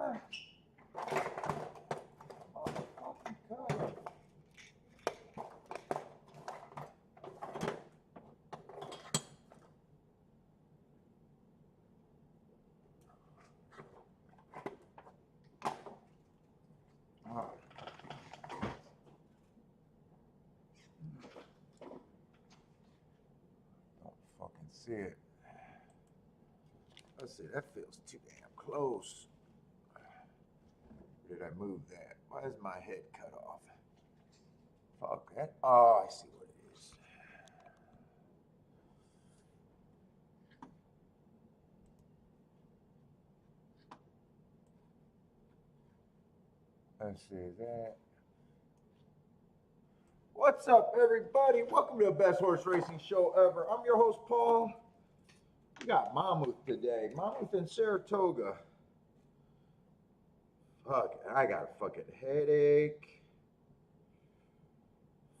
cutter. Motherfucking cutter. See it. Let's see, that feels too damn close. Where did I move that? Why is my head cut off? Fuck that. Oh, I see what it is. Let's see that. What's up, everybody? Welcome to the best horse racing show ever. I'm your host, Paul. We got Mamouth today. Mamouth in Saratoga. Fuck, I got a fucking headache.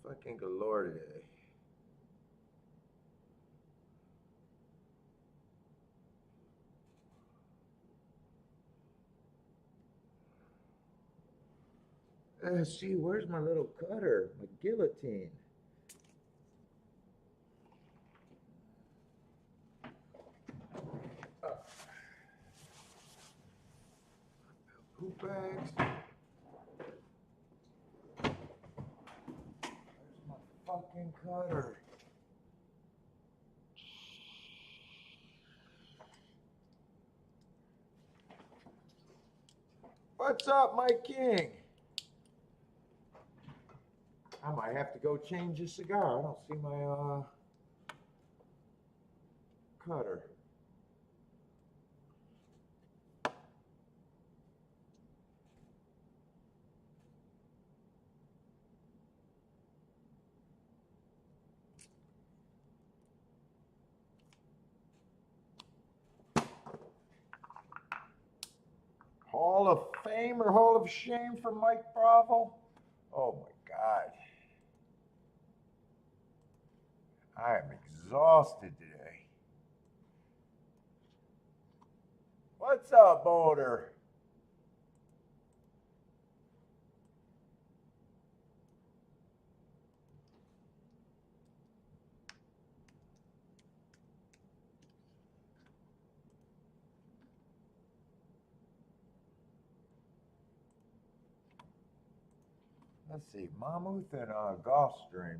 Fucking galore today. Let's see, where's my little cutter? My guillotine. Poop bags. Where's my fucking cutter? What's up, my king? I might have to go change the cigar. I don't see my cutter. Hall of Fame or Hall of Shame for Mike Bravo? Oh my God. I am exhausted today. What's up, Boulder? Let's see, Mamouth and Gulfstream.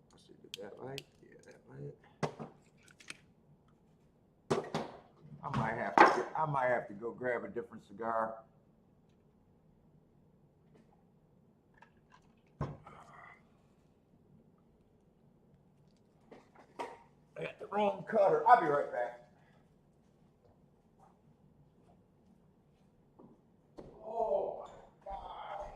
Let's see, did that light? Yeah, that light. I might have to go grab a different cigar. I got the wrong cutter. I'll be right back. Oh my God.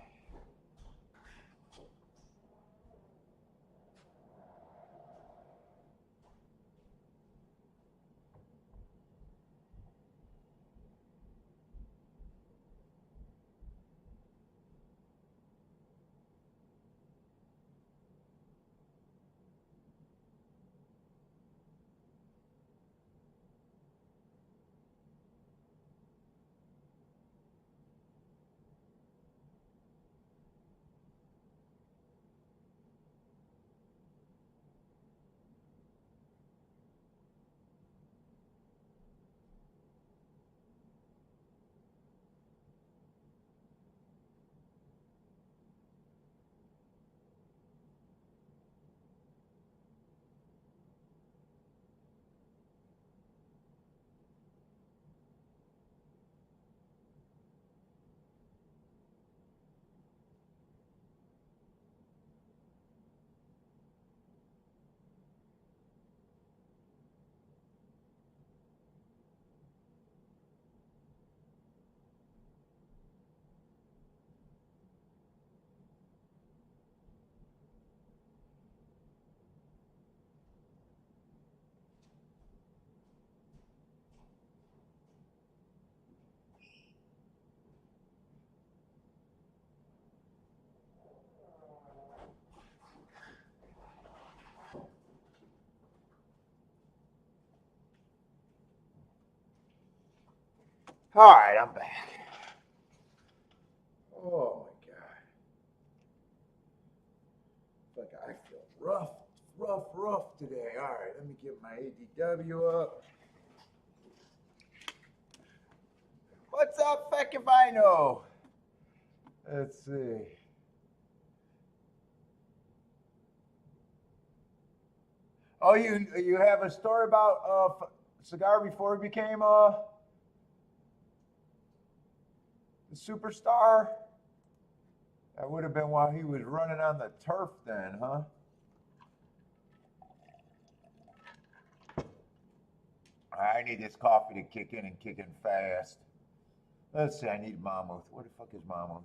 All right, I'm back. Oh my God. Like I feel rough today. All right, let me get my ADW up. What's up, feck if I know? Let's see. Oh, you have a story about Cigar before he became a superstar? That would have been while he was running on the turf then, huh? I need this coffee to kick in and kick in fast. Let's see, I need Mamouth. What the fuck is Mamouth?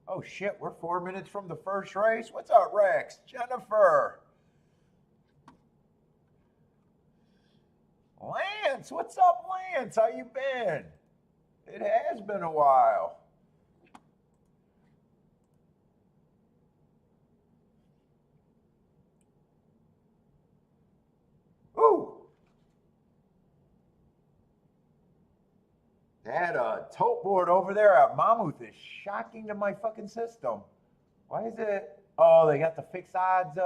Oh shit, we're 4 minutes from the first race. What's up, Rex? Jennifer. Lance, what's up, Lance? How you been? It has been a while. Ooh. That tote board over there at Mamouth is shocking to my fucking system. Why is it? Oh, they got the fixed odds.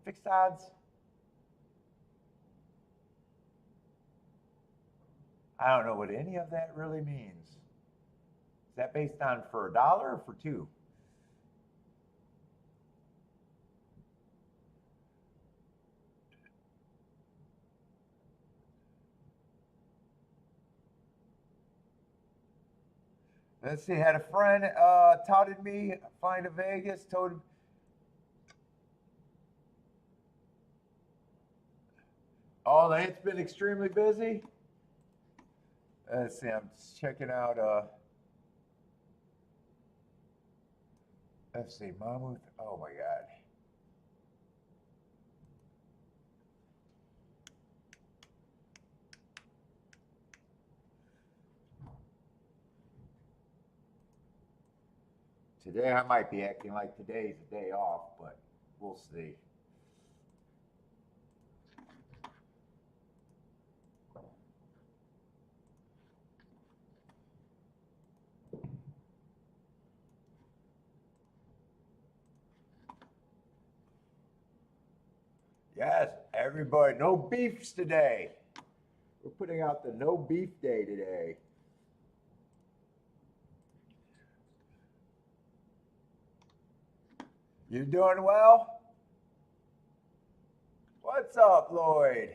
Fixed odds. I don't know what any of that really means. Is that based on for $1 or for 2? Let's see. Had a friend touted me flying to Vegas. Told. Oh, it's been extremely busy. Let's see. I'm checking out. Let's see. Mamouth. Oh my God. Today I might be acting like today's a day off, but we'll see. Yes, everybody, no beefs today. We're putting out the no beef day today. You doing well? What's up, Lloyd?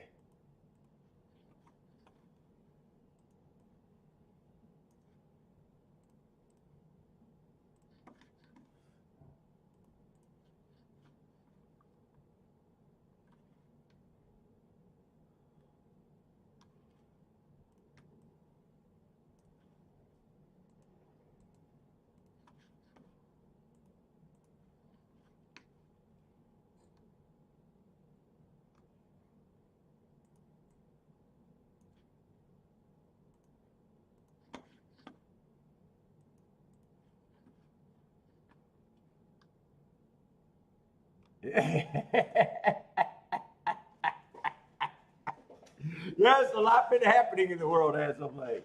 Yes, a lot been happening in the world as of late.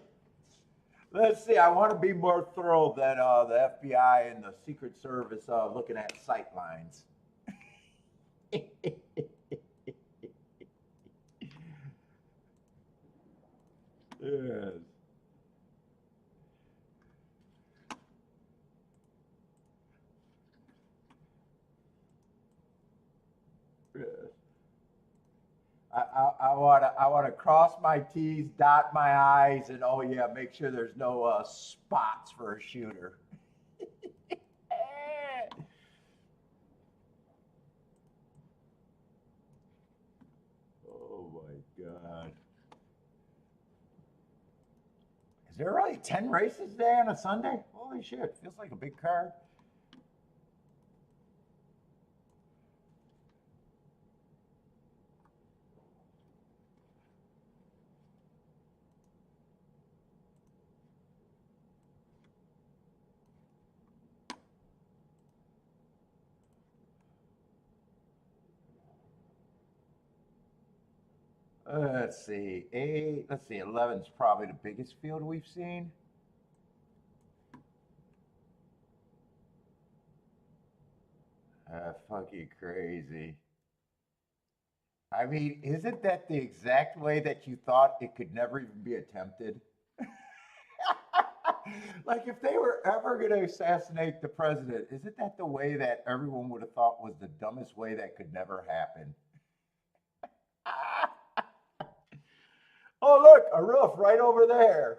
Let's see. I want to be more thorough than the FBI and the Secret Service looking at sight lines. Yes. Yes. I want to cross my T's, dot my I's, and oh yeah, make sure there's no spots for a shooter. Oh my God. Is there really 10 races today on a Sunday? Holy shit, feels like a big card. Let's see. Eight. Let's see. 11's probably the biggest field we've seen. Fucking crazy. I mean, isn't that the exact way that you thought it could never even be attempted? Like, if they were ever going to assassinate the president, isn't that the way that everyone would have thought was the dumbest way that could never happen? Oh, look, a roof right over there.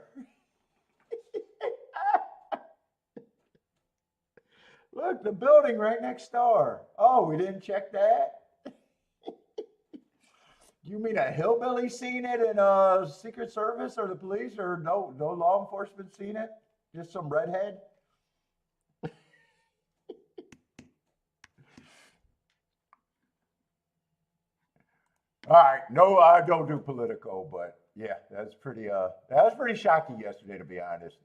Look, the building right next door. Oh, we didn't check that? You mean a hillbilly seen it in Secret Service or the police or no law enforcement seen it? Just some redhead? All right, no, I don't do Politico, but yeah, that was pretty shocking yesterday, to be honest.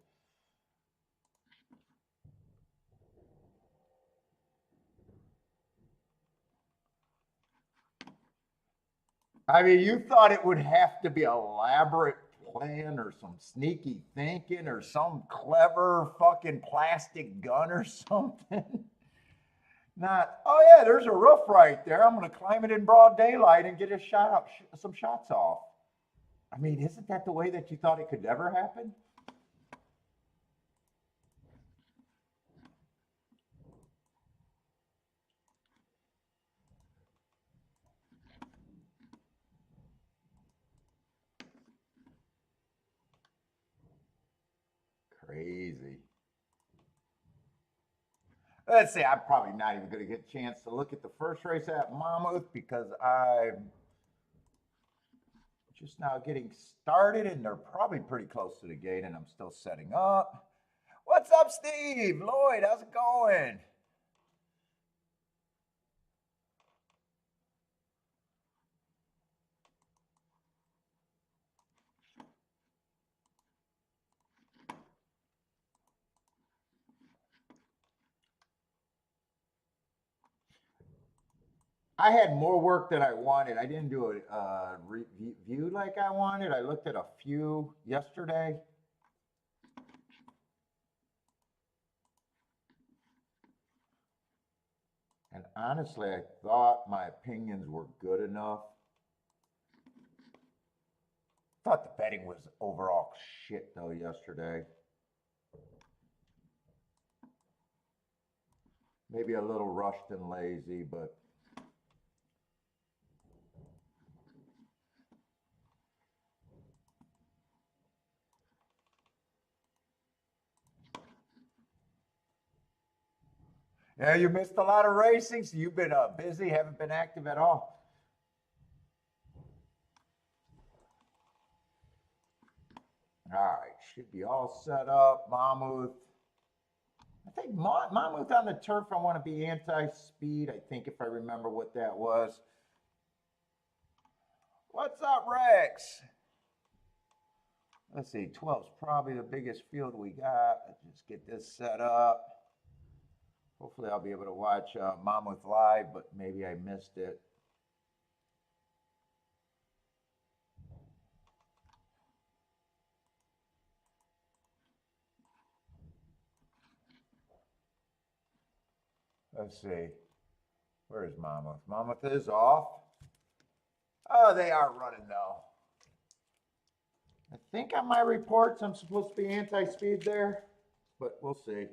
I mean, you thought it would have to be elaborate plan or some sneaky thinking or some clever fucking plastic gun or something. Not, oh yeah, there's a roof right there. I'm going to climb it in broad daylight and get a shot up, some shots off. I mean, isn't that the way that you thought it could never happen? Crazy. Let's see, I'm probably not even going to get a chance to look at the first race at Monmouth because I'm just now getting started and they're probably pretty close to the gate and I'm still setting up. What's up, Steve? Lloyd, how's it going? I had more work than I wanted. I didn't do a review like I wanted. I looked at a few yesterday. And honestly, I thought my opinions were good enough. Thought the betting was overall shit though yesterday. Maybe a little rushed and lazy, but yeah, you missed a lot of racing. So you've been busy, haven't been active at all. All right, should be all set up. Mamouth. I think Mamouth on the turf. I want to be anti-speed. I think if I remember what that was. What's up, Rex? Let's see, 12's probably the biggest field we got. Let's just get this set up. Hopefully I'll be able to watch Mamouth live, but maybe I missed it. Let's see. Where is Mamouth? Mamouth is off. Oh, they are running though. I think on my reports I'm supposed to be anti-speed there, but we'll see.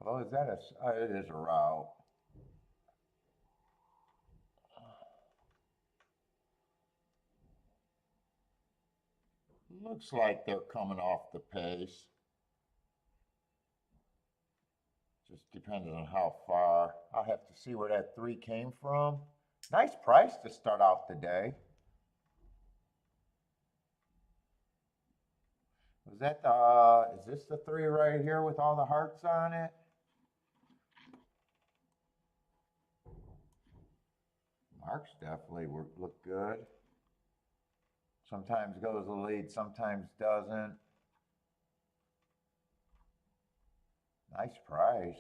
Oh, is that a? Oh, it is a route. Looks like they're coming off the pace. Just depending on how far. I'll have to see where that 3 came from. Nice price to start off the day. Was that the, is this the 3 right here with all the hearts on it? Marks definitely look good. Sometimes goes the lead, sometimes doesn't. Nice price.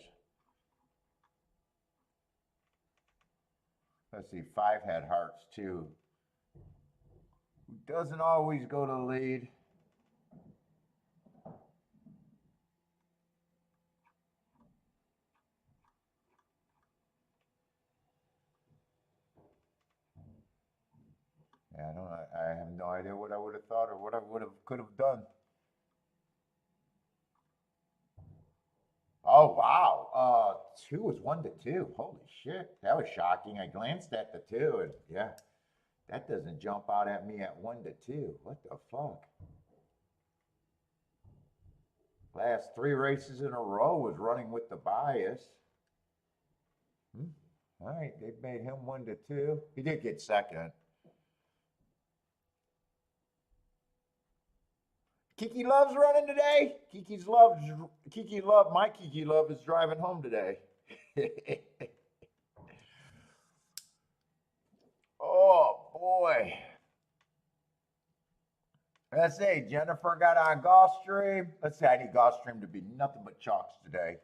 Let's see, 5 had hearts too. Doesn't always go to the lead. Yeah, I have no idea what I would have thought or what I could have done. Oh wow. 2 was 1 to 2. Holy shit. That was shocking. I glanced at the 2 and yeah. That doesn't jump out at me at 1 to 2. What the fuck? Last 3 races in a row was running with the bias. All right, they made him 1 to 2. He did get second. Kiki Love's running today. My Kiki Love is driving home today. Oh boy. Let's see, Jennifer got on Gulfstream. Let's see, I need Gulfstream to be nothing but chalks today.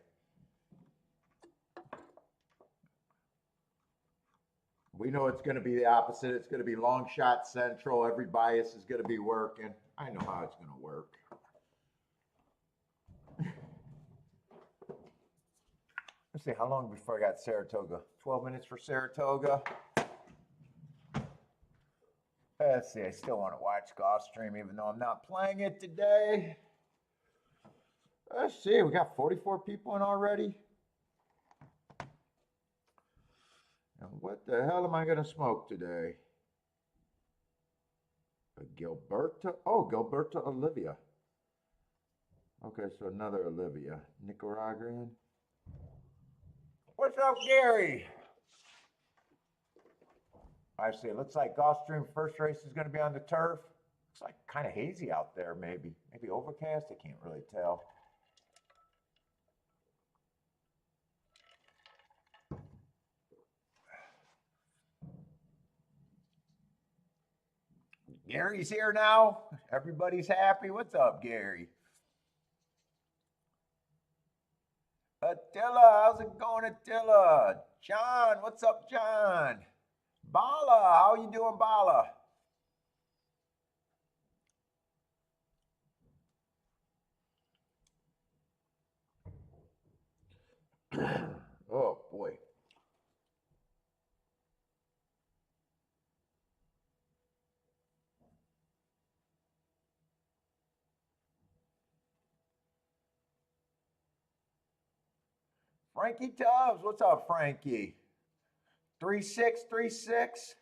We know it's going to be the opposite. It's going to be long shot central. Every bias is going to be working. I know how it's going to work. Let's see, how long before I got Saratoga? 12 minutes for Saratoga. Let's see, I still want to watch Gulfstream even though I'm not playing it today. Let's see, we got 44 people in already. And what the hell am I going to smoke today? A Gilberta? Oh, Gilberta Olivia. Okay, so another Olivia. Nicaraguan. What's up, Gary? I see. It looks like Gulfstream first race is going to be on the turf. Looks like kind of hazy out there, maybe. Maybe overcast. I can't really tell. Gary's here now. Everybody's happy. What's up, Gary? Attila, how's it going, Attila? John, what's up, John? Bala, how you doing, Bala? Oh, boy. Frankie Tubbs, what's up, Frankie? 3636.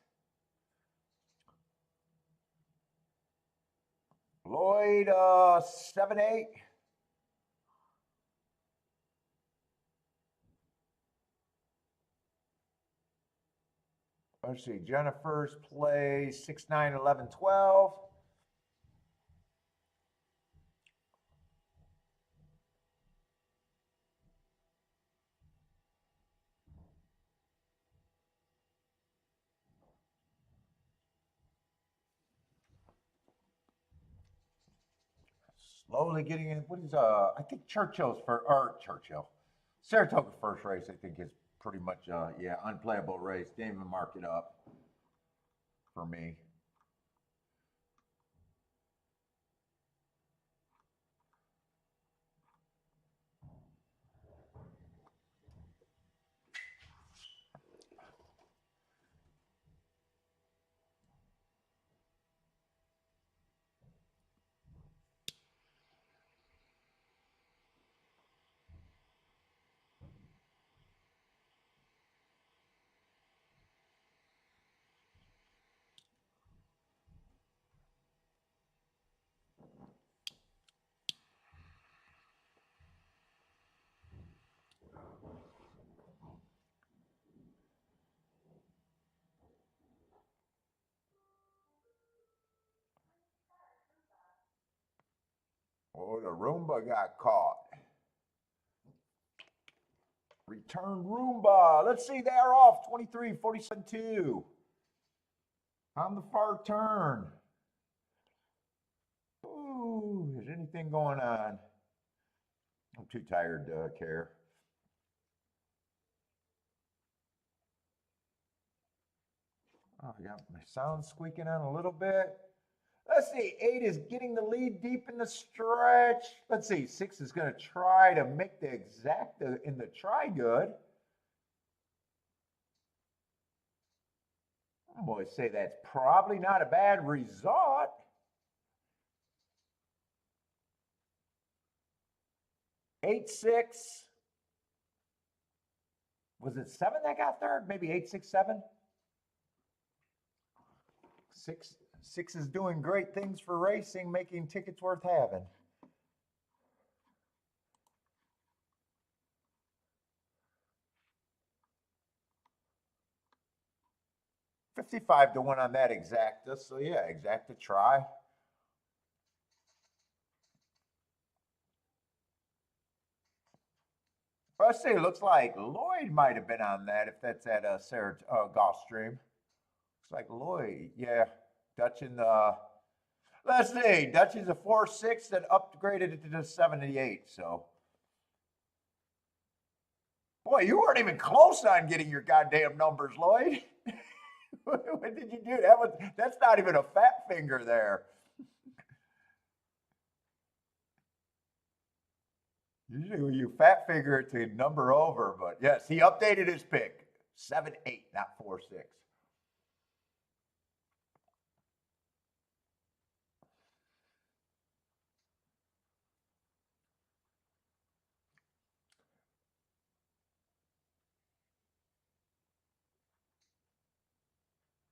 Lloyd, 78. Let's see, Jennifer's play 6-9, 11, 12. Slowly getting in. What is I think Churchill's Churchill. Saratoga first race, I think, is pretty much yeah, unplayable race. Didn't even mark it up for me. Oh, the Roomba got caught. Return Roomba. Let's see, they are off 23, 47, 2. On the far turn. anything going on. I'm too tired to care. Oh, I got my sound squeaking on a little bit. Let's see. 8 is getting the lead deep in the stretch. Let's see. 6 is going to try to make the exacta in the try good. I'm going to say that's probably not a bad result. Eight, 6. Was it 7 that got third? Maybe 8, 6, 7. 6 is doing great things for racing, making tickets worth having. $55 to 1 on that exacta. So yeah, exacta try. Let's see. It looks like Lloyd might have been on that. If that's at Saratoga Gulfstream. Looks like Lloyd. Yeah, Dutch in the. Let's see. Dutch is a 4.6 that upgraded it to the 78. So. Boy, you weren't even close on getting your goddamn numbers, Lloyd. What did you do? That's not even a fat finger there. Usually you fat finger it to number over, but yes, he updated his pick. 7-8, not 4-6.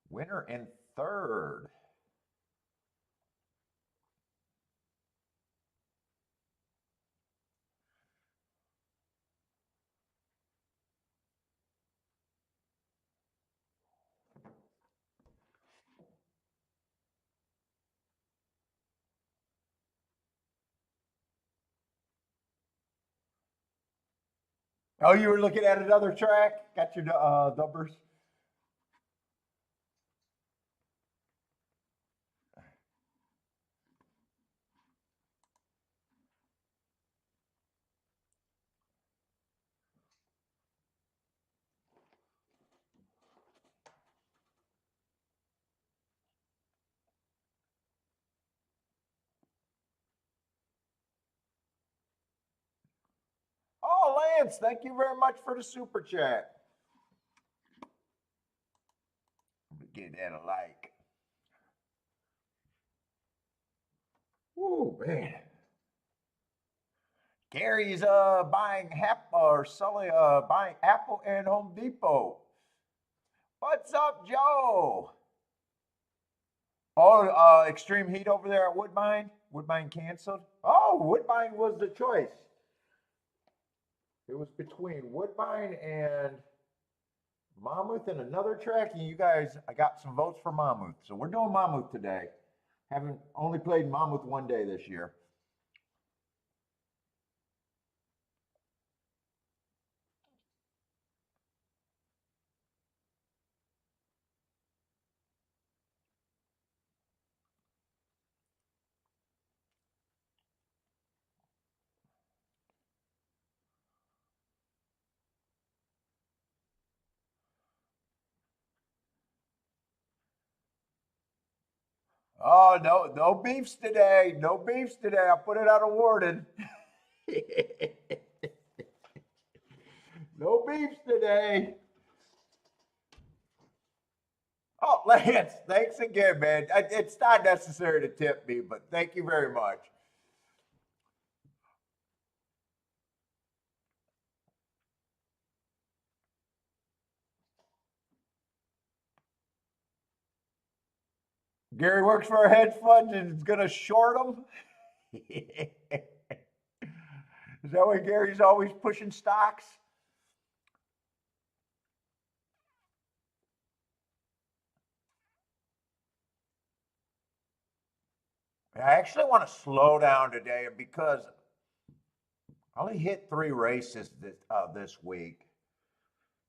Winner in third. Oh, you were looking at another track? Got your numbers? Oh, Lance, thank you very much for the super chat. Get that a like. Ooh, man. Gary's buying buying Apple and Home Depot. What's up, Joe? Oh, extreme heat over there at Woodbine. Woodbine canceled. Oh, Woodbine was the choice. It was between Woodbine and Mamouth and another track, and you guys, I got some votes for Mamouth. So we're doing Mamouth today. Haven't only played Mamouth one day this year. Oh, no beefs today. No beefs today. I'll put it out of warning. No beefs today. Oh, Lance, thanks again, man. It's not necessary to tip me, but thank you very much. Gary works for a hedge fund and is going to short them. Is that why Gary's always pushing stocks? I actually want to slow down today because I only hit 3 races this week,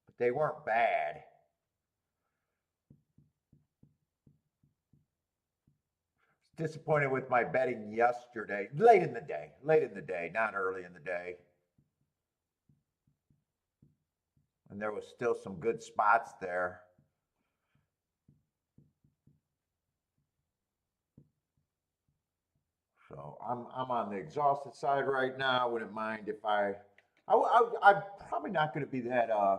but they weren't bad. disappointed with my betting yesterday. Late in the day, not early in the day. And there was still some good spots there. So I'm on the exhausted side right now. I wouldn't mind if I'm probably not going to be that. I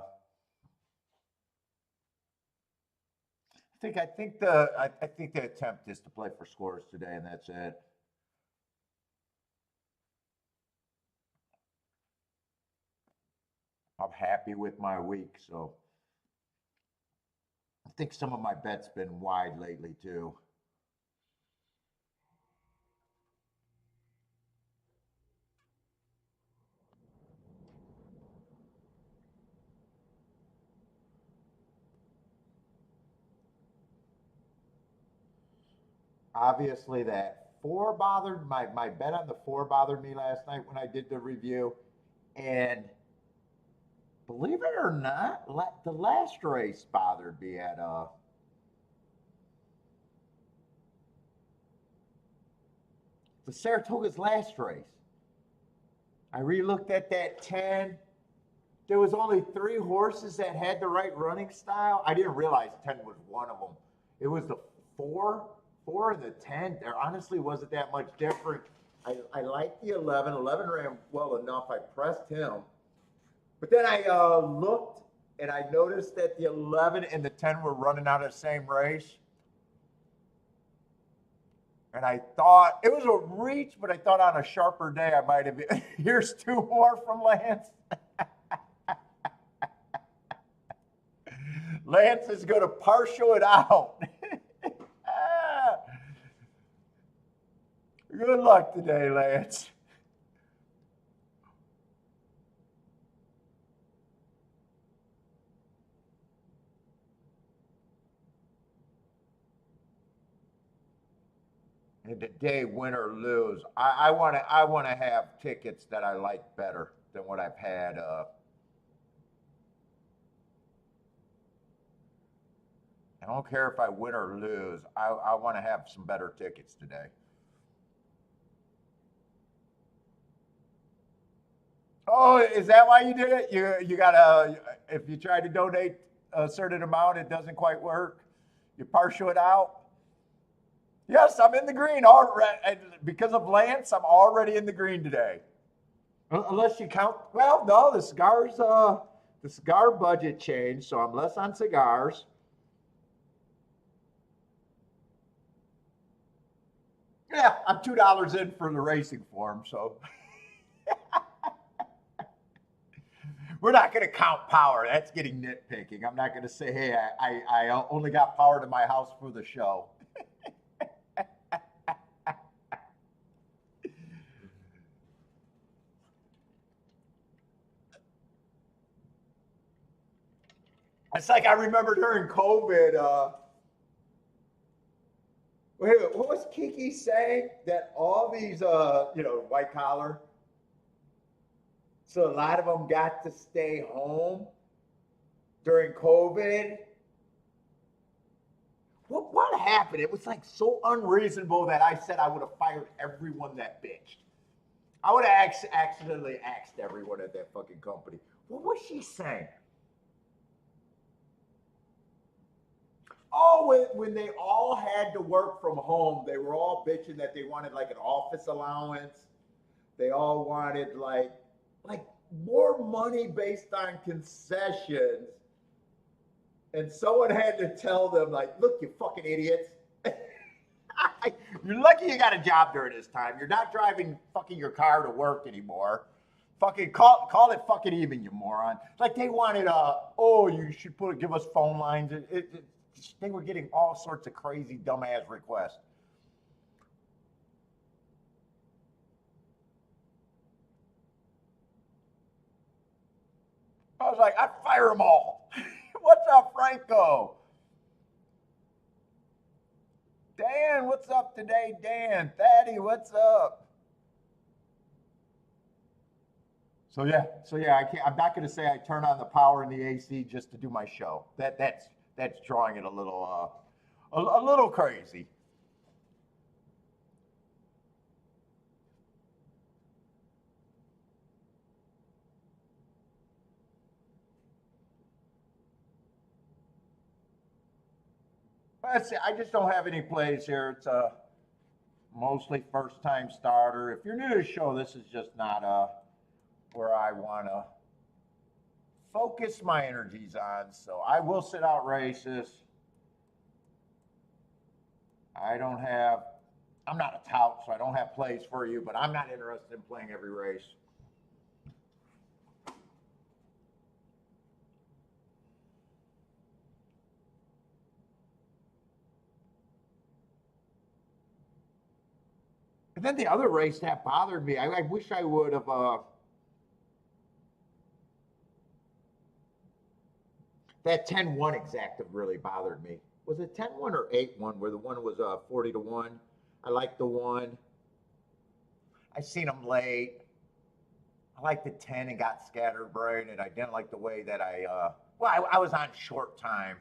think the attempt is to play for scores today, and that's it. I'm happy with my week, so I think some of my bets been wide lately too. Obviously, that four bothered my bet on the four bothered me last night when I did the review, and believe it or not, the last race bothered me at the Saratoga's last race. I relooked at that 10. There was only three horses that had the right running style. I didn't realize 10 was one of them. It was the four and the 10. There honestly wasn't that much different. I liked the 11. 11 ran well enough. I pressed him. But then I looked and I noticed that the 11 and the 10 were running out of the same race. And I thought it was a reach, but I thought on a sharper day I might have. Here's two more from Lance. Lance is going to partial it out. Good luck today, Lance. And today, win or lose, I want to have tickets that I like better than what I've had. I don't care if I win or lose. I want to have some better tickets today. Oh, is that why you did it? You gotta, if you try to donate a certain amount, it doesn't quite work. You partial it out. Yes, I'm in the green already. Because of Lance, I'm already in the green today. Unless you count, well, no, the cigar budget changed, so I'm less on cigars. Yeah, I'm $2 in for the racing form, so we're not going to count power. That's getting nitpicking. I'm not going to say, hey, I only got power to my house for the show. It's like I remember during COVID. What was Kiki saying? That all these, white collar. So a lot of them got to stay home during COVID. What happened? It was like so unreasonable that I said I would have fired everyone that bitched. I would have accidentally axed everyone at that fucking company. What was she saying? Oh, when they all had to work from home, they were all bitching that they wanted like an office allowance. They all wanted like more money based on concessions. And someone had to tell them, like, look, you fucking idiots. You're lucky you give job during this time. You're not driving fucking your car to work anymore. Fucking call it fucking even, you moron. Like they wanted you should give us phone lines. They were getting all sorts of crazy dumbass requests. I was like, I'd fire them all. What's up, Franco? Dan, what's up today, Dan? Thaddy, what's up? So yeah, I'm not going to say I turn on the power in the AC just to do my show. That's drawing it a little crazy. Let's see, I just don't have any plays here. It's a mostly first-time starter. If you're new to the show, this is just not where I want to focus my energies on. So I will sit out races. I'm not a tout, so I don't have plays for you, but I'm not interested in playing every race. And then the other race that bothered me, I wish I would have, that 10-1 exactive really bothered me. Was it 10-1 or 8-1 where the one was 40-1? I like the one. I seen them late. I liked the 10 and got scatterbrained, and I didn't like the way that I was on short time.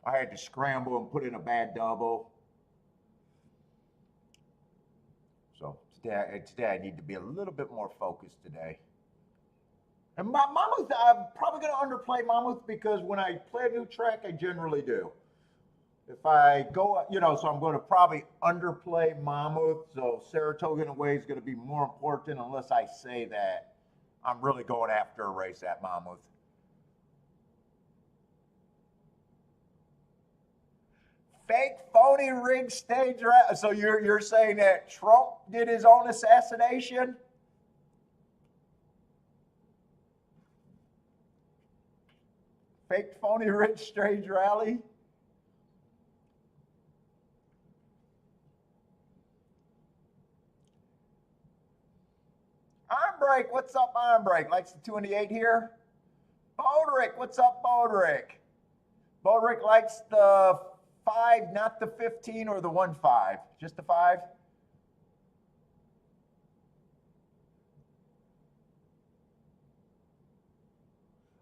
I had to scramble and put in a bad double. So today I need to be a little bit more focused today. And Mamouth, I'm probably going to underplay Mamouth because when I play a new track, I generally do. If I go, so I'm going to probably underplay Mamouth. So Saratoga in a way is going to be more important unless I say that I'm really going after a race at Mamouth. Fake, phony, rigged stage. So you're saying that Trump did his own assassination? Fake, phony, rigged stage rally? Armbreak, what's up, Armbreak? Likes the 2 and the 8 here. Bodrick, what's up, Bodrick? Bodrick likes the 5, not the 15 or the 1-5, just the 5.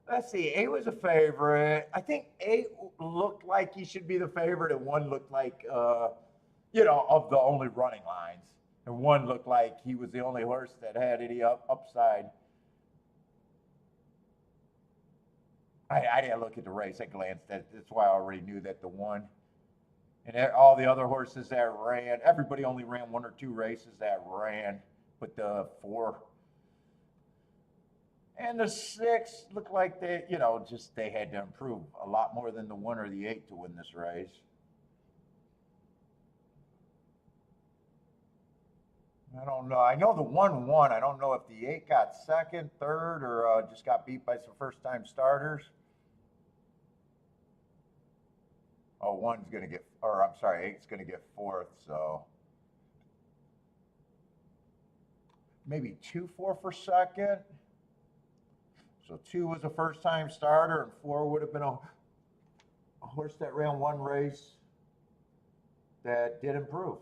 Let's see, 8 was a favorite. I think 8 looked like he should be the favorite, and 1 looked like, of the only running lines. And 1 looked like he was the only horse that had any upside. I didn't look at the race. I glanced at it. That's why I already knew that the 1. And all the other horses that ran, everybody only ran 1 or 2 races that ran, but the 4 and the 6 looked like they had to improve a lot more than the 1 or the 8 to win this race. I don't know. I know the 1 won. I don't know if the 8 got second, third, or just got beat by some first-time starters. Oh, 8's going to get 4th, so maybe 2-4 for second. So 2 was a first-time starter, and 4 would have been a horse that ran 1 race that did improve.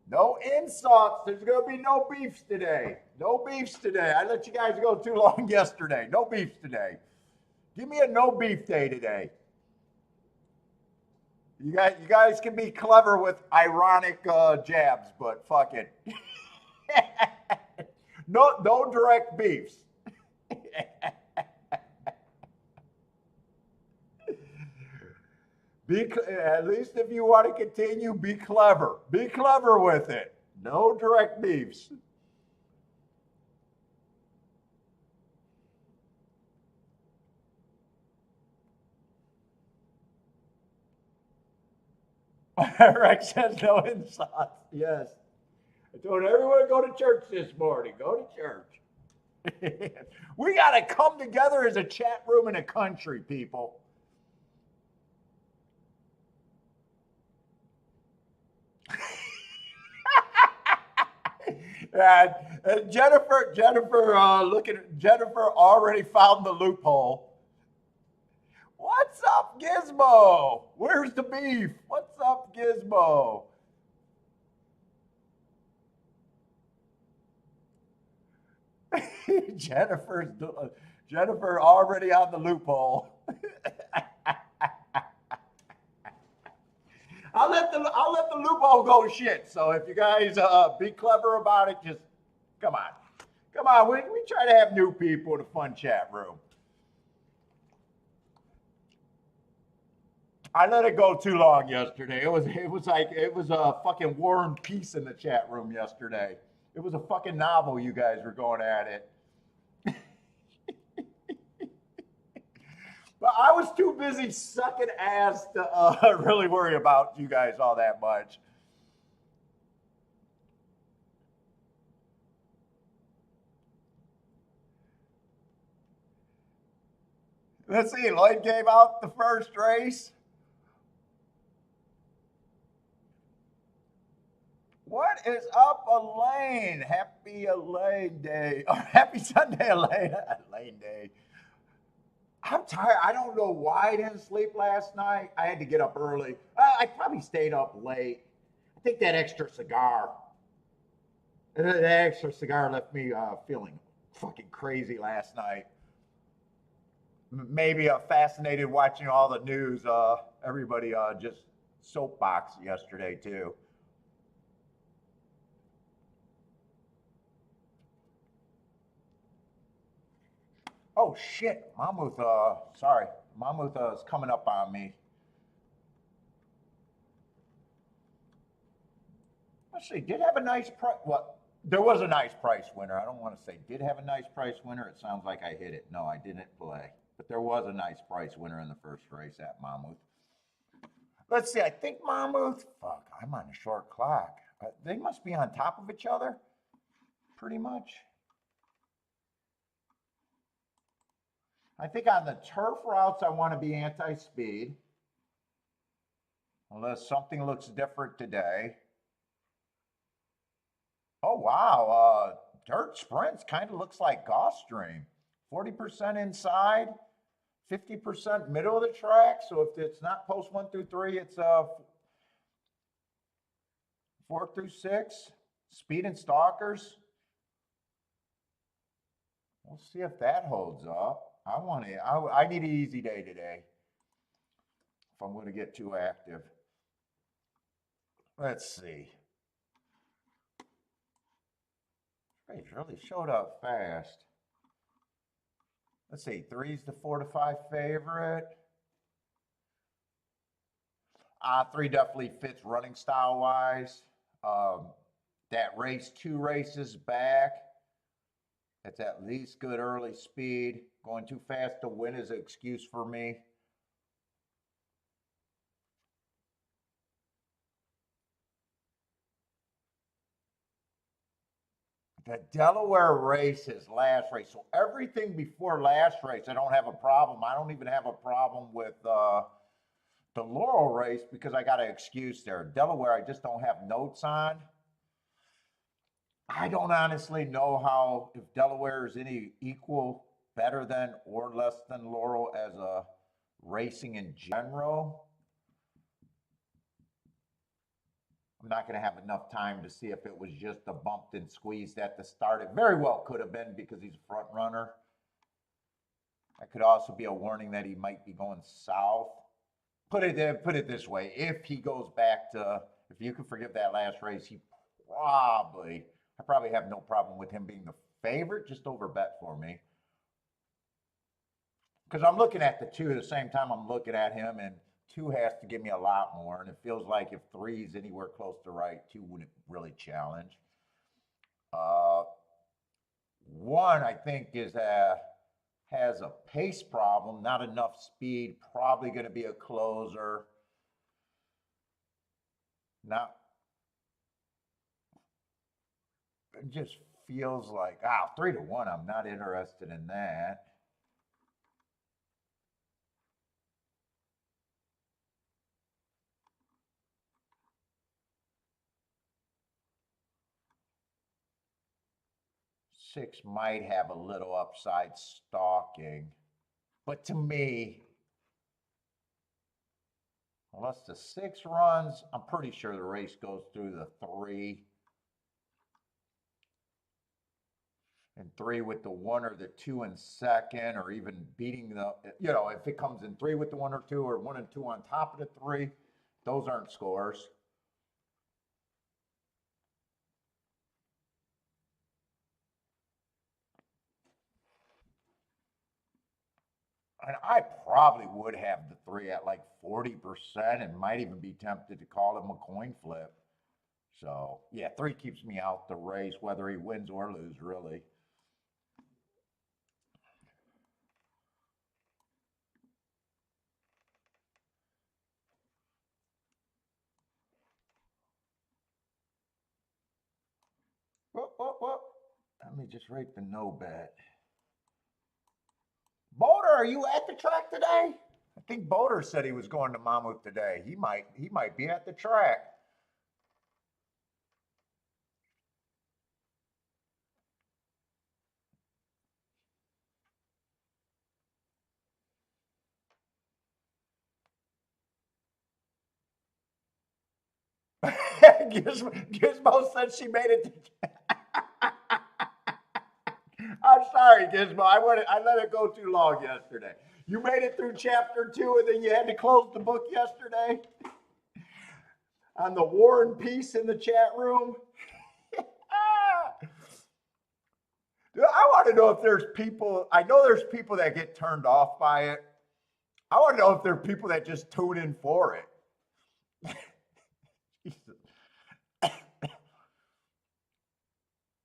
No insults. There's going to be no beefs today. No beefs today. I let you guys go too long yesterday. No beefs today. Give me a no beef day today. You guys can be clever with ironic jabs, but fuck it. No direct beefs. At least if you want to continue, be clever. Be clever with it. No direct beefs. Rex says no insults. Yes. I told everyone to go to church this morning. Go to church. We got to come together as a chat room in a country, people. And Jennifer already found the loophole. Gizmo? Where's the beef? What's up, Gizmo? Jennifer already on the loophole. I'll let the loophole go shit. So if you guys be clever about it, just come on. Come on, we try to have new people in a fun chat room. I let it go too long yesterday. It was a fucking War and Peace in the chat room yesterday. It was a fucking novel. You guys were going at it. But I was too busy sucking ass to really worry about you guys all that much. Let's see. Lloyd gave out the first race. What is up, Elaine? Happy Elaine Day. Oh, happy Sunday, Elaine. Elaine Day. I'm tired. I don't know why I didn't sleep last night. I had to get up early. I probably stayed up late. I think that extra cigar. That extra cigar left me feeling fucking crazy last night. Maybe fascinated watching all the news. Everybody just soapbox yesterday too. Oh shit, Mamouth. Sorry, Mamouth is coming up on me. Let's see. Did have a nice price. What? There was a nice price winner. I don't want to say did have a nice price winner. It sounds like I hit it. No, I didn't play. But there was a nice price winner in the first race at Mamouth. Let's see. I think Mamouth. Fuck, I'm on a short clock. They must be on top of each other, pretty much. I think on the turf routes, I want to be anti-speed. Unless something looks different today. Oh, wow. Dirt sprints kind of looks like Gulfstream. 40% inside, 50% middle of the track. So if it's not post 1 through 3, it's 4 through 6. Speed and stalkers. We'll see if that holds up. I need an easy day today if I'm going to get too active. Let's see. It really showed up fast. Let's see. 3's the 4 to 5 favorite. 3 definitely fits running style wise. That race 2 races back. It's at least good early speed. Going too fast to win is an excuse for me. The Delaware race is last race. So everything before last race, I don't have a problem. I don't even have a problem with the Laurel race because I got an excuse there. Delaware, I just don't have notes on. I don't honestly know how, if Delaware is any equal, better than, or less than Laurel as a racing in general. I'm not going to have enough time to see if it was just a bumped and squeezed at the start. It very well could have been because he's a front runner. That could also be a warning that he might be going south. Put it this way: if he goes back to, if you can forgive that last race, I probably have no problem with him being the favorite, just over bet for me. Because I'm looking at the 2 at the same time I'm looking at him, and 2 has to give me a lot more, and it feels like if 3 is anywhere close to right, 2 wouldn't really challenge. 1, I think, has a pace problem, not enough speed, probably going to be a closer. Not, it just feels like 3 to 1. I'm not interested in that. Six might have a little upside stalking, but to me, Unless the 6 runs, I'm pretty sure the race goes through the 3. And 3 with the 1 or the 2 in second, or even beating the, if it comes in 3 with the 1 or 2, or 1 and 2 on top of the 3, those aren't scores. And I probably would have the 3 at like 40% and might even be tempted to call him a coin flip. So, yeah, 3 keeps me out the race, whether he wins or loses, really. Whoop. Let me just rate the no bet. Boulder, are you at the track today? I think Boulder said he was going to Mamouth today. He might be at the track. Gizmo said she made it. I'm sorry, Gizmo. I let it go too long yesterday. You made it through chapter 2, and then you had to close the book yesterday on the War and Peace in the chat room. Dude, I want to know if there's people. I know there's people that get turned off by it. I want to know if there are people that just tune in for it.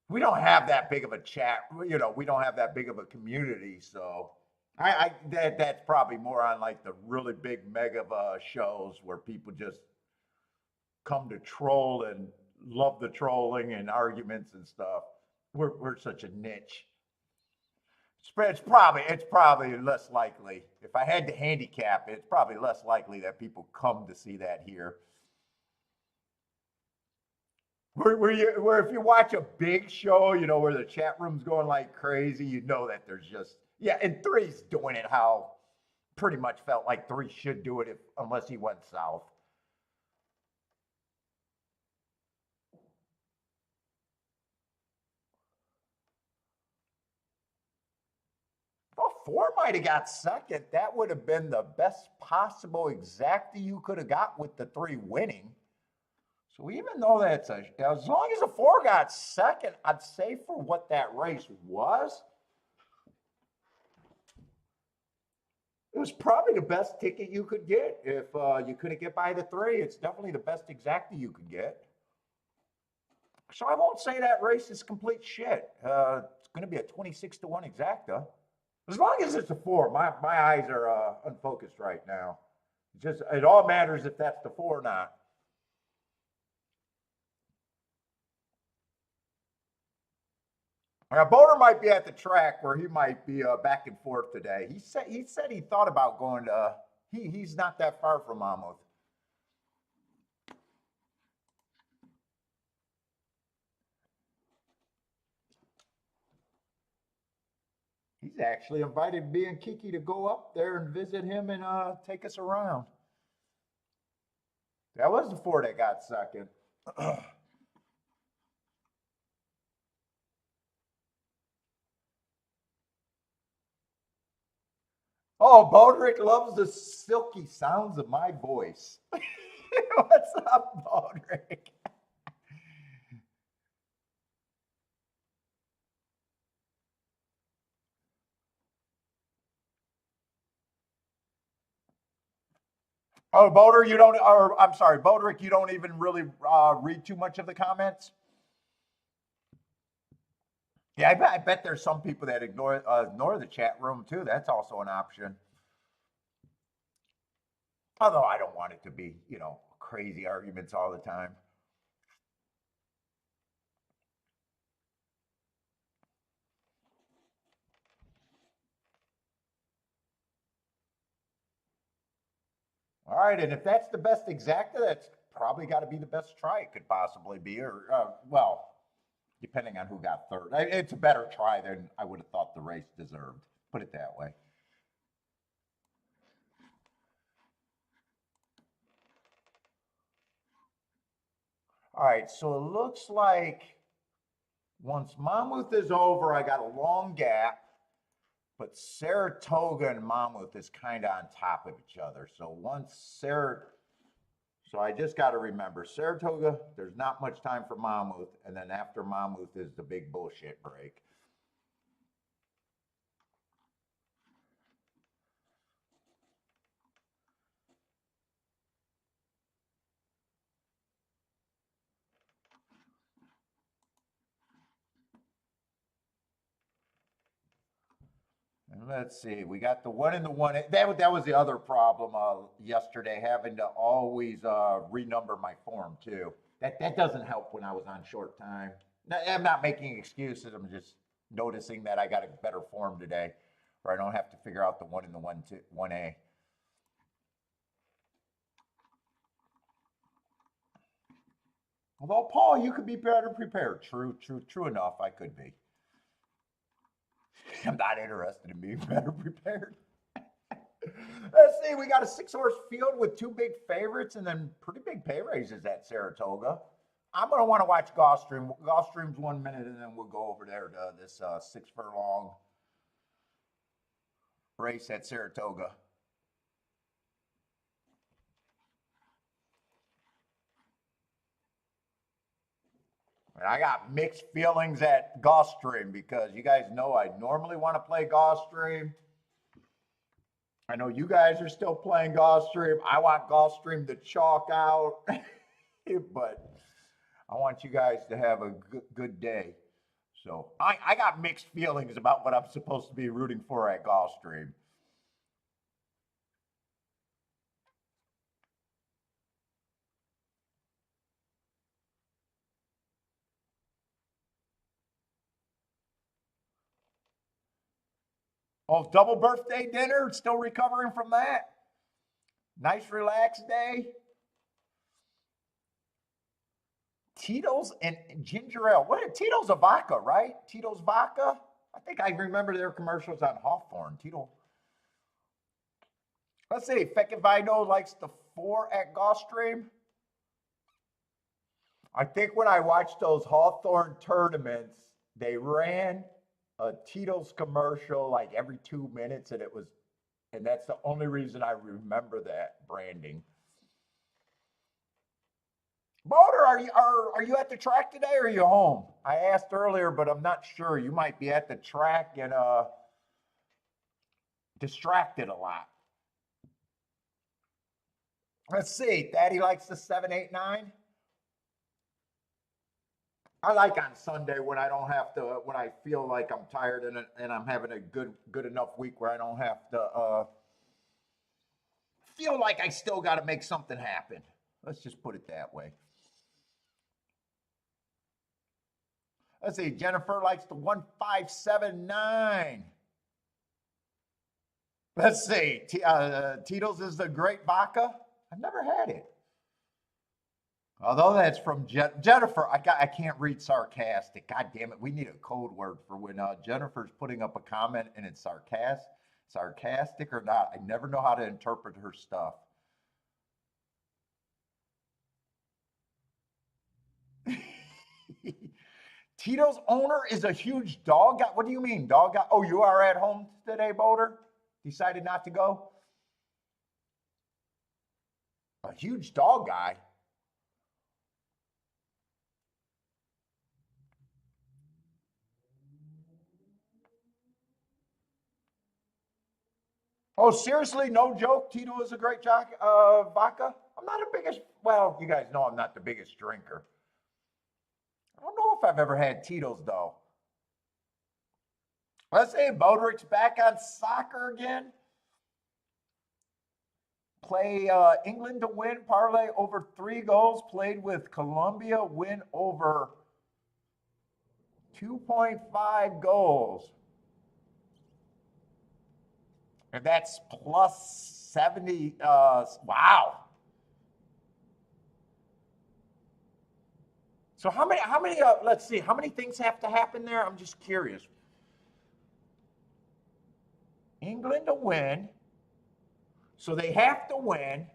We don't have that big of a chat. We don't have that big of a community. So that's probably more on like the really big mega shows where people just come to troll and love the trolling and arguments and stuff. We're such a niche. It's probably less likely. If I had to handicap it, it's probably less likely that people come to see that here. Where if you watch a big show, where the chat room's going like crazy, that there's just, and 3's doing it how pretty much felt like 3 should do it unless he went south. Well, 4 might have got second. That would have been the best possible exacta you could have got with the 3 winning. So even though as long as a 4 got second, I'd say for what that race was, it was probably the best ticket you could get. If you couldn't get by the 3, it's definitely the best exacta you could get. So I won't say that race is complete shit. It's going to be a 26-1 exacta. As long as it's a 4, my eyes are unfocused right now. It all matters if that's the 4 or not. Now, Boner might be at the track where he might be back and forth today. He said he thought about going to. He's not that far from Mamouth. He's actually invited me and Kiki to go up there and visit him and take us around. That was the 4 that got second. Oh, Bodrick loves the silky sounds of my voice. What's up, Bodrick? Oh, Boulder, you don't, or I'm sorry, Bodrick, you don't even really read too much of the comments? Yeah, I bet there's some people that ignore the chat room too. That's also an option. Although I don't want it to be, crazy arguments all the time. All right, and if that's the best exacta, that's probably got to be the best try it could possibly be, or well, depending on who got third. It's a better try than I would have thought the race deserved. Put it that way. All right, so it looks like once Monmouth is over, I got a long gap, but Saratoga and Mamouth is kind of on top of each other. So so I just got to remember Saratoga, there's not much time for Mamouth, and then after Mamouth is the big bullshit break. And let's see, we got the one and the one. That was the other problem yesterday, having to always renumber my form too. That doesn't help when I was on short time. I'm not making excuses. I'm just noticing that I got a better form today, where I don't have to figure out the one and the one A. Although Paul, you could be better prepared. True enough. I could be. I'm not interested in being better prepared. Let's see, we got a 6-horse field with 2 big favorites and then pretty big pay raises at Saratoga. I'm going to want to watch Gulfstream. Gulfstream's 1 minute, and then we'll go over there to this 6-furlong race at Saratoga. And I got mixed feelings at Gulfstream because you guys know I normally want to play Gulfstream. I know you guys are still playing Gulfstream. I want Gulfstream to chalk out, but I want you guys to have a good day. So I got mixed feelings about what I'm supposed to be rooting for at Gulfstream. Oh, double birthday dinner, still recovering from that. Nice relaxed day. Tito's and ginger ale. What? Tito's a vodka, right? Tito's vodka. I think I remember their commercials on Hawthorne. Tito. Let's see. Fekevino likes the 4 at Gulfstream. I think when I watched those Hawthorne tournaments, they ran a Tito's commercial like every 2 minutes, and that's the only reason I remember that branding. Boater, are you at the track today or are you home? I asked earlier, but I'm not sure. You might be at the track and distracted a lot. Let's see. Daddy likes the 7, 8, 9. I like on Sunday when I don't have to, when I feel like I'm tired and I'm having a good enough week where I don't have to feel like I still got to make something happen. Let's just put it that way. Let's see. Jennifer likes the 1579. Let's see. Tito's is the great vodka. I've never had it. Although that's from Jennifer, I can't read sarcastic. God damn it, we need a code word for when Jennifer's putting up a comment and it's sarcastic or not. I never know how to interpret her stuff. Tito's owner is a huge dog guy. What do you mean, dog guy? Oh, you are at home today, Boulder? Decided not to go? A huge dog guy? Oh, seriously? No joke? Tito is a great vodka? I'm not the biggest, well, you guys know I'm not the biggest drinker. I don't know if I've ever had Tito's, though. Let's see, Bodrick's back on soccer again. Play England to win, parlay over 3 goals. Played with Colombia, win over 2.5 goals. And that's plus 70. Wow. So how many, let's see, how many things have to happen there? I'm just curious. England to win. So they have to win.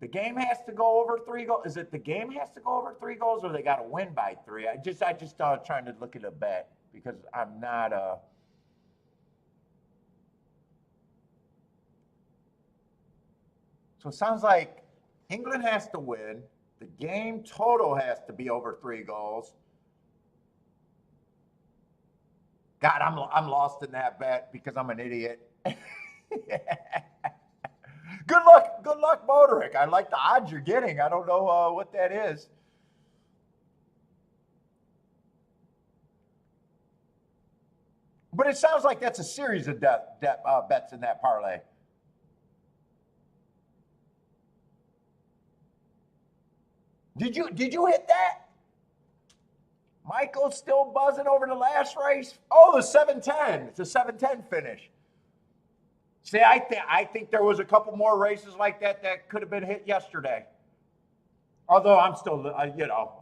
The game has to go over 3 goals. Is it the game has to go over 3 goals, or they got to win by 3? I just trying to look at a bet because I'm not So it sounds like England has to win. The game total has to be over 3 goals. God, I'm lost in that bet because I'm an idiot. Good luck, Moderick. I like the odds you're getting. I don't know what that is. But it sounds like that's a series of bets in that parlay. Did you hit that? Michael's still buzzing over the last race. Oh, the 7:10. It's a 7:10 finish. See, I think there was a couple more races like that could have been hit yesterday. Although I'm still,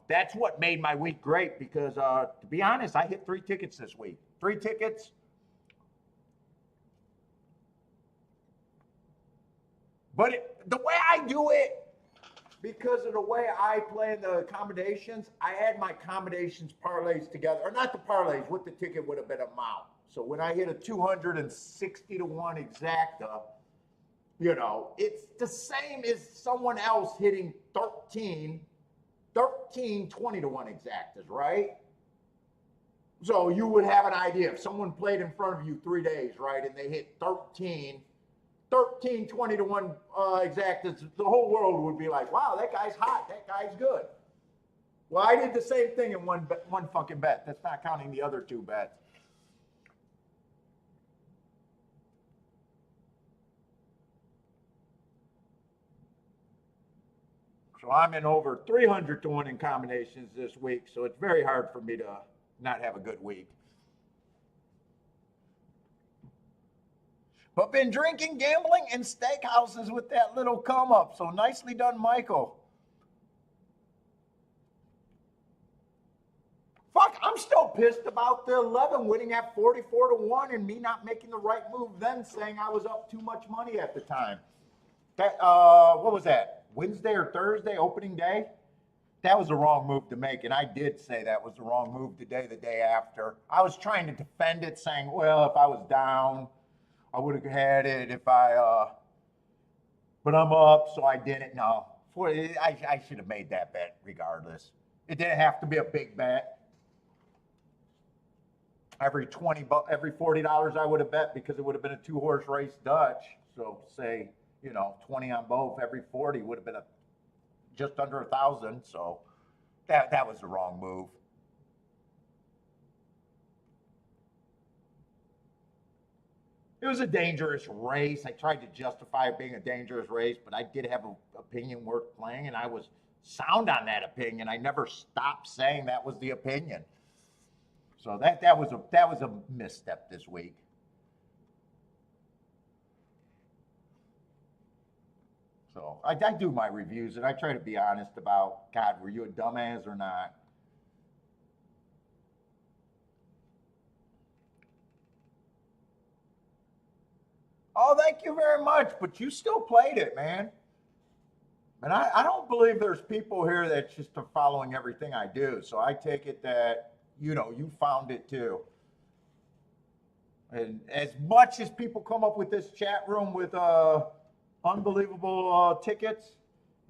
that's what made my week great because, to be honest, I hit 3 tickets this week. 3 tickets. But the way I do it, because of the way I play in the accommodations, I add my accommodations parlays together. Or not the parlays, what the ticket would have been amount. So when I hit a 260 to 1 exacta, it's the same as someone else hitting 13 20 to 1 exactas, right? So you would have an idea. If someone played in front of you 3 days, right, and they hit 13 20 to 1 exactas, the whole world would be like, wow, that guy's hot. That guy's good. Well, I did the same thing in one fucking bet. That's not counting the other 2 bets. So I'm in over 300 to 1 in combinations this week, so it's very hard for me to not have a good week. But been drinking, gambling, and steakhouses with that little come up. So nicely done, Michael. Fuck, I'm still pissed about the 11 winning at 44 to 1 and me not making the right move then, saying I was up too much money at the time. That what was that? Wednesday or Thursday, opening day? That was the wrong move to make, and I did say that was the wrong move the day after. I was trying to defend it, saying, well, if I was down, I would have had it if but I'm up, so I didn't. No, I should have made that bet regardless. It didn't have to be a big bet. Every $40 I would have bet because it would have been a 2-horse race Dutch. So say, 20 on both, every 40 would have been just under 1,000. So that was the wrong move. It was a dangerous race. I tried to justify it being a dangerous race, but I did have an opinion worth playing, and I was sound on that opinion. I never stopped saying that was the opinion. So that was a misstep this week. So I do my reviews, and I try to be honest about, God, were you a dumbass or not? Oh, thank you very much. But you still played it, man. And I don't believe there's people here that just are following everything I do. So I take it that, you found it too. And as much as people come up with this chat room with unbelievable tickets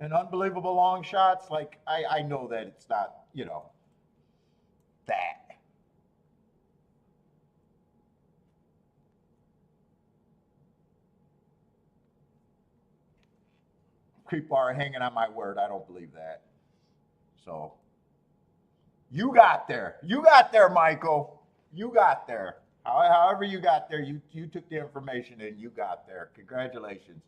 and unbelievable long shots, like I know that it's not, that. People are hanging on my word. I don't believe that. So you got there. You got there, Michael. You got there. However you got there, you took the information and you got there. Congratulations.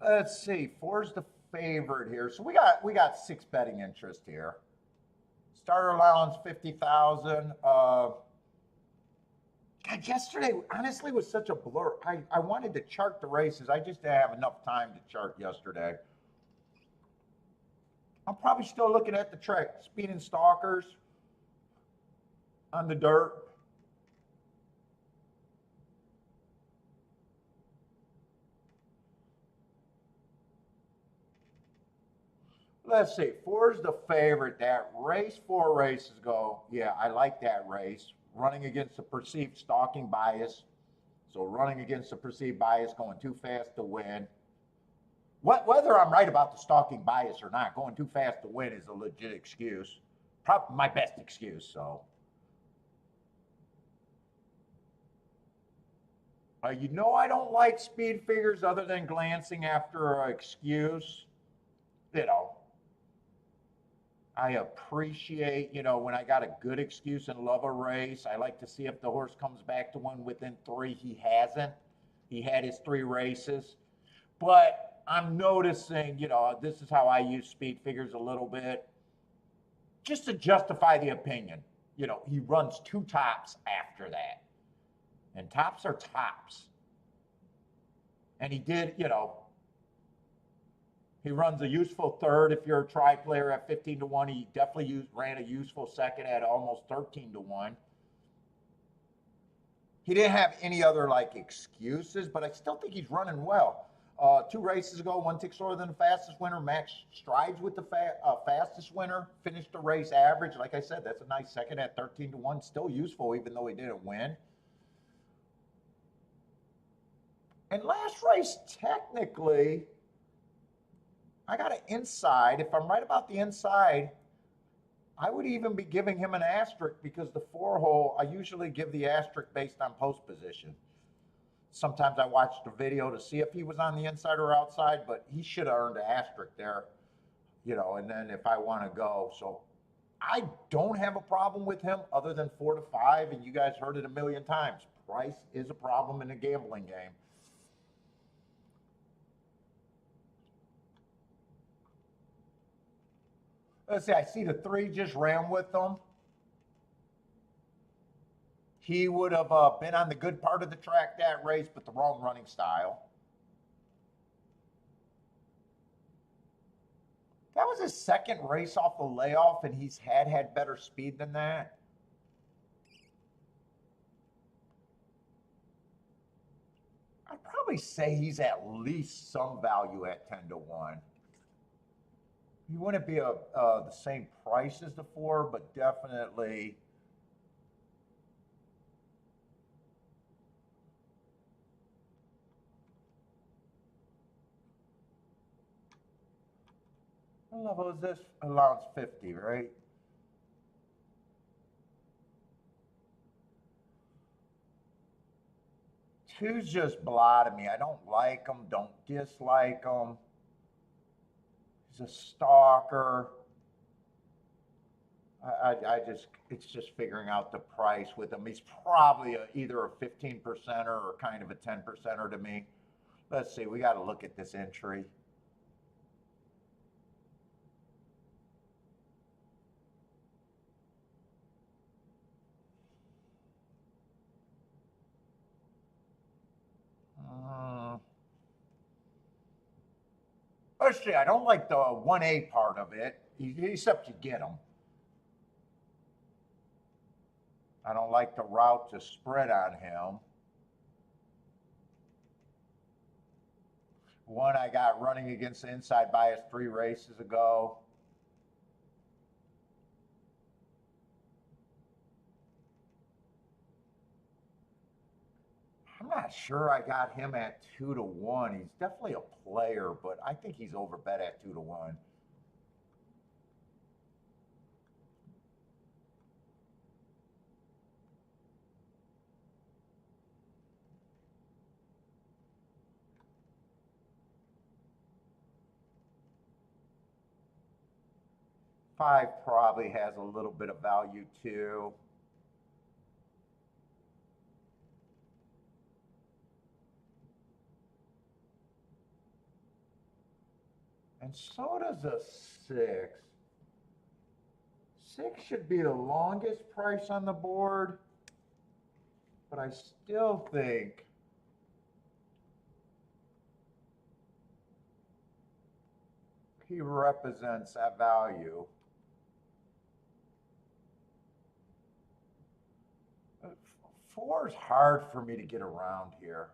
Let's see. 4's the favorite here. So we got 6 betting interest here. Starter allowance 50,000. God, yesterday honestly was such a blur. I wanted to chart the races. I just didn't have enough time to chart yesterday. I'm probably still looking at the track, speeding stalkers on the dirt. Let's see. Four's the favorite. That race, 4 races ago. Yeah, I like that race. Running against the perceived stalking bias. So running against the perceived bias, going too fast to win. Whether I'm right about the stalking bias or not, going too fast to win is a legit excuse. Probably my best excuse. So, you know, I don't like speed figures other than glancing after an excuse. You know, I appreciate, you know, when I got a good excuse and love a race. I like to see if the horse comes back to one within 3. He hasn't. He had his 3 races. But I'm noticing, you know, this is how I use speed figures a little bit, just to justify the opinion. You know, he runs 2 tops after that. And tops are tops. And he did, you know, he runs a useful third if you're a tri player at 15 to 1. He definitely ran a useful second at almost 13 to 1. He didn't have any other like excuses, but I still think he's running well. 2 races ago, 1 tick slower than the fastest winner, matched strides with the fastest winner, finished the race average. Like I said, that's a nice second at 13 to 1. Still useful, even though he didn't win. And last race, technically, I got an inside. If I'm right about the inside, I would even be giving him an asterisk because the 4-hole, I usually give the asterisk based on post position. Sometimes I watch the video to see if he was on the inside or outside, but he should have earned an asterisk there, you know, and then if I want to go. So I don't have a problem with him other than 4 to 5, and you guys heard it a million times. Price is a problem in a gambling game. Let's see, I see the 3 just ran with them. He would have been on the good part of the track that race, but the wrong running style. That was his second race off the layoff, and he's had better speed than that. I'd probably say he's at least some value at 10 to 1. He wouldn't be the same price as the 4, but definitely. What level is this? Allowance 50, right? Two's just blotted me. I don't like him, don't dislike him. He's a stalker. I just, it's just figuring out the price with him. He's probably either a 15%er or kind of a 10%er to me. Let's see, we got to look at this entry. Let's see, I don't like the 1A part of it, except you get them. I don't like the route to spread on him. One I got running against the inside bias 3 races ago. I'm not sure I got him at 2 to 1. He's definitely a player, but I think he's overbet at 2 to 1. Five probably has a little bit of value too. And so does a 6. 6 should be the longest price on the board. but I still think he represents that value. Four is hard for me to get around here.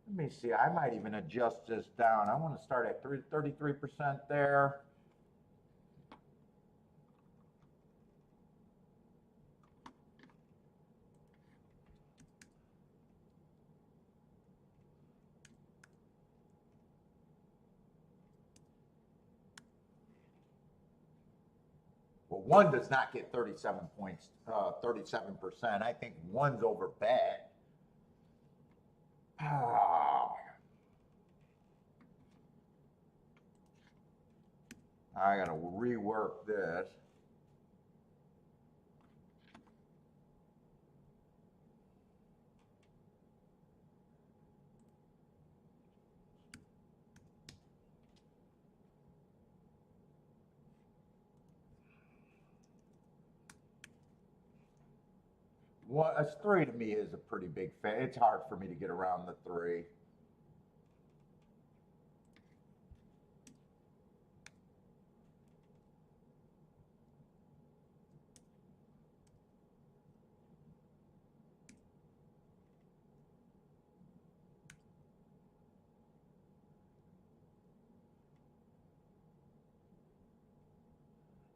Let me see. I might even adjust this down. I want to start at 33% there. Well, one does not get 37 points, 37%. I think one's over bet. Ah, I got to rework this. Well, a three to me is a pretty big fan. It's hard for me to get around the three.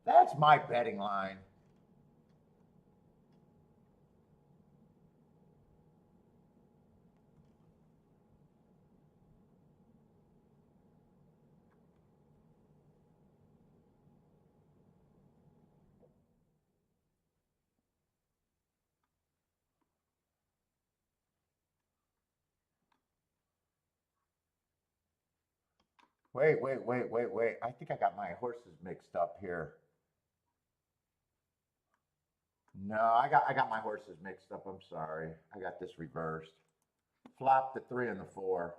That's my betting line. Wait. I think I got my horses mixed up here. No, I got my horses mixed up. I'm sorry. I got this reversed. Flop the three and the four.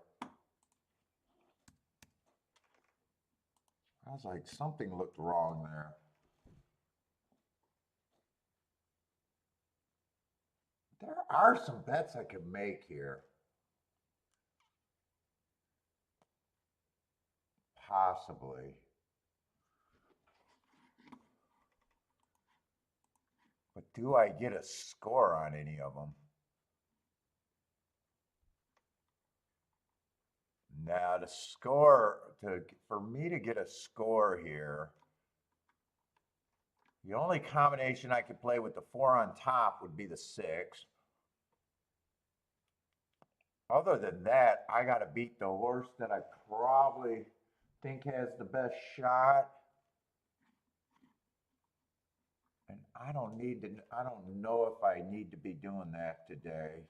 I was like, something looked wrong there. There are some bets I can make here. Possibly. But do I get a score on any of them? Now, the score, for me to get a score here, the only combination I could play with the four on top would be the six. Other than that, I got to beat the horse that I probably think has the best shot. And I don't know if I need to be doing that today.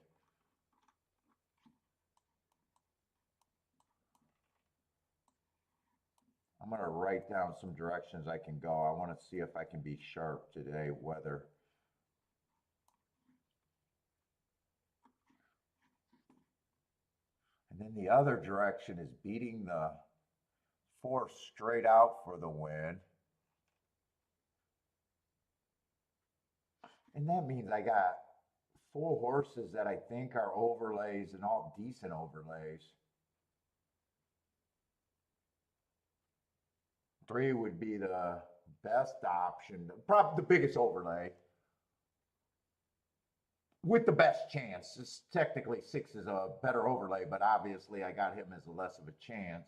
I'm going to write down some directions I can go. I want to see if I can be sharp today, whether. And then the other direction is beating the four straight out for the win. And that means I got four horses that I think are overlays and all decent overlays. Three would be the best option, probably the biggest overlay with the best chance. It's technically six is a better overlay, but obviously I got him as less of a chance.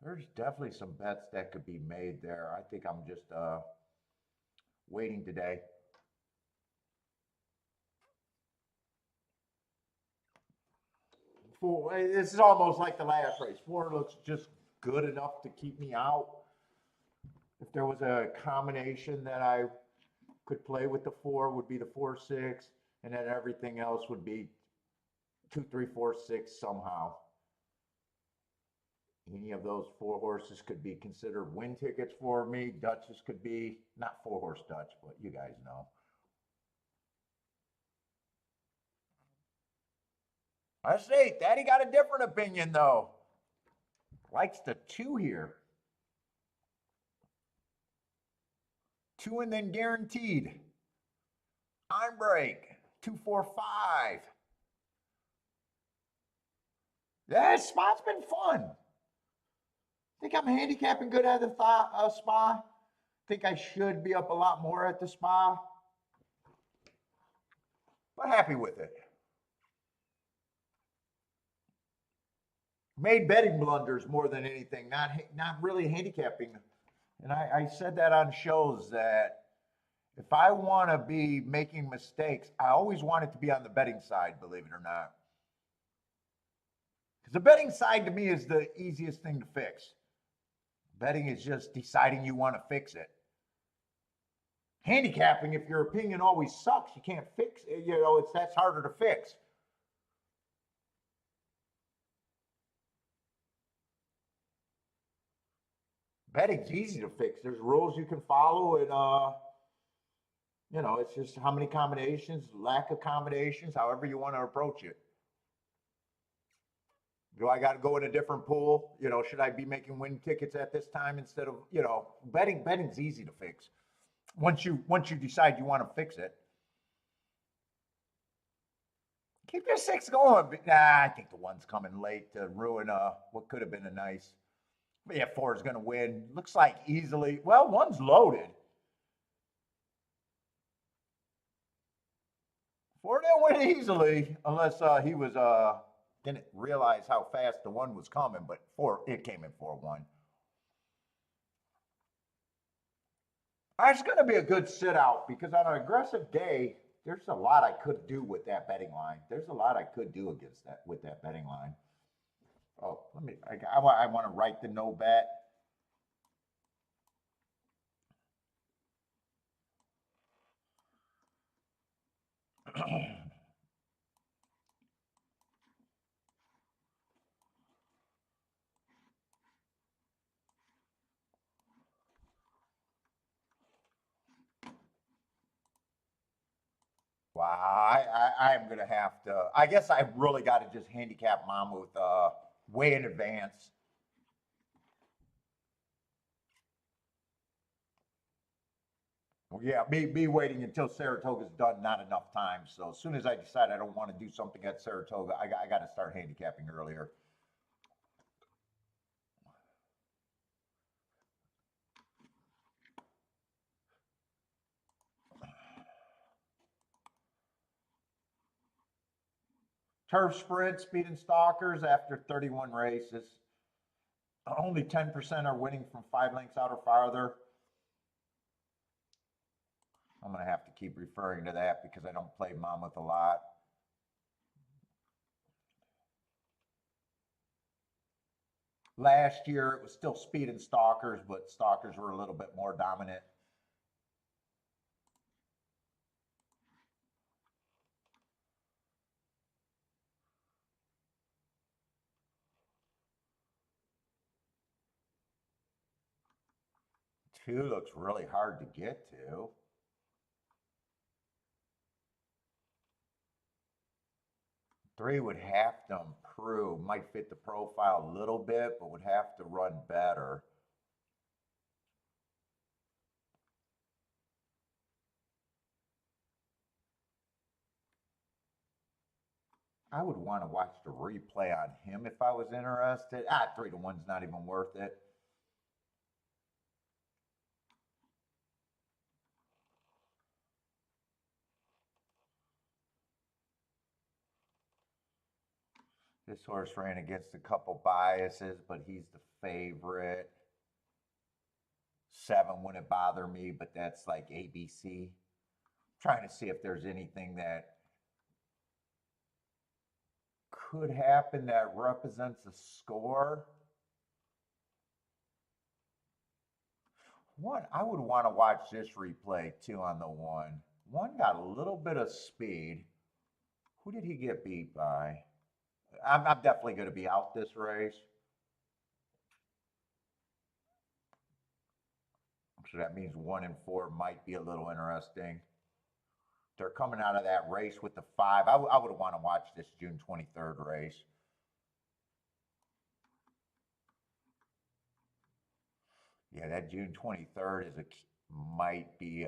There's definitely some bets that could be made there. I think I'm just waiting today. Four, this is almost like the last race. Four looks just good enough to keep me out. If there was a combination that I could play with the four, would be the 4-6, and then everything else would be 2, 3, 4, 6 somehow. Any of those four horses could be considered win tickets for me. Dutchess could be, not four horse Dutch, but you guys know. I say, Daddy got a different opinion though. Likes the two here. 2 and then guaranteed. On break. 245. Yeah, this spot's been fun. Think I'm handicapping good at the spa. Think I should be up a lot more at the spa. But happy with it. Made betting blunders more than anything, not really handicapping. And I said that on shows that if I want to be making mistakes, I always want it to be on the betting side, believe it or not. Because the betting side to me is the easiest thing to fix. Betting is just deciding you want to fix it. Handicapping, if your opinion always sucks, you can't fix it. That's harder to fix. Betting's easy to fix. There's rules you can follow, and it's just how many combinations, lack of combinations, however you want to approach it. Do I got to go in a different pool? Should I be making win tickets at this time instead of, betting's easy to fix. Once you decide you want to fix it. Keep your 6 going. But, I think the 1's coming late to ruin what could have been a nice. But yeah, 4 is going to win. Looks like easily. Well, 1's loaded. 4 didn't win easily unless he was didn't realize how fast the 1 was coming. But 4, it came in 4-1. It's going to be a good sit out because on an aggressive day, there's a lot I could do with that betting line. There's a lot I could do against that with that betting line. Oh, I want to write the no bet. Wow, I'm going to have to. I guess I really got to just handicap Mamouth way in advance. Well, yeah, me waiting until Saratoga's done, not enough time. So as soon as I decide I don't want to do something at Saratoga, I got to start handicapping earlier. Turf sprint, speed and stalkers after 31 races. Only 10% are winning from 5 lengths out or farther. I'm going to have to keep referring to that because I don't play Monmouth a lot. Last year, it was still speed and stalkers, but stalkers were a little bit more dominant. Two looks really hard to get to. Three would have to improve, might fit the profile a little bit, but would have to run better. I would want to watch the replay on him if I was interested. 3-1's not even worth it. This horse ran against a couple biases, but he's the favorite. 7 wouldn't bother me, but that's like ABC. Trying to see if there's anything that could happen that represents a score. I would want to watch this replay too on the 1. 1 got a little bit of speed. Who did he get beat by? I'm definitely going to be out this race. So that means 1 and 4 might be a little interesting. They're coming out of that race with the 5. I would want to watch this June 23rd race. Yeah, that June 23rd is might be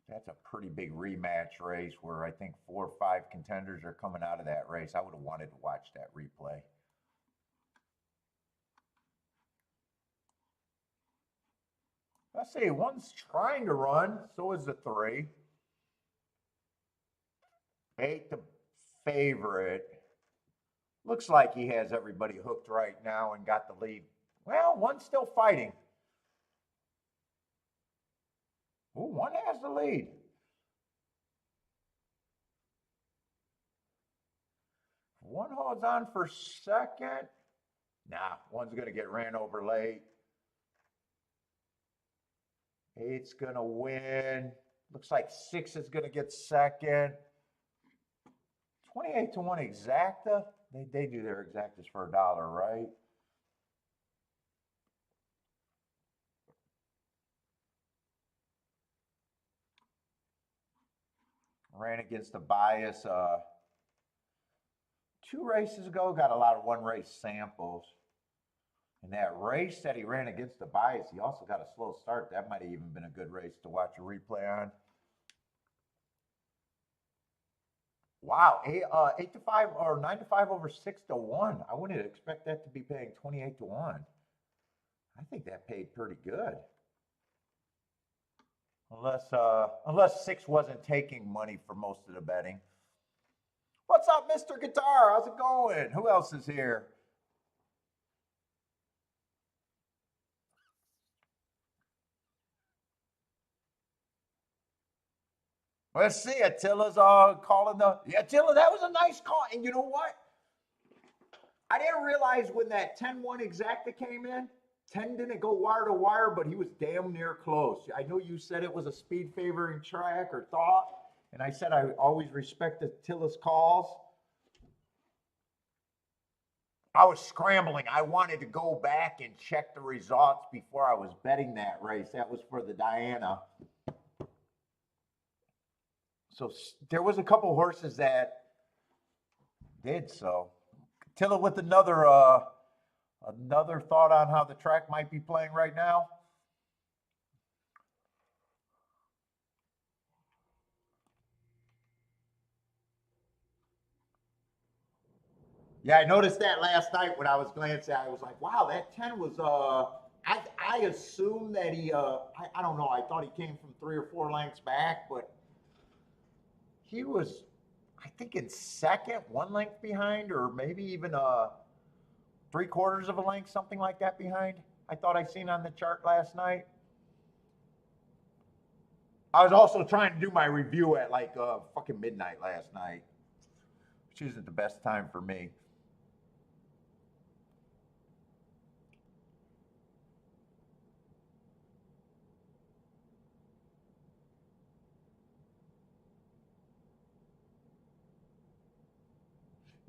that's a pretty big rematch race where I think 4 or 5 contenders are coming out of that race. I would have wanted to watch that replay. Let's see, one's trying to run, so is the 3. 8, the favorite. Looks like he has everybody hooked right now and got the lead. Well, one's still fighting. Ooh, one has the lead. One holds on for second. Nah, one's going to get ran over late. 8's going to win. Looks like 6 is going to get second. 28 to 1 exacta. They do their exactas for $1, right? Ran against the bias 2 races ago, got a lot of one race samples. And that race that he ran against the bias, he also got a slow start. That might have even been a good race to watch a replay on. Wow, 8 to 5 or 9 to 5 over 6 to 1. I wouldn't expect that to be paying 28 to 1. I think that paid pretty good. Unless 6 wasn't taking money for most of the betting. What's up, Mr. Guitar? How's it going? Who else is here? Let's see. Attila's calling the. Yeah, Attila, that was a nice call. And you know what? I didn't realize when that 10-1 exacta came in, 10 didn't go wire to wire, but he was damn near close. I know you said it was a speed favoring track or thought, and I said I always respect Attila's calls. I was scrambling. I wanted to go back and check the results before I was betting that race. That was for the Diana. So there was a couple horses that did so. Attila with another thought on how the track might be playing right now. Yeah, I noticed that last night when I was glancing. I was like, wow, that 10 was, I assumed that he, I don't know, I thought he came from 3 or 4 lengths back, but he was, I think, in second, 1 length behind, or maybe even 3/4 of a length, something like that behind. I thought I seen on the chart last night. I was also trying to do my review at like fucking midnight last night, which isn't the best time for me.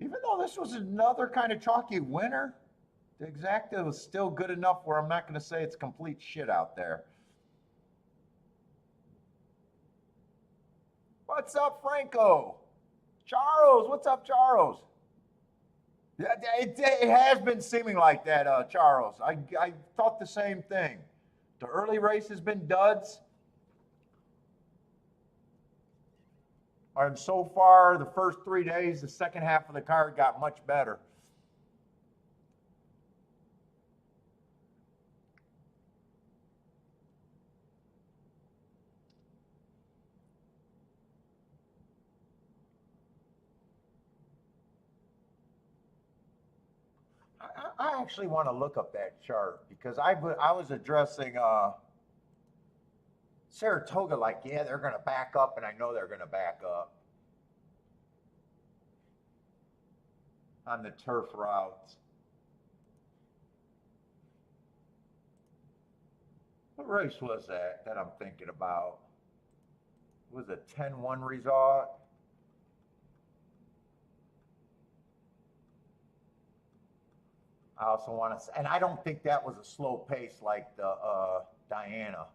Even though this was another kind of chalky winner, the exacta was still good enough where I'm not going to say it's complete shit out there. What's up, Franco? Charles, what's up, Charles? Yeah, it has been seeming like that, Charles. I thought the same thing. The early race has been duds. And so far, the first 3 days, the second half of the card got much better. I actually want to look up that chart because I was addressing Saratoga like, yeah, they're going to back up, and I know they're going to back up on the turf routes. What race was that I'm thinking about? It was a 10-1 result. I also want to, and I don't think that was a slow pace like the Diana.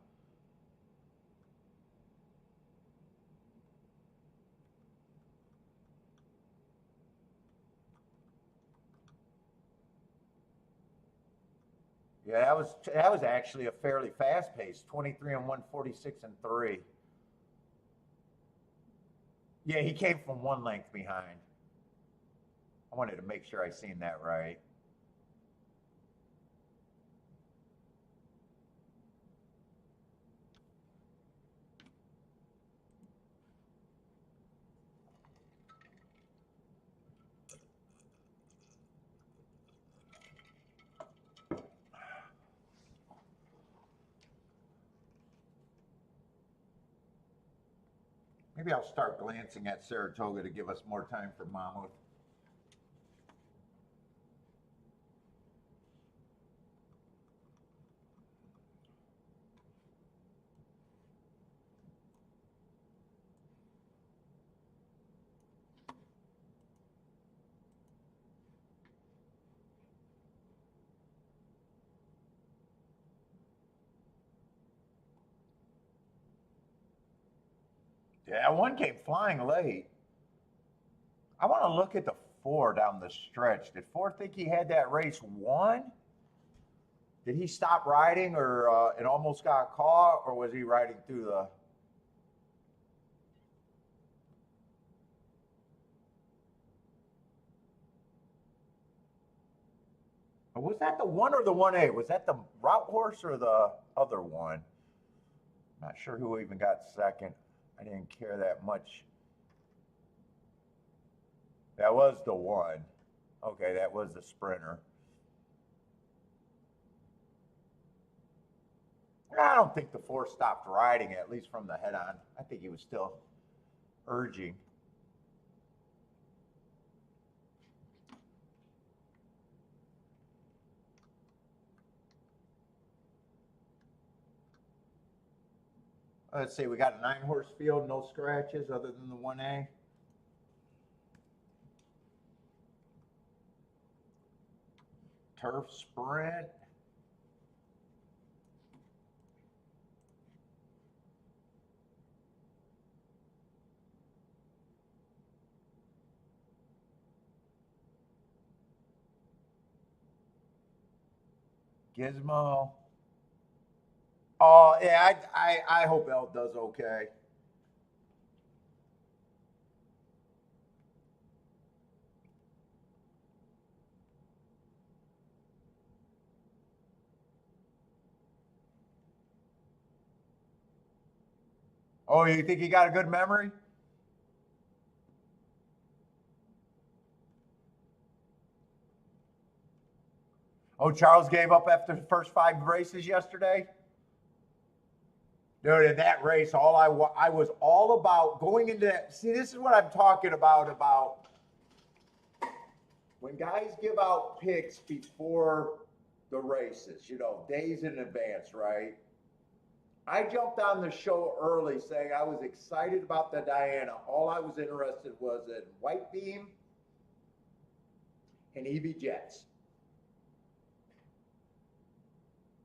Yeah, that was actually a fairly fast pace. 23 and 146 and 3. Yeah, he came from one length behind. I wanted to make sure I seen that right. Maybe I'll start glancing at Saratoga to give us more time for Mamouth. Yeah, one came flying late. I want to look at the four down the stretch. Did four think he had that race won? Did he stop riding or it almost got caught, or was he riding through the? Was that the one or the 1A? Was that the route horse or the other one? Not sure who even got second. I didn't care that much. That was the one. Okay, that was the sprinter. I don't think the four stopped riding, at least from the head on. I think he was still urging. Let's see, we got a 9-horse field, no scratches other than the 1A. Turf sprint. Gizmo. Oh, yeah, I hope Elle does okay. Oh, you think he got a good memory? Oh, Charles gave up after the first 5 races yesterday? Dude, in that race, I was all about going into that. See, this is what I'm talking about when guys give out picks before the races, days in advance, right? I jumped on the show early saying I was excited about the Diana. All I was interested was in White Beam and EV Jets,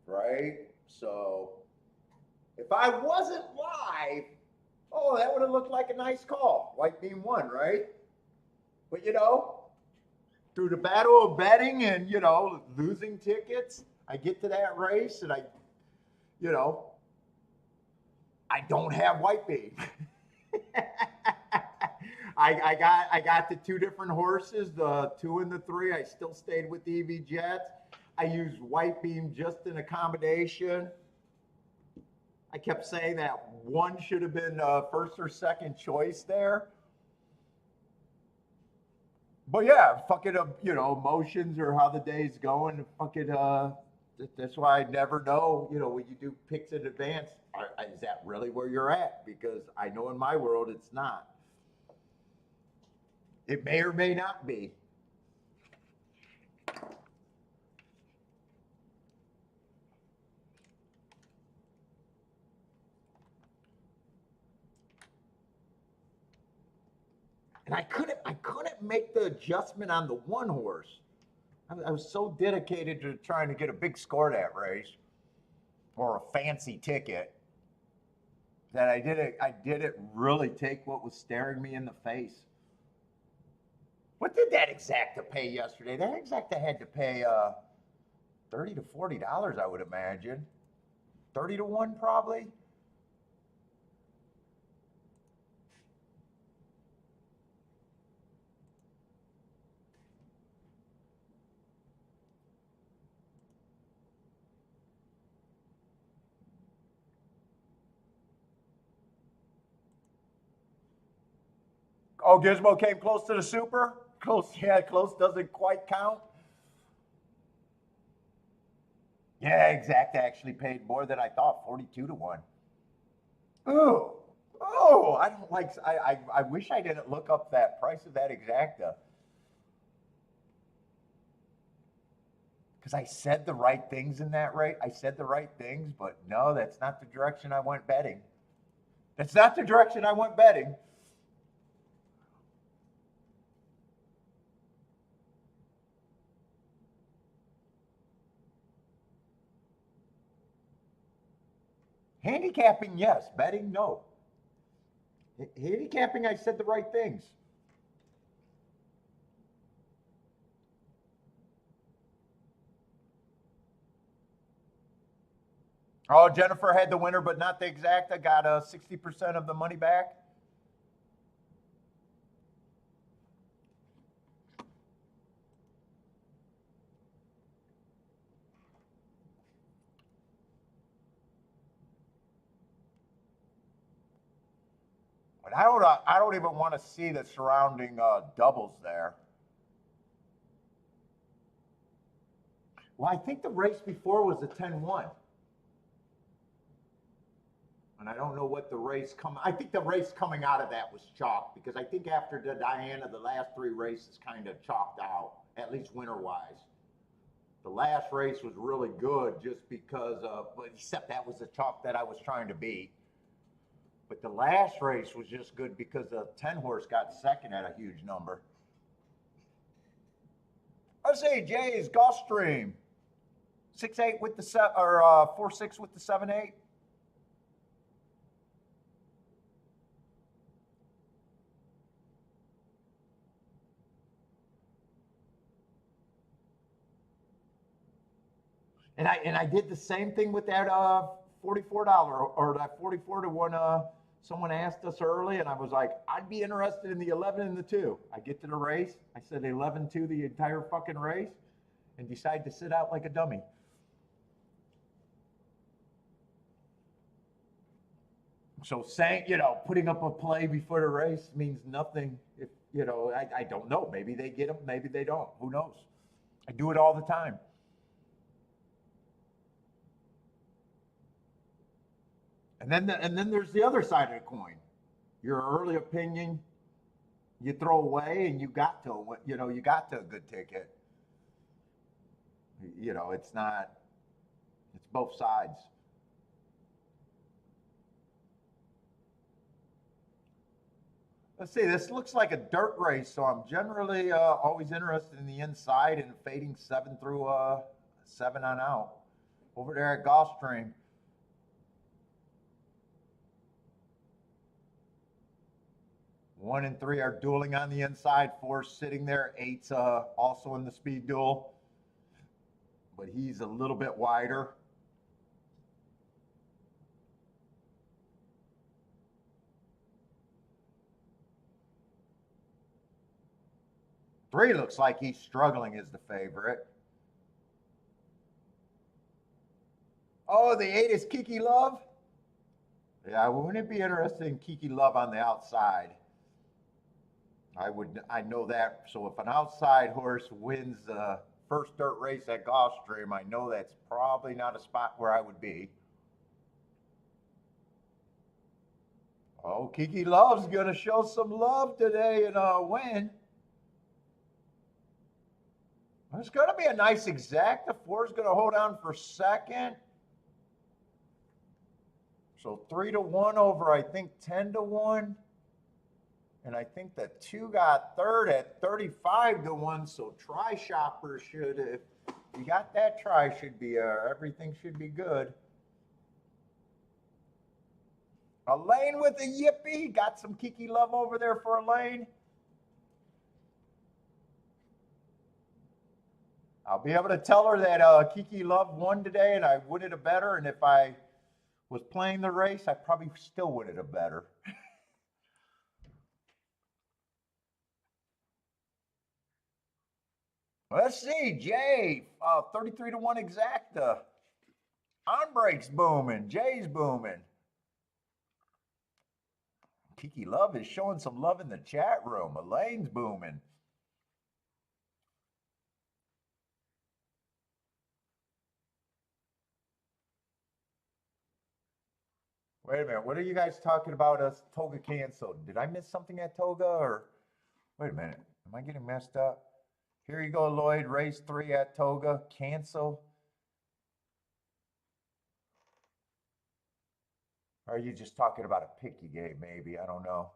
right? So if I wasn't live, oh, that would have looked like a nice call. White Beam won, right? But through the battle of betting and losing tickets, I get to that race and you know, I don't have White Beam. I got the 2 different horses, the 2 and the 3. I still stayed with the EV Jets. I used White Beam just in accommodation. I kept saying that one should have been first or second choice there. But yeah, fucking emotions or how the day's going. Fucking that's why I never know. When you do picks in advance, is that really where you're at? Because I know in my world it's not. It may or may not be. And I couldn't make the adjustment on the 1 horse. I was so dedicated to trying to get a big score that race or a fancy ticket that I didn't really take what was staring me in the face. What did that exacta pay yesterday? That exacta had to pay $30 to $40, I would imagine. 30 to 1 probably. Oh, Gizmo came close to the super? Close, yeah, close doesn't quite count. Yeah, exact actually paid more than I thought, 42 to 1. Ooh. Oh, I don't like, I wish I didn't look up that price of that exacta. Because I said the right things in that rate. I said the right things, but no, that's not the direction I went betting. That's not the direction I went betting. Handicapping, yes. Betting, no. Handicapping, I said the right things. Oh, Jennifer had the winner, but not the exact. I got 60% of the money back. But I don't even want to see the surrounding doubles there. Well, I think the race before was a 10-1. And I don't know what the race I think the race coming out of that was chalk, because I think after the Diana, the last 3 races kind of chalked out, at least winter-wise. The last race was really good just because except that was the chalk that I was trying to beat. But the last race was just good because the 10 horse got second at a huge number. Let's see, Jay's Gulfstream. 6-8 with the 4-6 with the 7-8. And I did the same thing with that $44 or that 44 to 1. Someone asked us early, and I was like, I'd be interested in the 11 and the 2. I get to the race, I said 11-2 the entire fucking race, and decide to sit out like a dummy. So saying, putting up a play before the race means nothing. If I don't know. Maybe they get them, maybe they don't. Who knows? I do it all the time. And then there's the other side of the coin. Your early opinion, you throw away, and you got to a good ticket. It's not. It's both sides. Let's see. This looks like a dirt race, so I'm generally always interested in the inside and fading 7 through 7 on out. Over there at Gulfstream. 1 and 3 are dueling on the inside. 4's sitting there. 8's also in the speed duel, but he's a little bit wider. Three looks like he's struggling as the favorite. Oh, the 8 is Kiki Love. Yeah, wouldn't it be interesting in Kiki Love on the outside? I know that. So if an outside horse wins the first dirt race at Gulfstream, I know that's probably not a spot where I would be. Oh, Kiki Love's gonna show some love today and win. It's gonna be a nice exact. The 4's gonna hold on for second. So 3 to 1 over, I think, 10 to 1. And I think the 2 got third at 35 to 1. So try shoppers should, if you got that try, should be, everything should be good. Elaine with a yippee. Got some Kiki Love over there for Elaine. I'll be able to tell her that Kiki Love won today and I would it a better. And if I was playing the race, I probably still would it a better. Let's see, Jay, 33 to 1 exacta. On breaks booming, Jay's booming. Kiki Love is showing some love in the chat room. Elaine's booming. Wait a minute. What are you guys talking about? Us Toga canceled. Did I miss something at Toga or? Wait a minute. Am I getting messed up? Here you go, Lloyd. Race 3 at Toga. Cancel. Or are you just talking about a pick you gave, maybe? I don't know.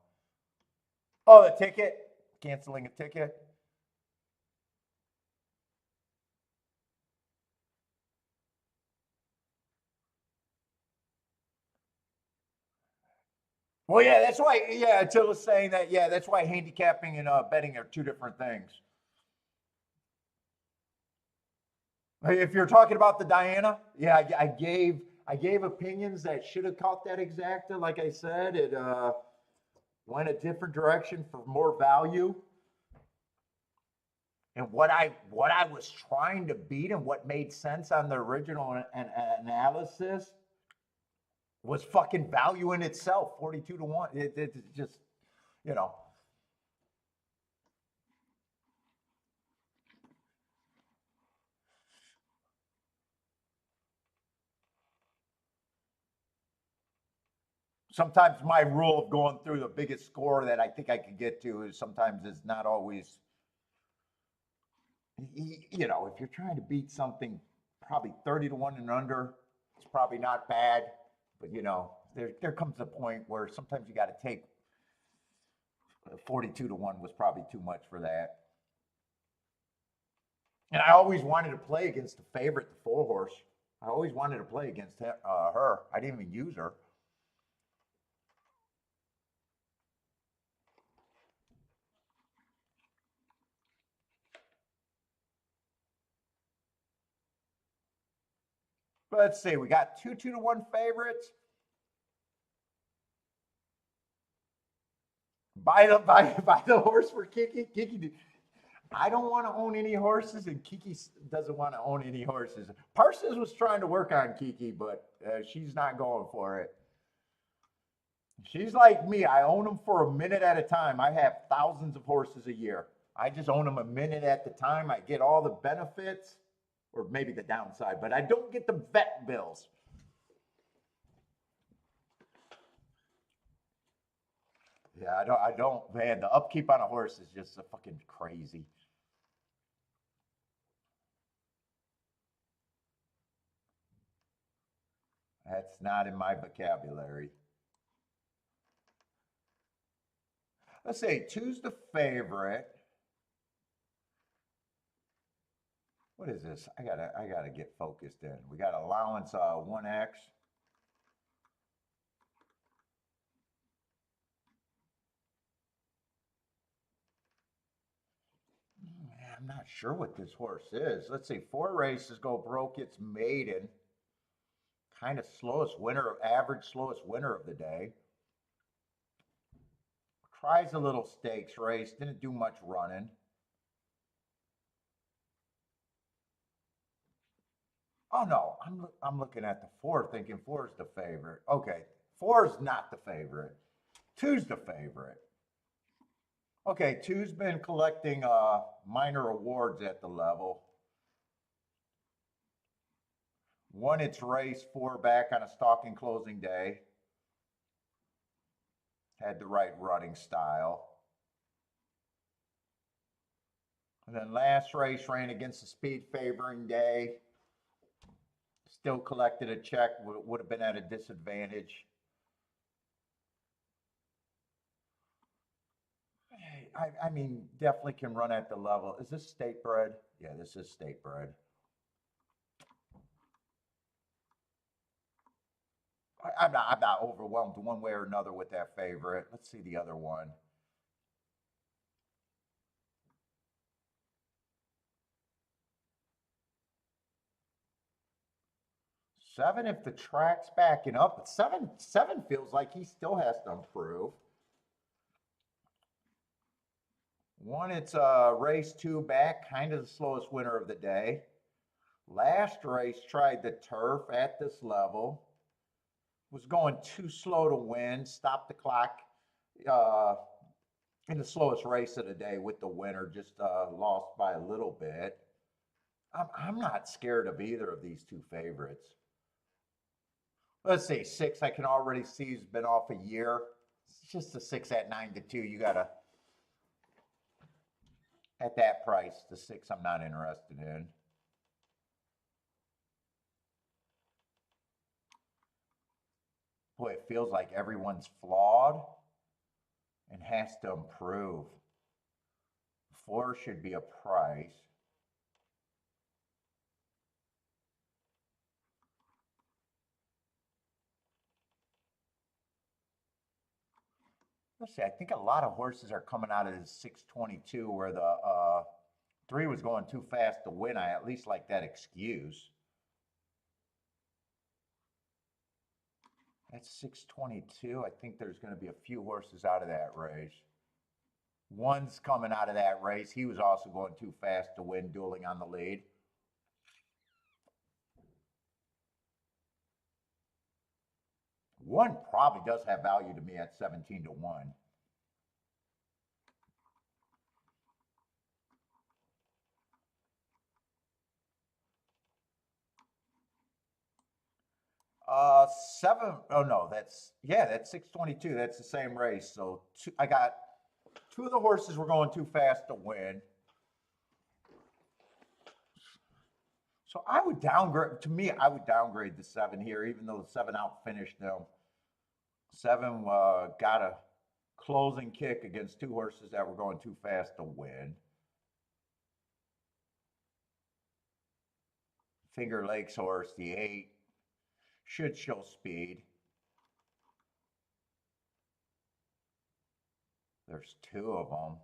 Oh, the ticket? Canceling a ticket? Well, yeah, that's why. Yeah, Attila was saying that. Yeah, that's why handicapping and betting are two different things. If you're talking about the Diana, yeah, I gave opinions that should have caught that exacta. Like I said, it went a different direction for more value. And what I was trying to beat and what made sense on the original analysis was fucking value in itself, 42 to 1. It just, you know. Sometimes my rule of going through the biggest score that I think I could get to is sometimes is not always, you know, if you're trying to beat something probably 30 to 1 and under, it's probably not bad. But, you know, there comes a point where sometimes you got to take 42 to 1 was probably too much for that. And I always wanted to play against the favorite, the 4-horse. I always wanted to play against her. I didn't even use her. But let's see, we got 2 to 1 favorites. Buy the horse for Kiki. Kiki, I don't want to own any horses, and Kiki doesn't want to own any horses. Parsons was trying to work on Kiki, but she's not going for it. She's like me. I own them for a minute at a time. I have thousands of horses a year. I just own them a minute at the time. I get all the benefits, or maybe the downside, but I don't get the vet bills. Yeah, I don't, man. The upkeep on a horse is just a fucking crazy. That's not in my vocabulary. Let's say two's the favorite. What is this? I gotta get focused in. We got allowance 1x. Man, I'm not sure what this horse is. Let's see, 4 races go broke. It's maiden. Kind of slowest winner, average slowest winner of the day. Tries a little stakes race. Didn't do much running. Oh no, I'm looking at the 4, thinking 4 is the favorite. Okay, 4 is not the favorite. 2's the favorite. Okay, 2's been collecting minor awards at the level. Won its race 4 back on a stalking closing day. Had the right running style. And then last race ran against the speed favoring day. Still collected a check, would have been at a disadvantage. I mean, definitely can run at the level. Is this state bred? Yeah, this is state bred. I'm not overwhelmed one way or another with that favorite. Let's see the other one. 7 if the track's backing up, but seven feels like he still has to improve. 1, it's race 2 back, kind of the slowest winner of the day. Last race tried the turf at this level. Was going too slow to win, stopped the clock in the slowest race of the day with the winner, just lost by a little bit. I'm not scared of either of these two favorites. Let's see, 6 I can already see has been off a year. It's just a 6 at 9-2. You gotta, at that price, the 6 I'm not interested in. Boy, it feels like everyone's flawed and has to improve. 4 should be a price. Let's see, I think a lot of horses are coming out of this 622 where the 3 was going too fast to win. I at least like that excuse. That's 622. I think there's going to be a few horses out of that race. 1's coming out of that race. He was also going too fast to win, dueling on the lead. One probably does have value to me at 17-1. Seven. Oh no, that's 622. That's the same race. So I got 2 of the horses were going too fast to win. So I would downgrade. To me, I would downgrade the 7 here, even though the 7 outfinished them. 7 got a closing kick against 2 horses that were going too fast to win. Finger Lakes horse, the 8, should show speed. There's 2 of them.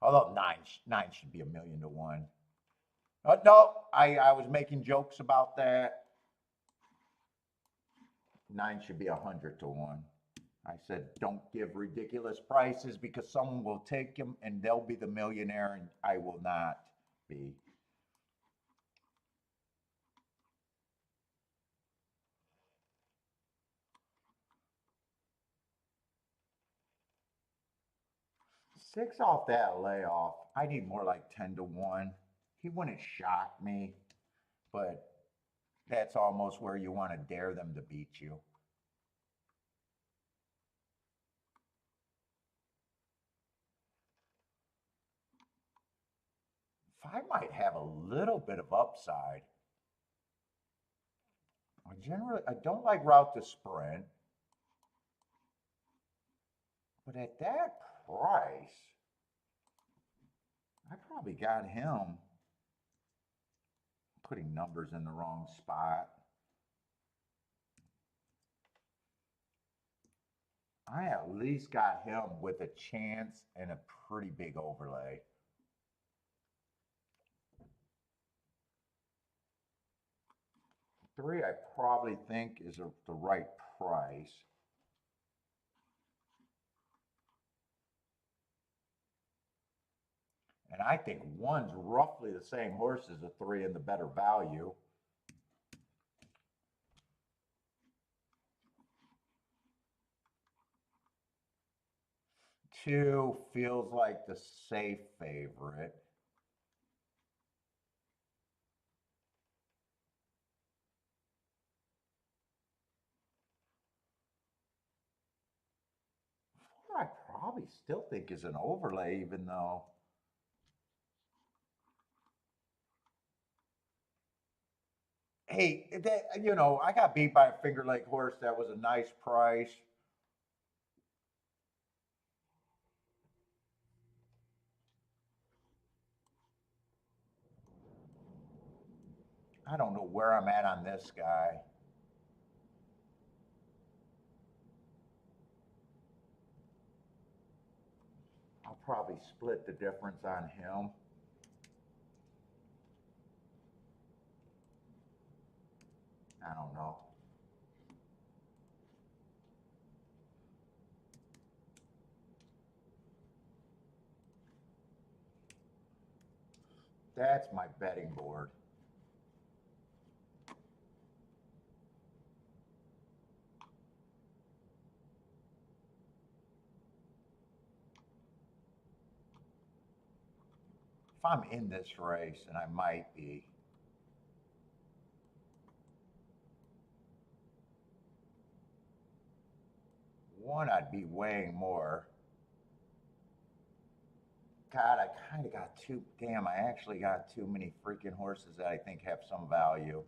Although 9 should be 1,000,000 to 1. No, I was making jokes about that. 9 should be 100 to 1. I said, don't give ridiculous prices because someone will take them and they'll be the millionaire and I will not be. Six off that layoff. I need more like 10-1. He wouldn't shock me, but that's almost where you want to dare them to beat you. 5 might have a little bit of upside. I don't like route to sprint, but at that price, I probably got him putting numbers in the wrong spot. I at least got him with a chance and a pretty big overlay. 3, I probably think is the right price. And I think 1's roughly the same horse as a 3 and the better value. Two feels like the safe favorite. I probably still think is an overlay, even though hey, I got beat by a Finger Lake horse that was a nice price. I don't know where I'm at on this guy. I'll probably split the difference on him. I don't know. That's my betting board. If I'm in this race, and I might be, one, I'd be weighing more. God, I kind of got too, damn, I actually got too many freaking horses that I think have some value.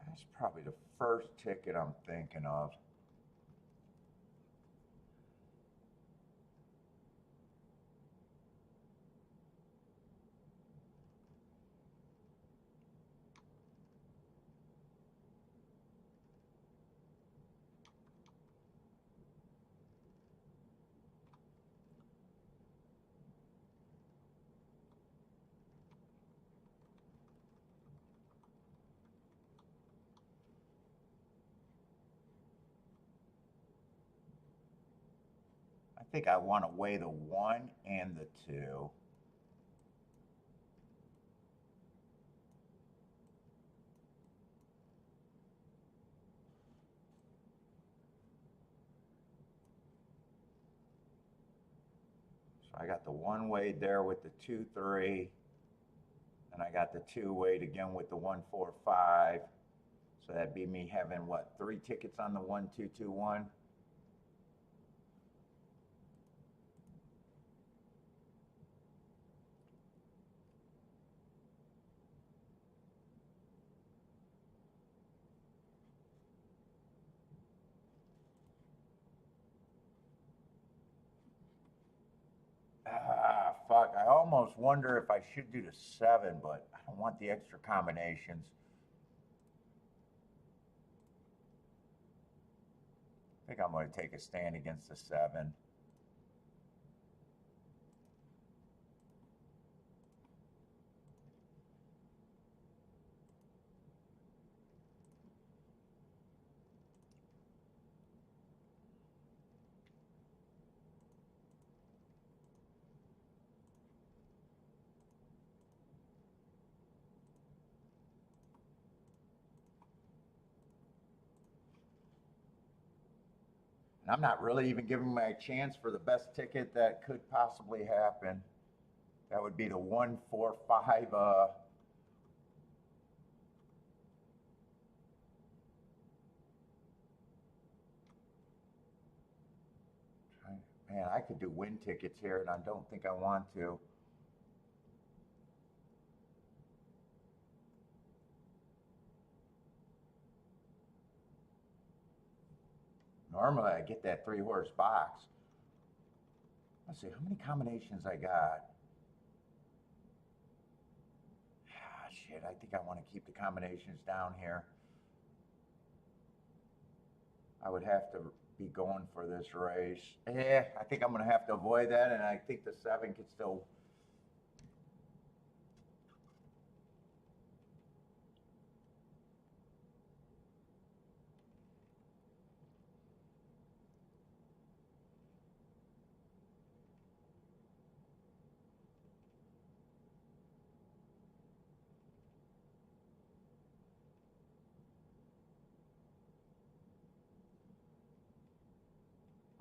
That's probably the first ticket I'm thinking of. I think I want to weigh the 1 and the 2. So I got the 1 weighed there with the 2, 3. And I got the 2 weighed again with the 1, 4, 5. So that'd be me having what, 3 tickets on the 1, 2, 2, 1. Ah, fuck. I almost wonder if I should do the 7, but I don't want the extra combinations. I think I'm going to take a stand against the 7. And I'm not really even giving my chance for the best ticket that could possibly happen. That would be the 1, 4, 5. Man, I could do win tickets here, and I don't think I want to. Normally, I get that 3-horse box. Let's see, how many combinations I got? Ah, shit, I think I want to keep the combinations down here. I would have to be going for this race. I think I'm going to have to avoid that, and I think the 7 could still.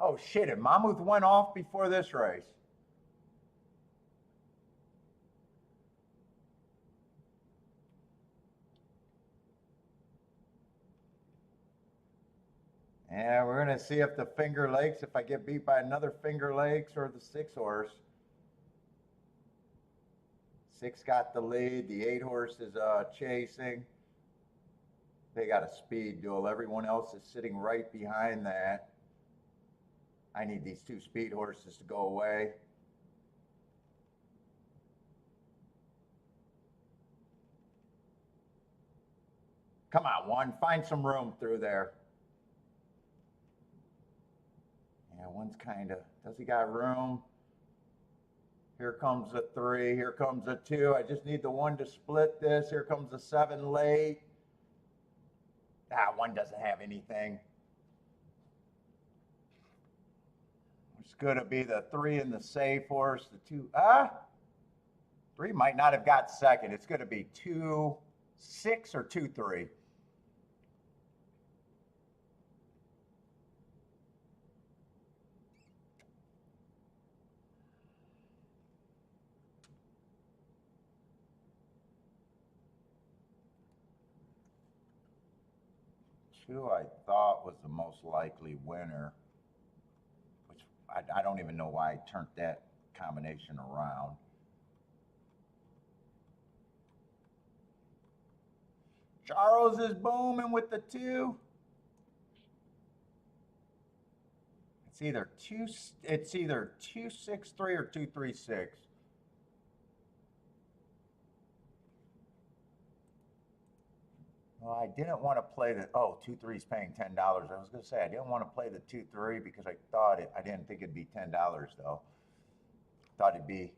Oh shit! And Mamouth went off before this race. And we're gonna see if the Finger Lakes, if I get beat by another Finger Lakes or the 6-horse. 6 got the lead. The 8-horse is chasing. They got a speed duel. Everyone else is sitting right behind that. I need these two speed horses to go away. Come on, one. Find some room through there. Yeah, one's kind of, does he got room? Here comes a 3. Here comes a 2. I just need the 1 to split this. Here comes a 7 late. Ah, 1 doesn't have anything. It's going to be the 3 in the safe horse. The 2. 3 might not have got second. It's going to be 2, 6 or 2, 3. Two, I thought was the most likely winner, which I don't even know why I turned that combination around. Charles is booming with the 2. It's either 2, 6, 3 or 2, 3, 6. Well, I didn't want to play the, 2, 3 is paying $10. I was going to say, I didn't want to play the 2, 3 because I didn't think it'd be $10 though. Thought it'd be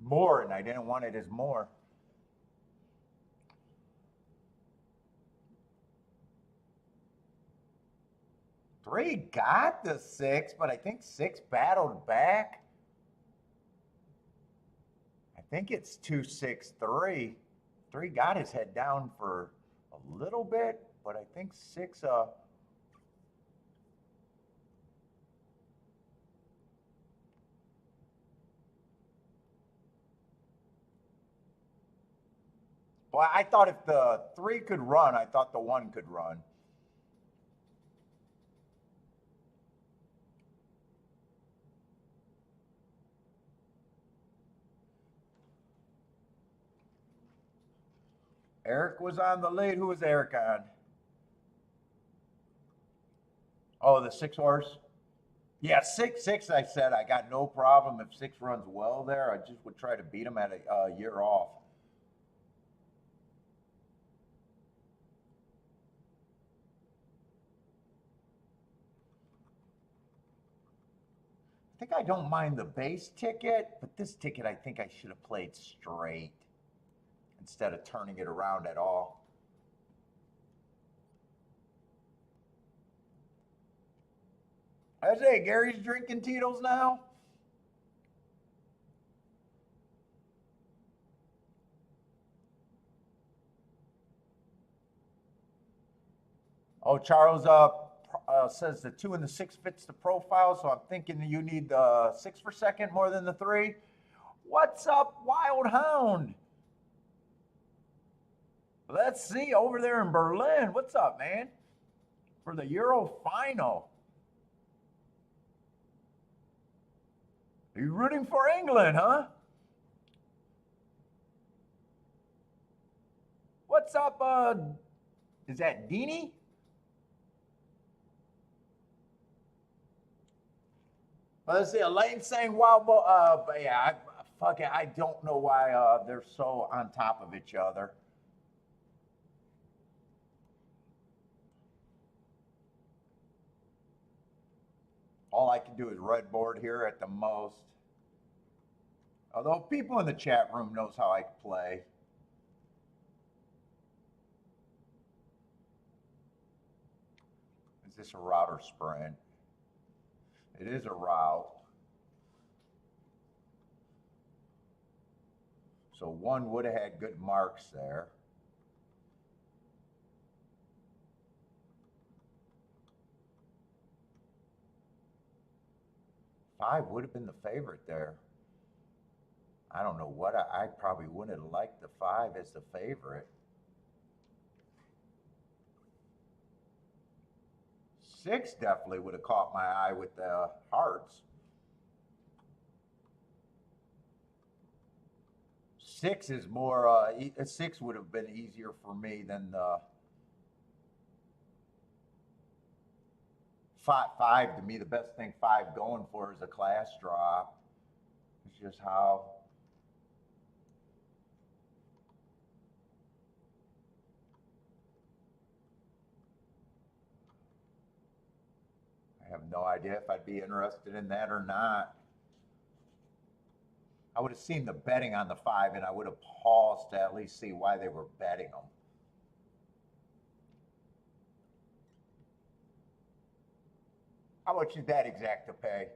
more and I didn't want it as more. Three got the 6, but I think 6 battled back. I think it's 2, 6, 3. 3 got his head down for a little bit, but I think 6 well, I thought if the 3 could run, I thought the 1 could run. Eric was on the lead. Who was Eric on? Oh, the 6 horse? Yeah, 6, 6, I said. I got no problem if 6 runs well there. I just would try to beat him at a year off. I think I don't mind the base ticket, but this ticket I think I should have played straight instead of turning it around at all. I say, Gary's drinking Tito's now. Oh, Charles says the 2 and the 6 fits the profile, so I'm thinking you need the 6 for second more than the 3. What's up, Wild Hound? Let's see over there in Berlin. What's up, man? For the Euro final. Are you rooting for England, huh? What's up, is that Deanie? Let's see, Elaine saying wild, but yeah, I don't know why they're so on top of each other. All I can do is red board here at the most. Although people in the chat room knows how I play. Is this a route or sprint? It is a route. So 1 would have had good marks there. Five would have been the favorite there. I don't know what I probably wouldn't have liked the 5 as the favorite. 6 definitely would have caught my eye with the hearts. 6 is more, 6 would have been easier for me than the five to me, the best thing five going for is a class drop. It's just how. I have no idea if I'd be interested in that or not. I would have seen the betting on the five and I would have paused to at least see why they were betting them. How much is that exact to pay?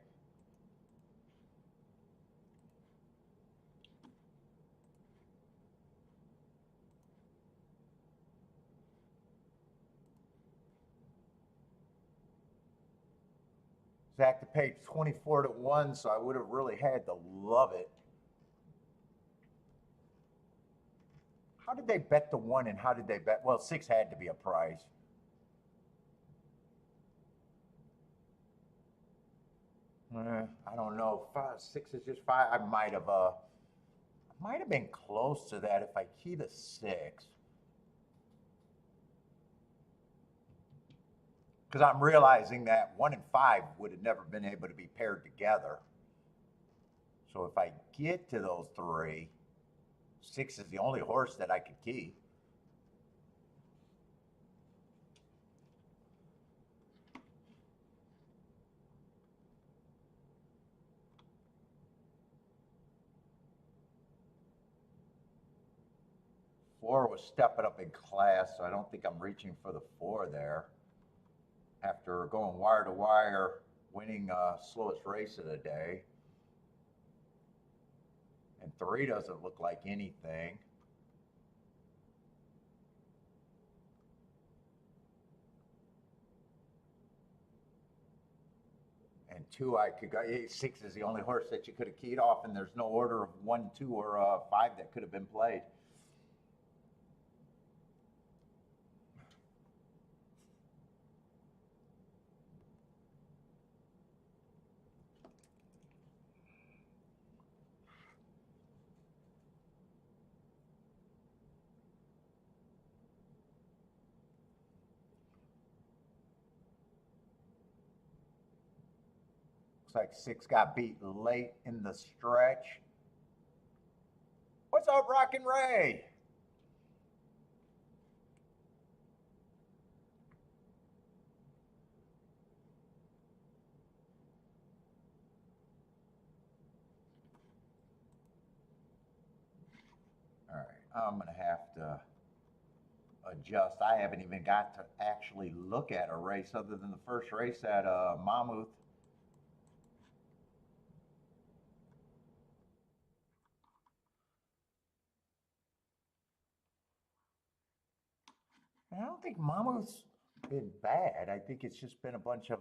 Exact to pay 24 to 1, so I would have really had to love it. How did they bet the one and how did they bet? Well, six had to be a price. I don't know. Six is just five. I might have been close to that if I keyed a six. Because I'm realizing that one and five would have never been able to be paired together. So if I get to those three, six is the only horse that I could key. Four was stepping up in class, so I don't think I'm reaching for the four there. After going wire to wire, winning slowest race of the day. And three doesn't look like anything. And two, I could go. Six is the only horse that you could have keyed off, and there's no order of one, two, or five that could have been played. Looks like six got beat late in the stretch. What's up, Rockin' Ray? All right, I'm gonna have to adjust. I haven't even got to actually look at a race other than the first race at Mamouth. I don't think Mamouth's been bad. I think it's just been a bunch of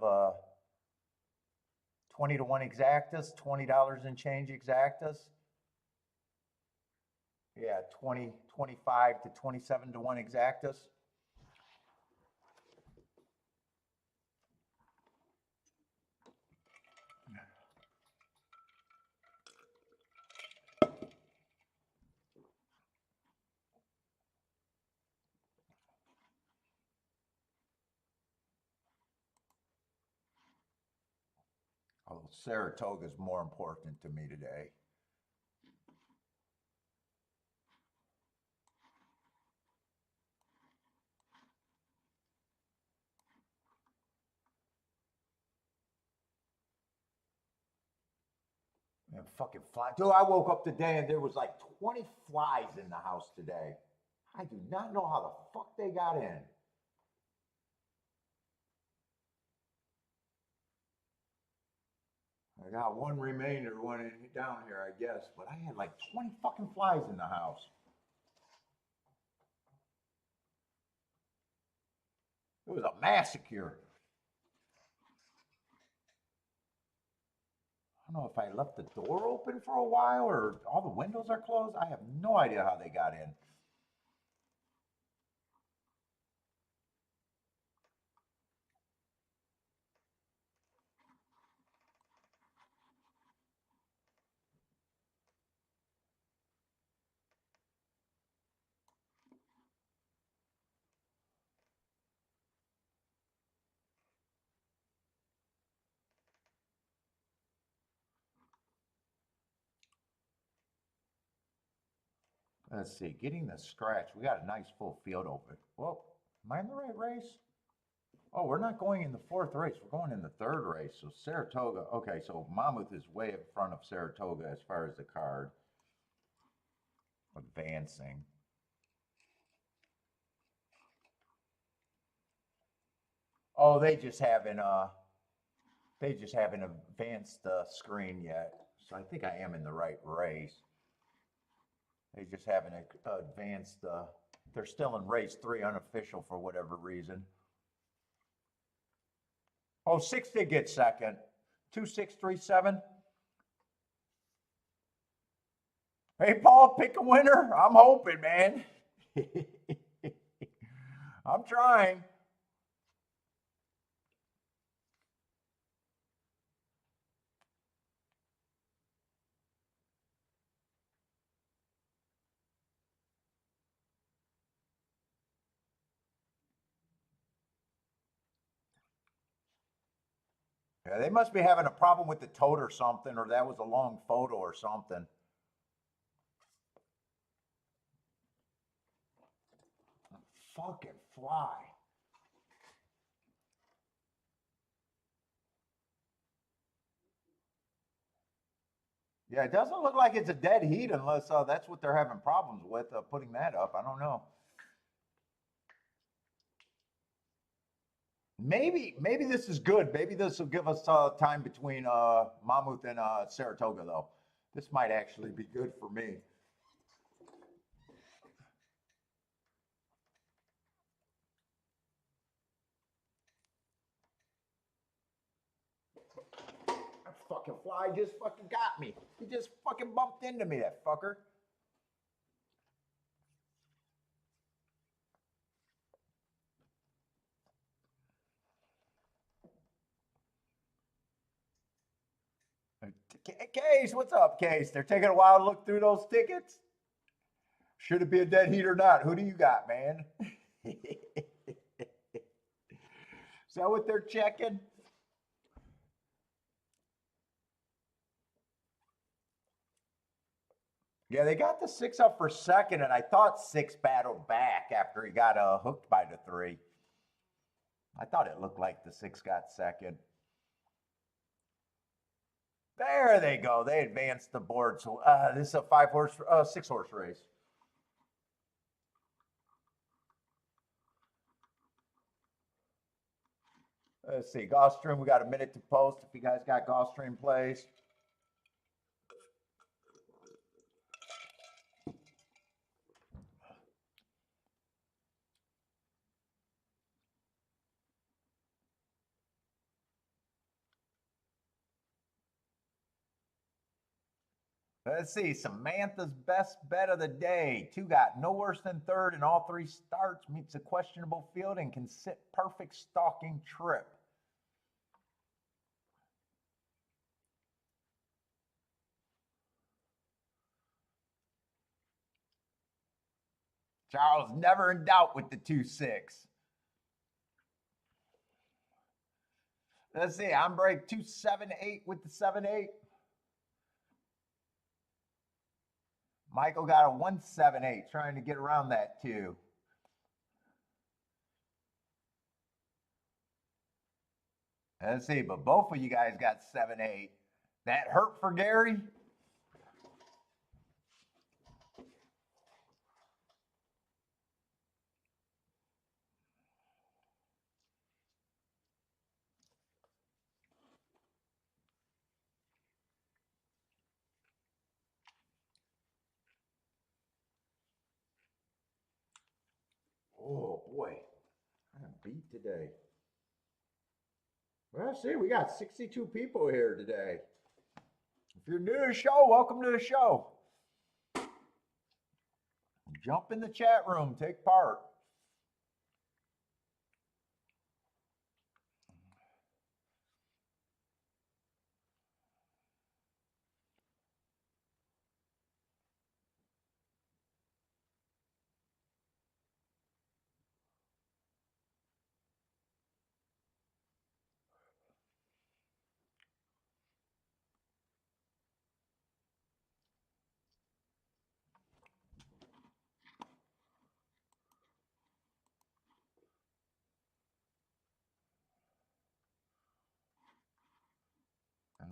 20 to 1 exactas, $20 and change exactas. Yeah, 20, 25 to 27 to 1 exactas. Although Saratoga is more important to me today. Man, fucking fly. Dude, I woke up today and there was like 20 flies in the house today. I do not know how the fuck they got in. I got one remainder one down here, I guess, but I had like 20 fucking flies in the house. It was a massacre. I don't know if I left the door open for a while or all the windows are closed. I have no idea how they got in. Let's see, getting the scratch. We got a nice full field open. Well, am I in the right race? Oh, we're not going in the fourth race. We're going in the third race. So Saratoga. Okay, so Monmouth is way in front of Saratoga as far as the card. Advancing. Oh, they just haven't advanced the screen yet. So I think I am in the right race. They just haven't advanced the. They're still in race 3, unofficial for whatever reason. Oh, 6 did get second. 2637. Hey, Paul, pick a winner. I'm hoping, man. I'm trying. Yeah, they must be having a problem with the tote or something, or that was a long photo or something. Fucking fly. Yeah, it doesn't look like it's a dead heat unless that's what they're having problems with, putting that up. I don't know. Maybe this is good. Maybe this will give us time between Mamouth and Saratoga, though. This might actually be good for me. That fucking fly just fucking got me. He just fucking bumped into me, that fucker. Case, what's up, Case? They're taking a while to look through those tickets. Should it be a dead heat or not? Who do you got, man? Is that what they're checking? Yeah, they got the 6 up for second, and I thought 6 battled back after he got hooked by the 3. I thought it looked like the 6 got second. There they go. They advanced the board. So this is a 6-horse race. Let's see, Gulfstream. We got a minute to post. If you guys got Gulfstream plays. Let's see, Samantha's best bet of the day. 2 got no worse than third in all 3 starts, meets a questionable field, and can sit perfect stalking trip. Charles never in doubt with the 2-6. Let's see, I'm break 2-7-8 with the 7-8. Michael got a 1-7-8, trying to get around that too. Let's see, but both of you guys got 7-8. That hurt for Gary? Oh boy, I'm beat today. Well, see, we got 62 people here today. If you're new to the show, welcome to the show. Jump in the chat room, take part.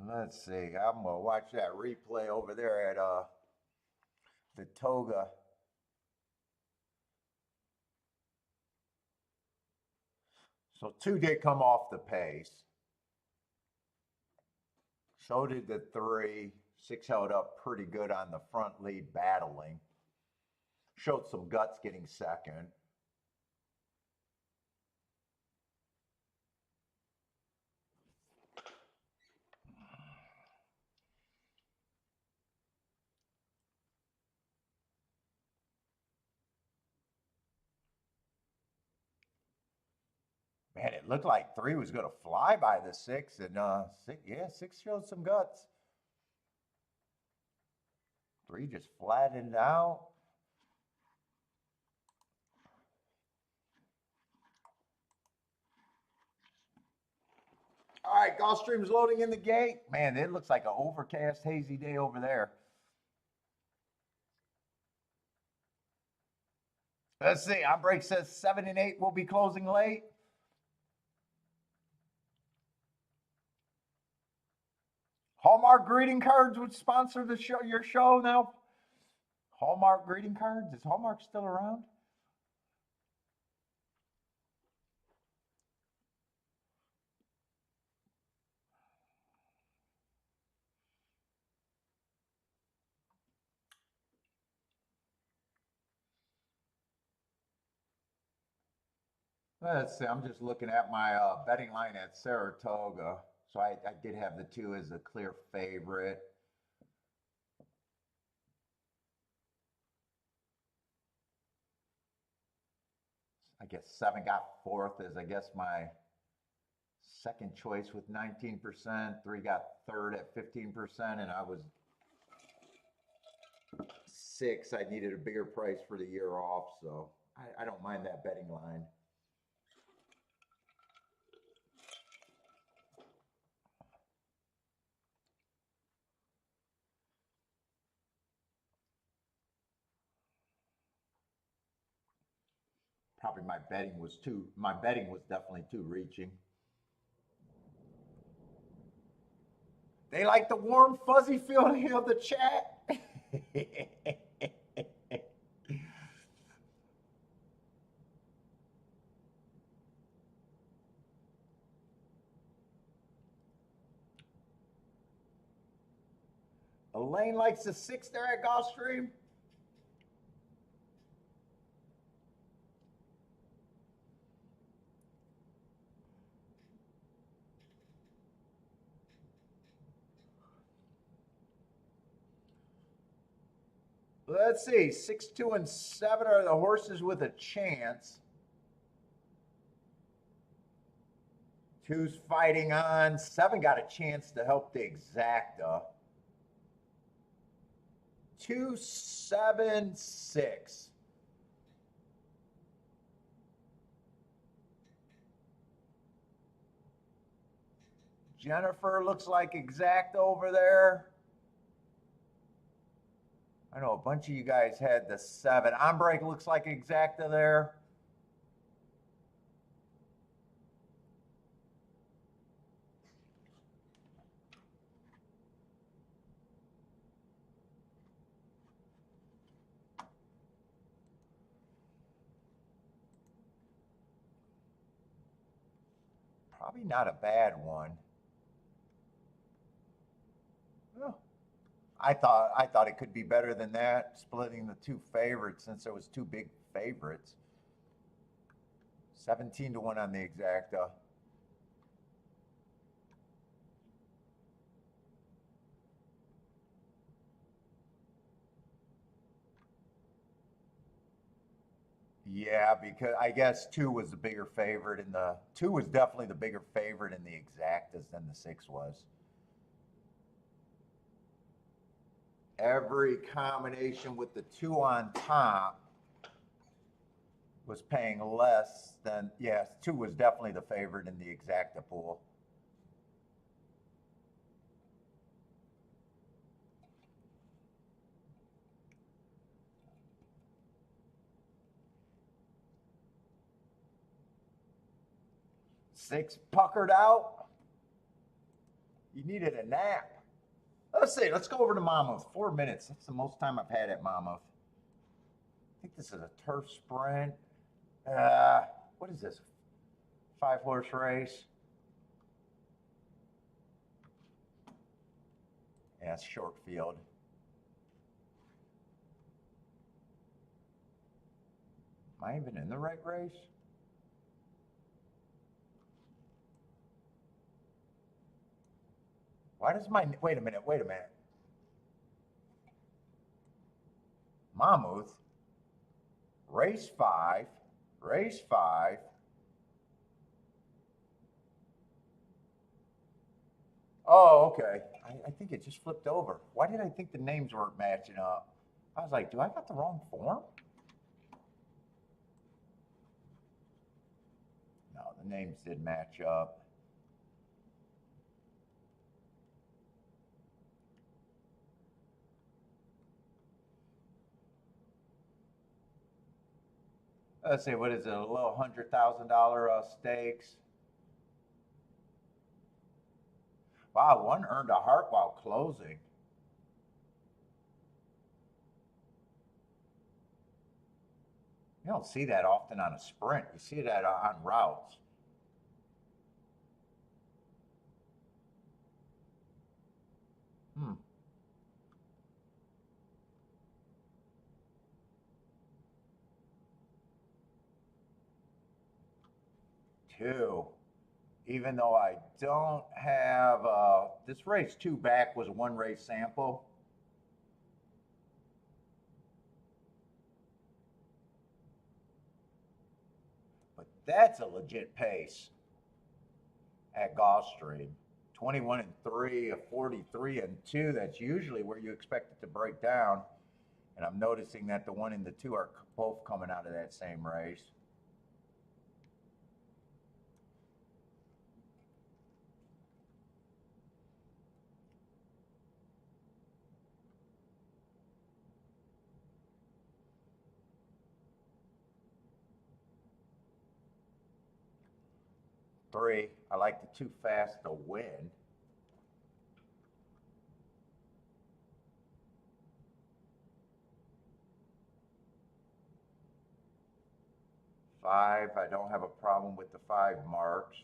Let's see. I'm gonna watch that replay over there at the Toga. So 2 did come off the pace. So did the 3. 6 held up pretty good on the front lead battling. Showed some guts getting second. Man, it looked like 3 was going to fly by the 6, and 6 showed some guts. 3 just flattened out. All right, Gulfstream's loading in the gate. Man, it looks like an overcast, hazy day over there. Let's see. On break says 7 and 8 will be closing late. Hallmark greeting cards would sponsor the show. Your show now. Hallmark greeting cards. Is Hallmark still around? Let's see. I'm just looking at my betting line at Saratoga. So I did have the 2 as a clear favorite. I guess 7 got 4th as I guess my second choice with 19%. 3 got 3rd at 15%, and I was 6. I needed a bigger price for the year off, so I don't mind that betting line. Probably my betting was definitely too reaching. They like the warm, fuzzy feeling of the chat. Elaine likes the 6 there at Gulfstream. Let's see, 6, 2, and 7 are the horses with a chance. 2's fighting on. 7 got a chance to help the exacta. 2, 7, 6. Jennifer looks like exacta over there. I know a bunch of you guys had the 7. Ombre looks like exacta there. Probably not a bad one. Oh, I thought it could be better than that, splitting the 2 favorites since there was 2 big favorites. 17 to 1 on the exacta. Yeah, because I guess 2 was the bigger favorite, and the 2 was definitely the bigger favorite in the exactas than the 6 was. Every combination with the 2 on top was paying less than, yes, 2 was definitely the favorite in the exacta pool. Six puckered out. You needed a nap. Let's see. Let's go over to Mamouth. 4 minutes. That's the most time I've had at Mamouth. I think this is a turf sprint. What is this? 5-horse race. Yeah, it's short field. Am I even in the right race? Why does my, wait a minute. Mamouth, race 5. Oh, okay. I think it just flipped over. Why did I think the names weren't matching up? I was like, do I got the wrong form? No, the names did match up. Let's see, what is it? A little $100,000 stakes. Wow, one earned a heart while closing. You don't see that often on a sprint. You see that on routes. Hmm. Two. Even though I don't have this race 2 back was a 1 race sample. But that's a legit pace at Gulfstream. 21 and 3, a 43 and 2. That's usually where you expect it to break down. And I'm noticing that the 1 and the 2 are both coming out of that same race. Three, I like the Too Fast to Win. Five, I don't have a problem with the 5 marks.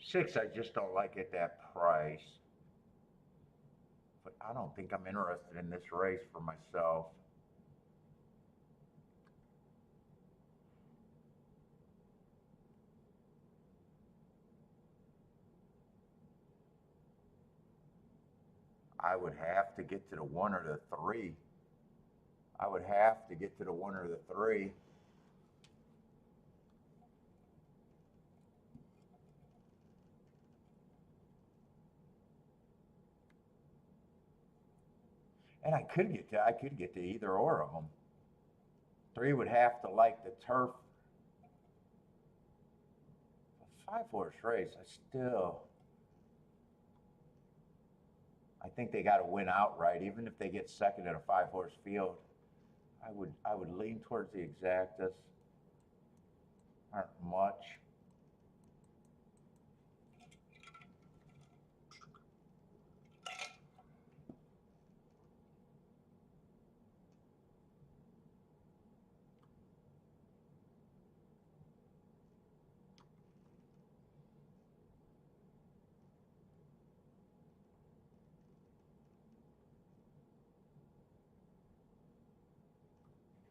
Six, I just don't like at that price. But I don't think I'm interested in this race for myself. I would have to get to the 1 or the 3. I would have to get to the 1 or the 3. And I could get to either or of them. 3 would have to like the turf. 5-horse race, I think they got to win outright, even if they get second in a 5-horse field. I would lean towards the exactas. Aren't much.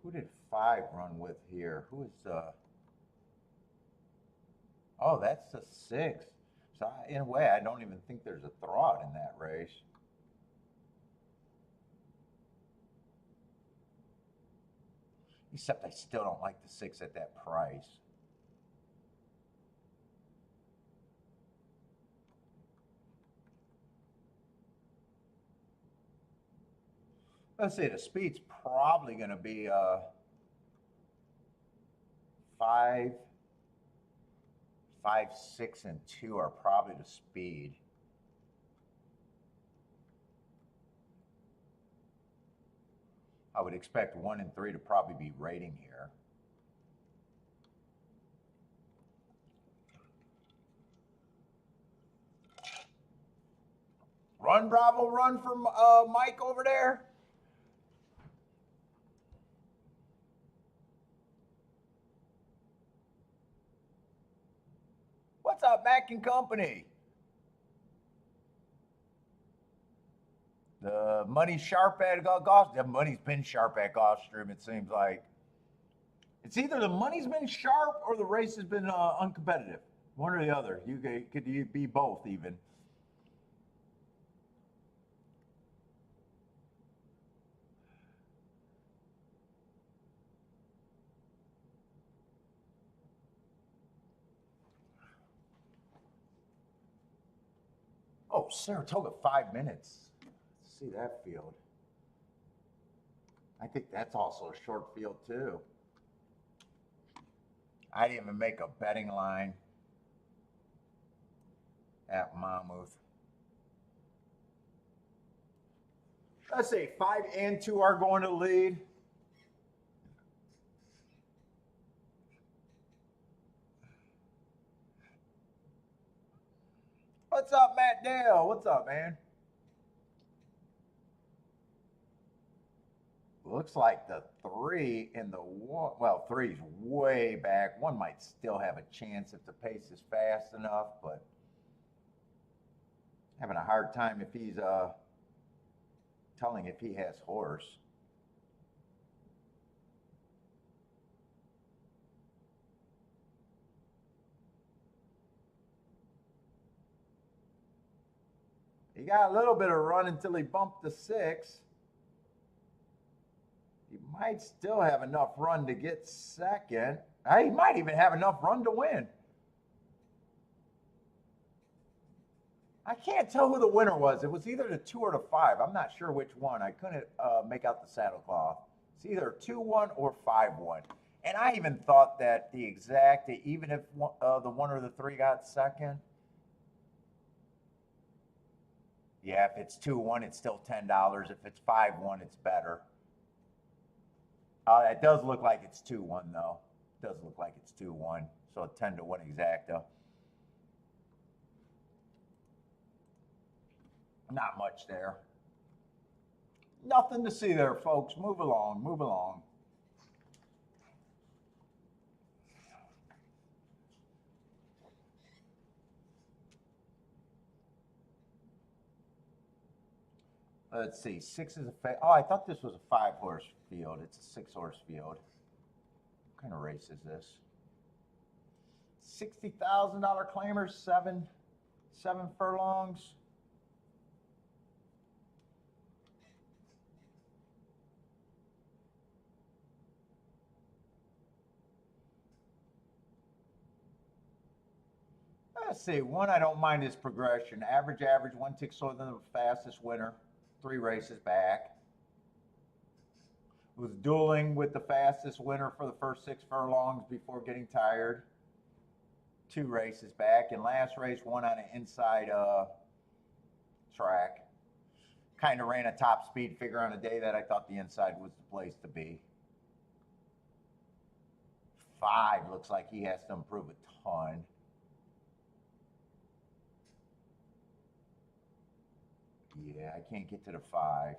Who did 5 run with here? Who is oh, that's the 6. So in a way, I don't even think there's a throwout in that race. Except I still don't like the 6 at that price. Let's see, the speed's probably going to be 5, 5, 6, and 2 are probably the speed. I would expect 1 and 3 to probably be rating here. Run, Bravo, run for Mike over there. What's up, Mac and Company? The money's sharp at Gulfstream. The money's been sharp at Gulfstream, it seems like. It's either the money's been sharp or the race has been uncompetitive. One or the other. You could be both even. Oh, Saratoga, 5 minutes. Let's see that field. I think that's also a short field too. I didn't even make a betting line at Mamouth. Let's say 5 and 2 are going to lead. What's up, Matt Dale? What's up, man? Looks like the 3 and the 1, well, 3's way back. 1 might still have a chance if the pace is fast enough, but having a hard time if he's telling if he has horse. He got a little bit of run until he bumped the 6. He might still have enough run to get second. He might even have enough run to win. I can't tell who the winner was. It was either the 2 or the 5. I'm not sure which one. I couldn't make out the saddlecloth. It's either 2-1 or 5-1. And I even thought that the exact, even if the 1 or the 3 got second. Yeah, if it's 2-1, it's still $10. If it's 5-1, it's better. It does look like it's 2-1 though. It does look like it's 2-1. So a 10-1 exacta. Not much there. Nothing to see there, folks. Move along, move along. Let's see. 6 is a oh, I thought this was a 5-horse field. It's a 6-horse field. What kind of race is this? $60,000 claimers, 7 furlongs. Let's see. 1, I don't mind his progression. Average, 1 tick slower than the fastest winner. 3 races back. Was dueling with the fastest winner for the first 6 furlongs before getting tired. 2 races back. And last race, won on an inside track. Kind of ran a top speed figure on a day that I thought the inside was the place to be. 5 looks like he has to improve a ton. Yeah, I can't get to the 5.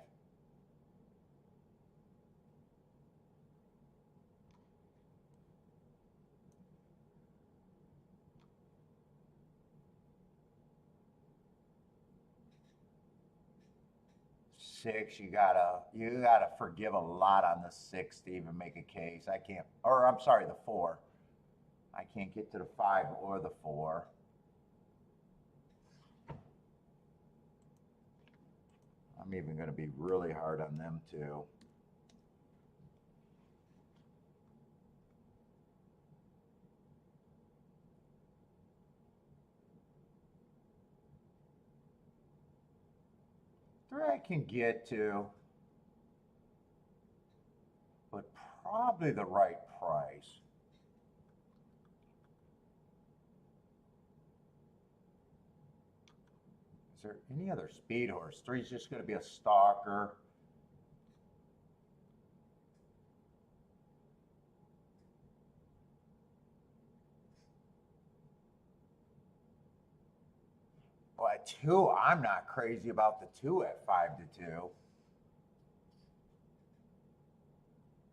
Six, you gotta forgive a lot on the 6 to even make a case. I can't, or I'm sorry, the 4. I can't get to the 5 or the 4. I'm even going to be really hard on them too. I can get to, but probably the right price. Is there any other speed horse? 3's just going to be a stalker. two, I'm not crazy about the two at 5-2.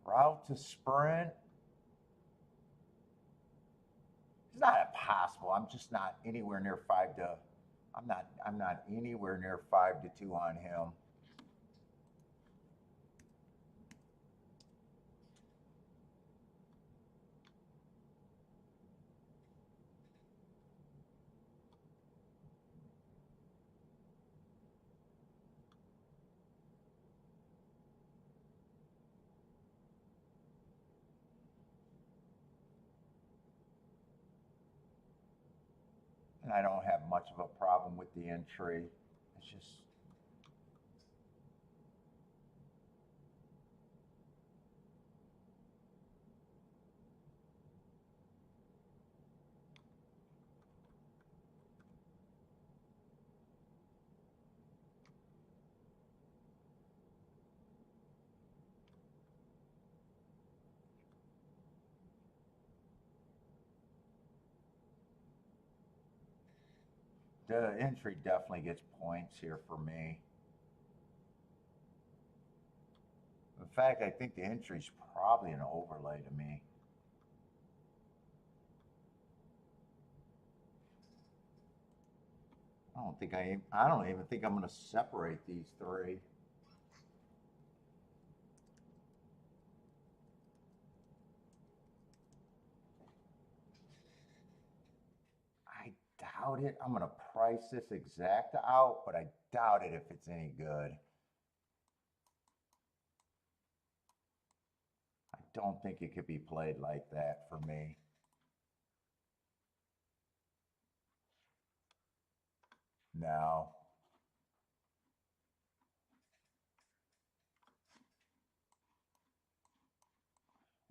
Route to sprint. It's not impossible. I'm just not anywhere near 5 to. I'm not anywhere near 5-2 on him. And I don't have much of a problem with the entry. It's just. The entry definitely gets points here for me. In fact, I think the entry's probably an overlay to me. I don't even think I'm going to separate these three. I doubt it. I'm going to price this exact out, but I doubt it if it's any good. I don't think it could be played like that for me. No.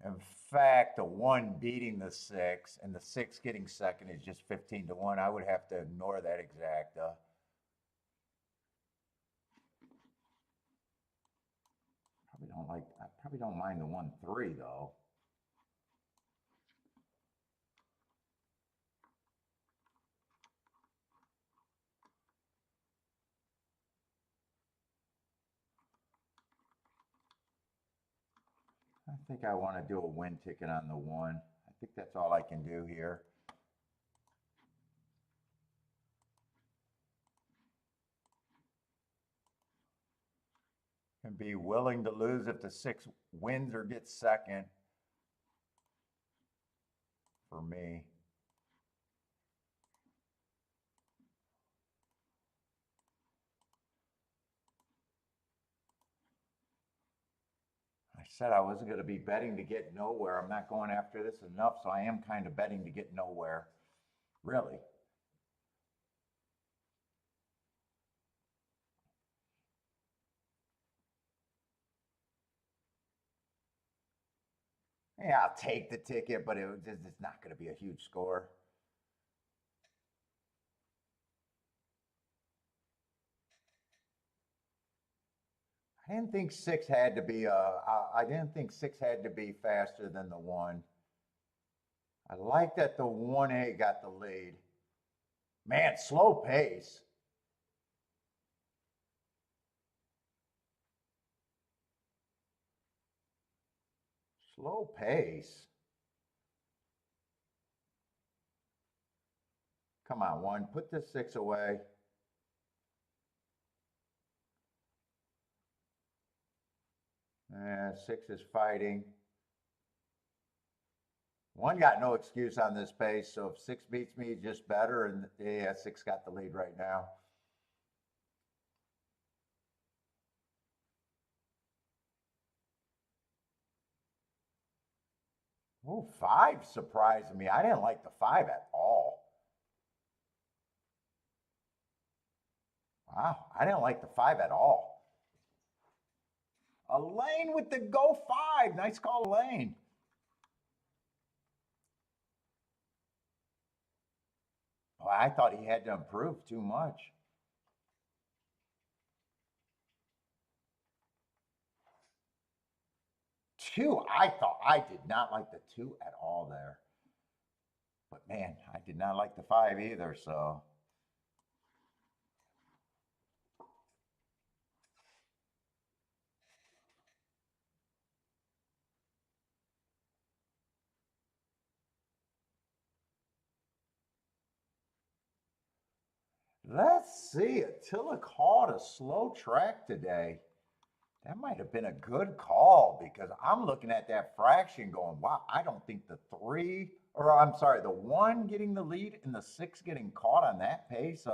In fact, the one beating the six and the six getting second is just 15-1. I would have to ignore that exacta. I probably don't mind the 1-3 though. I think I want to do a win ticket on the one. I think that's all I can do here. And be willing to lose if the six wins or gets second for me. I said I wasn't going to be betting to get nowhere. I'm not going after this enough, so I am kind of betting to get nowhere. Really. Yeah, I'll take the ticket, but it's not going to be a huge score. I didn't think six had to be I didn't think six had to be faster than the one. I like that the 1A got the lead. Man, slow pace. Slow pace. Come on, one. Put the six away. Six is fighting. One got no excuse on this pace, so if six beats me, just better. And yeah, six got the lead right now. Oh, five surprised me. I didn't like the five at all. Wow, I didn't like the five at all. Elaine with the go five. Nice call, Elaine. Oh, I thought he had to improve too much. Two, I did not like the two at all there. But man, I did not like the five either, so. Let's see. Attila called a slow track today. That might have been a good call because I'm looking at that fraction going, wow, I don't think the three, or I'm sorry, the one getting the lead and the six getting caught on that pace.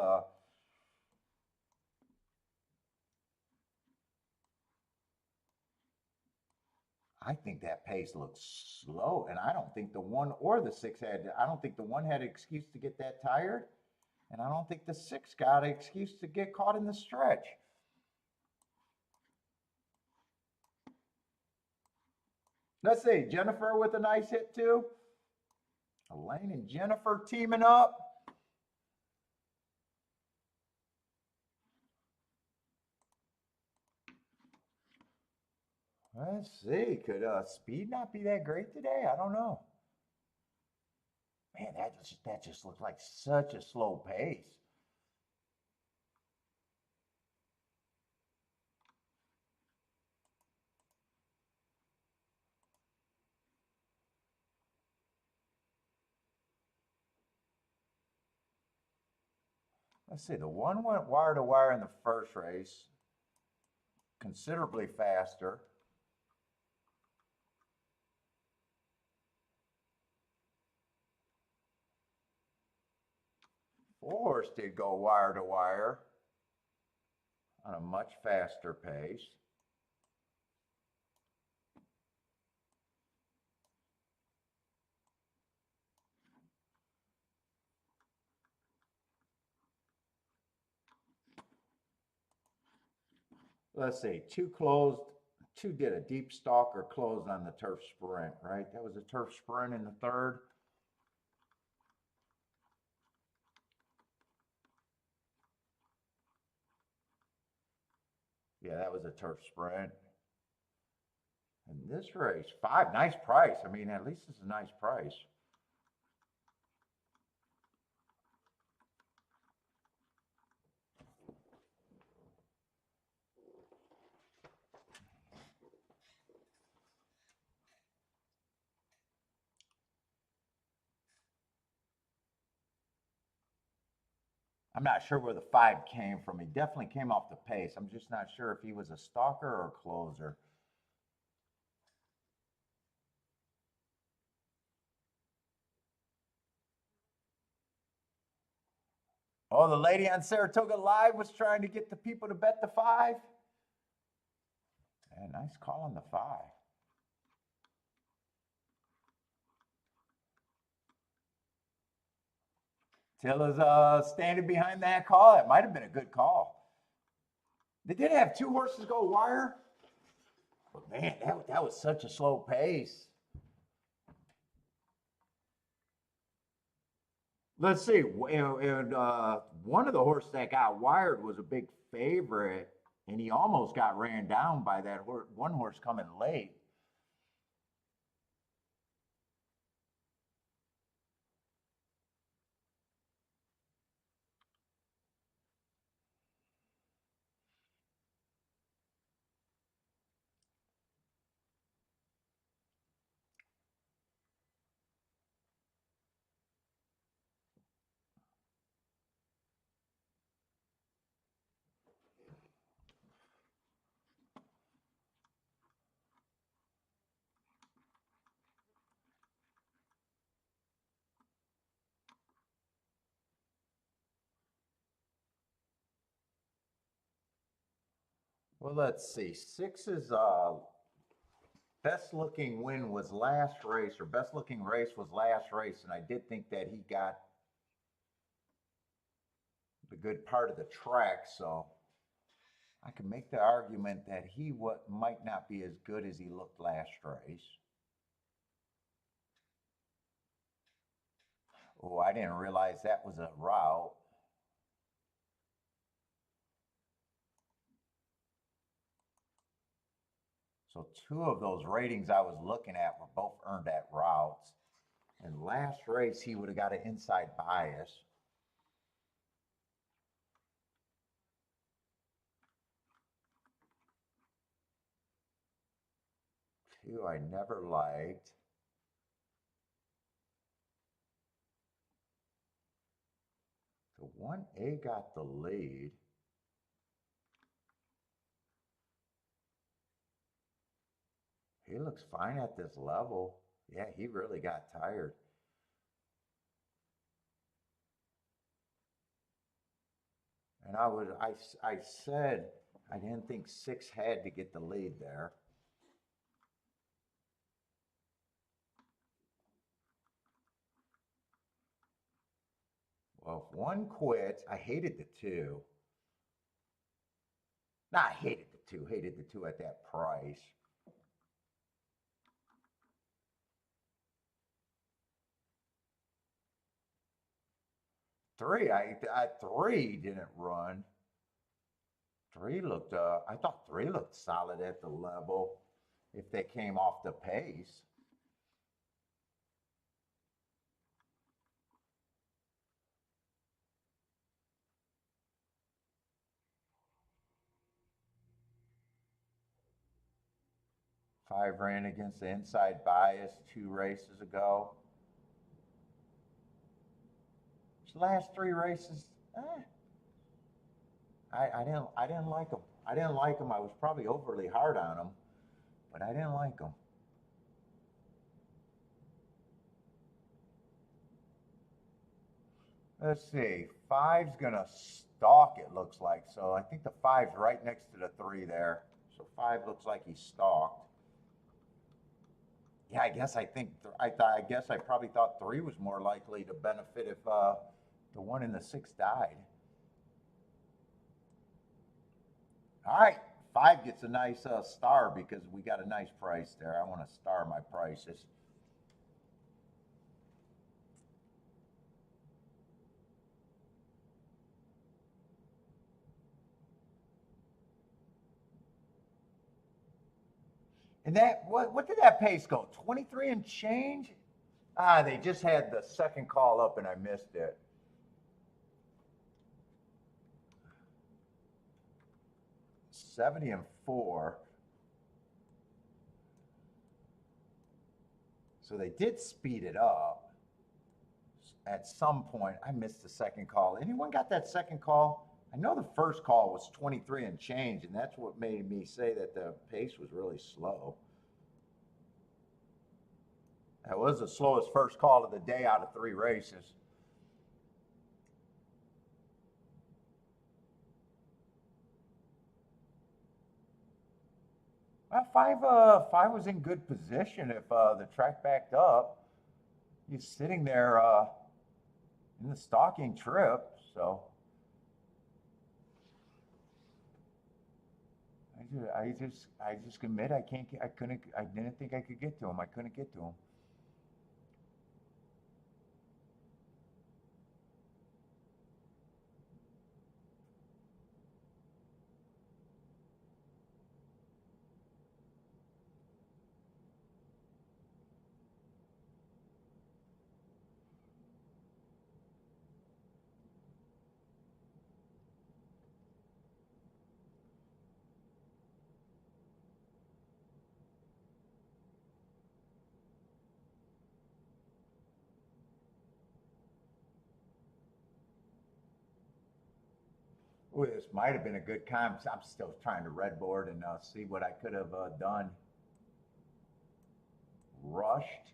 I think that pace looks slow, and I don't think the one or the six had. I don't think the one had an excuse to get that tired, and I don't think the six got an excuse to get caught in the stretch. Let's see, Jennifer with a nice hit too. Elaine and Jennifer teaming up. Let's see. Could speed not be that great today? I don't know. Man, that just looked like such a slow pace. Let's see. The one went wire to wire in the first race, considerably faster. Force did go wire to wire on a much faster pace. Let's see, two closed, two did a deep stalker closed on the turf sprint, right? That was a turf sprint in the third. Yeah, that was a turf sprint. And this race, five, nice price. I mean, at least it's a nice price. I'm not sure where the five came from. He definitely came off the pace. I'm just not sure if he was a stalker or a closer. Oh, the lady on Saratoga Live was trying to get the people to bet the five. Yeah, nice call on the five. Tilla's standing behind that call. That might have been a good call. They did have two horses go wire. But man, that was such a slow pace. Let's see. And one of the horses that got wired was a big favorite, and he almost got ran down by that one horse coming late. Well, let's see. Six's best looking win was last race, or best looking race was last race, and I did think that he got the good part of the track, so I can make the argument that he might not be as good as he looked last race. Oh, I didn't realize that was a route. So two of those ratings I was looking at were both earned at routes. And last race, he would have got an inside bias. Two I never liked. The 1A got the lead. He looks fine at this level. Yeah, he really got tired. And I said I didn't think 6 had to get the lead there. Well, if 1 quits, I hated the 2. Nah, I hated the 2. Hated the 2 at that price. Three didn't run. I thought 3 looked solid at the level if they came off the pace. Five ran against the inside bias 2 races ago. His last 3 races, I didn't like him. I didn't like him. I was probably overly hard on him, but I didn't like him. Let's see. 5's gonna stalk, it looks like. So I think the 5's right next to the 3 there. So 5 looks like he's stalked. Yeah, I guess I guess I probably thought 3 was more likely to benefit if the 1 and the 6 died. All right, 5 gets a nice star because we got a nice price there. I want to star my prices. And that what did that pace go? 23 and change? Ah, they just had the second call up and I missed it. $70.04. So they did speed it up at some point. I missed the second call. Anyone got that second call? I know the first call was 23 and change, and that's what made me say that the pace was really slow. That was the slowest first call of the day out of 3 races. Well, 5 was in good position if the track backed up. He's sitting there in the stalking trip, so I just admit I didn't think I could get to him. I couldn't get to him. Oh, this might have been a good comp. I'm still trying to redboard and see what I could have done. Rushed.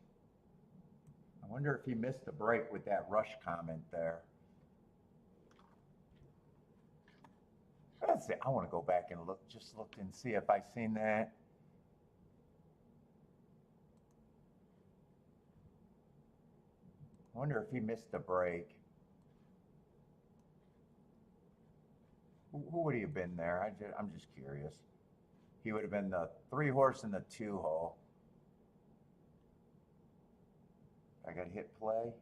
I wonder if he missed the break with that rush comment there. Let's see. I want to go back and look and see if I seen that. I wonder if he missed the break. Who would he have been there? I'm just curious. He would have been the 3 horse in the 2 hole. I got hit play.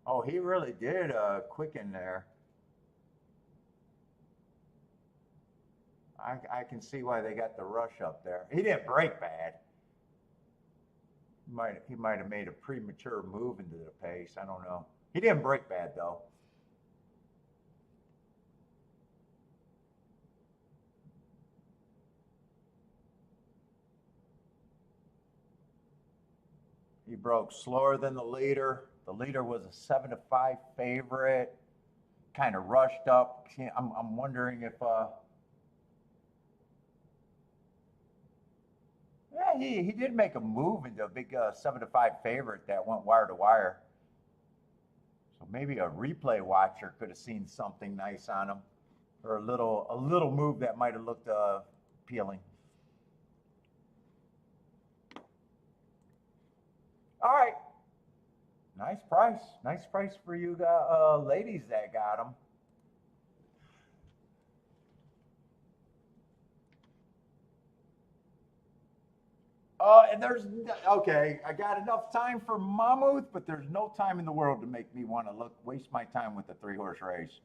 Oh, he really did quicken there. I can see why they got the rush up there. He didn't break bad. He might have made a premature move into the pace. I don't know. He didn't break bad though. He broke slower than the leader. The leader was a 7-5 favorite. Kind of rushed up. I'm wondering if yeah, he did make a move into a big 7-5 favorite that went wire to wire. So maybe a replay watcher could have seen something nice on him, or a little move that might have looked appealing. All right, nice price. Nice price for you ladies that got him. And there's okay. I got enough time for Mamouth, but there's no time in the world to make me want to waste my time with the 3-horse race.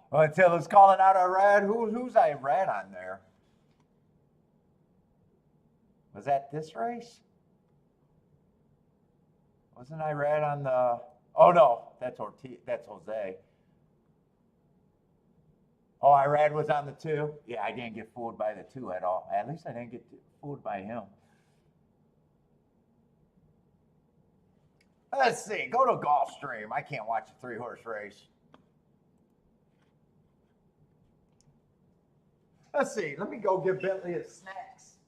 Well, until it's calling out Irad. Who's Irad on there? Was that this race? Wasn't Irad on the? Oh no, that's Ortiz. That's Jose. Oh, Irad was on the 2. Yeah, I didn't get fooled by the 2 at all. At least I didn't get fooled by him. Let's see. Go to Gulfstream. I can't watch a 3-horse race. Let's see. Let me go give Bentley his snacks.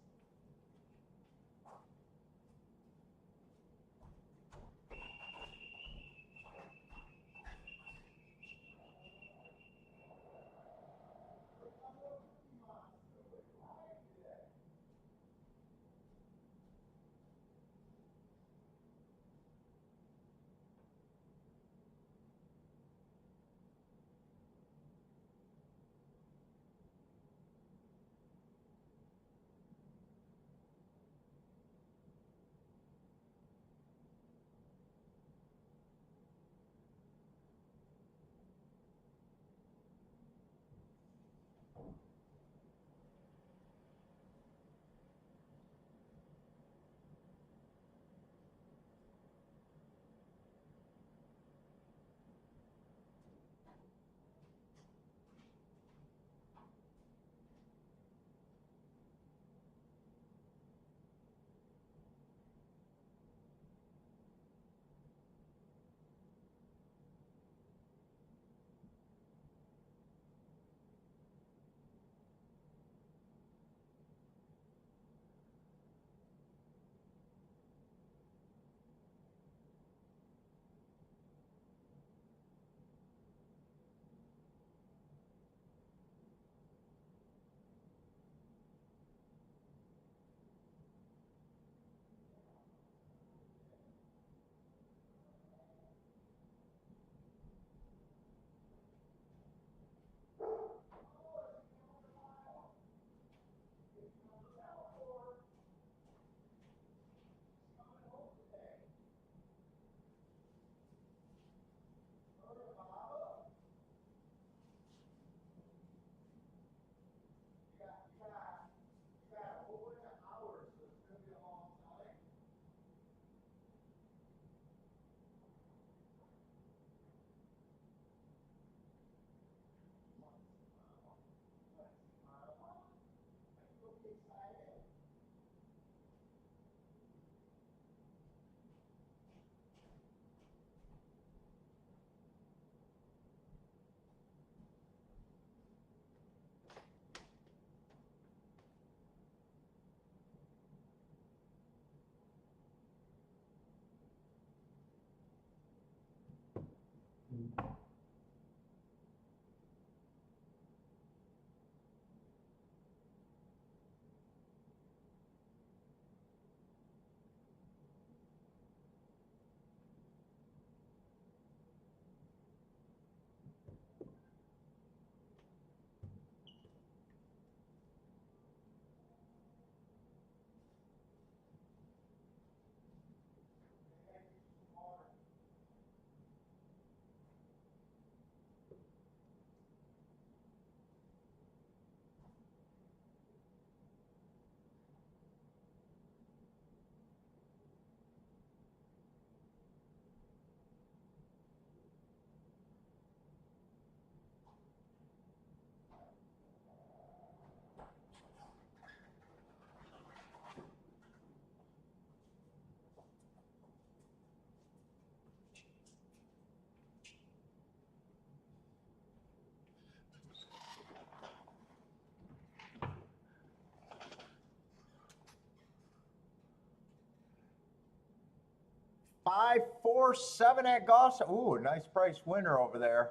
547 at Gulfstream. Ooh, nice price winner over there.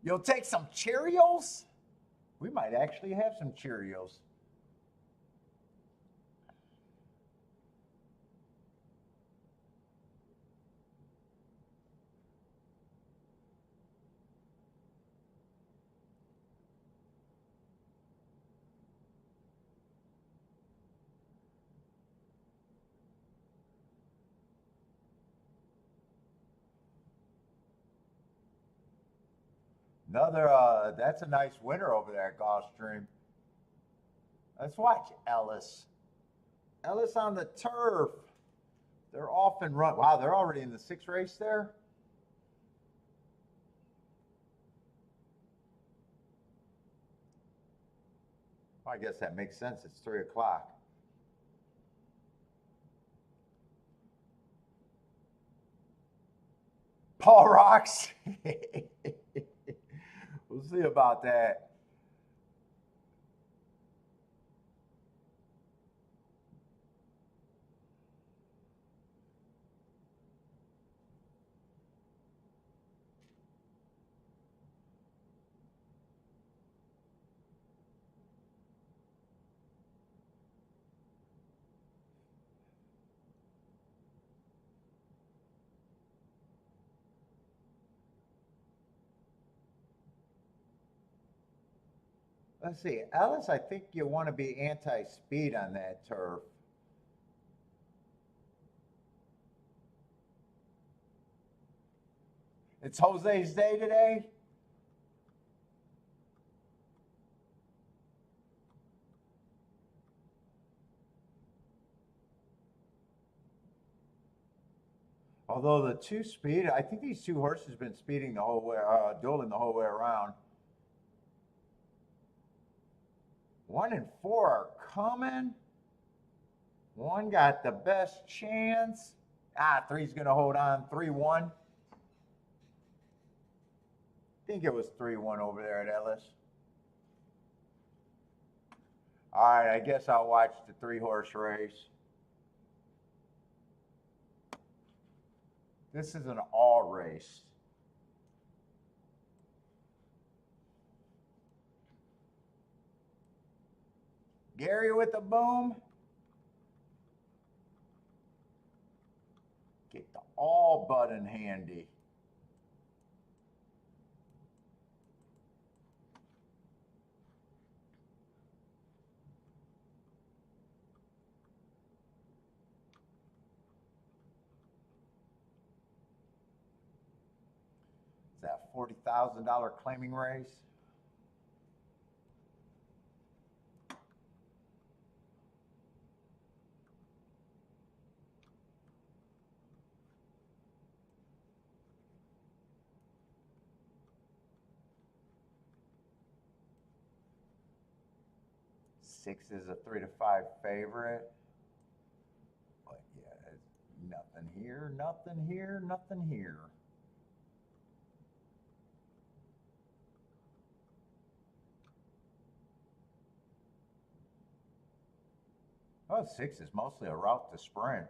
You'll take some Cheerios? We might actually have some Cheerios. Another, that's a nice winner over there at Gulfstream. Let's watch Ellis. Ellis on the turf. They're off and run. Wow, they're already in the 6th race there. I guess that makes sense. It's 3 o'clock. Paul Rocks. We'll see about that. Let's see. Ellis, I think you want to be anti-speed on that turf. It's Jose's day today. Although the 2-speed, I think these 2 horses have been speeding the whole way, dueling the whole way around. 1 and 4 are coming. 1 got the best chance. 3's going to hold on. 3-1. I think it was 3-1 over there at Ellis. All right, I guess I'll watch the 3-horse race. This is an all race. Gary with the boom. Get the all button handy. Is that $40,000 claiming race? Six is a 3 to 5 favorite. But yeah, nothing here, nothing here, nothing here. Oh, 6 is mostly a route to sprint.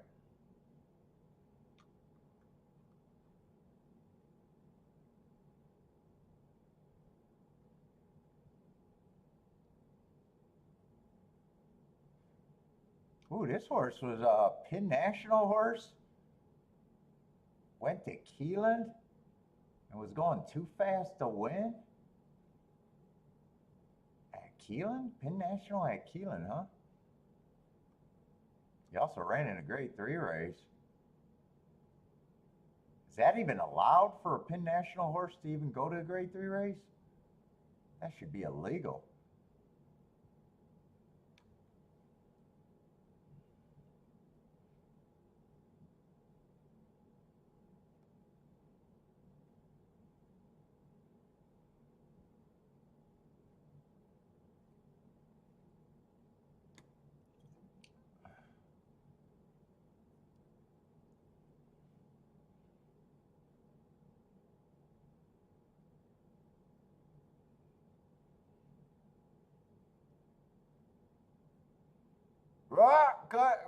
Ooh, this horse was a Pin National horse. Went to Keelan and was going too fast to win. At Keelan? Pin National at Keelan, huh? He also ran in a grade 3 race. Is that even allowed for a Pin National horse to even go to a grade 3 race? That should be illegal. Right, cut.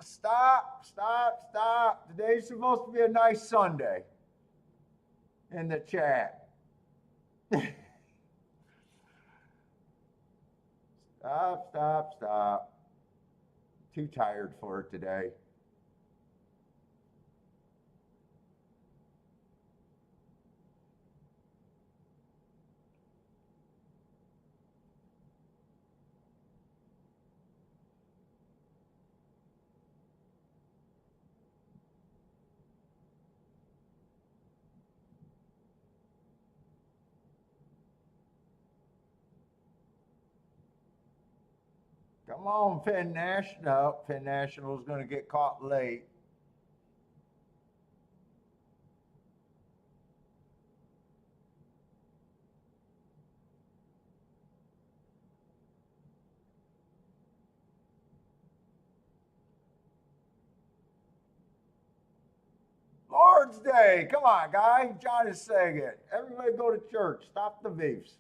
Stop, stop, stop. Today's supposed to be a nice Sunday in the chat. Stop, stop, stop. Too tired for it today. Come on, Penn National. Penn National's going to get caught late. Lord's Day. Come on, guy. John is saying it. Everybody go to church. Stop the beefs.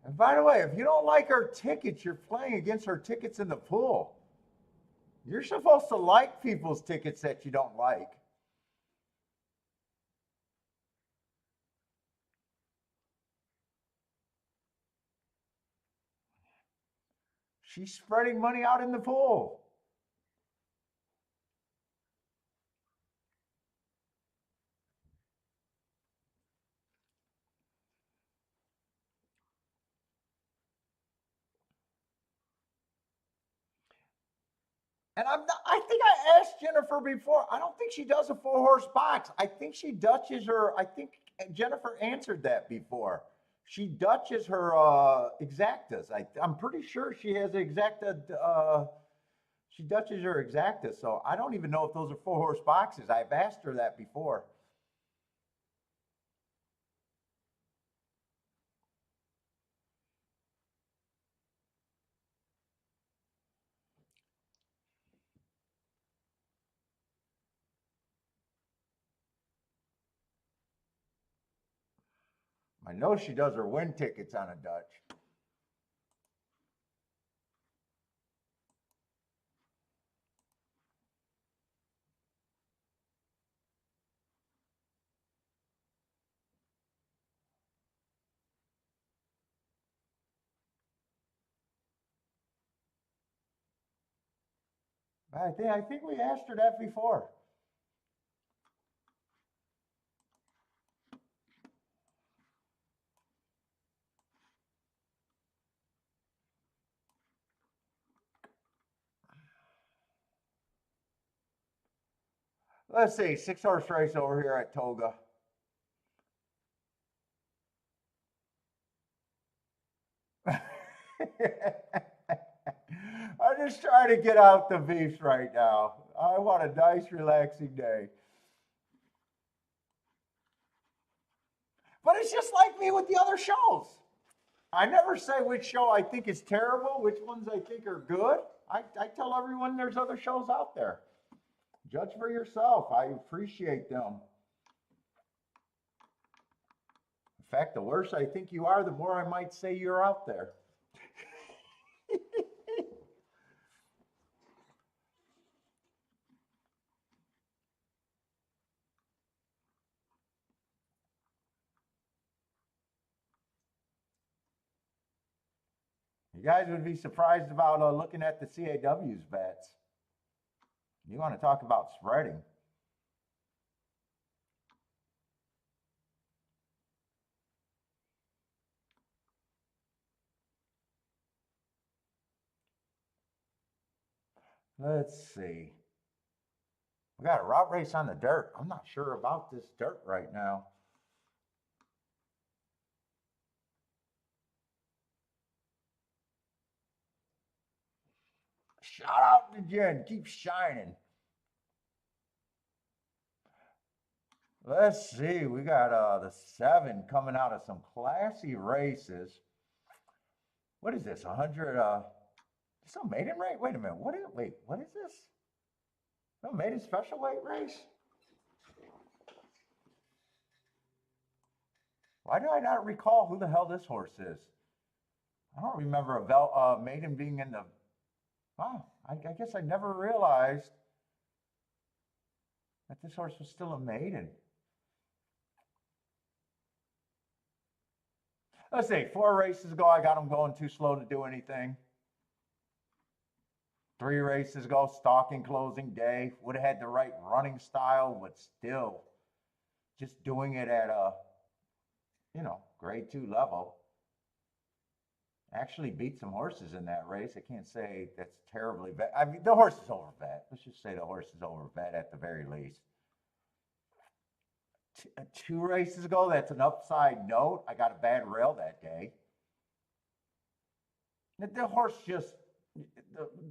And by the way, if you don't like her tickets, you're playing against her tickets in the pool. You're supposed to like people's tickets that you don't like. She's spreading money out in the pool. And I think I asked Jennifer before. I don't think she does a 4-horse box. I think she Dutches her. I think Jennifer answered that before. She Dutches her exactas. I'm pretty sure she has exacta. She Dutches her exacta. So I don't even know if those are 4-horse boxes. I've asked her that before. I know she does her win tickets on a Dutch. I think we asked her that before. Let's see, 6-horse race over here at Toga. I'm just trying to get out the beefs right now. I want a nice, relaxing day. But it's just like me with the other shows. I never say which show I think is terrible, which ones I think are good. I tell everyone there's other shows out there. Judge for yourself. I appreciate them. In fact, the worse I think you are, the more I might say you're out there. You guys would be surprised about looking at the CAW's bets. You want to talk about spreading. Let's see. We got a route race on the dirt. I'm not sure about this dirt right now. Shout out to Jen. Keep shining. Let's see. We got the 7 coming out of some classy races. What is this? 100. Is this a maiden race? Wait a minute. What is this? A maiden special weight race? Why do I not recall who the hell this horse is? I don't remember a maiden being in the. Wow, I guess I never realized that this horse was still a maiden. Let's see, 4 races ago, I got him going too slow to do anything. 3 races ago, stalking closing day, would have had the right running style, but still just doing it at a, grade 2 level. Actually beat some horses in that race. I can't say that's terribly bad. I mean, the horse is over vet. Let's just say the horse is over vet at the very least. 2 races ago, that's an upside note. I got a bad rail that day. The horse just,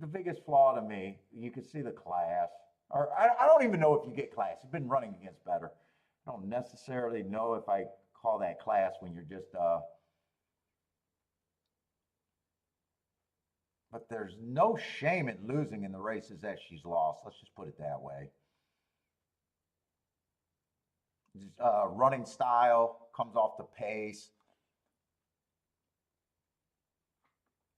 the biggest flaw to me, you can see the class. Or I don't even know if you get class. You've been running against better. I don't necessarily know if I call that class when you're just, but there's no shame in losing in the races that she's lost. Let's just put it that way. Running style, comes off the pace.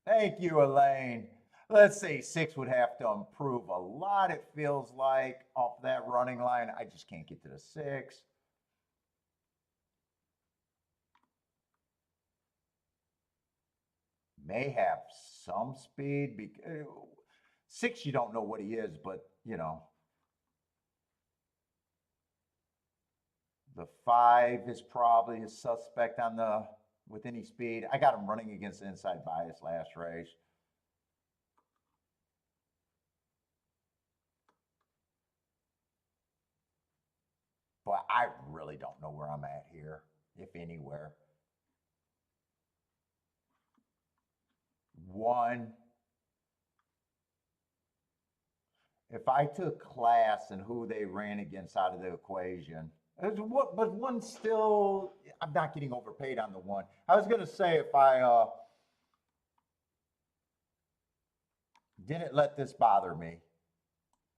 Thank you, Elaine. Let's see, 6 would have to improve a lot, it feels like, off that running line. I just can't get to the 6. May have some speed. 6, you don't know what he is, but, the 5 is probably a suspect with any speed. I got him running against the inside bias last race. But I really don't know where I'm at here, if anywhere. 1. If I took class and who they ran against out of the equation, but 1 still, I'm not getting overpaid on the 1. I was going to say if I didn't let this bother me,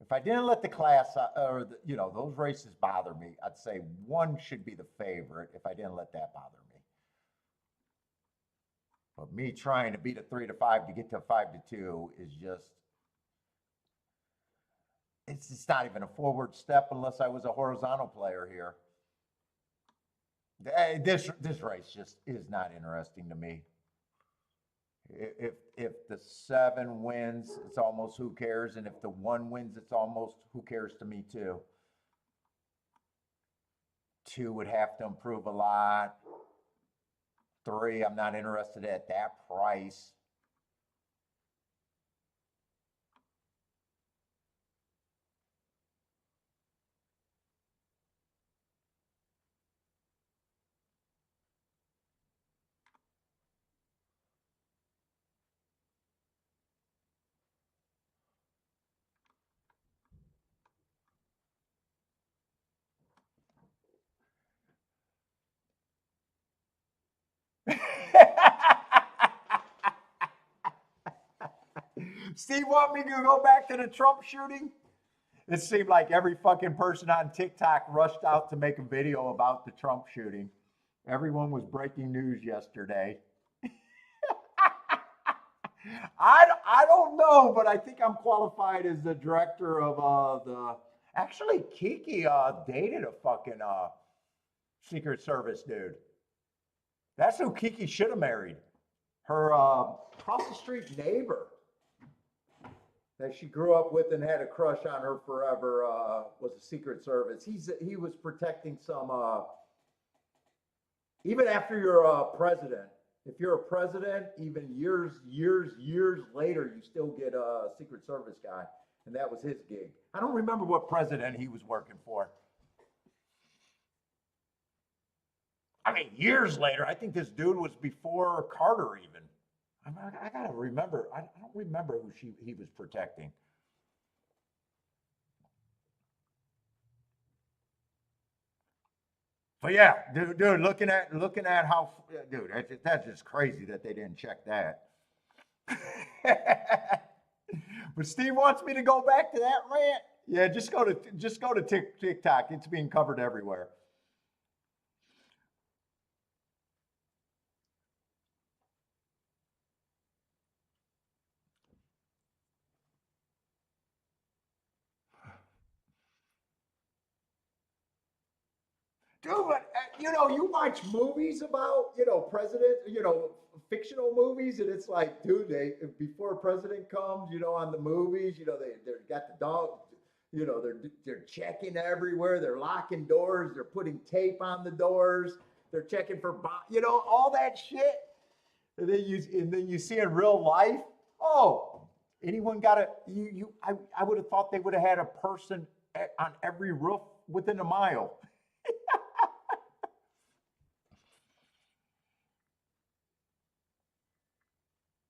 if I didn't let the class or those races bother me, I'd say 1 should be the favorite if I didn't let that bother me. But me trying to beat a 3 to 5 to get to a 5 to 2 is just, it's just not even a forward step unless I was a horizontal player here. This race just is not interesting to me. If the 7 wins, it's almost who cares, and if the 1 wins, it's almost who cares to me too. 2 would have to improve a lot. 3, I'm not interested at that price. Steve want me to go back to the Trump shooting? It seemed like every fucking person on TikTok rushed out to make a video about the Trump shooting. Everyone was breaking news yesterday. I don't know, but I think I'm qualified as the director of Actually, Kiki dated a fucking Secret Service dude. That's who Kiki should have married. Her across the street neighbor that she grew up with and had a crush on her forever was a Secret Service. He was protecting some. Even after you're a president, if you're a president, even years later, you still get a Secret Service guy, and that was his gig. I don't remember what president he was working for. I mean, years later, I think this dude was before Carter even. I gotta remember. I don't remember who he was protecting. But yeah, dude, looking at how, dude, that's just crazy that they didn't check that. But Steve wants me to go back to that rant. Yeah, just go to TikTok. It's being covered everywhere. Dude, but you watch movies about, president, fictional movies, and it's like, dude, before a president comes, on the movies, they got the dog, they're checking everywhere, they're locking doors, they're putting tape on the doors, they're checking for all that shit. And then you see in real life, oh, anyone got I would have thought they would have had a person on every roof within a mile.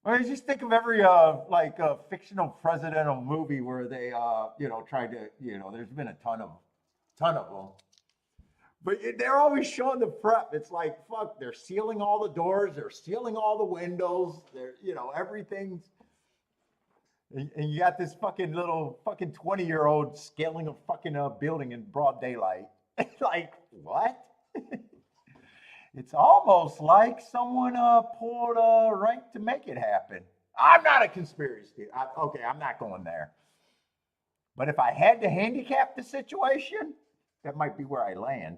I mean, just think of every fictional presidential movie where they tried to, there's been a ton of them. But they're always showing the prep. It's like, fuck, they're sealing all the doors, they're sealing all the windows, they're, everything's, and you got this fucking little fucking 20-year-old scaling a fucking building in broad daylight. Like, what? It's almost like someone pulled rank to make it happen. I'm not a conspiracy theorist. Okay, I'm not going there. But if I had to handicap the situation, that might be where I land.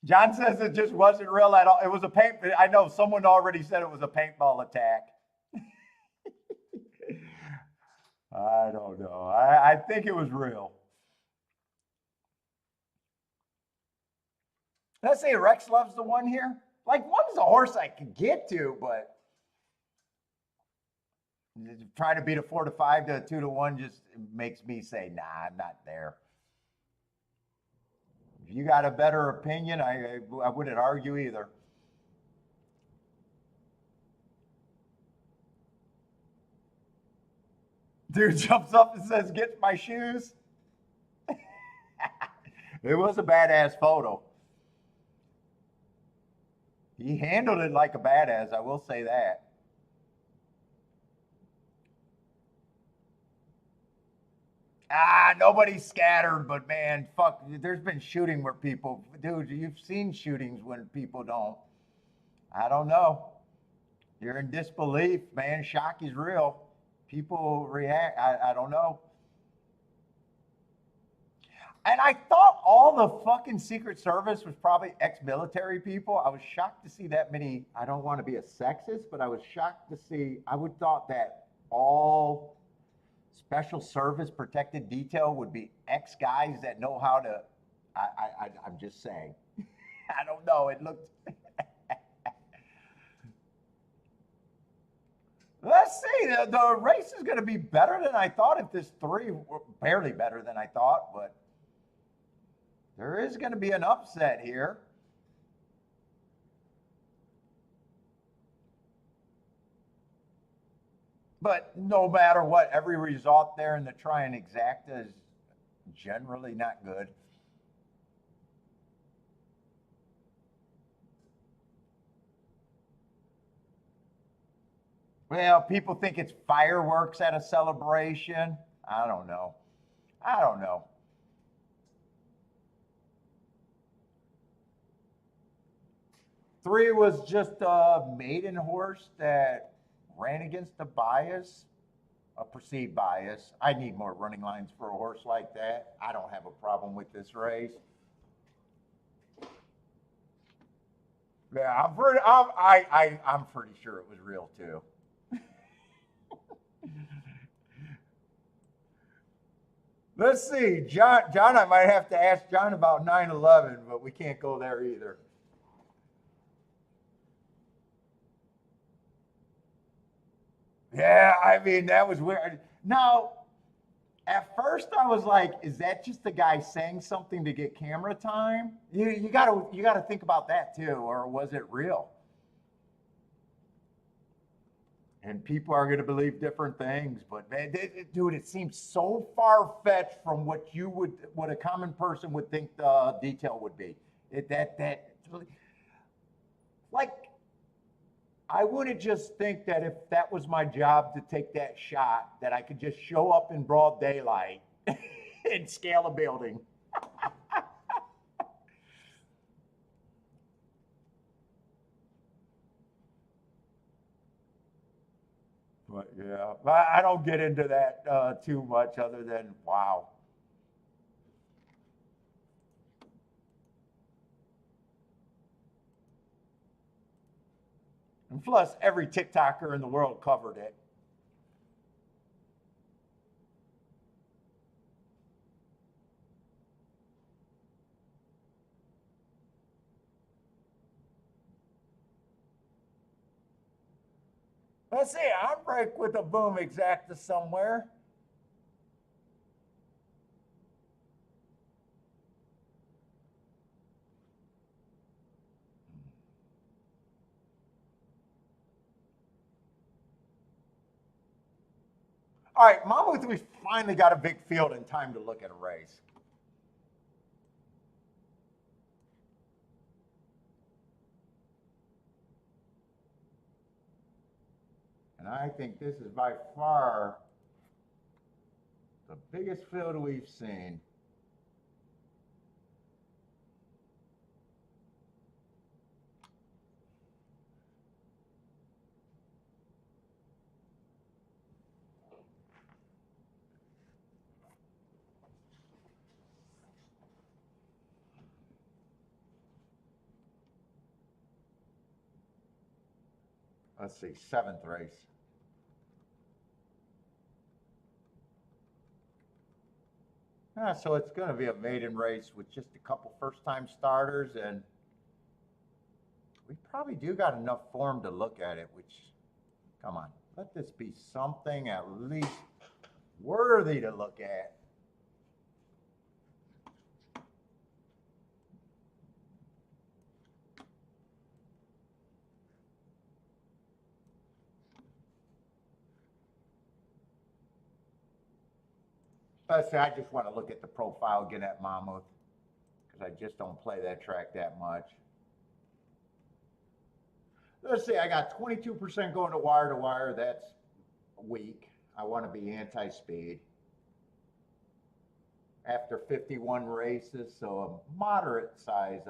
John says it just wasn't real at all. It was a paint. I know someone already said it was a paintball attack. I don't know. I think it was real. Let's say Rex loves the one here. Like, one's a horse I could get to, but trying to beat a 4-5 to a 2-1 just makes me say, nah, I'm not there. If you got a better opinion, I wouldn't argue either. Dude jumps up and says, "Get my shoes." It was a badass photo. He handled it like a badass, I will say that. Nobody's scattered, but man, fuck, there's been shooting where people, dude, you've seen shootings when people don't. I don't know. You're in disbelief, man. Shock is real. People react. I don't know. And I thought all the fucking Secret Service was probably ex-military people. I was shocked to see that many. I don't want to be a sexist, but I was shocked to see. I would thought that all special service protected detail would be ex-guys that know how to. I'm just saying. I don't know. It looked. Let's see. The race is going to be better than I thought. If this three were barely better than I thought, but there is going to be an upset here. But no matter what, every result there in the try and exacta is generally not good. Well, people think it's fireworks at a celebration. I don't know. I don't know. Three was just a maiden horse that ran against a bias, a perceived bias. I need more running lines for a horse like that. I don't have a problem with this race. Yeah, I'm pretty sure it was real too. Let's see, John. I might have to ask John about 9/11, but we can't go there either. Yeah, I mean that was weird. Now, at first I was like, is that just the guy saying something to get camera time? You gotta think about that too, or was it real? And people are going to believe different things, but man, dude, it seems so far fetched from what a common person would think the detail would be. Like, I wouldn't just think that if that was my job to take that shot, that I could just show up in broad daylight and scale a building. But yeah, but I don't get into that too much other than wow. And plus, every TikToker in the world covered it. Let's see, I break with a boom exacta somewhere. All right, Monmouth, we finally got a big field in time to look at a race. And I think this is by far the biggest field we've seen. Let's see, seventh race. So it's going to be a maiden race with just a couple first-time starters, and we probably do got enough form to look at it, which, come on, let this be something at least worthy to look at. Let's say I just want to look at the profile again at Mamouth because I just don't play that track that much. Let's see, I got 22% going to wire. That's weak. I want to be anti-speed. After 51 races, so a moderate size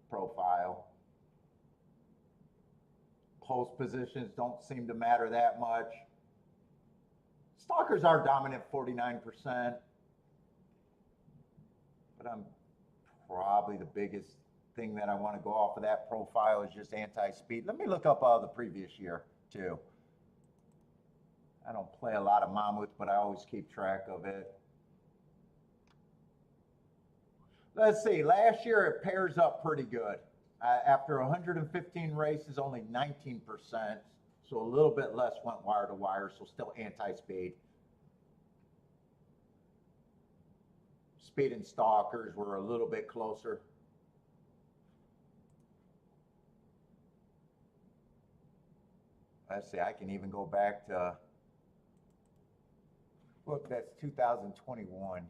profile. Post positions don't seem to matter that much. Stalkers are dominant 49%, but I'm probably the biggest thing that I want to go off of that profile is just anti-speed. Let me look up the previous year too. I don't play a lot of Mamouth, but I always keep track of it. Let's see, last year it pairs up pretty good. After 115 races, only 19%. So a little bit less went wire to wire, so still anti-speed. Speed and stalkers were a little bit closer. Let's see, I can even go back to, look, that's 2021.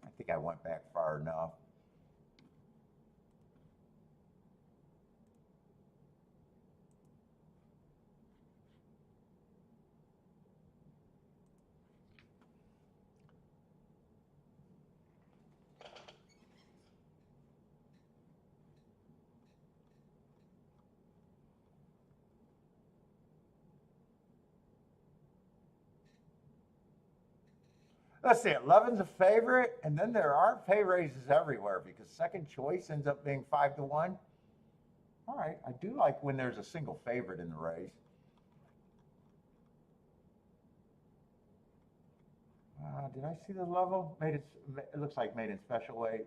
I think I went back far enough. Let's see, 11's a favorite, and then there aren't pay raises everywhere because second choice ends up being 5-1. All right, I do like when there's a single favorite in the race. Did I see the level? It looks like made in special weight.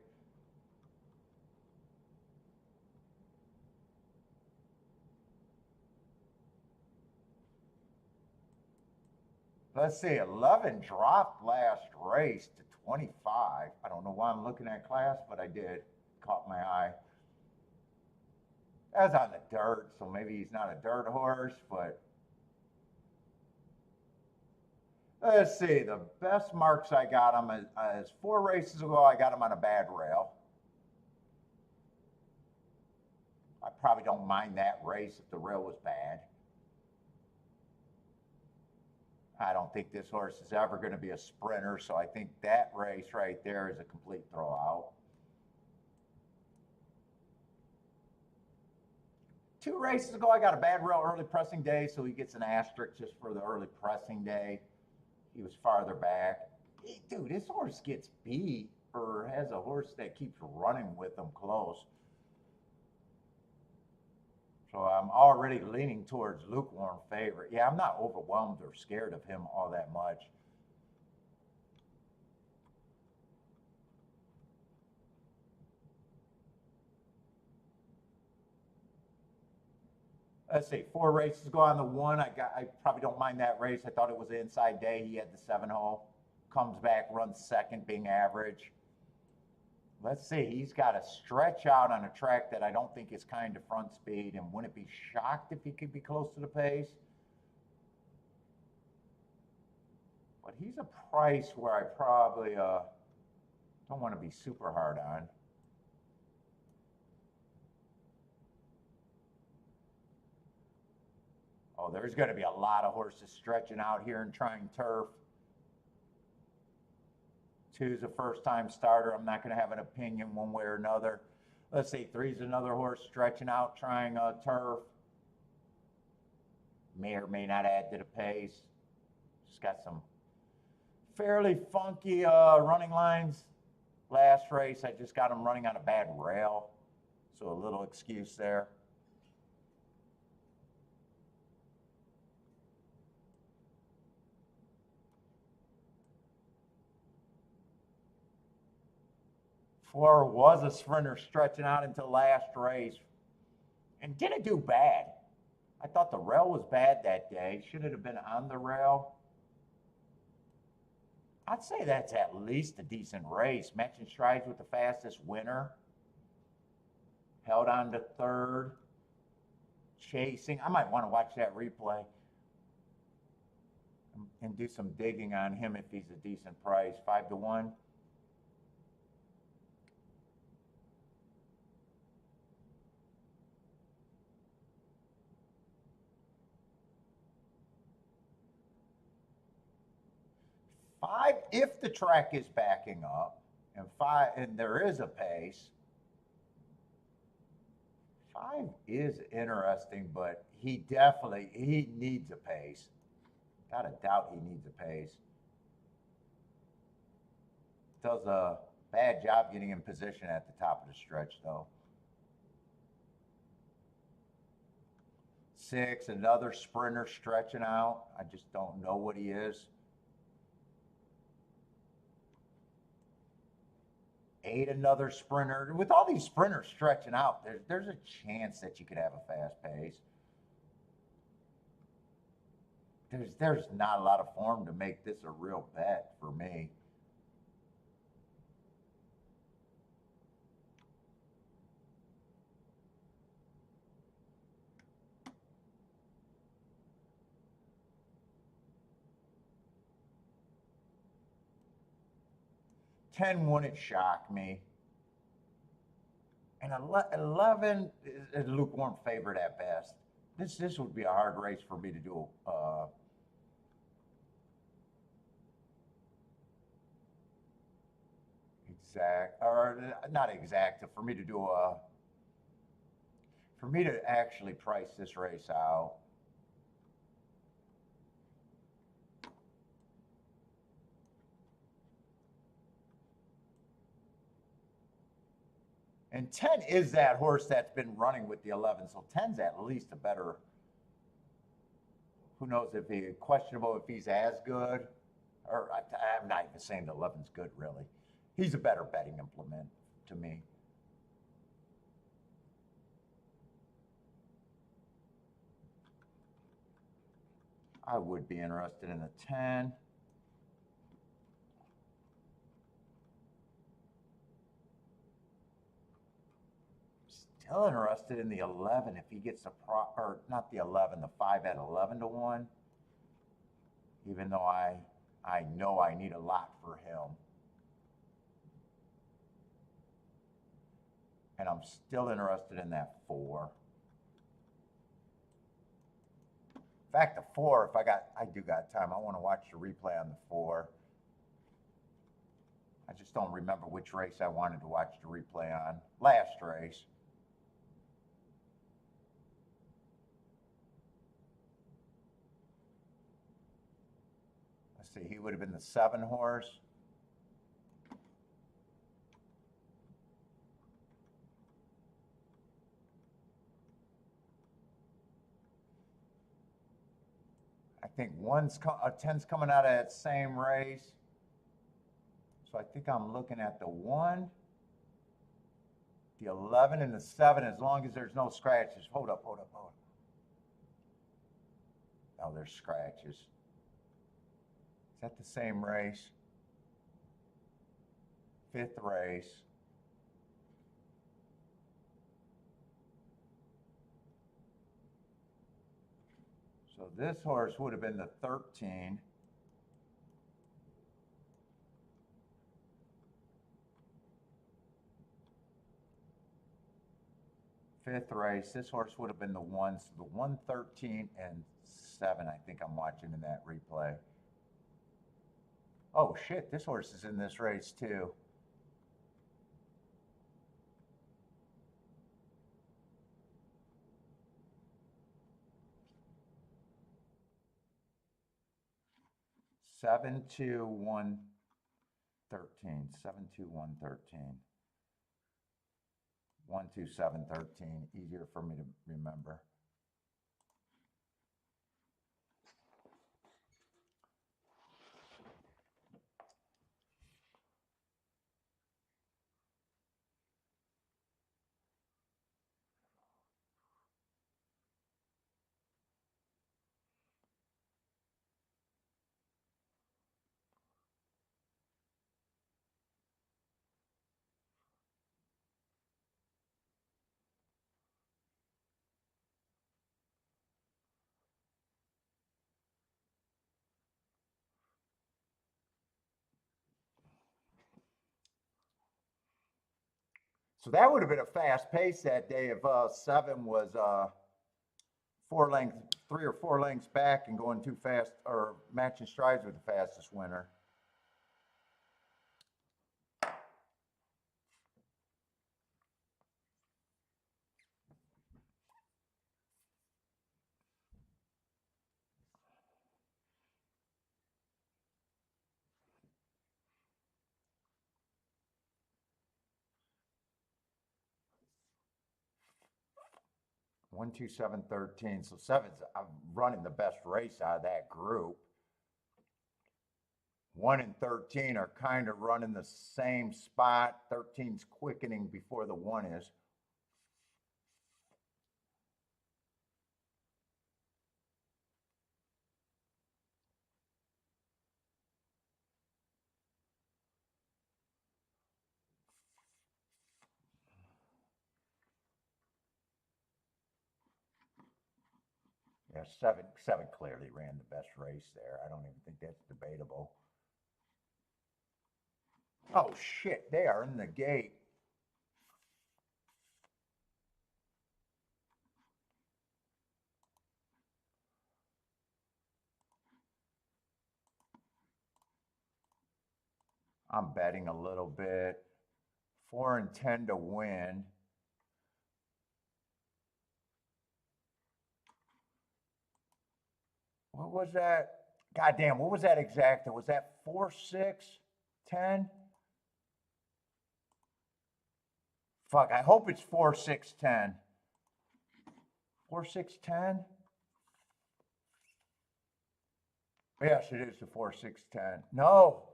Let's see, 11 dropped last race to 25. I don't know why I'm looking at class, but I did. Caught my eye. That's on the dirt, so maybe he's not a dirt horse, but let's see. The best marks I got him is 4 races ago. I got him on a bad rail. I probably don't mind that race if the rail was bad. I don't think this horse is ever going to be a sprinter, so I think that race right there is a complete throwout. 2 races ago, I got a bad rail early pressing day, so he gets an asterisk just for the early pressing day. He was farther back. Hey, dude, this horse gets beat or has a horse that keeps running with him close. So I'm already leaning towards lukewarm favorite. Yeah, I'm not overwhelmed or scared of him all that much. Let's see, 4 races go on the 1. I probably don't mind that race. I thought it was an inside day. He had the 7 hole. Comes back, runs second, being average. Let's see, he's got to stretch out on a track that I don't think is kind of front speed, and wouldn't be shocked if he could be close to the pace. But he's a price where I probably don't want to be super hard on. Oh, there's going to be a lot of horses stretching out here and trying turf. 2's a first-time starter. I'm not going to have an opinion one way or another. Let's see, 3's another horse stretching out, trying turf. May or may not add to the pace. Just got some fairly funky running lines. Last race, I just got him running on a bad rail. So a little excuse there. Four was a sprinter stretching out until last race and didn't do bad. I thought the rail was bad that day. Should it have been on the rail? I'd say that's at least a decent race. Matching strides with the fastest winner. Held on to 3rd. Chasing. I might want to watch that replay and do some digging on him if he's a decent price. 5 to 1. If the track is backing up, and there is a pace, 5 is interesting, but he needs a pace. Got a doubt he needs a pace. Does a bad job getting in position at the top of the stretch, though. 6, another sprinter stretching out. I just don't know what he is. 8, another sprinter. With all these sprinters stretching out, there's a chance that you could have a fast pace. There's not a lot of form to make this a real bet for me. Ten wouldn't shock me. And 11 is a lukewarm favorite at best. This would be a hard race for me to do. Not exact. For me to do for me to actually price this race out. And 10 is that horse that's been running with the 11. So 10's at least a better, who knows if he's questionable if he's as good. Or I'm not even saying the 11's good, really. He's a better betting implement to me. I would be interested in the 10. Still interested in the 11 if he gets or not the 11, the 5 at 11 to 1. Even though I know I need a lot for him. And I'm still interested in that 4. In fact, the 4, I do got time. I want to watch the replay on the 4. I just don't remember which race I wanted to watch the replay on. Last race. see, he would have been the 7 horse. I think 10's coming out of that same race. So I think I'm looking at the 1, the 11, and the 7, as long as there's no scratches. Hold up. Oh, there's scratches. Is that the same race? 5th race. So this horse would have been the 13. Fifth race. This horse would have been the 1. So the 1, 13, and 7, I think I'm watching in that replay. Oh shit, this horse is in this race too. Seven, 2, 1, 13. 7, 2, 1, 13. 1, 2, 7, 13. Easier for me to remember. So that would have been a fast pace that day if 7 was 3 or 4 lengths back and going too fast or matching strides with the fastest winner. One, 2, 7, 13. So 7's I'm running the best race out of that group. 1 and 13 are kind of running the same spot. 13's quickening before the 1 is. Yeah, seven clearly ran the best race there. I don't even think that's debatable. Oh shit, they are in the gate. I'm betting a little bit. 4 and 10 to win. What was that? God damn, what was that exacta? Was that 4, 6, 10? Fuck, I hope it's 4, 6, 10. 4, 6, 10? Yes, it is the 4, 6, 10. No.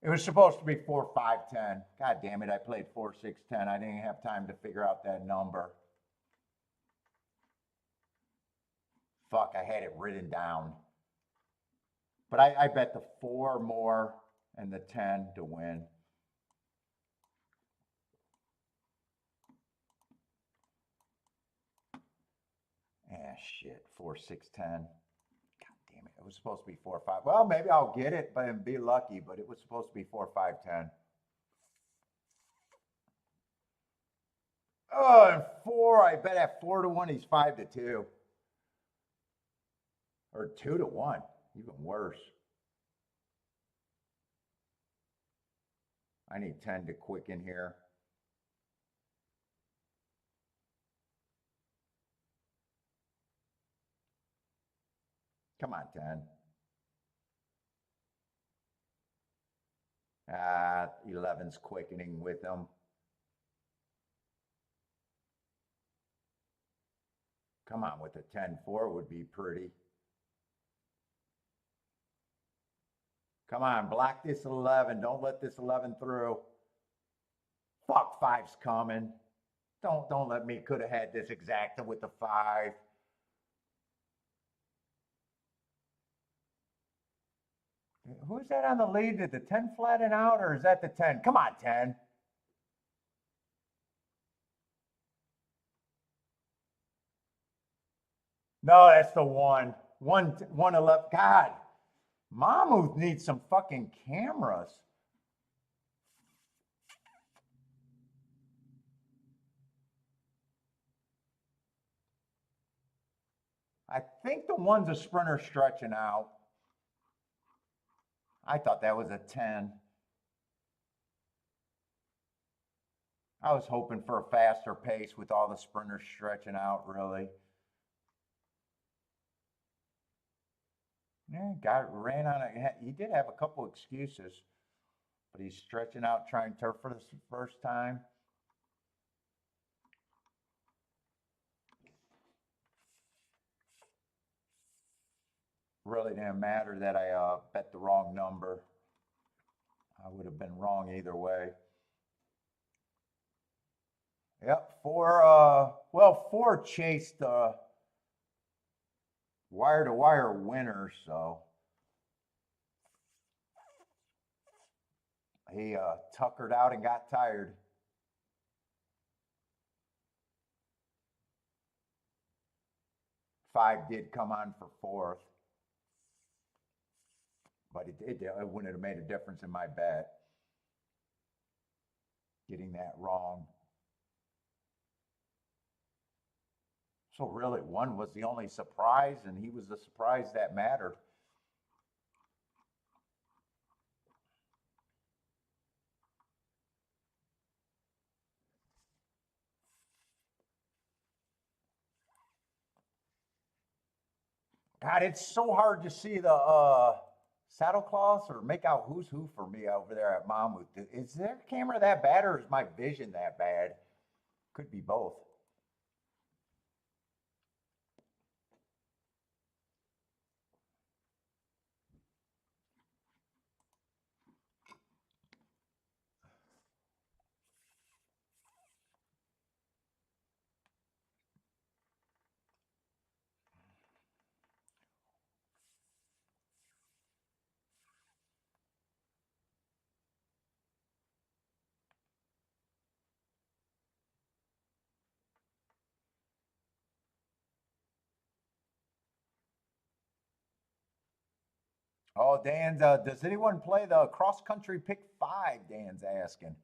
It was supposed to be 4, 5, 10. God damn it, I played 4, 6, 10. I didn't have time to figure out that number. Fuck, I had it written down. But I bet the 4 more and the 10 to win. Ah, shit. 4, 6, 10. God damn it. It was supposed to be 4, 5. Well, maybe I'll get it and be lucky, but it was supposed to be 4, 5, 10. Oh, and 4. I bet at 4 to 1, he's 5 to 2. Or 2 to 1. Even worse. I need 10 to quicken here. Come on, 10. 11's quickening with him. Come on, with a 10-4 would be pretty. Come on, block this 11. Don't let this 11 through. Fuck, 5's coming. Don't let me. Could have had this exacta with the 5. Who's that on the lead? Did the 10 flatten out, or is that the 10? Come on, 10. No, that's the 1. 111. God, Mamouth needs some fucking cameras. I think the 1's a sprinter stretching out. I thought that was a 10. I was hoping for a faster pace with all the sprinters stretching out, really. Yeah, ran on it. He did have a couple excuses, but he's stretching out, trying turf for the first time. Really didn't matter that I bet the wrong number. I would have been wrong either way. Yep, 4 chased the wire-to-wire winner, so he tuckered out and got tired. Five did come on for 4th, but it wouldn't have made a difference in my bet. Getting that wrong. So really, 1 was the only surprise, and he was the surprise that mattered. God, it's so hard to see the saddle cloths or make out who's who for me over there at Mamouth. Is their camera that bad, or is my vision that bad? Could be both. Oh, Dan's, does anyone play the cross country pick 5? Dan's asking.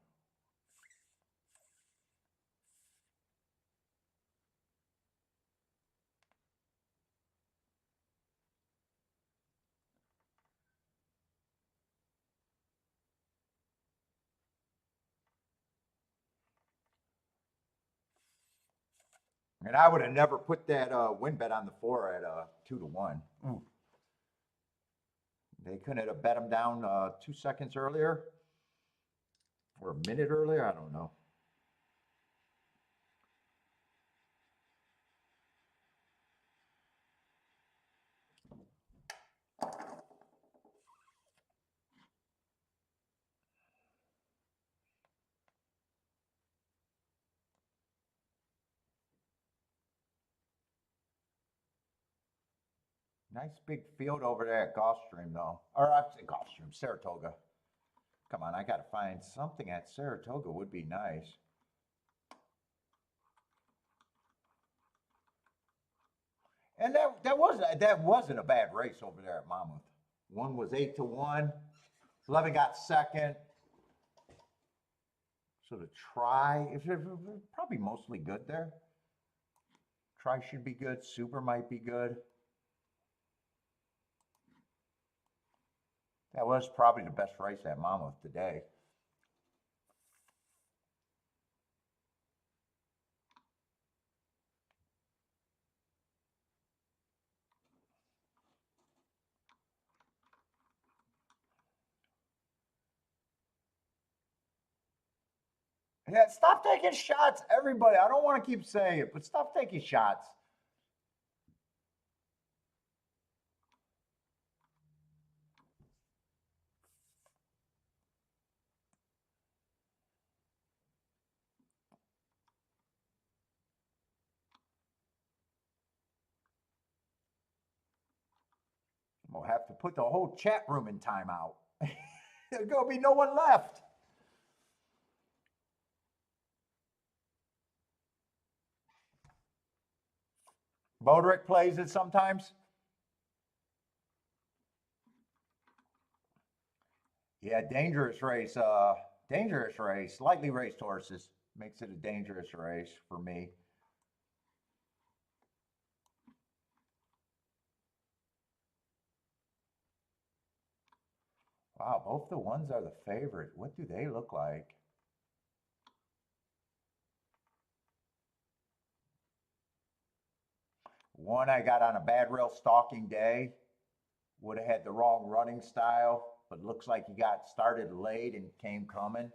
And I would have never put that win bet on the 4 at 2-1. Ooh. They couldn't have bet him down 2 seconds earlier or a minute earlier. I don't know. Nice big field over there at Gulfstream, though. Or I'd say Gulfstream, Saratoga. Come on, I got to find something at Saratoga would be nice. And that wasn't a bad race over there at Monmouth. 1 was 8-1. 11 got second. So the try, probably mostly good there. Try should be good. Super might be good. That was probably the best race at Mamouth today. Yeah, stop taking shots, everybody. I don't want to keep saying it, but stop taking shots. We'll have to put the whole chat room in timeout. There's going to be no one left. Bodrick plays it sometimes. Yeah, dangerous race. Dangerous race. Lightly raced horses makes it a dangerous race for me. Wow, both the ones are the favorite. What do they look like? One I got on a bad rail stalking day. Would have had the wrong running style, but looks like he got started late and came coming.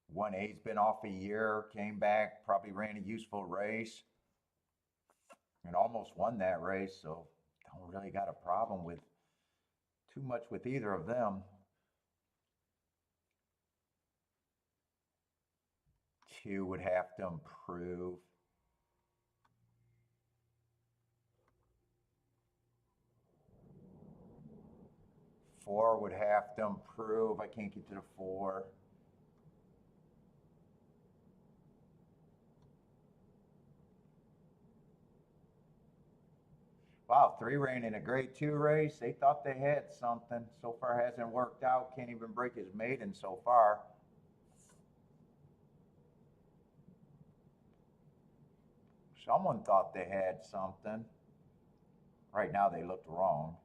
One A's been off a year, came back, probably ran a useful race, and almost won that race. So don't really got a problem with too much with either of them. Two would have to improve. Four would have to improve. I can't get to the four. Wow, three ran in a grade two race. They thought they had something. So far hasn't worked out. Can't even break his maiden so far. Someone thought they had something. Right now they looked wrong.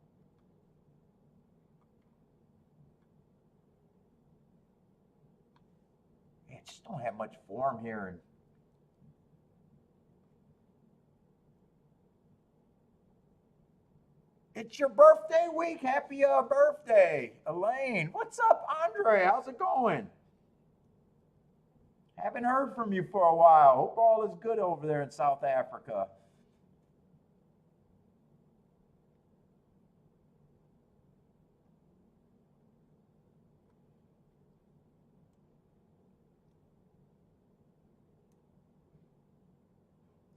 They just don't have much form here. And it's your birthday week. Happy birthday, Elaine. What's up, Andre? How's it going? Haven't heard from you for a while. Hope all is good over there in South Africa.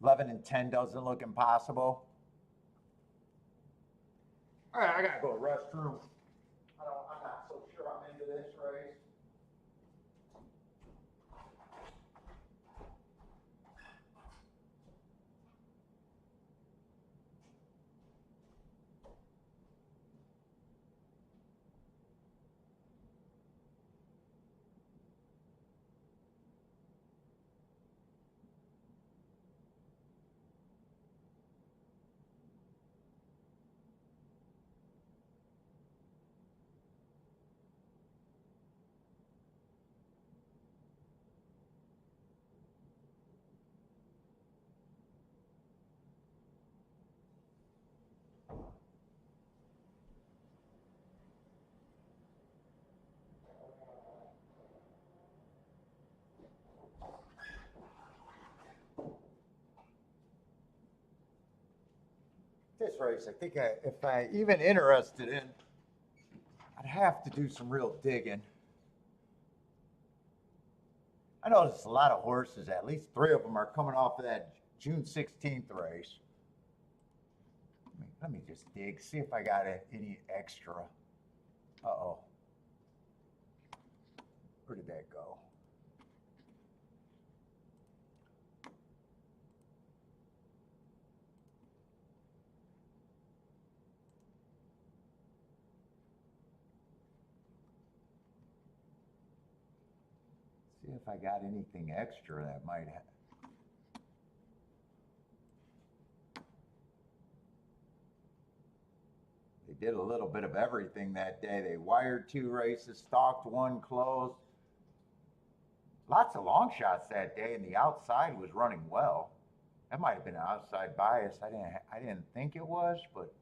Eleven and 10 doesn't look impossible. All right, I gotta go to the restroom. I'm not so sure I'm into this race. This race, I think if I even interested in, I'd have to do some real digging. I know there's a lot of horses. At least three of them are coming off of that June 16th race. Let me just dig, see if I got any extra. Uh-oh. Where did that go? See if I got anything extra that might have. They did a little bit of everything that day. They wired two races, stalked one, closed. Lots of long shots that day, and the outside was running well. That might have been an outside bias. I didn't think it was, but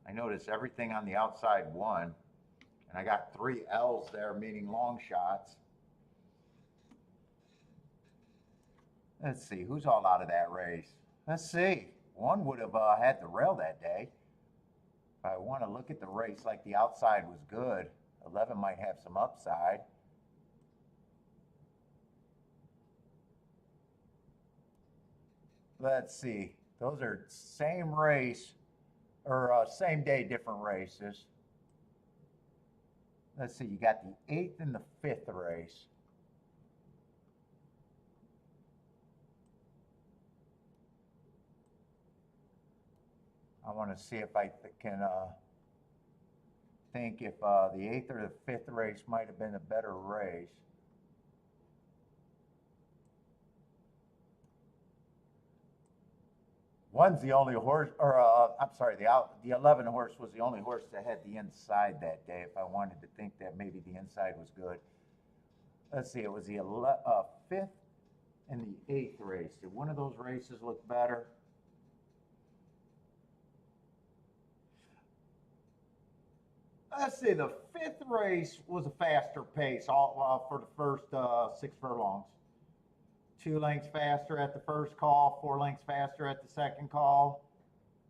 I noticed everything on the outside won. And I got 3 L's there, meaning long shots. Let's see, who's all out of that race? Let's see. One would have had the rail that day. If I want to look at the race like the outside was good, 11 might have some upside. Let's see. Those are same race, or same day, different races. Let's see, you got the 8th and the 5th race. I want to see if I can think if the 8th or the 5th race might have been a better race. One's the only horse, or I'm sorry, the 11 horse was the only horse that had the inside that day. If I wanted to think that maybe the inside was good. Let's see, it was the 5th and the 8th race. Did one of those races look better? Let's see, the 5th race was a faster pace all for the first 6 furlongs. 2 lengths faster at the first call, 4 lengths faster at the second call,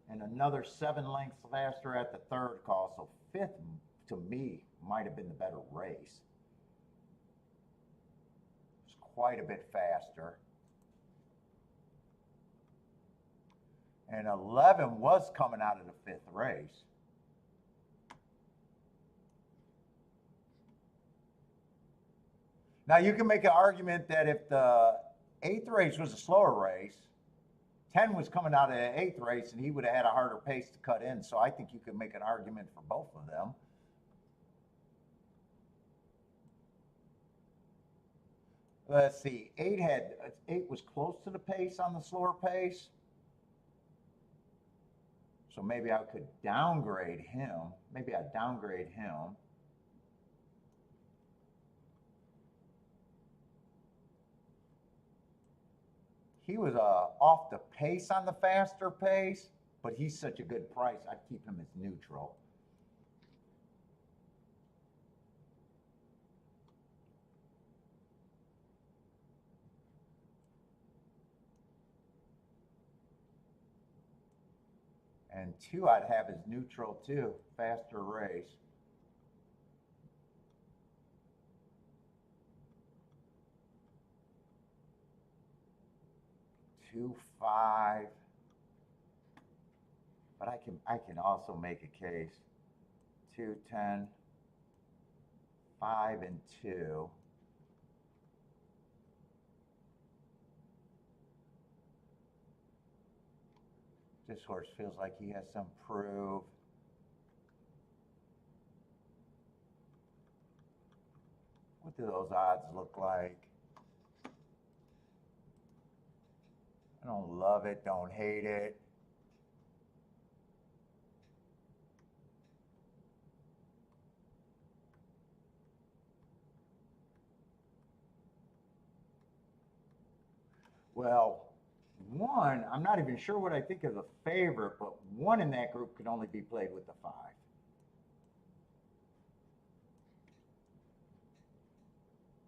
and another 7 lengths faster at the third call. So 5th, to me, might have been the better race. It's quite a bit faster. And 11 was coming out of the 5th race. Now, you can make an argument that if the 8th race was a slower race, 10 was coming out of the 8th race, and he would have had a harder pace to cut in. So I think you could make an argument for both of them. Let's see, 8 was close to the pace on the slower pace. So maybe I could downgrade him. Maybe I'd downgrade him. He was off the pace on the faster pace, but he's such a good price, I'd keep him as neutral. And 2 I'd have as neutral too, faster race. Two, 5, but I can also make a case. 2, 10, 5, and 2. This horse feels like he has some prove. What do those odds look like? I don't love it, don't hate it. Well, 1, I'm not even sure what I think of the favorite, but 1 in that group could only be played with the 5.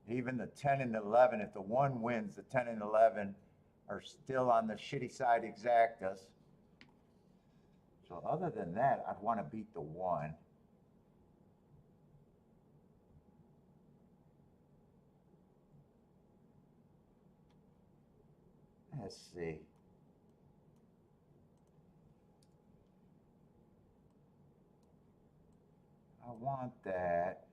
Even the 10 and the 11, if the 1 wins, the 10 and 11 are still on the shitty side exactas. So other than that, I'd want to beat the 1. Let's see. I want that.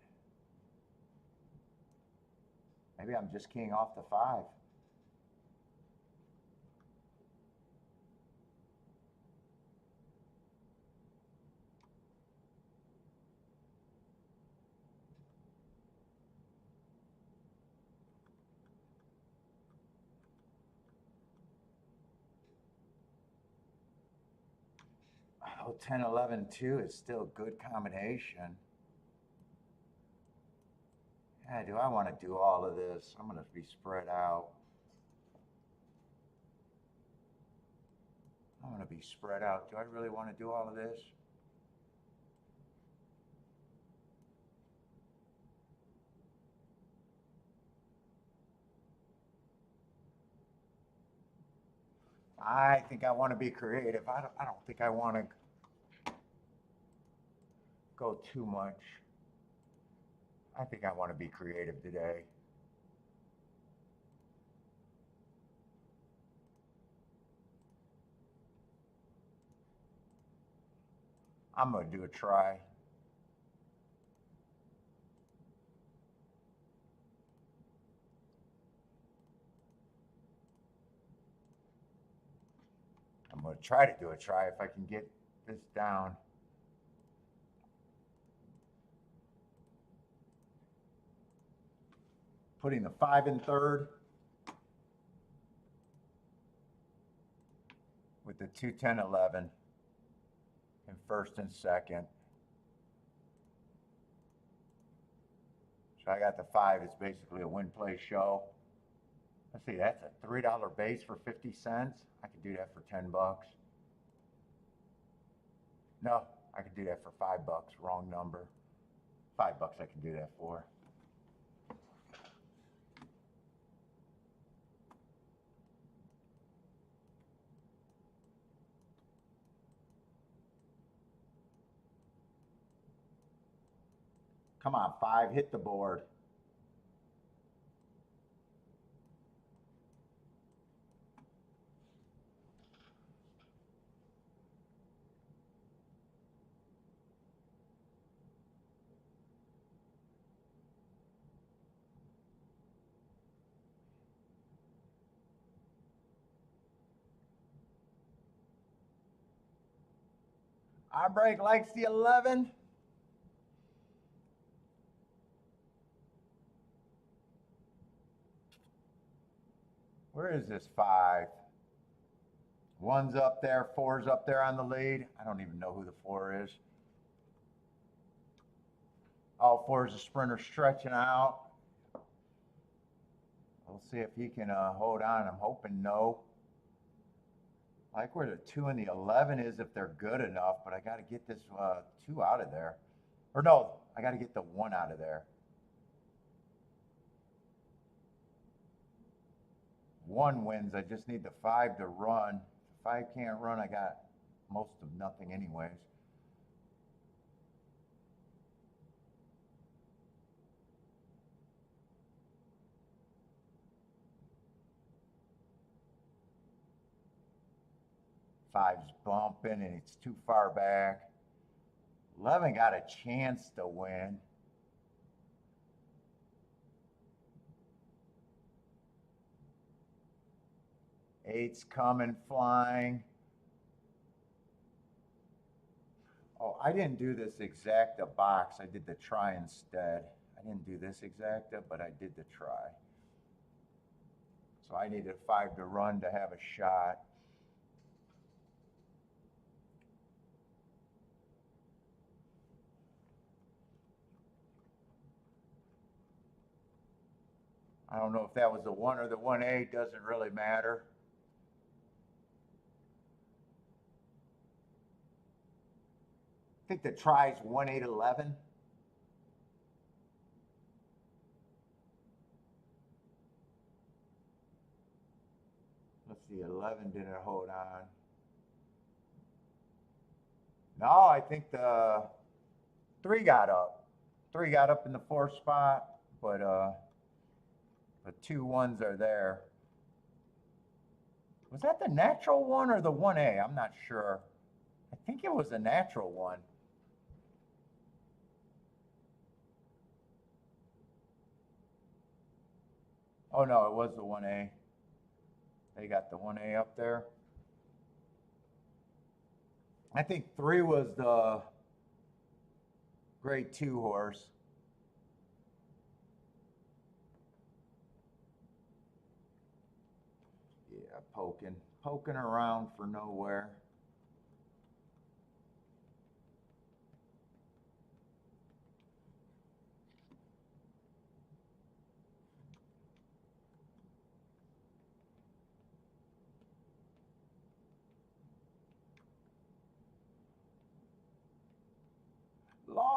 Maybe I'm just keying off the 5. Oh, 10, 11, 2 is still a good combination. God, do I want to do all of this? I'm going to be spread out. I'm going to be spread out. Do I really want to do all of this? I think I want to be creative. I don't think I want to go too much. I think I want to be creative today. I'm going to do a try. I'm going to try to do a try if I can get this down. Putting the 5 in third with the 2, 10, 11 in first and second. So I got the 5. It's basically a win play show. Let's see, that's a $3 base for 50 cents. I could do that for 10 bucks. No, I could do that for 5 bucks. Wrong number. 5 bucks I can do that for. Come on, 5, hit the board. Our break likes the 11. Where is this 5? 1's up there, 4's up there on the lead. I don't even know who the 4 is. Oh, 4 is a sprinter stretching out. We'll see if he can hold on. I'm hoping no. I like where the 2 and the 11 is if they're good enough, but I got to get this 2 out of there. Or no, I got to get the 1 out of there. 1 wins. I just need the 5 to run. If 5 can't run, I got most of nothing anyways. Five's bumping and it's too far back. 11 got a chance to win. Eight's coming flying. Oh, I didn't do this exacta box. I did the try instead. I didn't do this exacta, but I did the try. So I needed 5 to run to have a shot. I don't know if that was the 1 or the 1A, doesn't really matter. I think the try's 1, 8, 11. Let's see, 11 didn't hold on. No, I think the 3 got up. 3 got up in the 4th spot, but the 2 1s are there. Was that the natural 1 or the 1A? I'm not sure. I think it was a natural 1. Oh no, it was the 1A. They got the 1A up there. I think 3 was the grade 2 horse. Yeah, poking around for nowhere.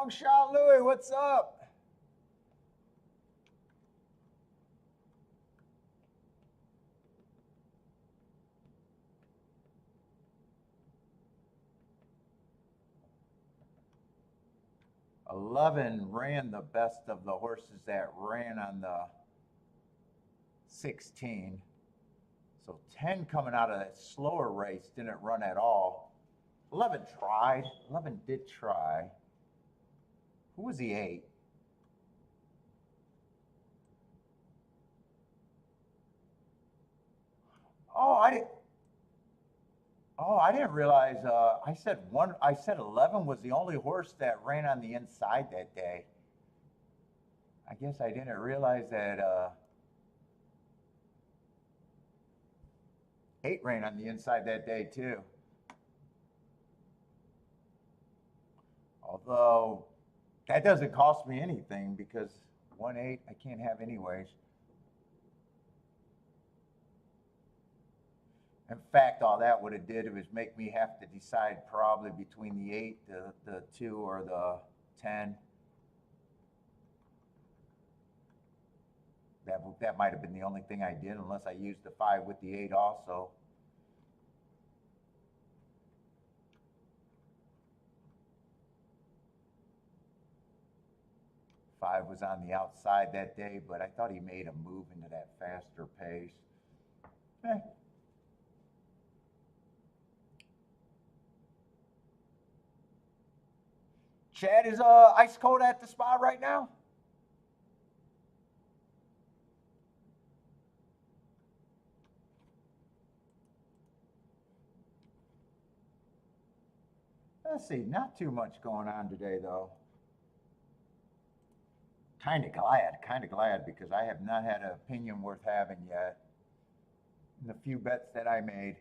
Long shot Louie, what's up? $11 ran the best of the horses that ran on the 16. So 10 coming out of that slower race didn't run at all. 11 tried. 11 did try. Who was the 8? Oh, I didn't realize. I said one. I said 11 was the only horse that ran on the inside that day. I guess I didn't realize that 8 ran on the inside that day too. Although that doesn't cost me anything because 1-8 I can't have anyways. In fact, all that would have did was make me have to decide probably between the 8, the 2, or the 10. That might have been the only thing I did, unless I used the 5 with the 8 also. Five was on the outside that day, but I thought he made a move into that faster pace. Eh. Chad, is ice cold at the spot right now? Let's see, not too much going on today though. Kind of glad because I have not had an opinion worth having yet in the few bets that I made.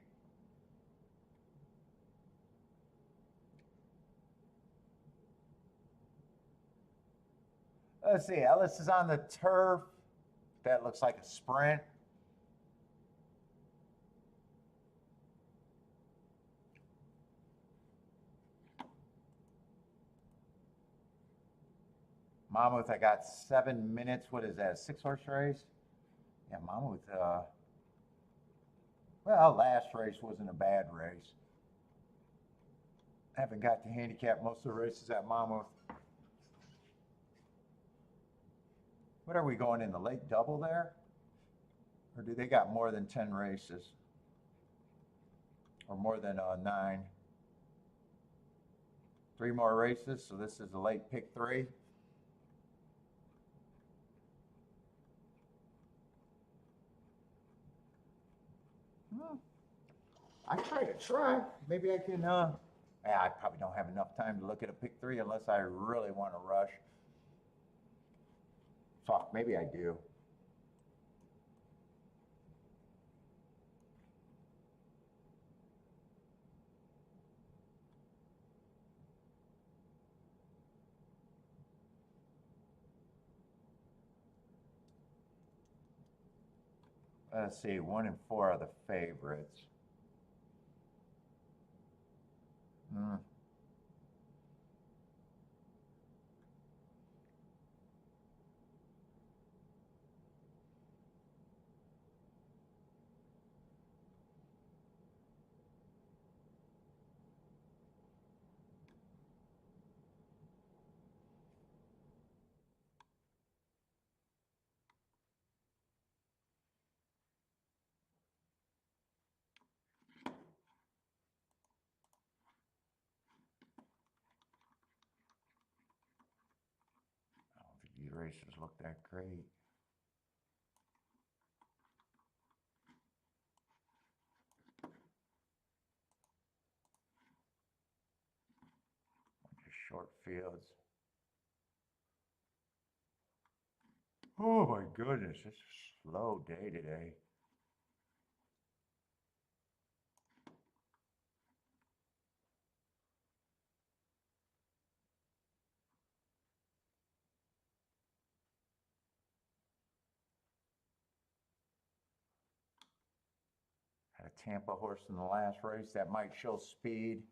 Let's see, Ellis is on the turf. That looks like a sprint. Mamouth, I got 7 minutes. What is that, a 6-horse race? Yeah, Mamouth, well, last race wasn't a bad race. I haven't got to handicap most of the races at Monmouth. What are we going in the late double there? Or do they got more than 10 races? Or more than 9? 3 more races, so this is the late pick 3. I try. Maybe I can. I probably don't have enough time to look at a pick 3 unless I really want to rush. Fuck, maybe I do. Let's see, 1 and 4 are the favorites. Hmm. I don't think these races look that great. Just short fields. Oh my goodness, it's a slow day today. Had a Tampa horse in the last race that might show speed.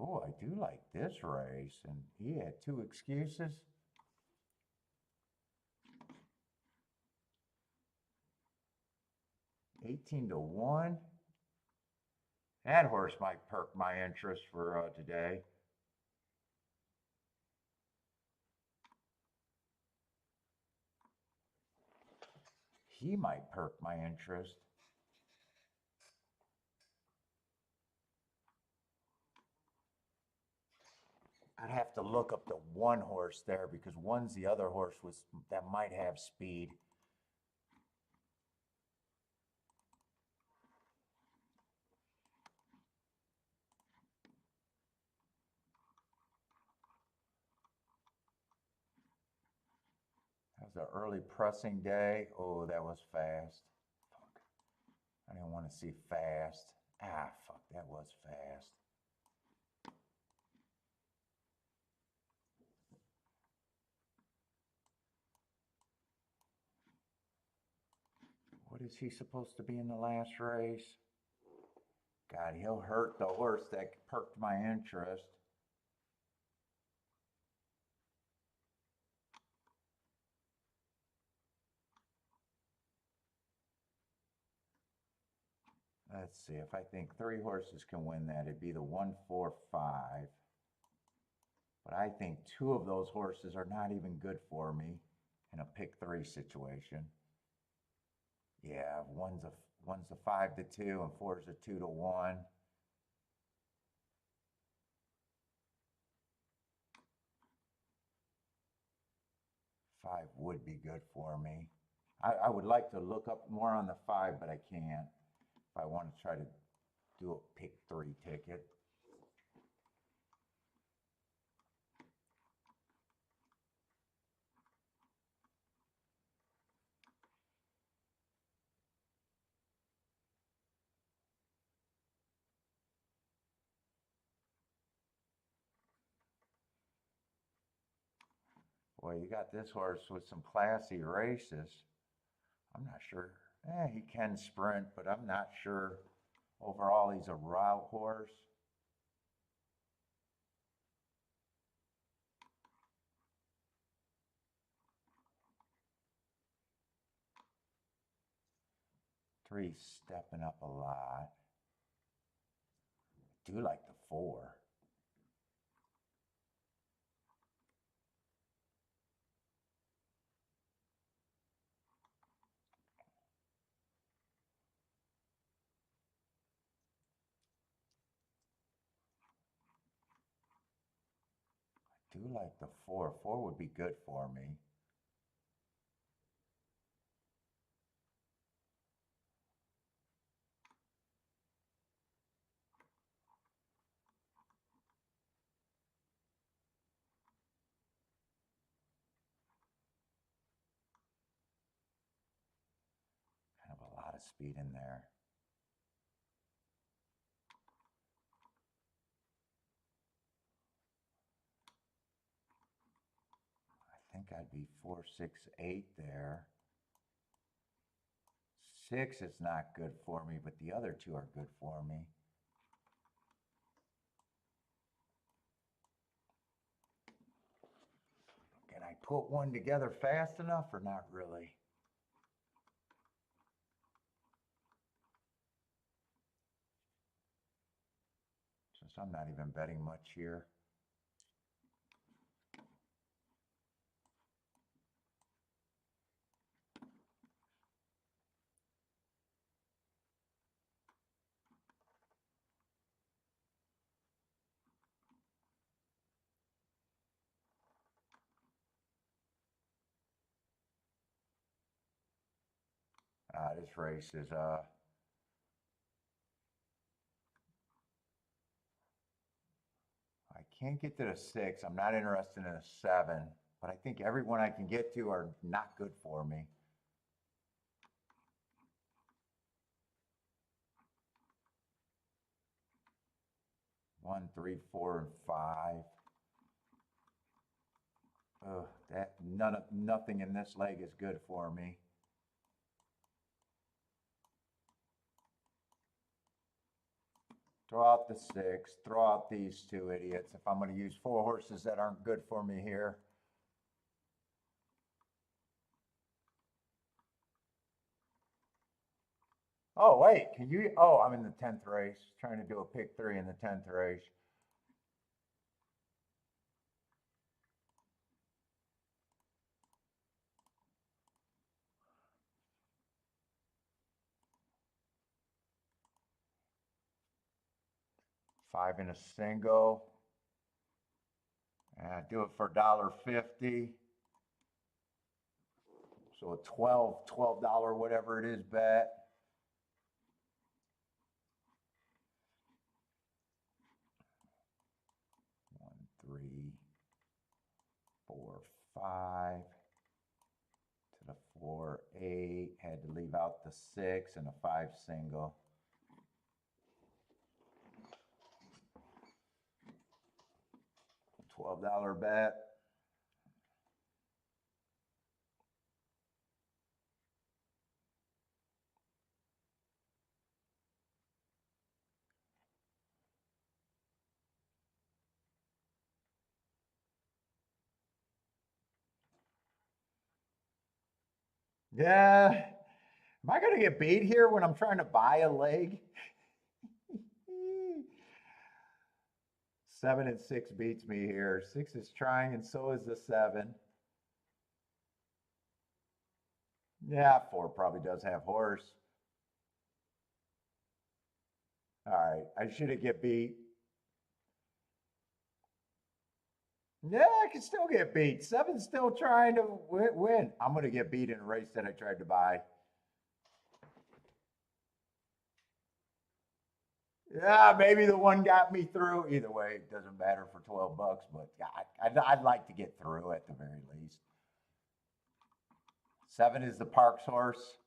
Oh, I do like this race. And he had 2 excuses. $18-1. That horse might perk my interest for today. He might perk my interest. I'd have to look up the one horse there because one's the other horse that might have speed. That was an early pressing day. Oh, that was fast. Fuck. I didn't want to see fast. Ah, fuck, that was fast. What is he supposed to be in the last race? God, he'll hurt the horse that perked my interest. Let's see, if I think 3 horses can win that, it'd be the 1, 4, 5. But I think 2 of those horses are not even good for me in a pick 3 situation. Yeah, one's a 5-2 and 4's a 2-1. Five would be good for me. I would like to look up more on the 5, but I can't. If I want to try to do a pick 3 ticket. Boy, you got this horse with some classy races. I'm not sure. He can sprint, but I'm not sure. Overall, he's a route horse. Three's stepping up a lot. I do like the 4. I do like the 4. 4 would be good for me. Kind of a lot of speed in there. I think I'd be 4, 6, 8 there. 6 is not good for me, but the other 2 are good for me. Can I put one together fast enough or not really? Since I'm not even betting much here. This race is I can't get to the 6. I'm not interested in a 7, but I think everyone I can get to are not good for me. 1, 3, 4, and 5. Nothing in this leg is good for me. Throw out the 6. Throw out these 2 idiots if I'm going to use 4 horses that aren't good for me here. Oh, wait. Can you? Oh, I'm in the 10th race. Trying to do a pick 3 in the 10th race. Five in a single. And I do it for $1.50. So a $12 whatever it is bet. 1, 3, 4, 5 to the 4, 8. Had to leave out the 6 and a 5 single. $12 bet. Yeah. Am I going to get beat here when I'm trying to buy a leg? 7 and 6 beats me here. 6 is trying, and so is the 7. Yeah, 4 probably does have horse. All right, I shouldn't get beat. Yeah, I can still get beat. 7's still trying to win. I'm going to get beat in a race that I tried to buy. Yeah, maybe the one got me through. Either way, it doesn't matter for $12, but yeah, I'd like to get through at the very least. 7 is the Parks horse.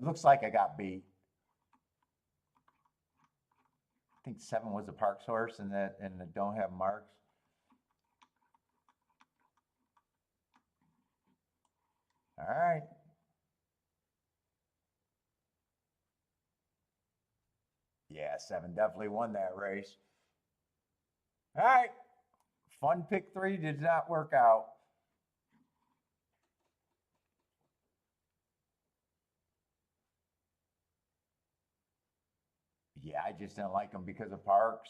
Looks like I got beat. I think 7 was the Parks horse, and the don't have marks. All right. Yeah, 7 definitely won that race. All right. Fun pick 3 did not work out. Yeah, I just didn't like them because of Parks.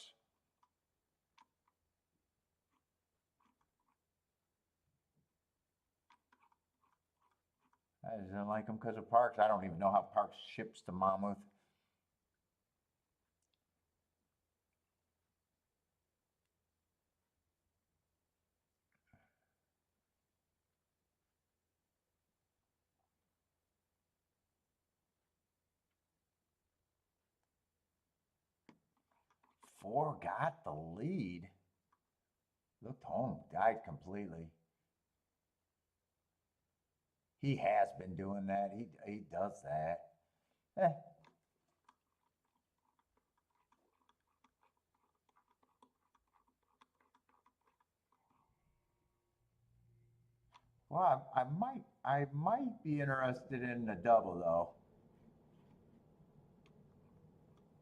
I just didn't like them because of Parks. I don't even know how Parks ships to Monmouth. Four got the lead. Looked home, died completely. He has been doing that. He does that. Eh. Well, I might be interested in the double though.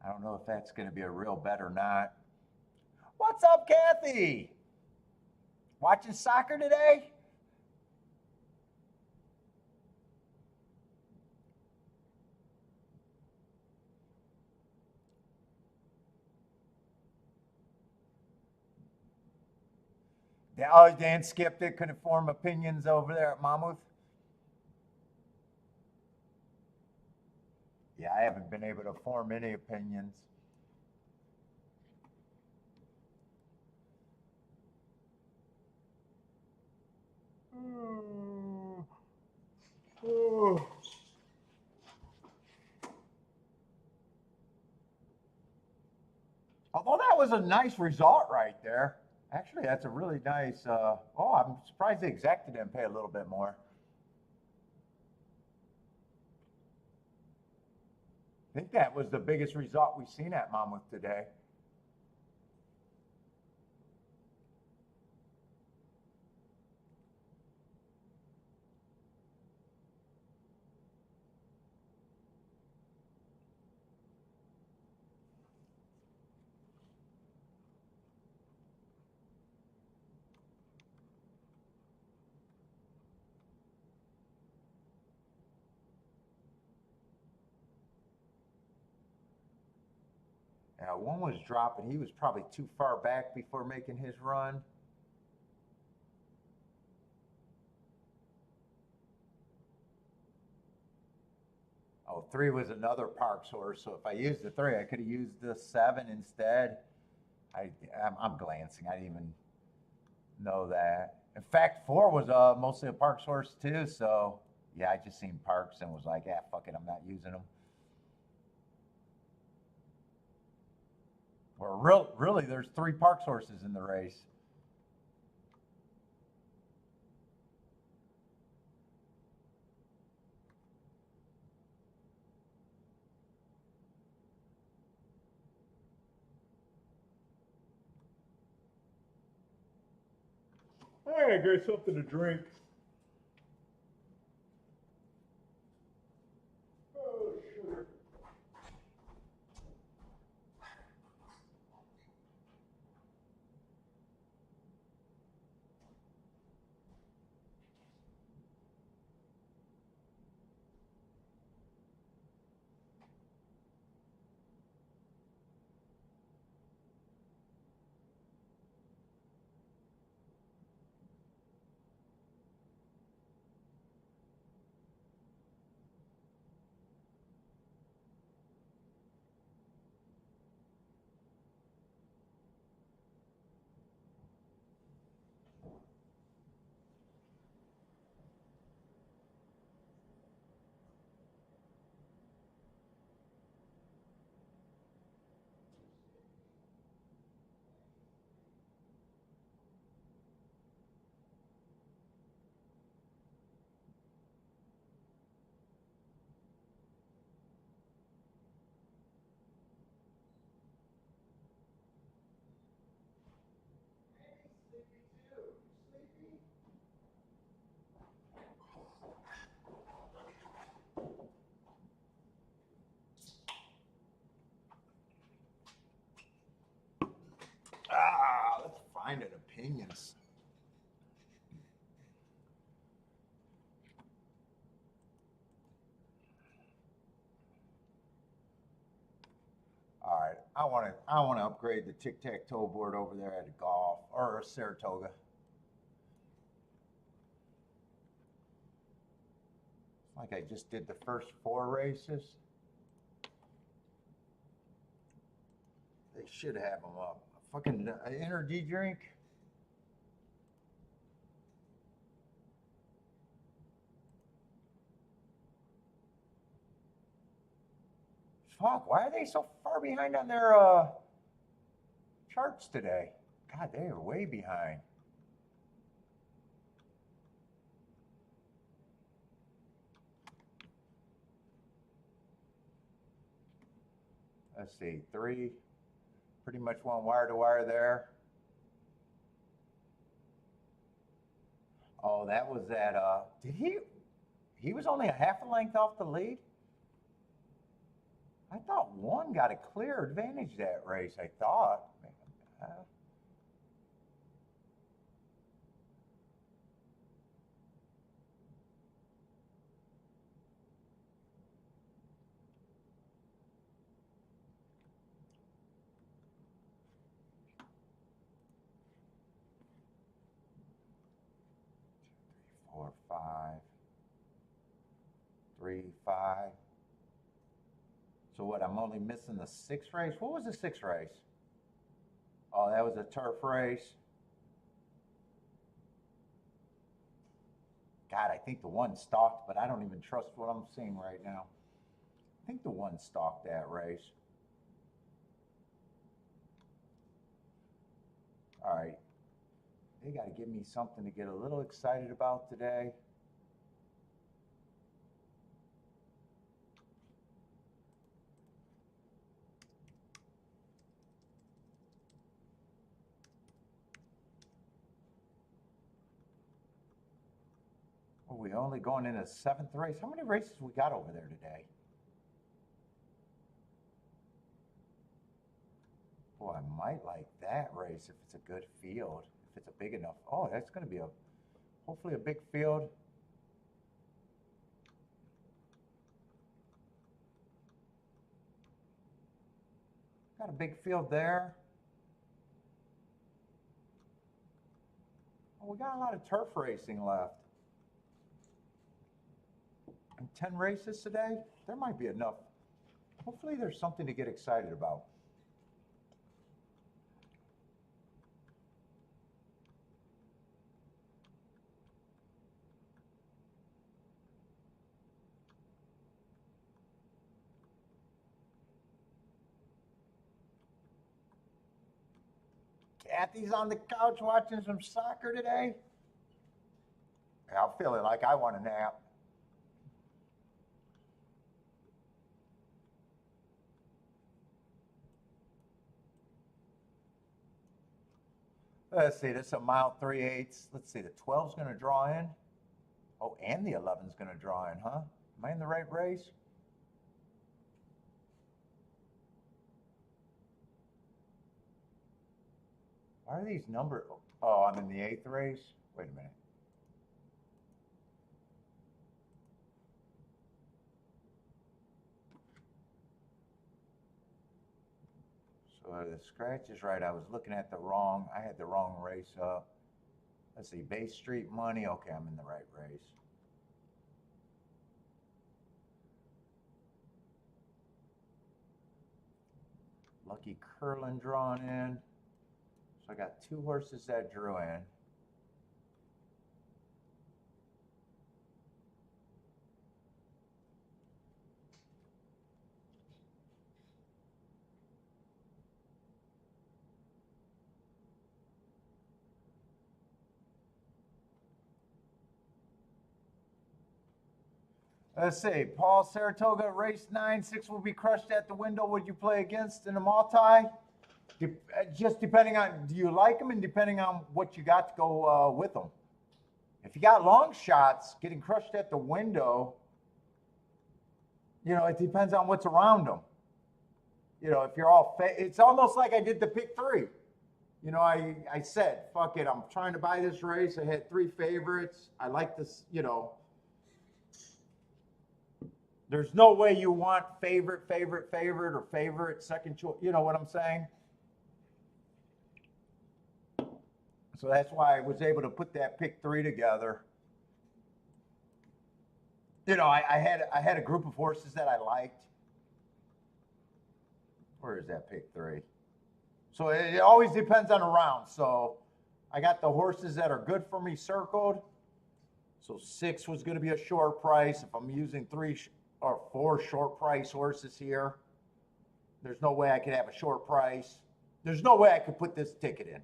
I don't know if that's going to be a real bet or not. What's up, Kathy? Watching soccer today? Oh, Dan skipped it. Couldn't form opinions over there at Mamouth. Yeah, I haven't been able to form any opinions. Although that was a nice result right there. Actually, that's a really nice. I'm surprised the exec didn't pay a little bit more. I think that was the biggest result we've seen at Monmouth today. one was dropping. He was probably too far back before making his run. Oh, 3 was another Parks horse. So if I used the 3, I could have used the 7 instead. I'm glancing. I didn't even know that. In fact, 4 was mostly a Parks horse too. So yeah, I just seen Parks and was like, yeah, fuck it, I'm not using them. Or really, there's 3 Parks horses in the race. I gotta get something to drink. Oh, sugar. Let's find an opinions. All right, I want to upgrade the tic-tac-toe board over there at a golf or a Saratoga. Like I just did the first 4 races. They should have them up. Fucking energy drink. Fuck, why are they so far behind on their charts today? God, they are way behind. Let's see, 3. Pretty much went wire to wire there. Oh, that was that. Did he was only a half a length off the lead? I thought 1 got a clear advantage that race. I thought. 4, 5, 3, 5. So what? I'm only missing the 6th race. What was the 6th race? Oh, that was a turf race. God, I think the 1 stalked, but I don't even trust what I'm seeing right now. I think the 1 stalked that race. All right. They got to give me something to get a little excited about today. Are we only going in a 7th race? How many races we got over there today? Boy, I might like that race if it's a good field, if it's a big enough. Oh, that's going to be hopefully a big field. Got a big field there. Oh, we got a lot of turf racing left. And 10 races today? There might be enough. Hopefully there's something to get excited about. Kathy's on the couch watching some soccer today. I'm feeling like I want a nap. Let's see, this is a mile 3/8. Let's see, the 12's going to draw in. Oh, and the 11's going to draw in, huh? Am I in the right race? Why are these numbered? Oh, I'm in the 8th race? Wait a minute. So the scratch is right. I was looking at I had the wrong race up. Let's see, Bay Street money. Okay, I'm in the right race. Lucky Curlin drawn in. So I got 2 horses that drew in. Let's see, Paul, Saratoga, race 9, 6 will be crushed at the window. Would you play against in a multi? Just depending on, do you like them and depending on what you got to go with them. If you got long shots, getting crushed at the window, you know, it depends on what's around them. You know, if you're all, it's almost like I did the pick 3. You know, I said, fuck it, I'm trying to buy this race. I had 3 favorites. I like this, you know. There's no way you want favorite, or favorite, second choice. You know what I'm saying? So that's why I was able to put that pick 3 together. You know, I had a group of horses that I liked. Where is that pick 3? So it always depends on the round. So I got the horses that are good for me circled. So 6 was going to be a short price. If I'm using 3 or 4 short price horses here, there's no way I could have a short price. There's no way I could put this ticket in.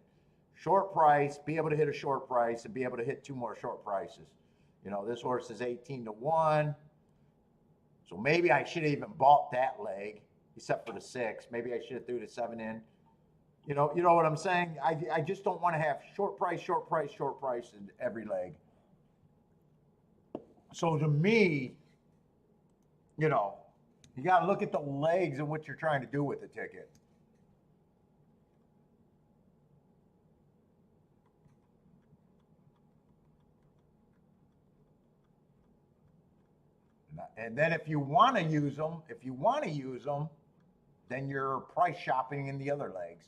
Short price, be able to hit a short price, and be able to hit 2 more short prices. You know, this horse is 18-1. So maybe I should have even bought that leg, except for the 6. Maybe I should have threw the 7 in. You know what I'm saying? I just don't want to have short price in every leg. So to me, you know, you got to look at the legs and what you're trying to do with the ticket. And then if you want to use them, then you're price shopping in the other legs.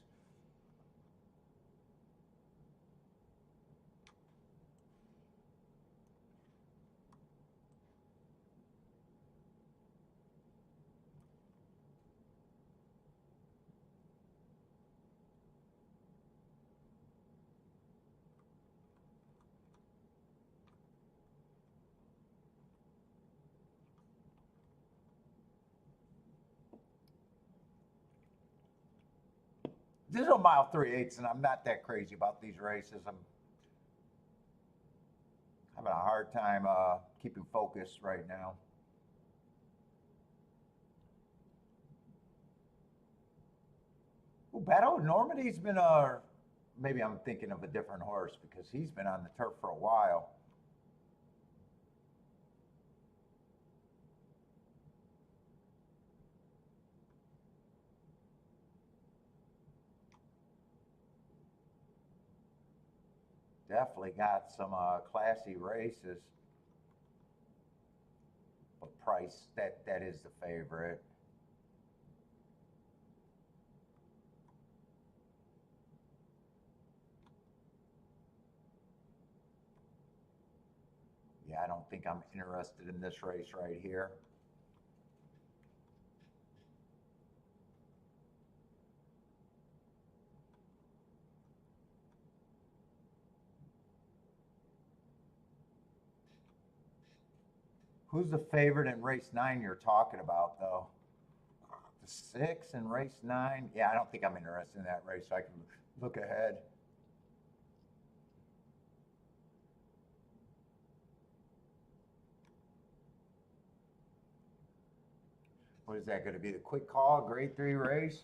This is a mile 3/8, and I'm not that crazy about these races. I'm having a hard time keeping focus right now. Ooh, Beto, Normandy's been maybe I'm thinking of a different horse because he's been on the turf for a while. Definitely got some classy races. But price, that is the favorite. Yeah, I don't think I'm interested in this race right here. Who's the favorite in race 9 you're talking about, though? The 6 in race 9? Yeah, I don't think I'm interested in that race, so I can look ahead. What is that going to be? The quick call, grade 3 race?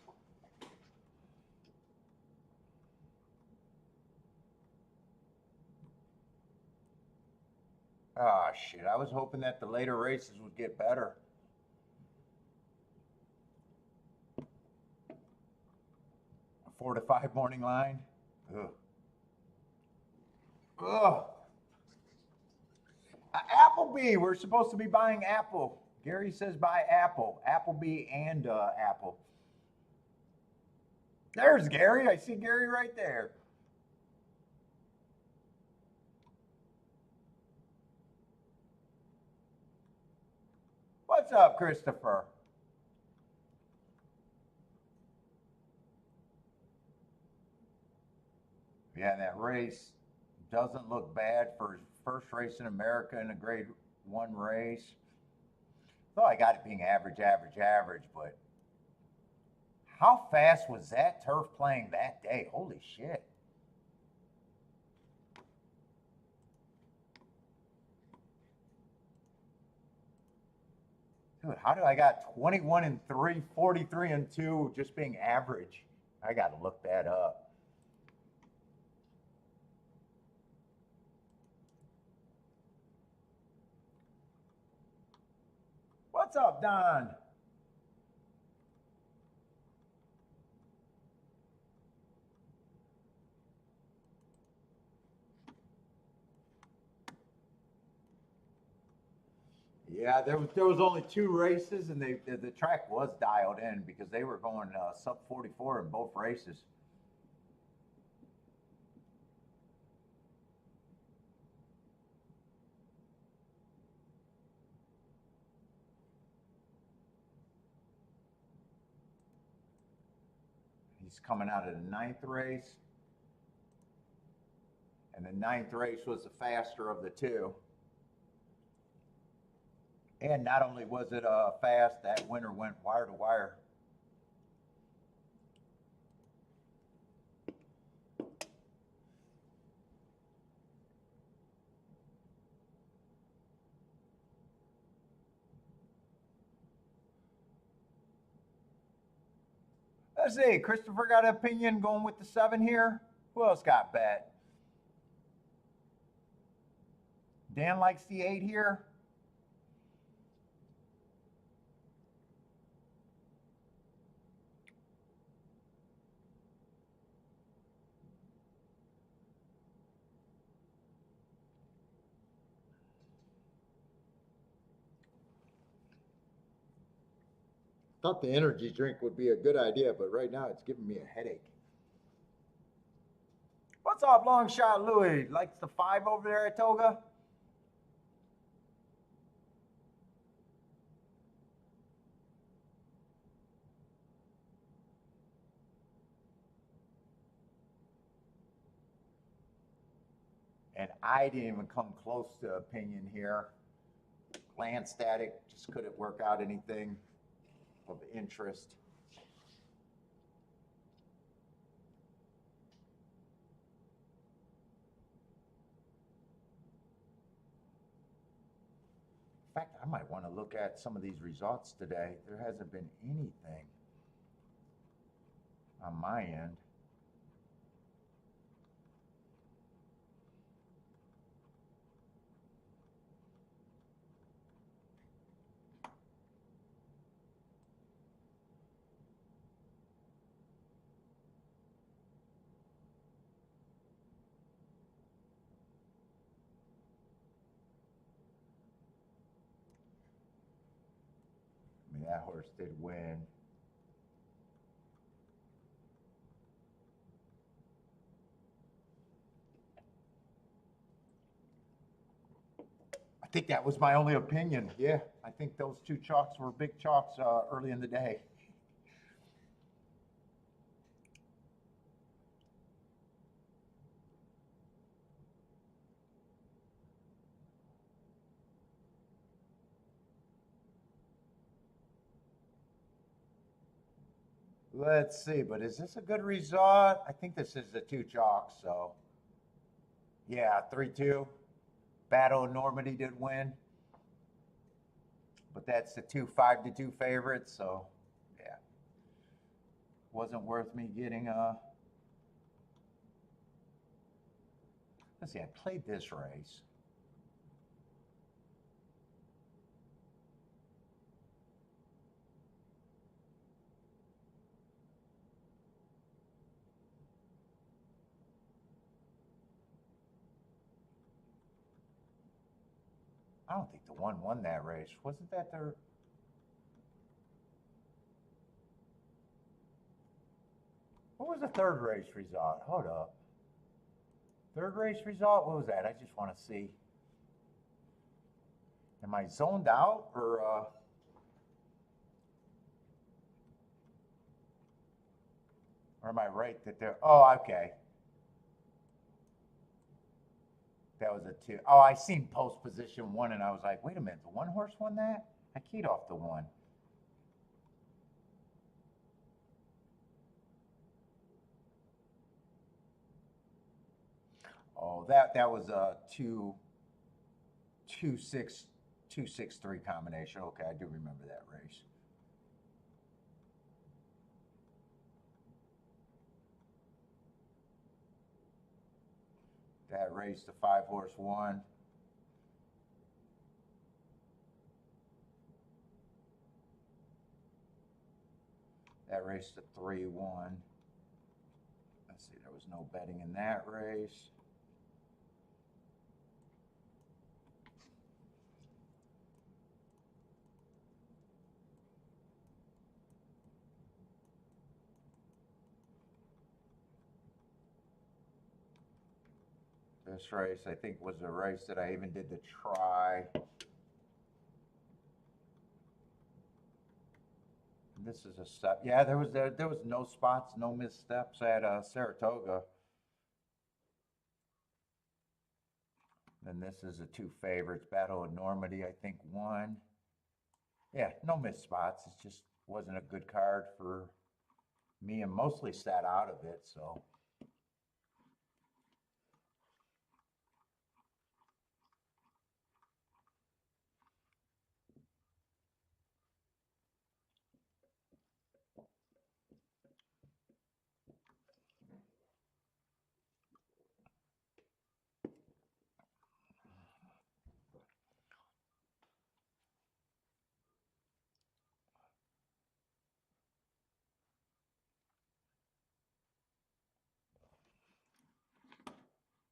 Oh, shit. I was hoping that the later races would get better. A 4 to 5 morning line? Ugh. Ugh. Applebee. We're supposed to be buying Apple. Gary says buy Apple. Applebee and Apple. There's Gary. I see Gary right there. What's up, Christopher? Yeah, that race doesn't look bad for his first race in America in a grade 1 race. Thought I got it being average, average, average, but how fast was that turf playing that day? Holy shit. Dude, how do I got 21 and 3, 43 and 2 just being average? I got to look that up. What's up, Don? Yeah, there was only 2 races, and the track was dialed in because they were going sub 44 in both races. He's coming out of the 9th race, and the 9th race was the faster of the 2. And not only was it fast, that winner went wire to wire. Let's see. Christopher got an opinion going with the 7 here. Who else got bet? Dan likes the 8 here. Thought the energy drink would be a good idea, but right now it's giving me a headache. What's up, long shot Louis? Likes the 5 over there at Toga? And I didn't even come close to opinion here. Land static, just couldn't work out anything of interest. In fact, I might want to look at some of these results today. There hasn't been anything on my end. I mean, that horse did win. I think that was my only opinion. Yeah, I think those two chalks were big chalks early in the day. Let's see, but is this a good result? I think this is the two chalks, so yeah, 3-2. Battle of Normandy did win, but that's the two 5-2 favorites, so yeah, wasn't worth me getting let's see, I played this race. I don't think the one won that race. Wasn't that their? What was the third race result? Hold up. Third race result? What was that? I just want to see. Am I zoned out or am I right that they're? Oh, okay. That was a two. Oh, I seen post position one, and I was like, wait a minute, the one horse won that? I keyed off the one. Oh, that was a 2-6-2-6-3 combination. Okay, I do remember that race. That race, the 5-horse won. That race, the 3 won. Let's see, there was no betting in that race. This race, I think, was a race that I even did the try. This is a step. Yeah, there was no spots, no missteps at Saratoga. And this is the two favorites. Battle of Normandy, I think, won. Yeah, no missed spots. It just wasn't a good card for me and mostly sat out of it. So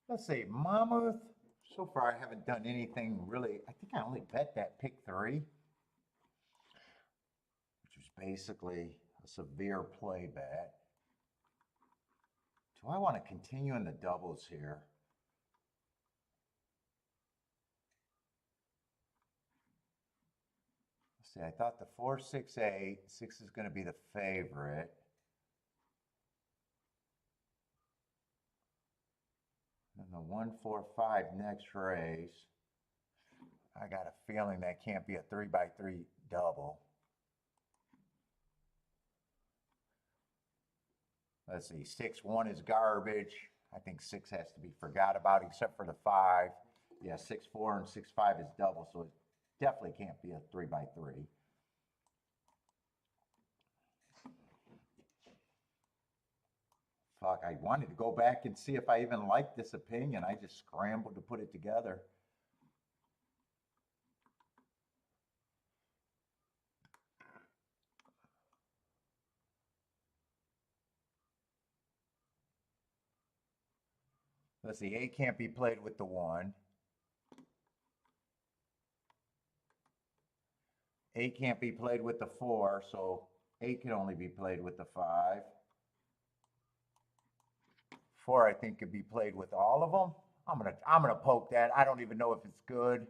let's see, Mamouth. So far, I haven't done anything really. I think I only bet that pick three, which was basically a severe play bet. Do I want to continue in the doubles here? Let's see, I thought the 4-6-8, 6 is going to be the favorite. And the 1-4-5 next race. I got a feeling that can't be a 3x3 double. Let's see, 6-1 is garbage. I think 6 has to be forgot about except for the 5. Yeah, 6-4 and 6-5 is double, so it definitely can't be a 3x3. Fuck, I wanted to go back and see if I even liked this opinion. I just scrambled to put it together. Let's see, 8 can't be played with the 1. 8 can't be played with the 4, so 8 can only be played with the 5. 4, I think, could be played with all of them. I'm gonna poke that. I don't even know if it's good.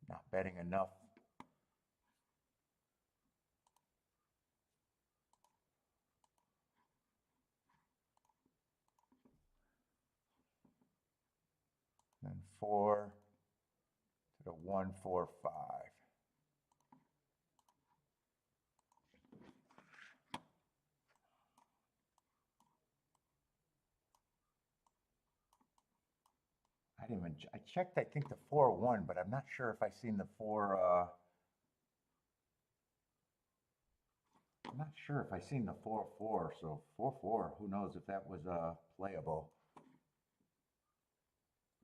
Not betting enough. And 4 to the 145. I checked, I think the 4-1, but I'm not sure if I seen the 4, I'm not sure if I seen the 4-4, so 4-4, who knows if that was playable.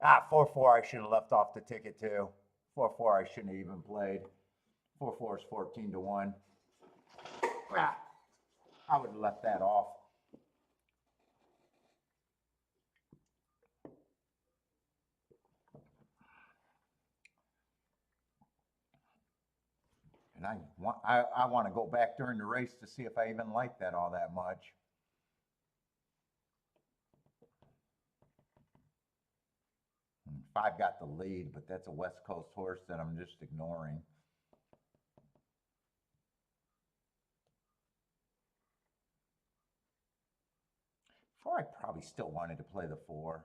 4-4, I should have left off the ticket too. 4-4, I shouldn't have even played. 4-4 is 14 to 1. I would have left that off. And I want to go back during the race to see if I even like that all that much. Five got the lead, but that's a West Coast horse that I'm just ignoring. Four, I probably still wanted to play the 4.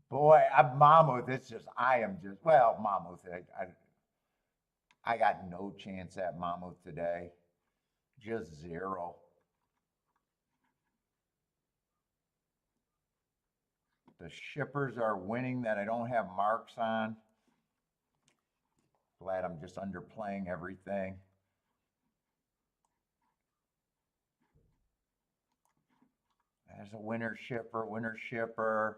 Boy, Mamouth, it's just, well, Mamouth, I got no chance at Mamouth today. Just 0. The shippers are winning that I don't have marks on. Glad I'm just underplaying everything. There's a winner shipper.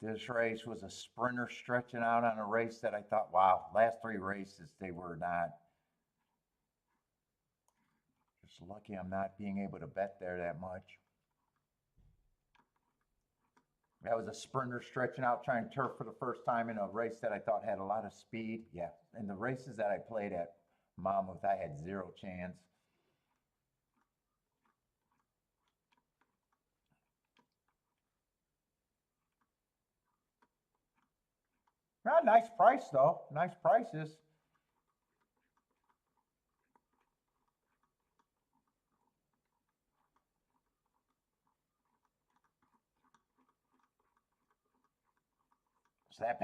This race was a sprinter stretching out on a race that I thought, wow, last 3 races, they were not. Just lucky I'm not being able to bet there that much. That was a sprinter stretching out, trying turf for the first time in a race that I thought had a lot of speed. Yeah, in the races that I played at Monmouth, I had 0 chance. Well, nice price, though. Nice prices. So that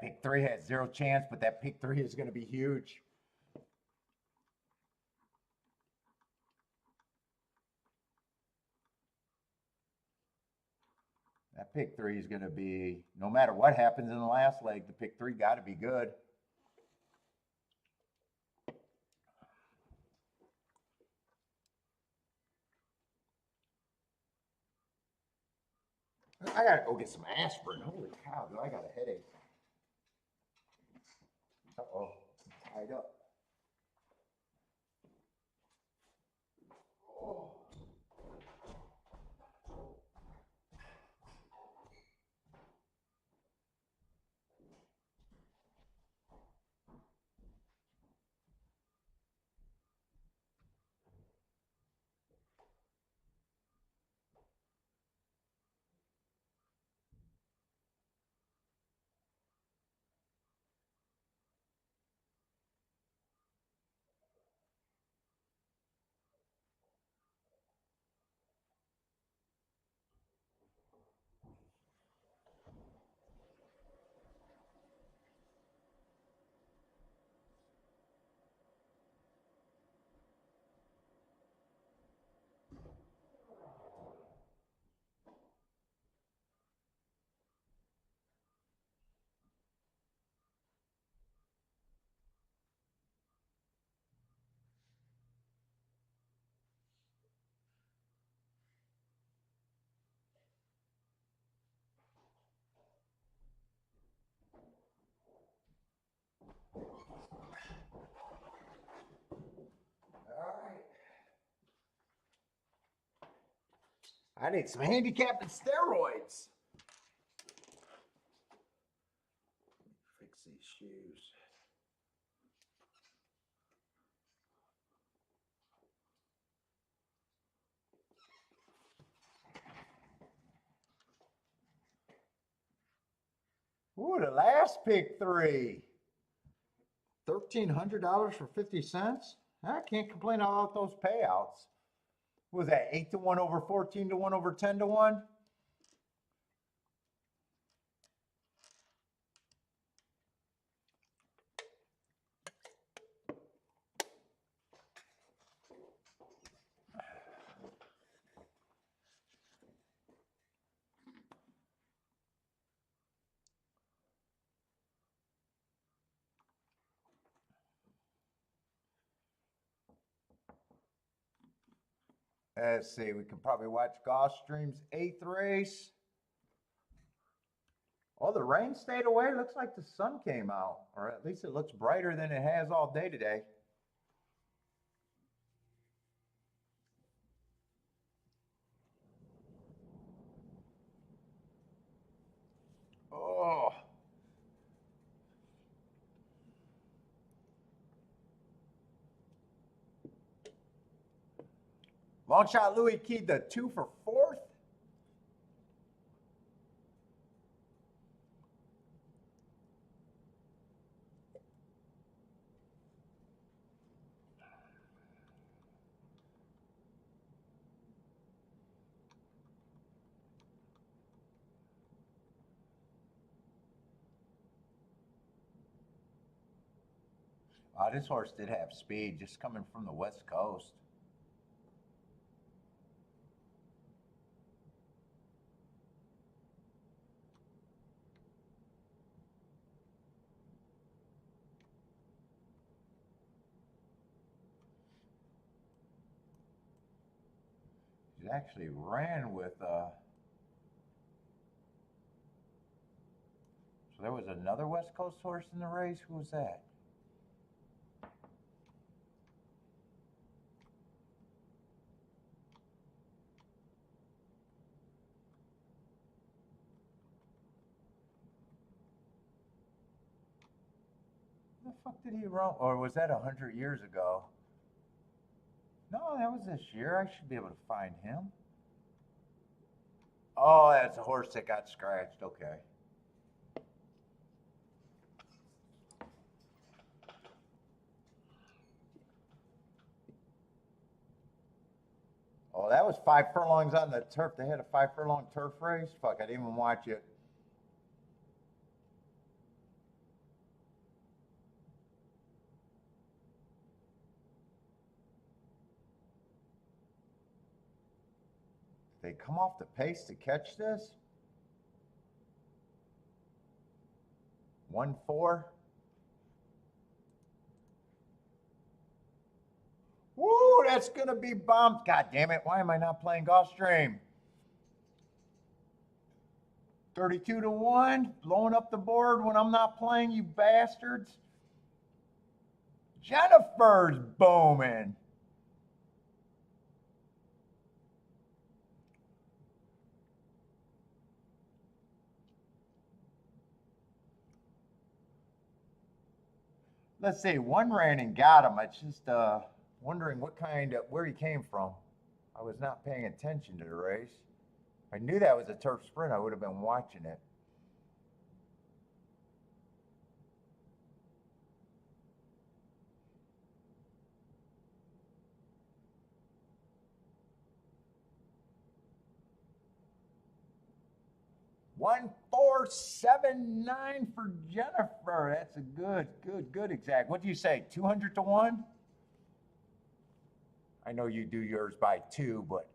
pick 3 has 0 chance, but that pick 3 is going to be huge. That pick 3 is going to be, no matter what happens in the last leg, the pick 3 got to be good. I got to go get some aspirin. Holy cow, do I got a headache. Uh-oh, I'm tied up. Oh. I need some handicapping steroids. Fix these shoes. Ooh, the last pick 3. $1,300 for 50 cents. I can't complain about those payouts. What was that 8 to 1 over 14 to 1 over 10 to 1? Let's see, we can probably watch Gulfstream's 8th race. Oh, the rain stayed away. Looks like the sun came out, or at least it looks brighter than it has all day today. Oh. Long shot Louis keyed the 2 for 4th. This horse did have speed, just coming from the West Coast. He actually ran with, so there was another West Coast horse in the race. Who was that? Who the fuck did he run? Or was that 100 years ago? No, that was this year. I should be able to find him. Oh, that's a horse that got scratched. Okay. Oh, that was 5 furlongs on the turf. They had a 5 furlong turf race. Fuck, I didn't even watch it. They come off the pace to catch this? 1-4. Woo, that's gonna be bumped. God damn it, why am I not playing Gulfstream? 32 to 1, blowing up the board when I'm not playing, you bastards. Jennifer's booming. Let's see, one ran and got him. It's just wondering where he came from. I was not paying attention to the race. If I knew that was a turf sprint, I would have been watching it. One, 4, 7, 9 for Jennifer. That's a good exact. What do you say? 200 to 1? I know you do yours by 2, but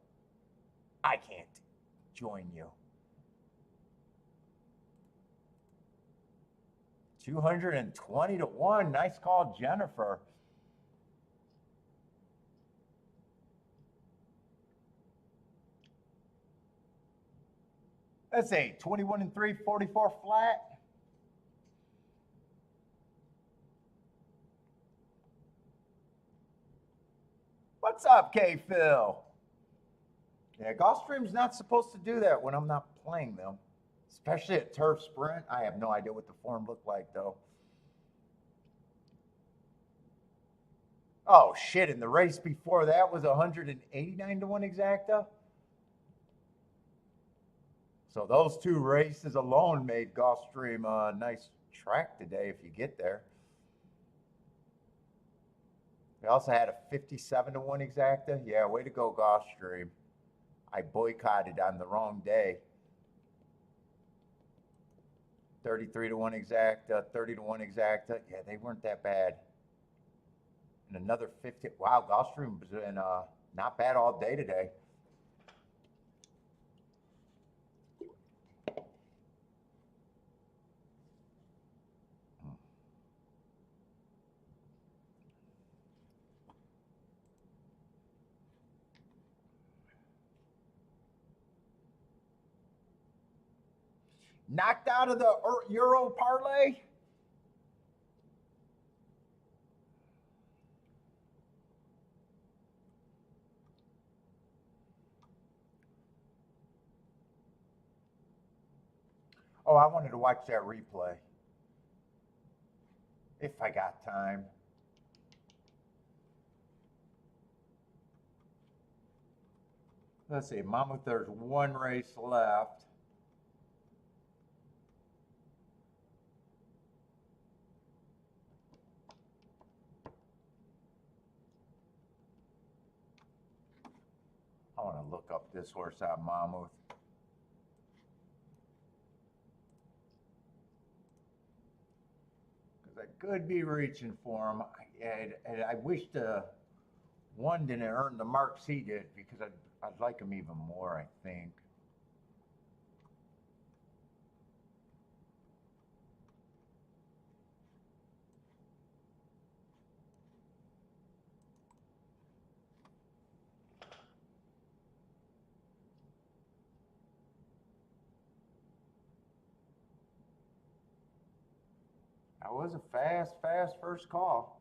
I can't join you. 220 to 1. Nice call, Jennifer. Let's see, 21 and 3, 44 flat. What's up, K Phil? Yeah, Gulfstream's not supposed to do that when I'm not playing them, especially at Turf Sprint. I have no idea what the form looked like though. Oh shit! And the race before that was 189 to 1 exacta. So those two races alone made Gulfstream a nice track today if you get there. We also had a 57 to 1 exacta. Yeah, way to go, Gulfstream. I boycotted on the wrong day. 33 to 1 exacta, 30 to 1 exacta. Yeah, they weren't that bad. And another 50. Wow, Gulfstream was in not bad all day today. Knocked out of the Euro parlay. Oh, I wanted to watch that replay. If I got time. Let's see, Mamouth, there's one race left. I want to look up this horse on Mamouth. Because I could be reaching for him. And I wish the one didn't earn the marks he did because I'd like him even more, I think. That was a fast first call.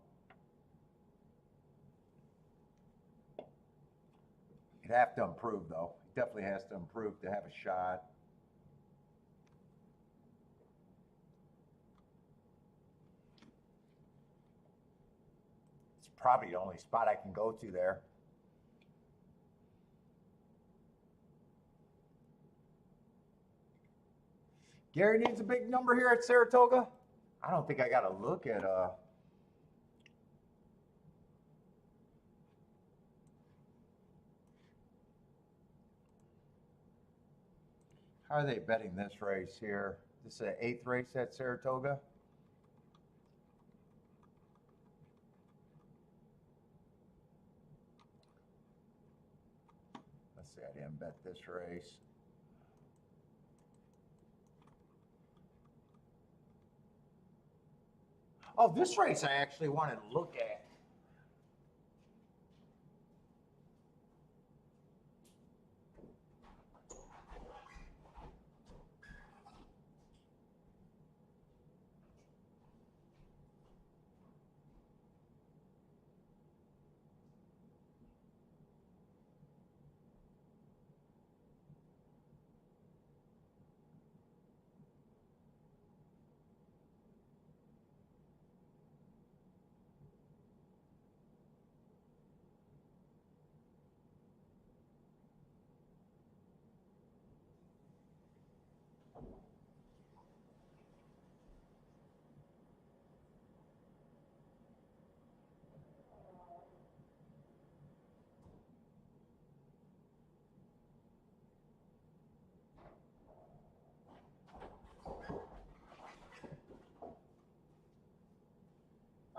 He'd have to improve, though. He definitely has to improve to have a shot. It's probably the only spot I can go to there. Gary needs a big number here at Saratoga. I don't think I got to look at how are they betting this race here? This is an 8th race at Saratoga. Let's see, I didn't bet this race. Oh, this race I actually wanted to look at.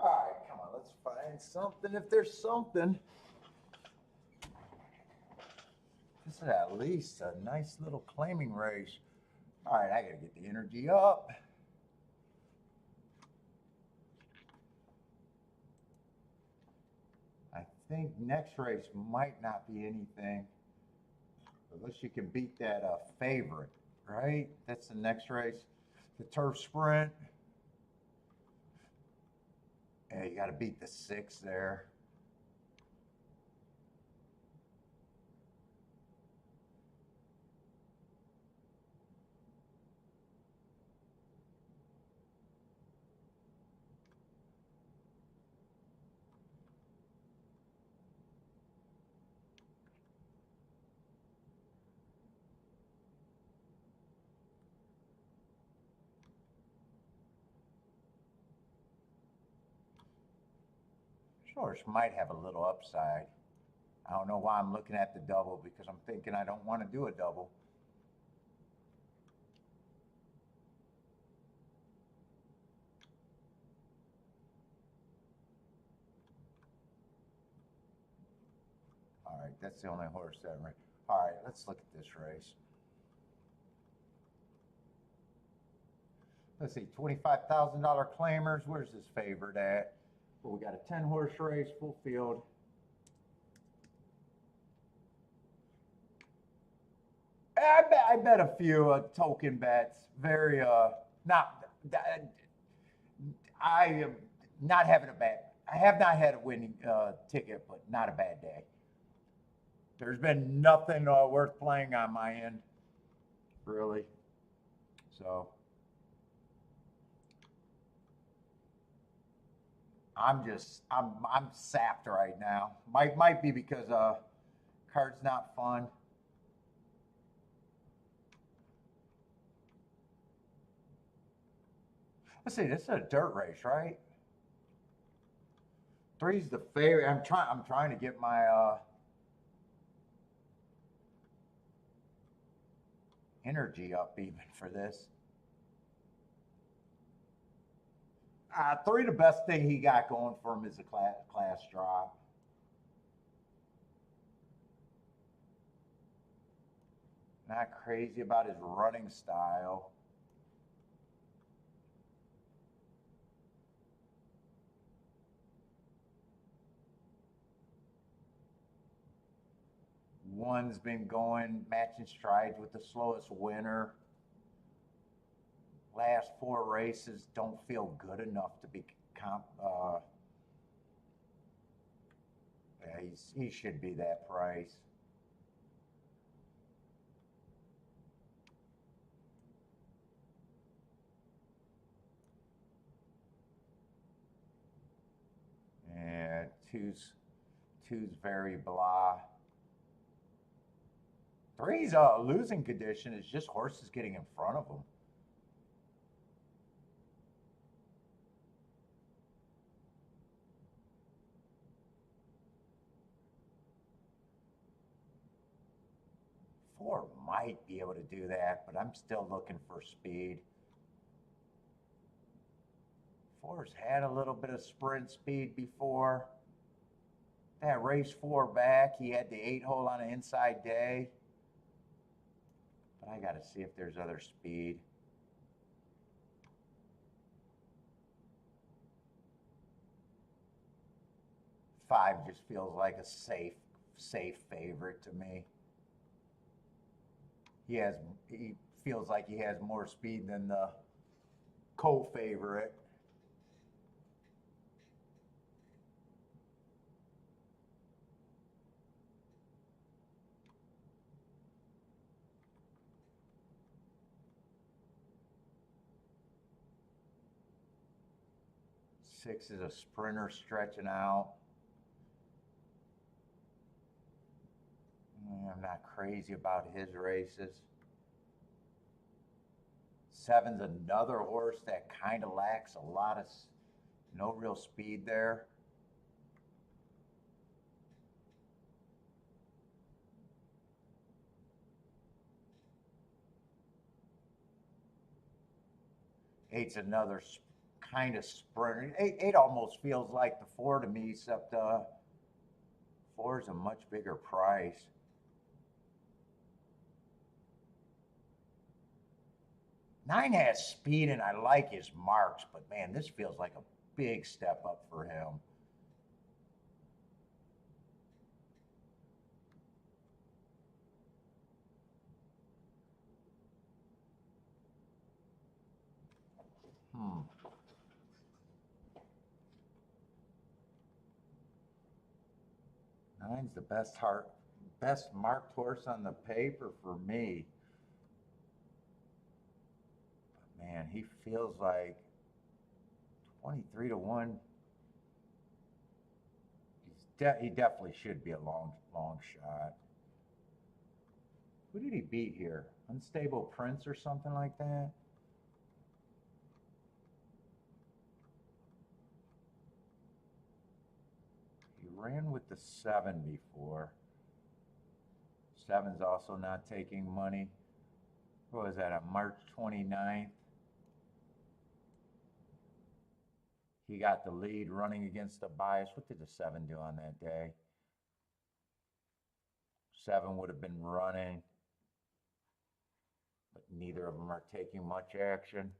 All right, come on, let's find something if there's something. This is at least a nice little claiming race. All right, I gotta get the energy up. I think next race might not be anything, unless you can beat that favorite, right? That's the next race, the Turf Sprint. Yeah, you got to beat the 6 there. This horse might have a little upside. I don't know why I'm looking at the double because I'm thinking I don't want to do a double. All right, that's the only horse that ran. All right, let's look at this race. Let's see, $25,000 claimers. Where's this favorite at? Well, we got a 10-horse race, full field. I bet a few token bets. Very not. I am not having a bad. I have not had a winning ticket, but not a bad day. There's been nothing worth playing on my end, really. So I'm sapped right now. Might be because card's not fun. Let's see, this is a dirt race, right? 3's the favorite. I'm trying to get my energy up even for this. 3, the best thing he got going for him is a class drop. Not crazy about his running style. One's been going matching strides with the slowest winner. Last 4 races don't feel good enough to be yeah, he should be that price. And two's very blah. 3's losing condition is just horses getting in front of him. Four might be able to do that, but I'm still looking for speed. 4's had a little bit of sprint speed before. That race 4 back, he had the 8-hole on an inside day. But I got to see if there's other speed. Five just feels like a safe favorite to me. He feels like he has more speed than the co-favorite. Six is a sprinter stretching out. I'm not crazy about his races. 7's another horse that kind of lacks a lot of, no real speed there. Eight's another kind of sprinter. Eight almost feels like the 4 to me, except 4 is a much bigger price. 9 has speed and I like his marks, but man, this feels like a big step up for him. Nine's the best marked horse on the paper for me. But man, he feels like 23 to 1. He definitely should be a long shot. Who did he beat here? Unstable Prince or something like that? ran with the 7 before. 7's also not taking money. What was that, on March 29th? He got the lead running against the bias. What did the 7 do on that day? 7 would have been running, but neither of them are taking much action.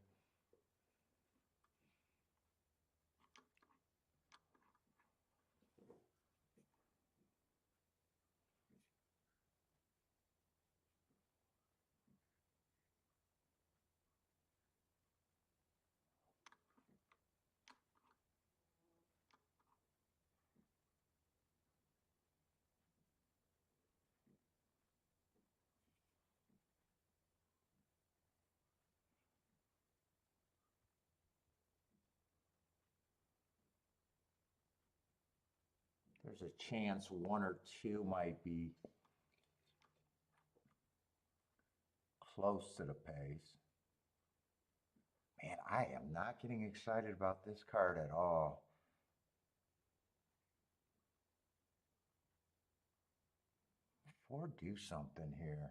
There's a chance 1 or 2 might be close to the pace. Man, I am not getting excited about this card at all. Or do something here.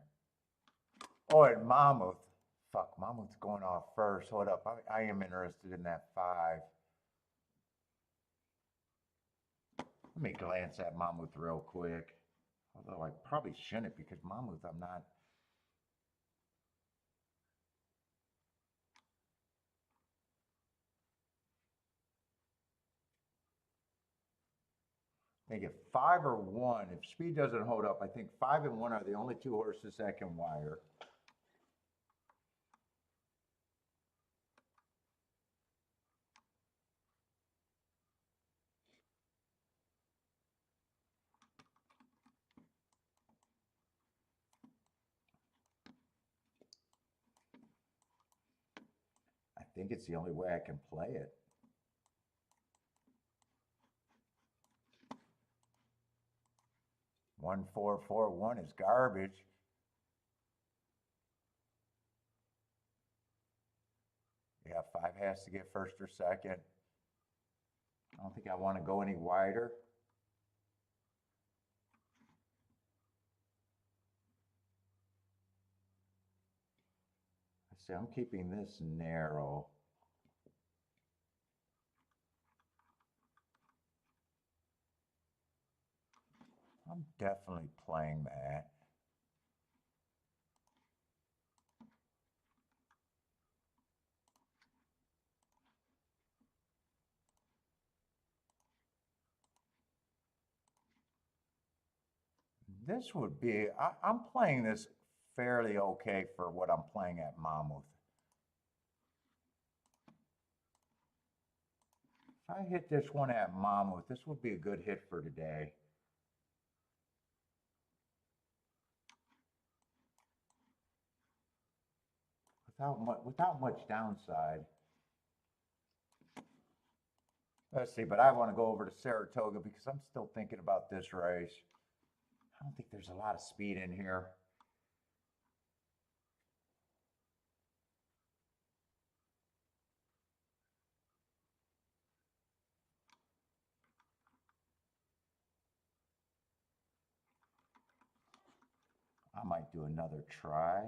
Oh, and Mamouth. Fuck, Mamouth's going off first. Hold up. I am interested in that 5. Let me glance at Mamouth real quick. Although I probably shouldn't because Mamouth, I'm not. I think if 5 or 1, if speed doesn't hold up, I think 5 and 1 are the only 2 horses that can wire. I think it's the only way I can play it. One, 4, 4, 1 is garbage. Yeah, 5 has to get first or second. I don't think I want to go any wider. I see, I'm keeping this narrow. I'm definitely playing that. This would be, I'm playing this fairly okay for what I'm playing at Mamouth. If I hit this one at Mamouth, this would be a good hit for today. Without much downside. Let's see, but I want to go over to Saratoga because I'm still thinking about this race. I don't think there's a lot of speed in here. I might do another try.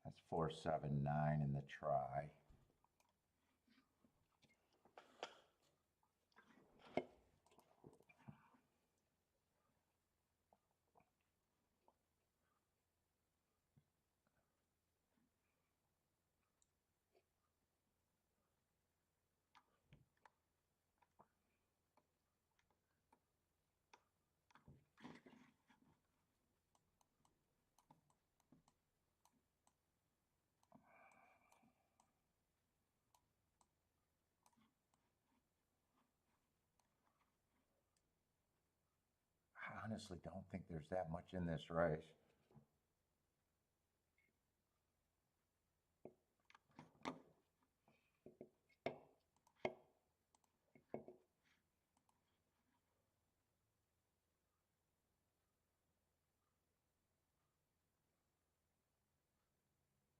That's 479 in the try. I honestly don't think there's that much in this race.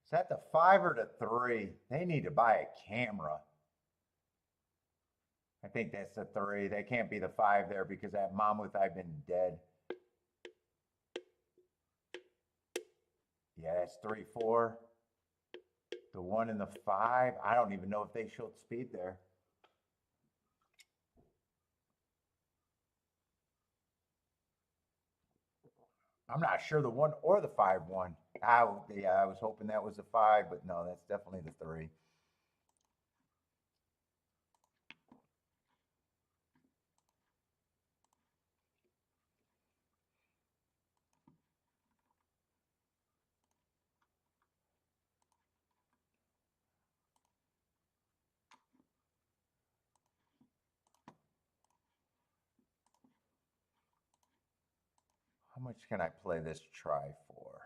Is that the 5 or the 3? They need to buy a camera. I think that's the 3. They can't be the 5 there because at Mamouth I've been dead. Yeah, that's 3, 4. The 1 and the 5. I don't even know if they showed speed there. I'm not sure the 1 or the 5 won. Yeah, I was hoping that was the 5, but no, that's definitely the 3. How much can I play this try for?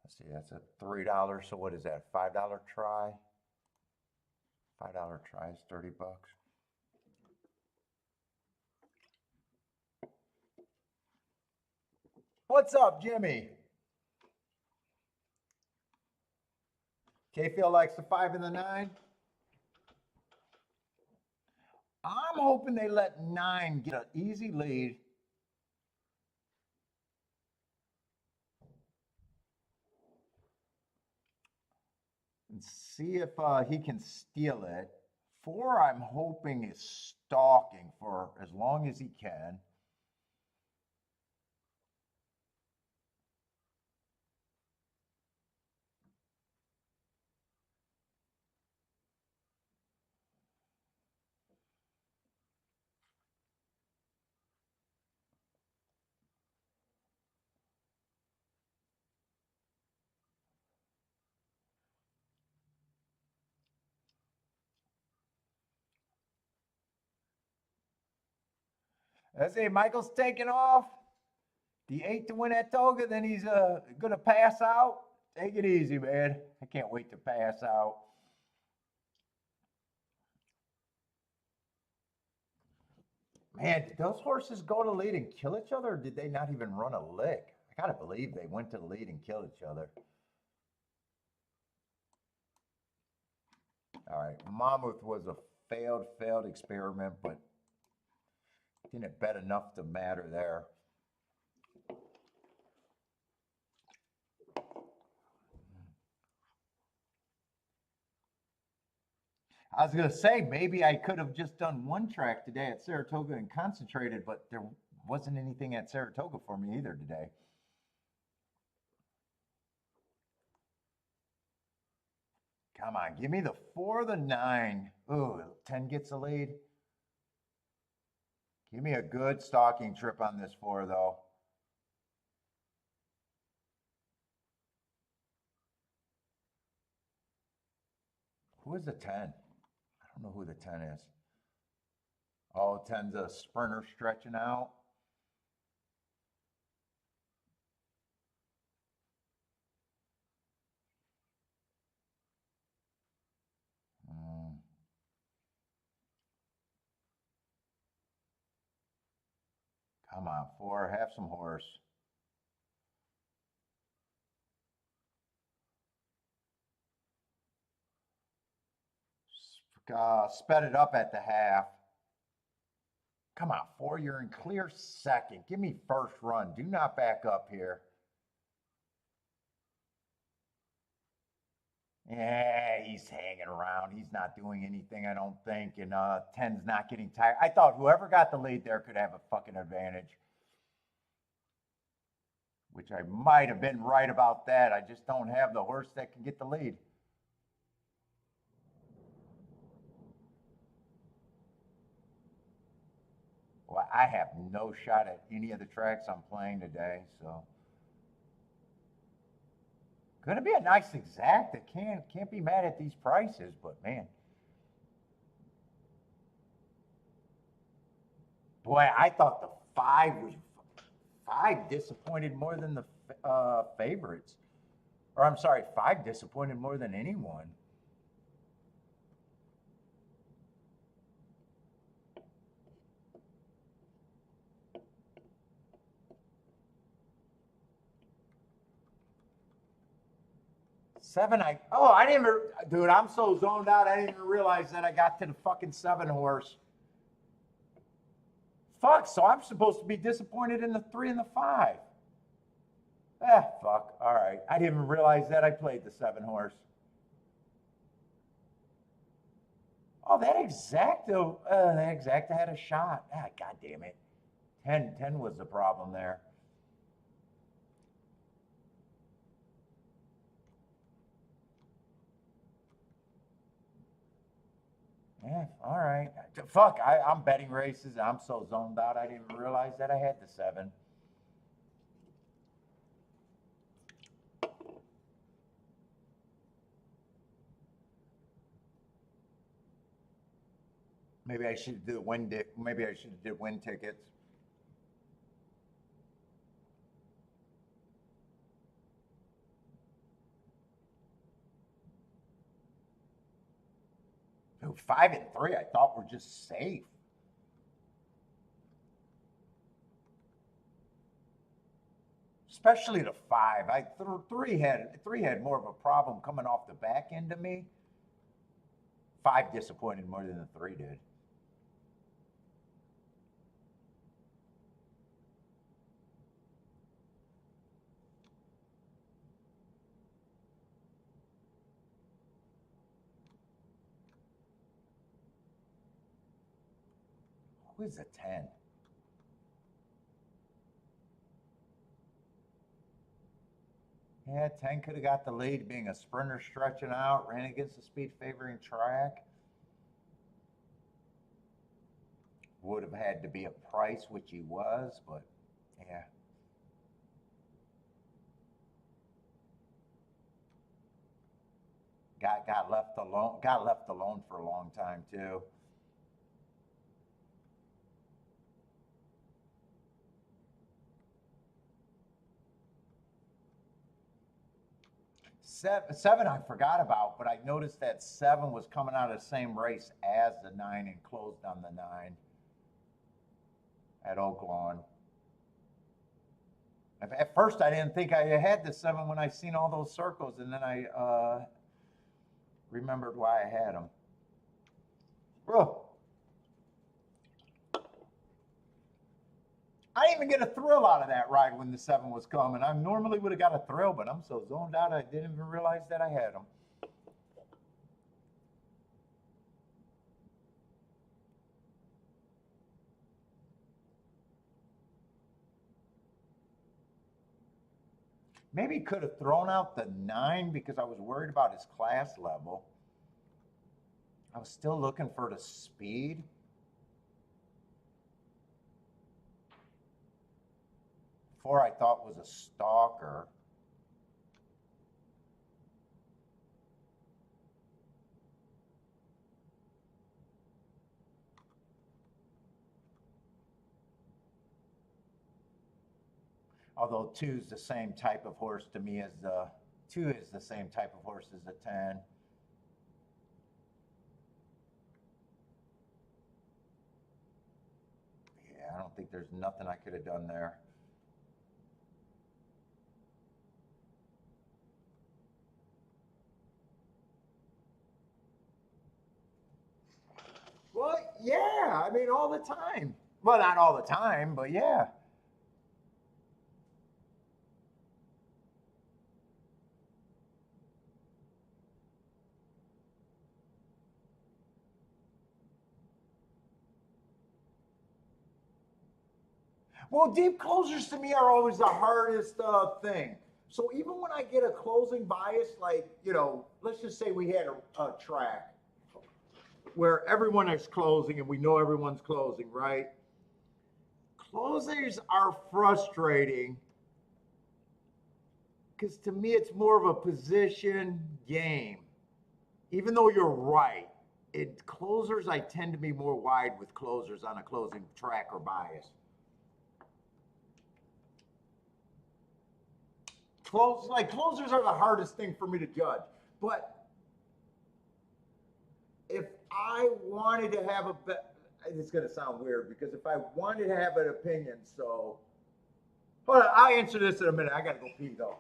Let's see, that's a $3. So what is that? $5 try? $5 try is 30 bucks. What's up, Jimmy? K-Field likes the 5 and the 9. I'm hoping they let 9 get an easy lead. And see if he can steal it. 4, I'm hoping, is stalking for as long as he can. Let's say Michael's taking off. The 8 to win at Toga, then he's going to pass out. Take it easy, man. I can't wait to pass out. Man, did those horses go to lead and kill each other, or did they not even run a lick? I gotta believe they went to the lead and killed each other. All right, Monmouth was a failed experiment, but didn't bet enough to matter there. I was gonna say maybe I could have just done one track today at Saratoga and concentrated, but there wasn't anything at Saratoga for me either today. Come on, give me the 4 or the 9. Ooh, 10 gets the lead. Give me a good stalking trip on this 4, though. Who is the 10? I don't know who the 10 is. Oh, 10's a sprinter stretching out. Come on, 4, have some horse. Sped it up at the half. Come on, 4, you're in clear second. Give me first run. Do not back up here. Yeah, he's hanging around. He's not doing anything, I don't think. And 10's not getting tired. I thought whoever got the lead there could have a fucking advantage. Which I might have been right about that. I just don't have the horse that can get the lead. Well, I have no shot at any of the tracks I'm playing today, so. Gonna be a nice exact. That can't be mad at these prices, but man. Boy, I thought the 5 5 disappointed more than the favorites. Or I'm sorry, 5 disappointed more than anyone. Seven, I didn't even, dude, I'm so zoned out, I didn't even realize that I got to the fucking 7 horse. Fuck, so I'm supposed to be disappointed in the 3 and the 5. Fuck, all right. I didn't even realize that I played the 7 horse. Oh, that exacta had a shot. God damn it. 10 was the problem there. Yeah, all right. Fuck, I'm betting races. I'm so zoned out, I didn't even realize that I had the 7. Maybe I should do maybe I should do win tickets. Dude, 5 and 3, I thought were just safe. Especially the 5. Three had more of a problem coming off the back end of me. 5 disappointed more than the 3 did. Who is a 10? Yeah, 10 could have got the lead, being a sprinter stretching out, ran against the speed favoring track. Would have had to be a Price, which he was, but yeah. Got left alone. Got left alone for a long time too. 7 I forgot about, but I noticed that 7 was coming out of the same race as the 9 and closed on the 9 at Oaklawn. At first, I didn't think I had the 7 when I seen all those circles, and then I remembered why I had them. Bro, I didn't even get a thrill out of that ride when the 7 was coming. I normally would have got a thrill, but I'm so zoned out I didn't even realize that I had them. Maybe could have thrown out the 9 because I was worried about his class level. I was still looking for the speed. Four I thought was a stalker. Although 2 is the same type of horse to me as the 2 is the same type of horse as the 10. Yeah, I don't think there's nothing I could have done there. Well, yeah, I mean, all the time. Well, not all the time, but yeah. Well, deep closers to me are always the hardest thing. So even when I get a closing bias, like, let's just say we had a track where everyone is closing and we know everyone's closing, right? Closers are frustrating because to me it's more of a position game. Even though you're right, closers, I tend to be more wide with closers on a closing track or bias. Closers are the hardest thing for me to judge. But if I wanted to have it's going to sound weird because if I wanted to have an opinion, so hold on, I'll answer this in a minute. I got to go pee though.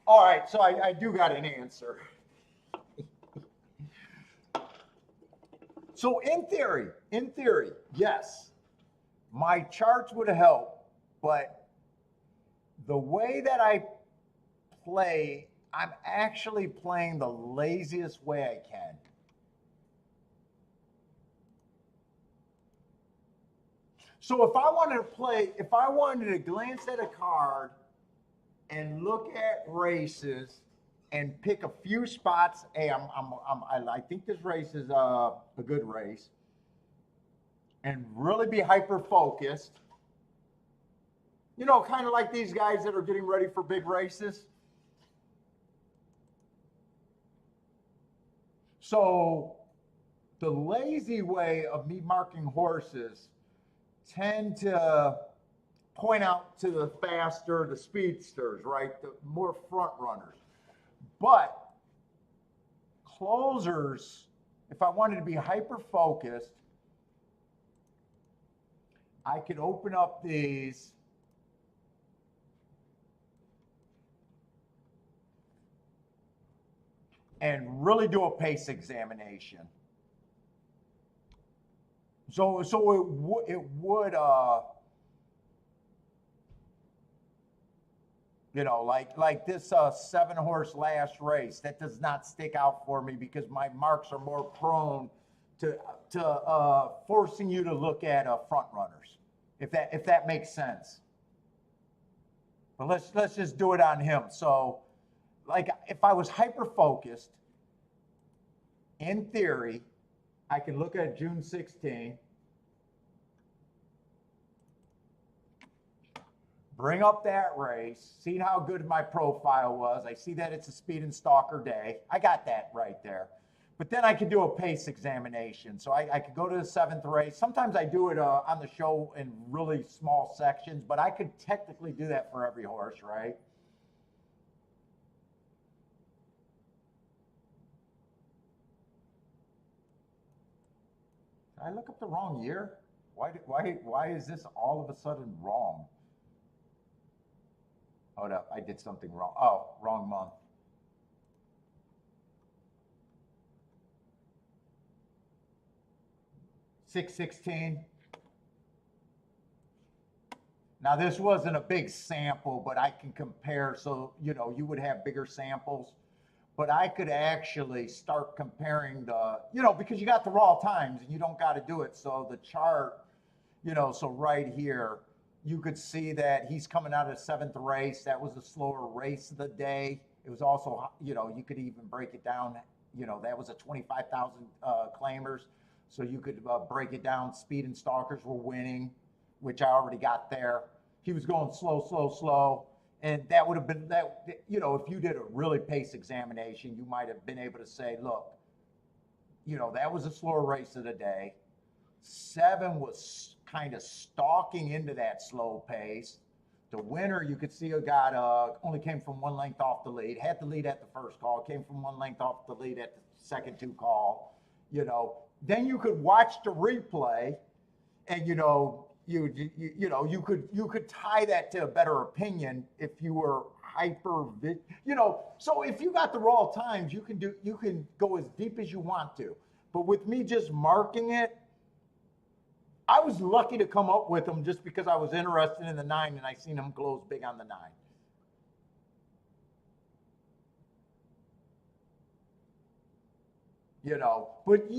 All right, so I do got an answer. So in theory, yes, my charts would help, but the way that I play, I'm actually playing the laziest way I can. So if I wanted to glance at a card and look at races and pick a few spots, hey, I think this race is a good race, and really be hyper focused. You know, kind of like these guys that are getting ready for big races. So the lazy way of me marking horses tend to point out to the faster, the speedsters, right? The more front runners. But closers, if I wanted to be hyper focused, I could open up these and really do a pace examination. So it would you know, like this 7-horse last race, that does not stick out for me because my marks are more prone to forcing you to look at front runners, if that makes sense. But let's just do it on him. So, like, if I was hyper focused, in theory, I can look at June 16. Bring up that race, see how good my profile was. I see that it's a speed and stalker day. I got that right there. But then I could do a pace examination. So I could go to the 7th race. Sometimes I do it on the show in really small sections, but I could technically do that for every horse, right? Did I look up the wrong year? Why is this all of a sudden wrong? Hold up, I did something wrong. Oh, wrong month. 616. Now this wasn't a big sample, but I can compare. So, you would have bigger samples, but I could actually start comparing because you got the raw times and you don't got to do it. So the chart, so right here, you could see that he's coming out of the seventh race. That was the slower race of the day. It was also, you could even break it down. That was a 25,000 claimers. So you could break it down. Speed and Stalkers were winning, which I already got there. He was going slow, slow, slow. And that would have been that, if you did a really pace examination, you might have been able to say, look, that was a slower race of the day. 7 was kind of stalking into that slow pace. The winner, you could see, only came from 1 length off the lead. Had the lead at the first call. Came from 1 length off the lead at the second 2 call. Then you could watch the replay, and you could tie that to a better opinion if you were so if you got the raw times, you can go as deep as you want to. But with me just marking it, I was lucky to come up with them just because I was interested in the 9 and I seen them close big on the 9. But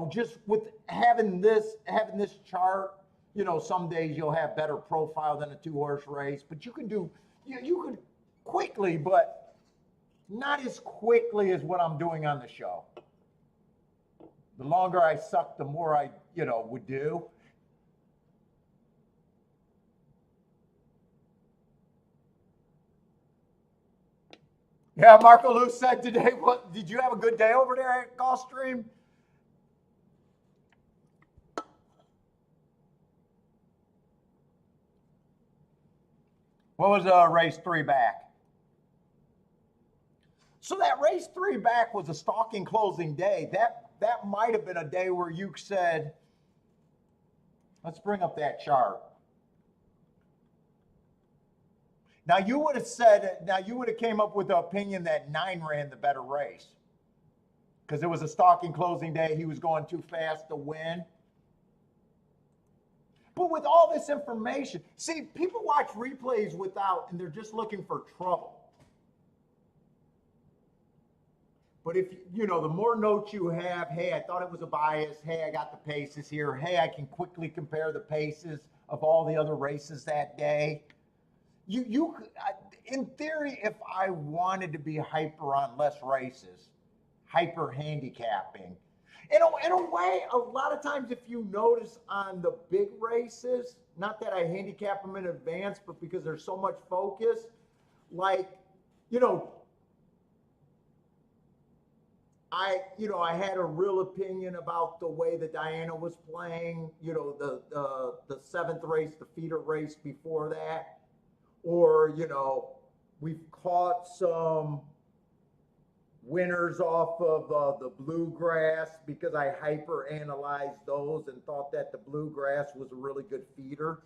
just with having this chart, some days you'll have better profile than a 2-horse race, but you could quickly, but not as quickly as what I'm doing on the show. The longer I suck, the more I, would do. Yeah, Marco Lou said today, what, did you have a good day over there at Gulfstream? What was race 3 back? So that race 3 back was a stalking closing day. That might have been a day where you said, let's bring up that chart. Now you would have came up with the opinion that 9 ran the better race because it was a stalking closing day. He was going too fast to win. But with all this information, see, people watch replays and they're just looking for trouble. But if, the more notes you have, hey, I thought it was a bias. Hey, I got the paces here. Hey, I can quickly compare the paces of all the other races that day. In theory, if I wanted to be hyper on less races, hyper handicapping, in a way, a lot of times, if you notice on the big races, not that I handicap them in advance, but because there's so much focus, like, I had a real opinion about the way that Diana was playing, the 7th race, the feeder race before that, or, we've caught some winners off of the bluegrass because I hyper analyzed those and thought that the bluegrass was a really good feeder.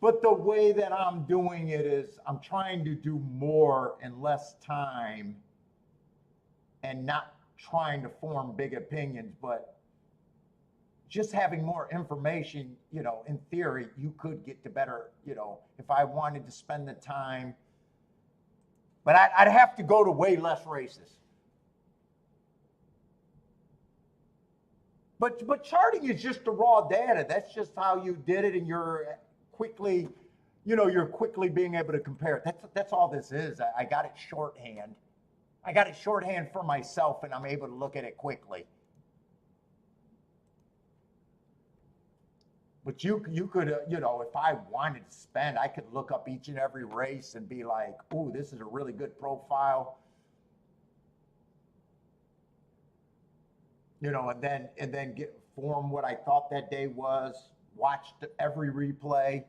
But the way that I'm doing it is I'm trying to do more in less time and not trying to form big opinions, but just having more information, in theory, you could get to better, if I wanted to spend the time. But I'd have to go to way less races. But charting is just the raw data. That's just how you did it, and you're quickly being able to compare it. That's all this is. I got it shorthand. I got it shorthand for myself, and I'm able to look at it quickly. But you could, if I wanted to spend, I could look up each and every race and be like, ooh, this is a really good profile. And then form what I thought that day was, watched every replay.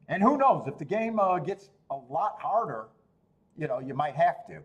And who knows, if the game gets a lot harder, you might have to.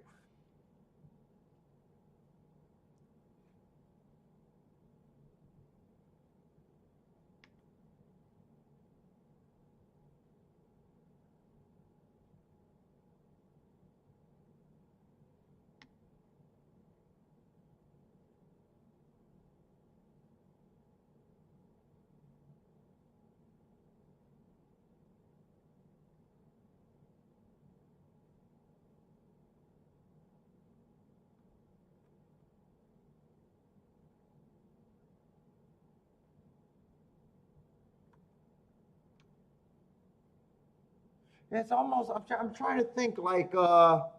It's almost, I'm trying to think like that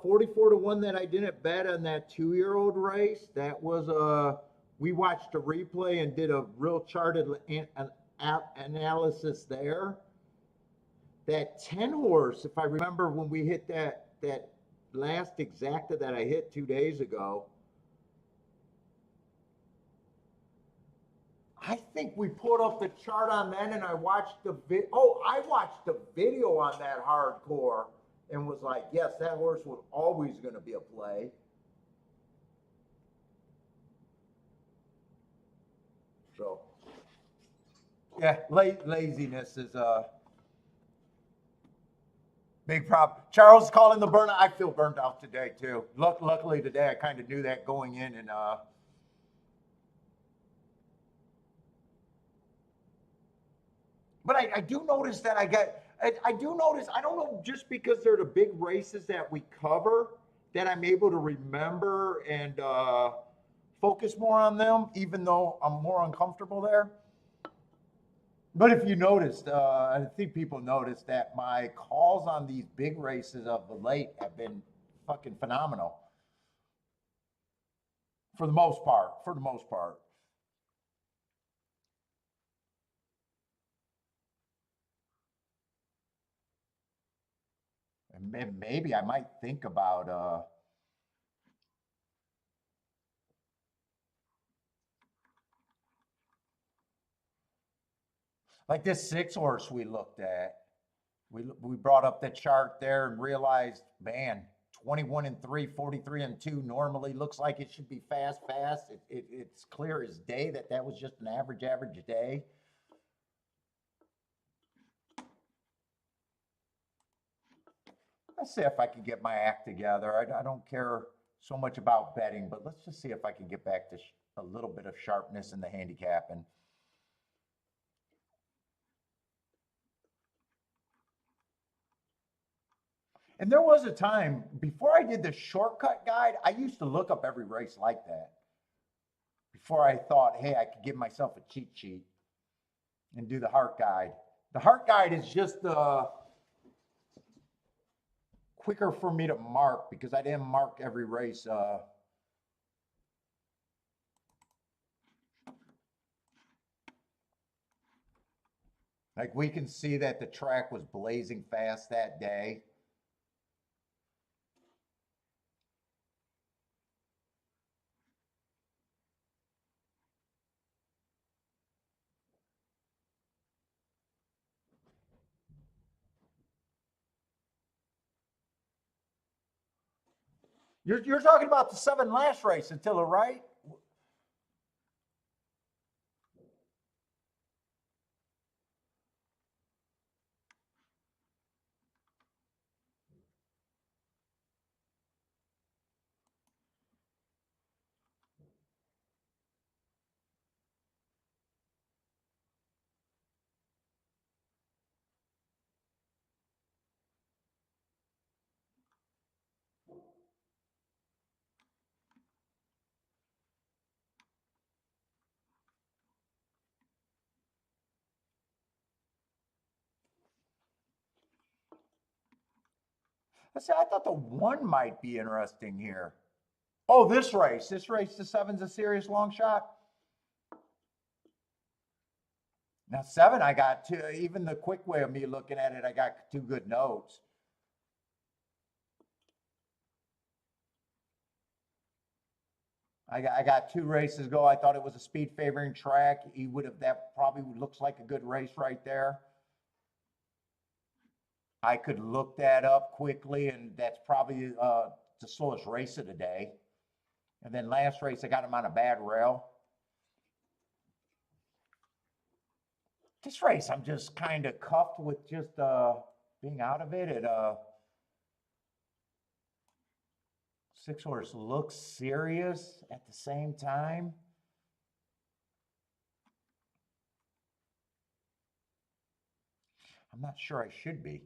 44 to 1 that I didn't bet on that 2-year-old race. That was we watched a replay and did a real charted analysis there. That 10 horse, if I remember when we hit that last exacta that I hit 2 days ago, I think we put up the chart on that, and I watched I watched the video on that hardcore and was like, yes, that horse was always going to be a play. So, yeah, laziness is a big problem. Charles calling the burnout. I feel burned out today too. Luckily today I kind of knew that going in, and but I do notice that I do notice, I don't know, just because they're the big races that we cover, that I'm able to remember and focus more on them, even though I'm more uncomfortable there. But if you noticed, I think people noticed that my calls on these big races of the late have been fucking phenomenal. For the most part. For the most part. And maybe I might think about like this 6 horse we looked at. We brought up the chart there and realized, man, 21 and 3, 43 and 2 normally looks like it should be fast. It's clear as day that that was just an average day. Let's see if I can get my act together. I don't care so much about betting, but let's just see if I can get back to a little bit of sharpness in the handicapping. And there was a time before I did the shortcut guide, I used to look up every race like that before I thought, hey, I could give myself a cheat sheet and do the heart guide. The heart guide is just quicker for me to mark because I didn't mark every race. Like we can see that the track was blazing fast that day. You're talking about the 7 last race, Attila, right? I thought the 1 might be interesting here. Oh, this race. This race, the 7's a serious long shot. Now 7, I got two. Even the quick way of me looking at it, I got 2 good notes. I got 2 races ago. I thought it was a speed favoring track. He would have, that probably looks like a good race right there. I could look that up quickly, and that's probably the slowest race of the day. And then last race, I got him on a bad rail. This race, I'm just kind of cuffed with just being out of it. 6 horse looks serious at the same time. I'm not sure I should be.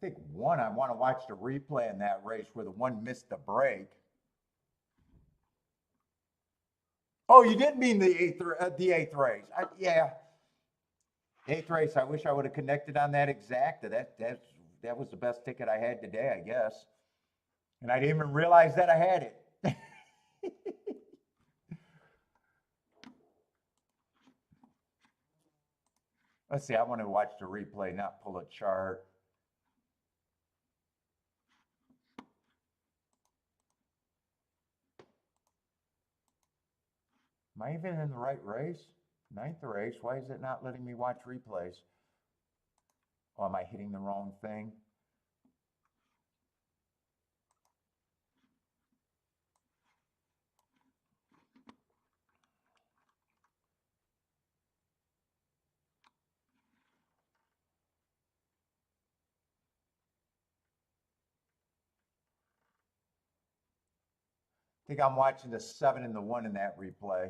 think one, I want to watch the replay in that race where the one missed the break. Oh, you didn't mean the eighth race. Yeah. Eighth race, I wish I would have connected on that exacta. That was the best ticket I had today, I guess. And I didn't even realize that I had it. Let's see, I want to watch the replay, not pull a chart. Am I even in the right race? Ninth race. Why is it not letting me watch replays? Oh, am I hitting the wrong thing? I think I'm watching the 7 and the 1 in that replay.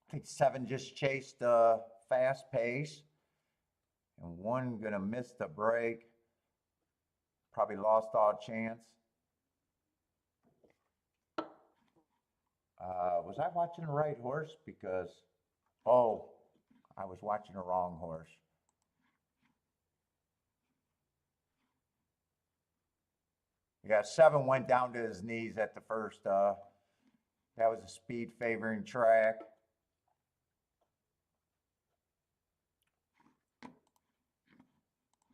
I think 7 just chased a fast pace. And 1 gonna miss the break. Probably lost all chance. Was I watching the right horse? Because, oh, I was watching the wrong horse. Yeah, 7 went down to his knees at the first. That was a speed favoring track.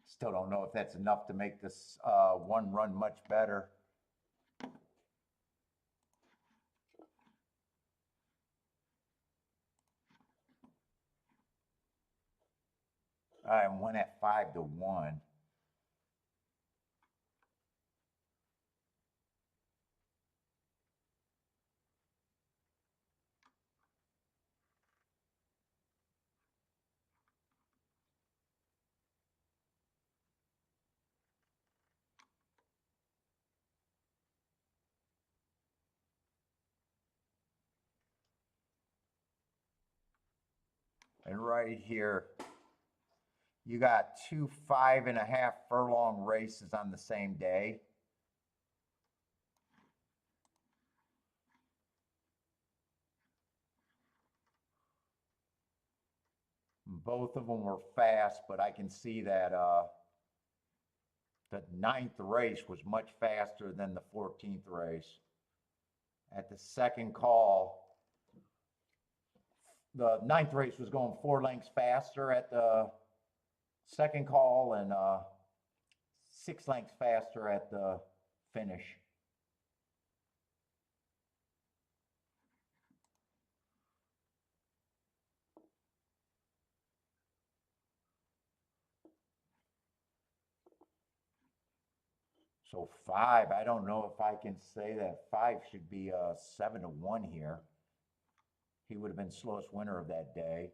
Still don't know if that's enough to make this one run much better. And 1 at 5-1. And right here, you got 2 5.5 furlong races on the same day. Both of them were fast, but I can see that the 9th race was much faster than the 14th race. At the second call, the 9th race was going 4 lengths faster at the second call and 6 lengths faster at the finish. So 5, I don't know if I can say that 5 should be 7-1 here. He would have been slowest winner of that day.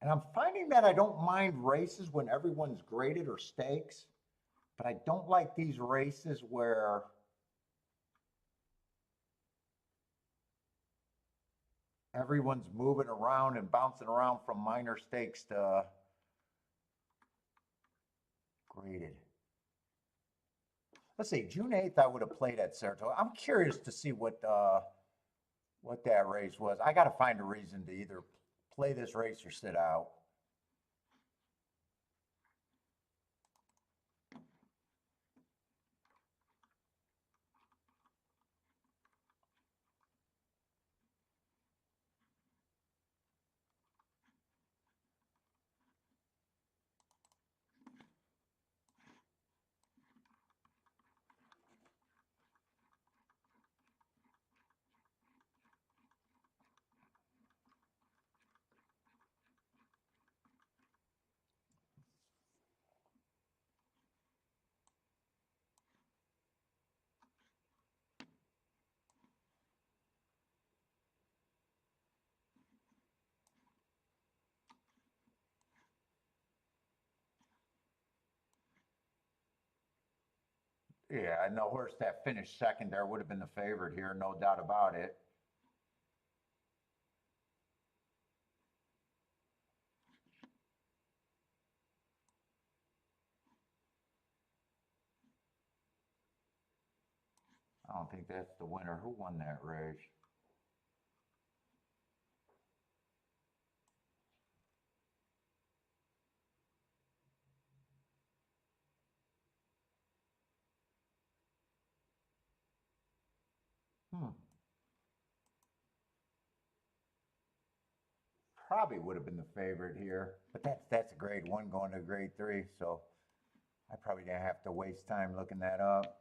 And I'm finding that I don't mind races when everyone's graded or stakes, but I don't like these races where everyone's moving around and bouncing around from minor stakes to graded. Let's see, June 8th I would have played at Saratoga. I'm curious to see what that race was. I got to find a reason to either play this race or sit out. Yeah, and the horse that finished second there would have been the favorite here, no doubt about it. I don't think that's the winner. Who won that race? Hmm. Probably would have been the favorite here, but that's a grade one going to grade three, so I probably didn't have to waste time looking that up.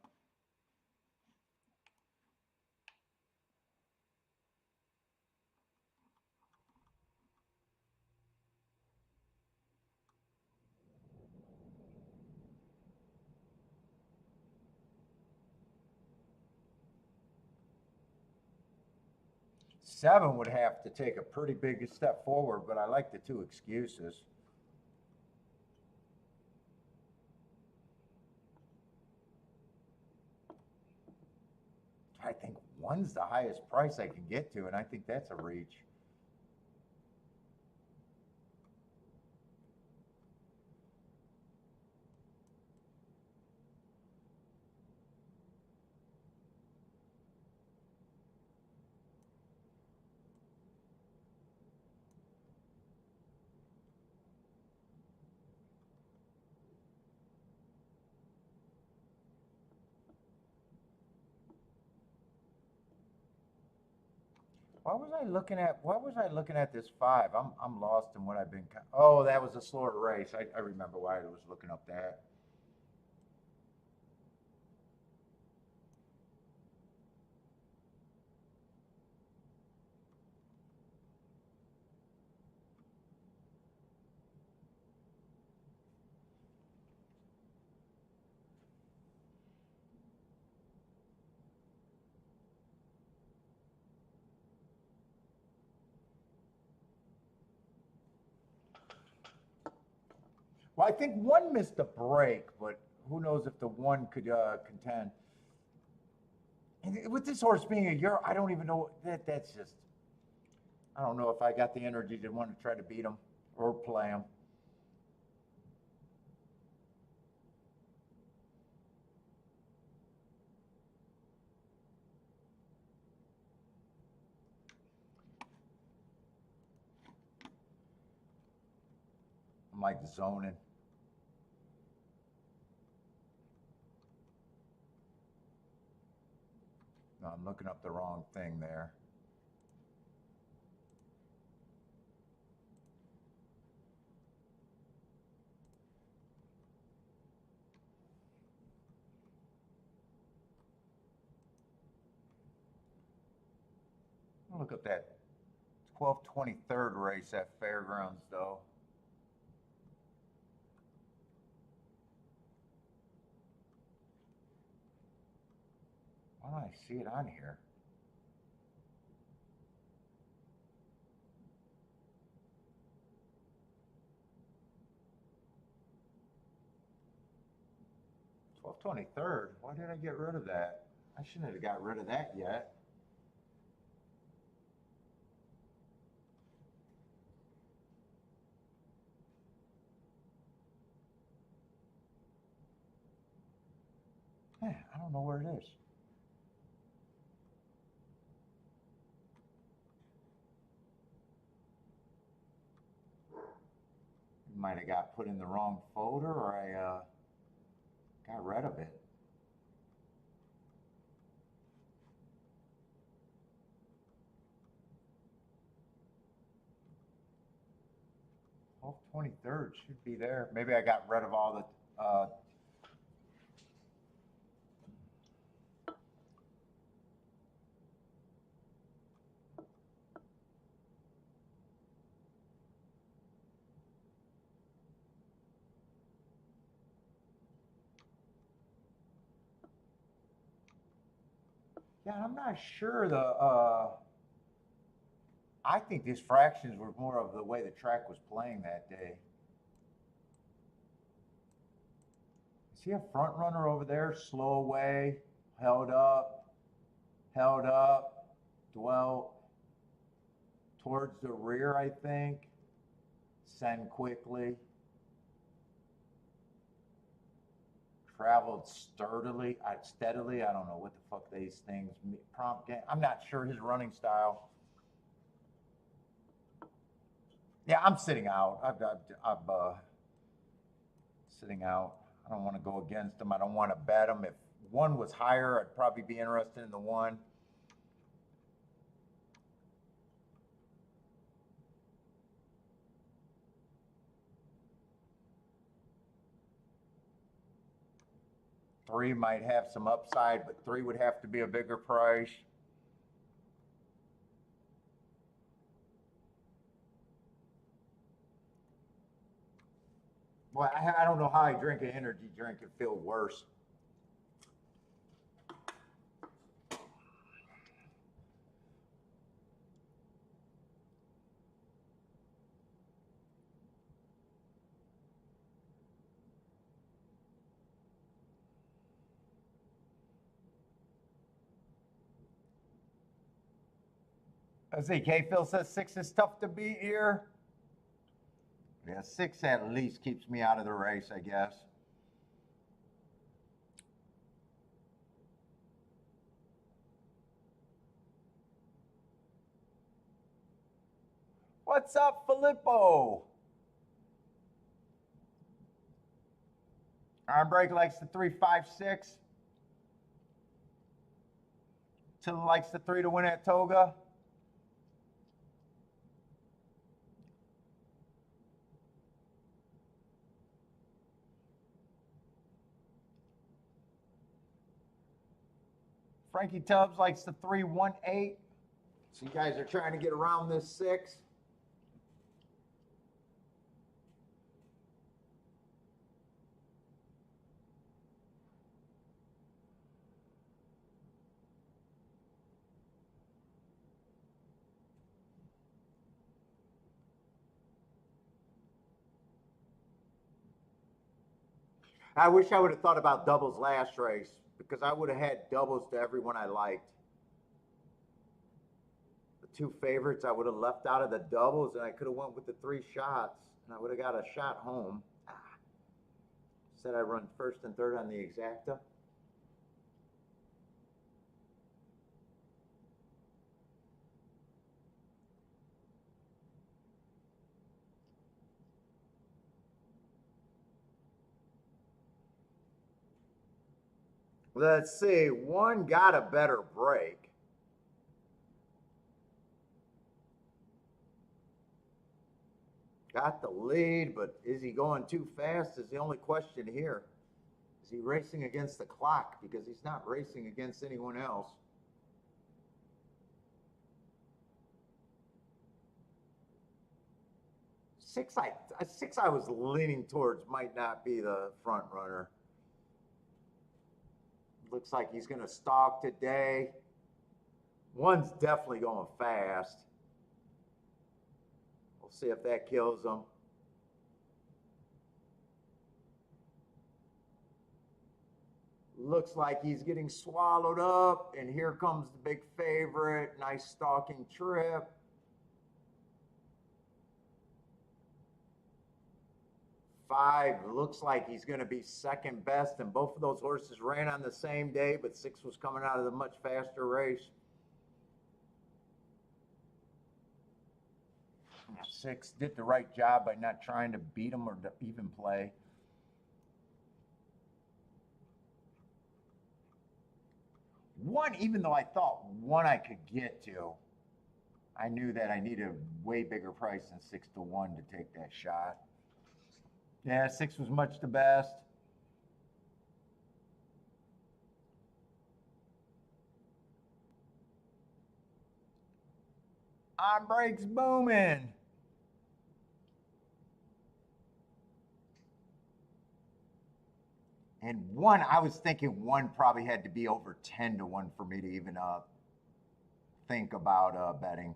Seven would have to take a pretty big step forward, but I like the two excuses. I think one's the highest price I can get to, and I think that's a reach. Why was I looking at this five? I'm lost in what I've been. Oh, that was a slower race. I remember why I was looking up that. Well, I think one missed a break, but who knows if the one could contend. And with this horse being a year, I don't even know that. That's just. I don't know if I got the energy to want to try to beat him or play him. I'm like zoning. No, I'm looking up the wrong thing there. Look at that 12:23 race at Fairgrounds, though. Why don't I see it on here? 12:23. Why did I get rid of that? I shouldn't have got rid of that yet. I don't know where it is. It might have got put in the wrong folder, or I got rid of it. 12:23 should be there. Maybe I got rid of all the. Yeah, I'm not sure the. I think these fractions were more of the way the track was playing that day. See a front runner over there, slow away, held up, dwell towards the rear, I think. Send quickly. Traveled steadily. I don't know what the fuck these things prompt game. I'm not sure his running style. Yeah, I'm sitting out. I'm sitting out. I don't want to go against him. I don't want to bet him. If one was higher, I'd probably be interested in the one. Three might have some upside, but three would have to be a bigger price. Well, I don't know how I drink an energy drink and feel worse. Let's see, K-Phil says 6 is tough to beat here. Yeah, 6 at least keeps me out of the race, I guess. What's up, Filippo? Arm break likes the 3-5-6. Till likes the 3 to win at Toga. Frankie Tubbs likes the 3-1-8. So you guys are trying to get around this 6. I wish I would have thought about doubles last race because I would have had doubles to everyone I liked. The 2 favorites I would have left out of the doubles and I could have went with the 3 shots and I would have got a shot home. Said I run first and third on the exacta. Let's see, 1 got a better break. Got the lead, but is he going too fast is the only question here. Is he racing against the clock? Because he's not racing against anyone else. 6 I was leaning towards might not be the front runner. Looks like he's going to stalk today. 1's definitely going fast. We'll see if that kills him. Looks like he's getting swallowed up, and here comes the big favorite. Nice stalking trip. 5 looks like he's going to be second best, and both of those horses ran on the same day, but 6 was coming out of the much faster race. 6 did the right job by not trying to beat him or to even play. One, even though I thought 1 I could get to, I knew that I needed a way bigger price than 6 to 1 to take that shot. Yeah, 6 was much the best. On brakes booming. And 1, I was thinking 1 probably had to be over 10 to 1 for me to even think about betting.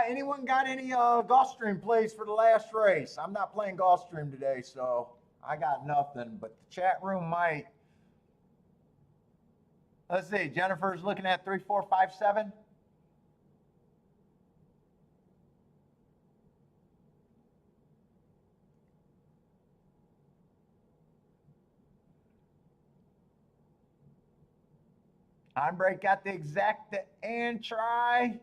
Anyone got any Gulfstream plays for the last race? I'm not playing Gulfstream today, so I got nothing. But the chat room might. Let's see. Jennifer's looking at 3457. Andre got the exacta and try.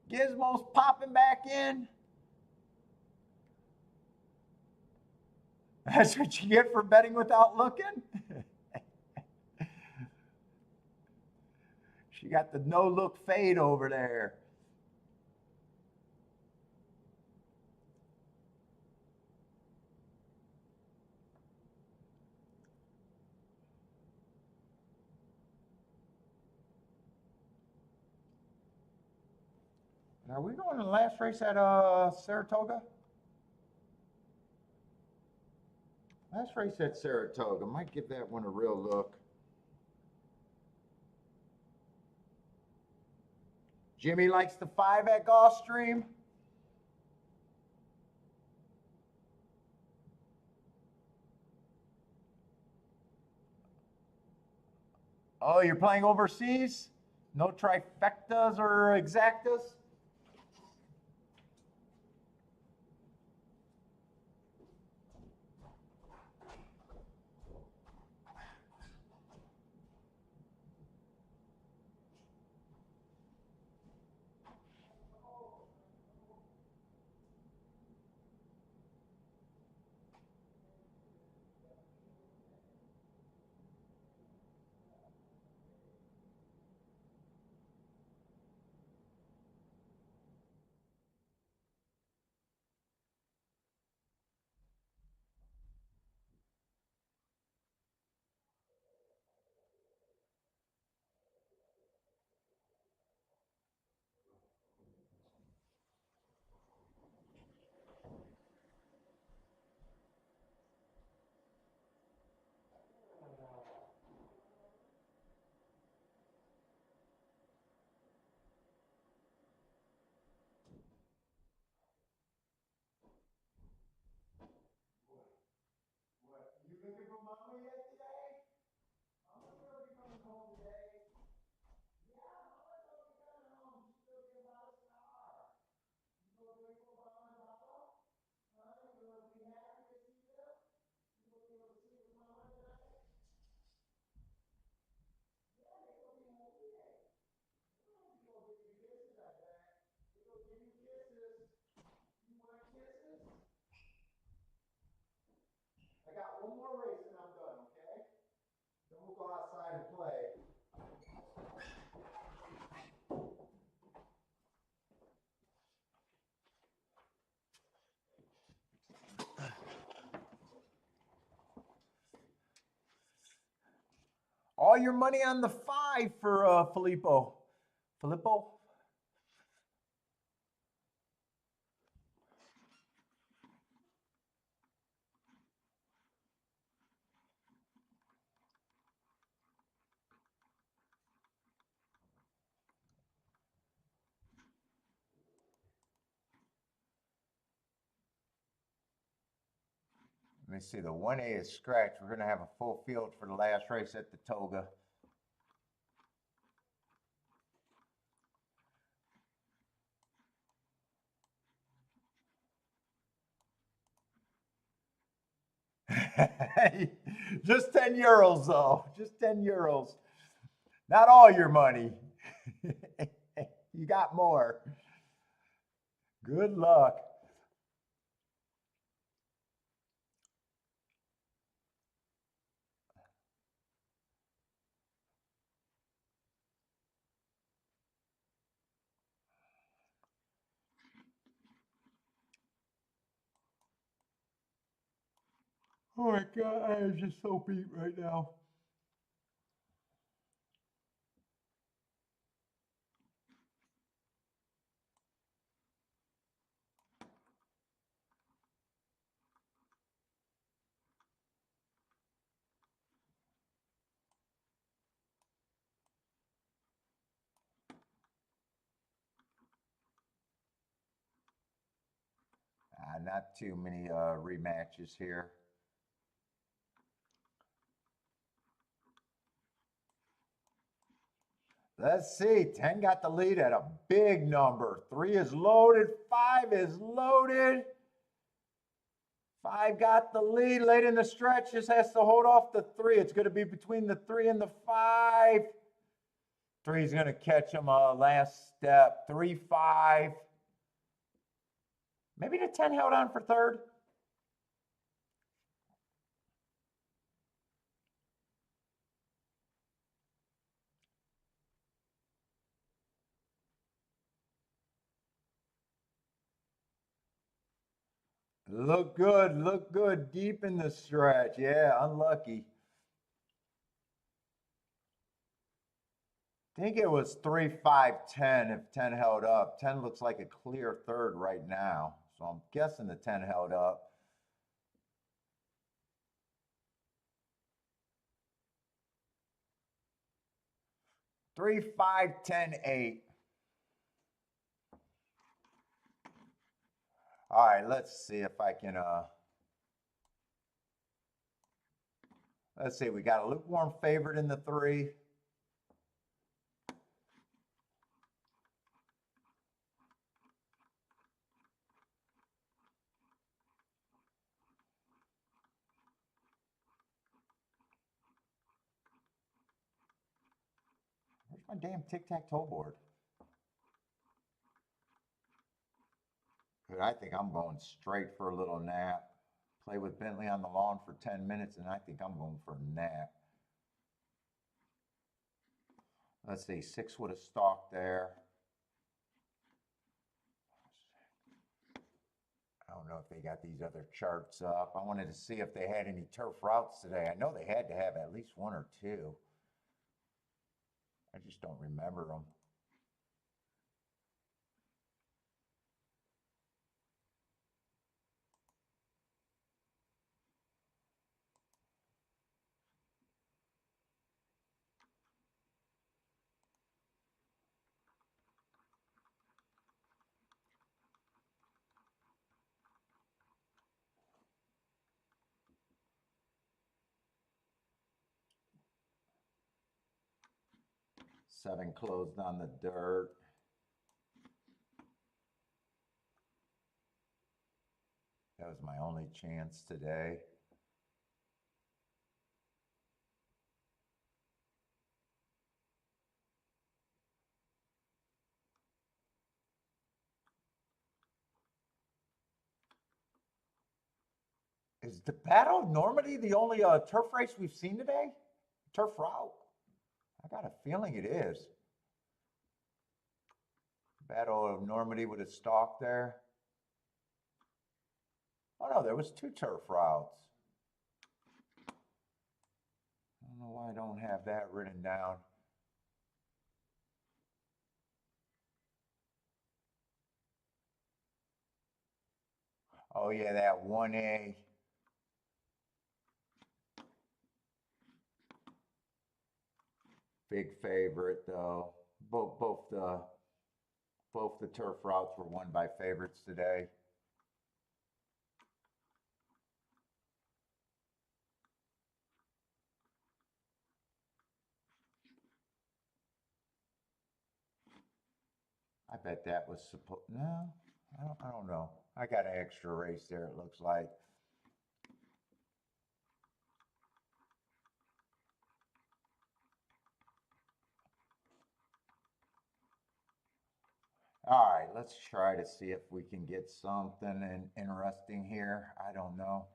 Gizmo's popping back in. That's what you get for betting without looking. She got the no-look fade over there. Are we going to the last race at Saratoga? Last race at Saratoga. Might give that one a real look. Jimmy likes the 5 at Gulfstream. Oh, you're playing overseas? No trifectas or exactas? You looking for mama yet today? Mama's gonna be coming home today. Yeah, mama's gonna be coming home. She's gonna be about a star. You gonna wait for mama and papa? Huh? You gonna be happy to see them? You gonna be able to sleep with mama tonight? Yeah, they gonna be home today. You gonna give you kisses, I bet. They gonna give you kisses. You want kisses? I got one more race and I'm done, okay? Then we'll go outside and play. All your money on the 5 for Filippo. Filippo? Let me see, the 1A is scratched. We're going to have a full field for the last race at the Toga. Just 10 euros, though. Just 10 euros. Not all your money. You got more. Good luck. Oh my God, I am just so beat right now. not too many rematches here. Let's see, 10 got the lead at a big number. 3 is loaded, 5 is loaded. 5 got the lead late in the stretch, just has to hold off the 3. It's going to be between the 3 and the 5. 3 is going to catch him last step. 3, 5. Maybe the 10 held on for third. Look good deep in the stretch. Yeah, unlucky. I think it was 3, 5, 10 if 10 held up. 10 looks like a clear third right now. So I'm guessing the 10 held up. 3, 5, 10, 8. All right, let's see if I can, let's see, we got a lukewarm favorite in the 3. Where's my damn tic-tac-toe board? Good, I think I'm going straight for a little nap. Play with Bentley on the lawn for 10 minutes, and I think I'm going for a nap. Let's see, 6 would have stalked there. I don't know if they got these other charts up. I wanted to see if they had any turf routes today. I know they had to have at least 1 or 2. I just don't remember them. Seven closed on the dirt. That was my only chance today. Is the Battle of Normandy the only turf race we've seen today? Turf route? I got a feeling it is. Battle of Normandy with a stalk there. Oh no, there was 2 turf routes. I don't know why I don't have that written down. Oh yeah, that 1A. Big favorite though. Both the turf routes were won by favorites today. I bet that was supposed. No, I don't know. I got an extra race there. It looks like. All right, let's try to see if we can get something interesting here. I don't know.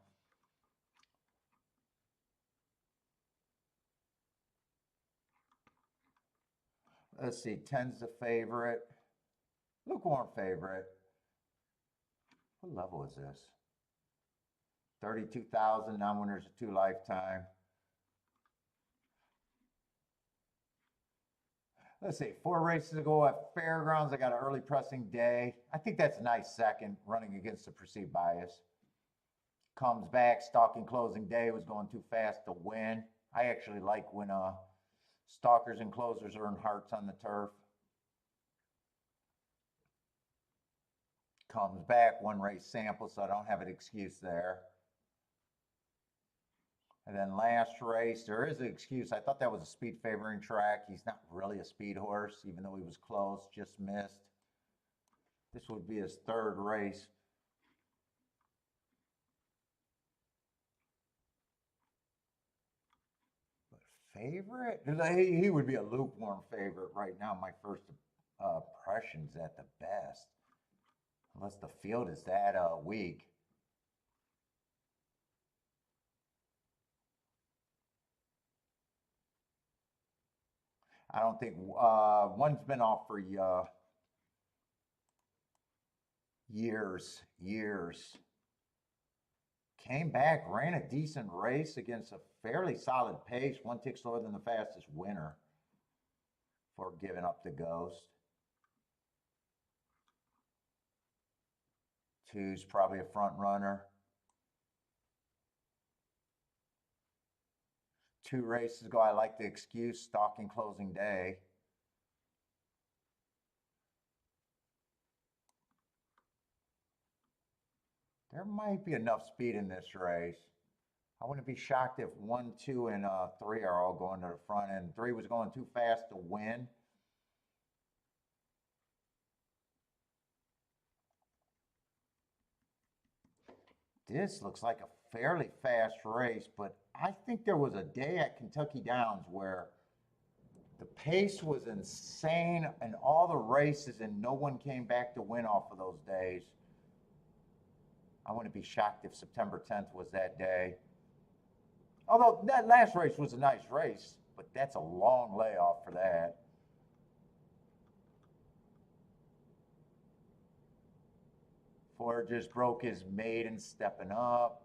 Let's see, 10's the favorite. Lukewarm favorite. What level is this? 32,000, non-winners of 2 lifetime. Let's see, 4 races ago at Fairgrounds, I got an early pressing day. I think that's a nice second, running against the perceived bias. Comes back, stalking closing day, was going too fast to win. I actually like when stalkers and closers earn hearts on the turf. Comes back, one race sample, so I don't have an excuse there. And then last race, there is an excuse. I thought that was a speed favoring track. He's not really a speed horse, even though he was close, just missed. This would be his third race. But favorite? He would be a lukewarm favorite right now. My first impressions at the best. Unless the field is that weak. I don't think one's been off for years. Came back, ran a decent race against a fairly solid pace. One tick slower than the fastest winner for giving up the ghost. Two's probably a front runner. 2 races ago, I like the excuse, stalking closing day. There might be enough speed in this race. I wouldn't be shocked if 1, 2, and 3 are all going to the front end. 3 was going too fast to win. This looks like a fairly fast race, but I think there was a day at Kentucky Downs where the pace was insane in all the races and no one came back to win off of those days. I wouldn't be shocked if September 10th was that day. Although that last race was a nice race, but that's a long layoff for that. Ford just broke his maiden stepping up.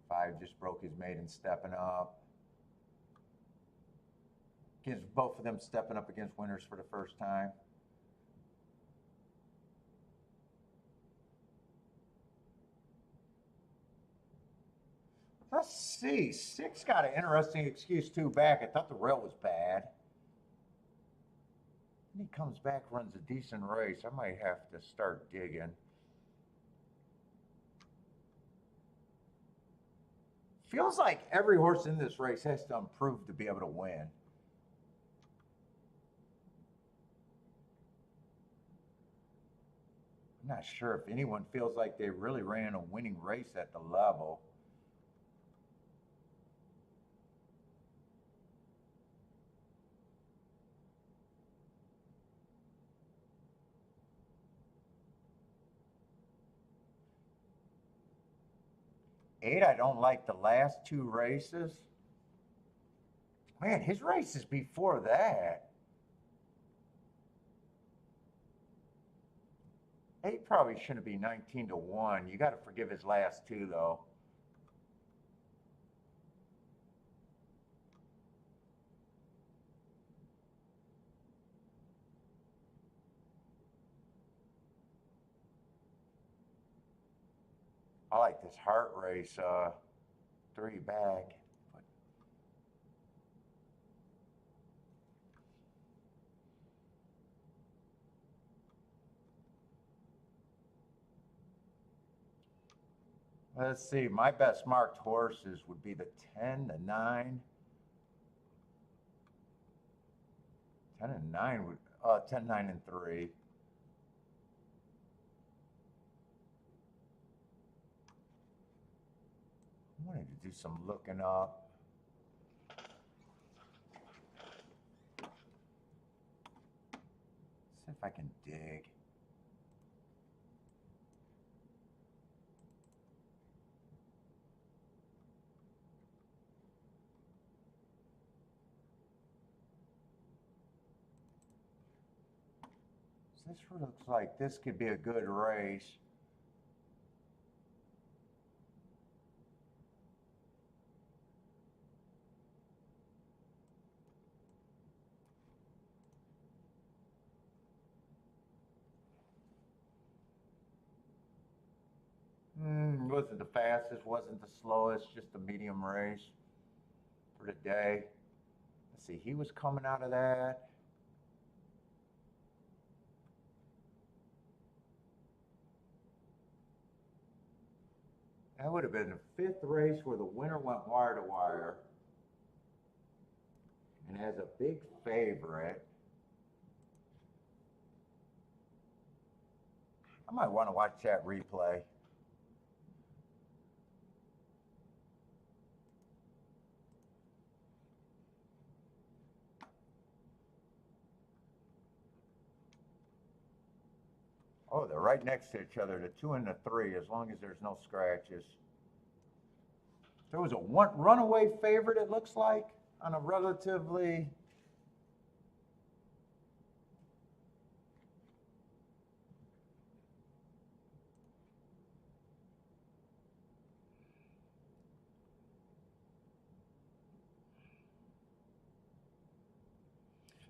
Five just broke his maiden stepping up. Gives both of them stepping up against winners for the first time. Let's see. 6 got an interesting excuse too back. I thought the rail was bad. And he comes back, runs a decent race. I might have to start digging. Feels like every horse in this race has to improve to be able to win. I'm not sure if anyone feels like they really ran a winning race at the level. Eight, I don't like the last 2 races. Man, his races before that. 8 probably shouldn't be 19-1. You got to forgive his last 2, though. I like this heart race, 3 back. But let's see, my best marked horses would be the 10, the 9. 10 and 9 would, 10, 9, and 3. I wanted to do some looking up. See if I can dig. So this looks like this could be a good race. Wasn't the fastest, wasn't the slowest, just a medium race for the day. Let's see, he was coming out of that. That would have been the 5th race where the winner went wire to wire. And as a big favorite, I might want to watch that replay. Oh, they're right next to each other, the 2 and the 3, as long as there's no scratches. There was a runaway favorite, it looks like, on a relatively...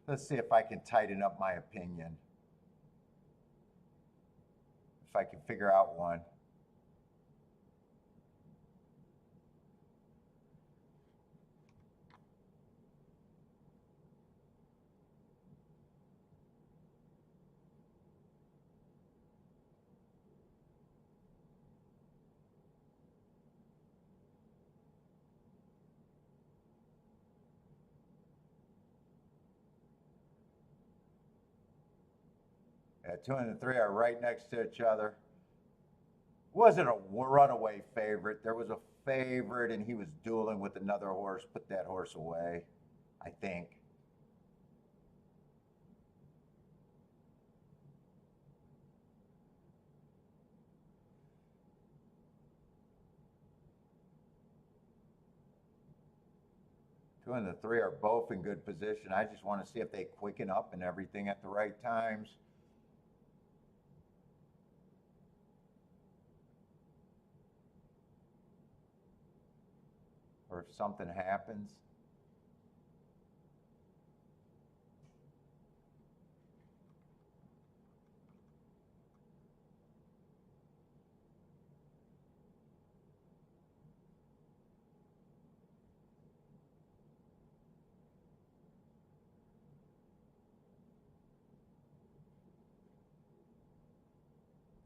Let's see if I can tighten up my opinion. If I can figure out one. Yeah, 2 and the 3 are right next to each other. Wasn't a runaway favorite. There was a favorite and he was dueling with another horse. Put that horse away, I think. Two and the 3 are both in good position. I just want to see if they quicken up and everything at the right times. Or if something happens.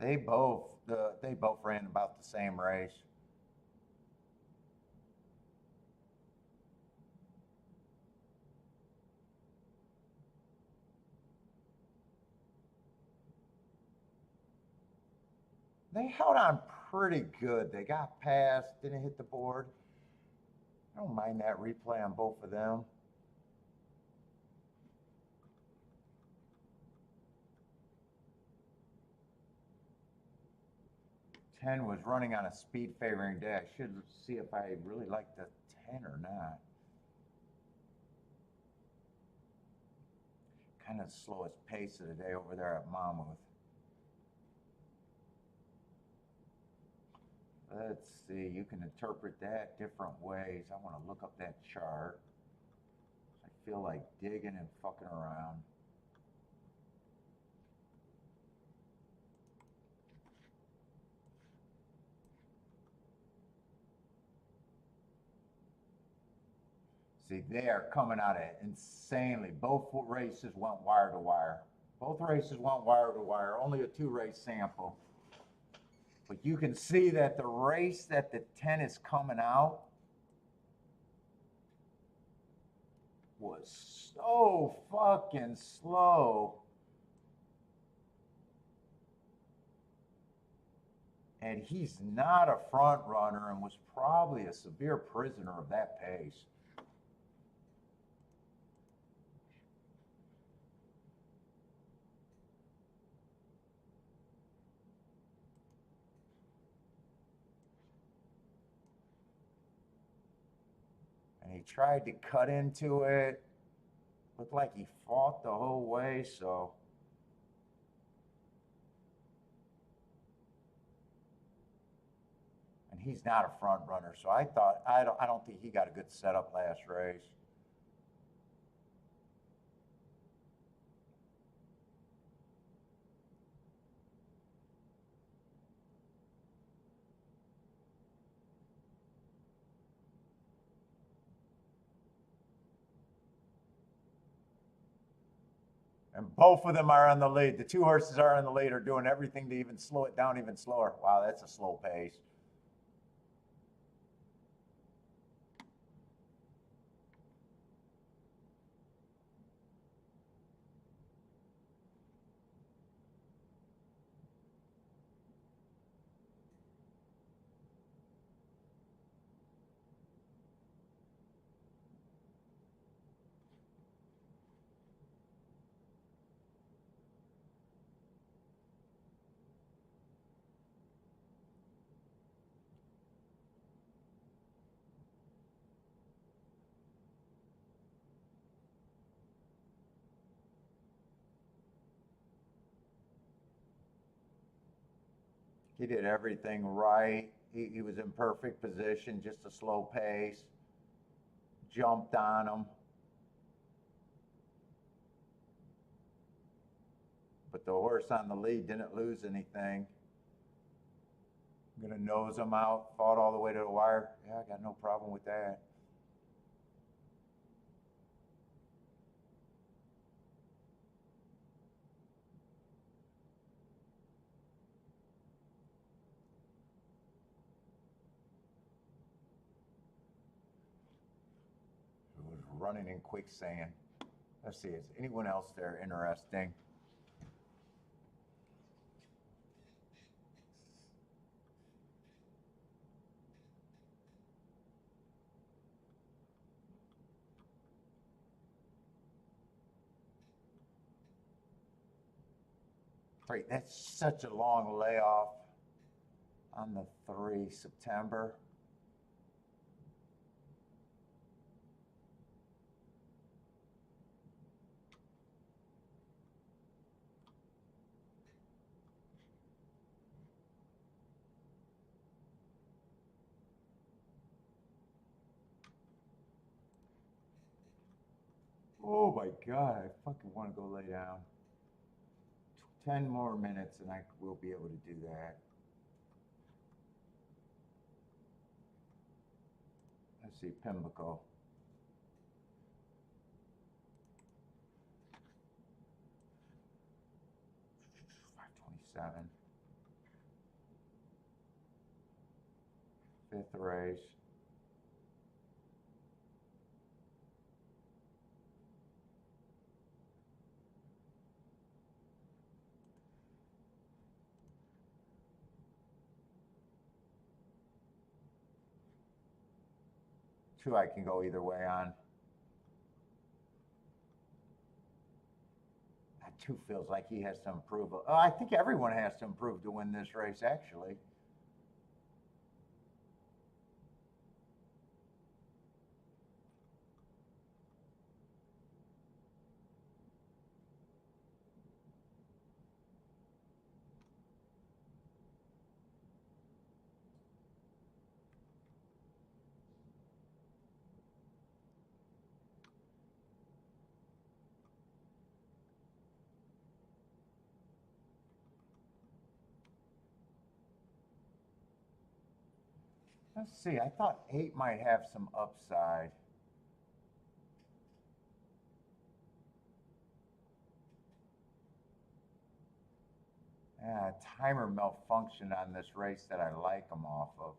They both ran about the same race. They held on pretty good. They got past, didn't hit the board. I don't mind that replay on both of them. Ten was running on a speed favoring day. I should see if I really like the 10 or not. Kind of slowest pace of the day over there at Mamouth. Let's see, you can interpret that different ways. I want to look up that chart. I feel like digging and fucking around. See, they are coming out of it insanely. Both races went wire to wire. Both races went wire to wire, only a 2-race sample. But you can see that the race that the 10 is coming out was so fucking slow. And he's not a front runner and was probably a severe prisoner of that pace. He tried to cut into it. Looked like he fought the whole way, so. And he's not a front runner, so I don't think he got a good setup last race. And both of them are on the lead. The 2 horses are on the lead, are doing everything to even slow it down even slower. Wow, that's a slow pace. He did everything right. He was in perfect position, just a slow pace. Jumped on him. But the horse on the lead didn't lose anything. I'm going to nose him out. Fought all the way to the wire. Yeah, I got no problem with that. It was running in quicksand. Let's see, is anyone else there interesting? Great, that's such a long layoff on the 3 September. Oh my God, I fucking want to go lay down. 10 more minutes and I will be able to do that. Let's see, Pimlico. $527. 5th race. Two I can go either way on. That 2 feels like he has to improve. Oh, I think everyone has to improve to win this race, actually. Let's see, I thought 8 might have some upside. Yeah, timer malfunctioned on this race that I like them off of.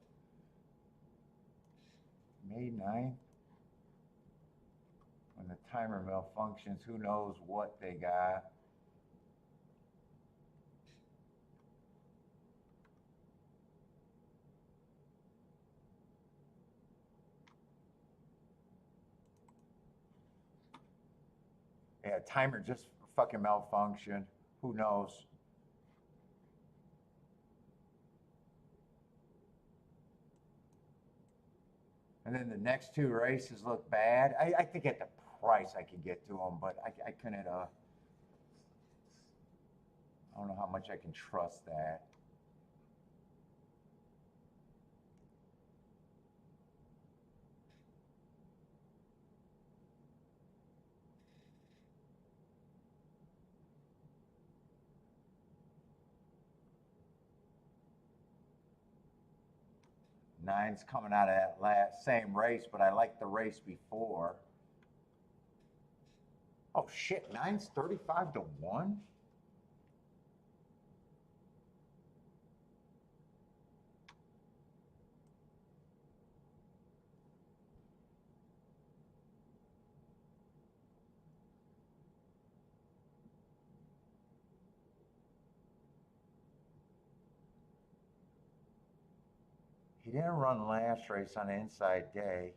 May 9th? When the timer malfunctions, who knows what they got. Yeah, timer just fucking malfunctioned. Who knows? And then the next 2 races look bad. I think at the price I could get to them, but I couldn't, I don't know how much I can trust that. Nine's coming out of that same race, but I like the race before. Oh shit, 9's 35 to 1? He didn't run last race on Inside Day.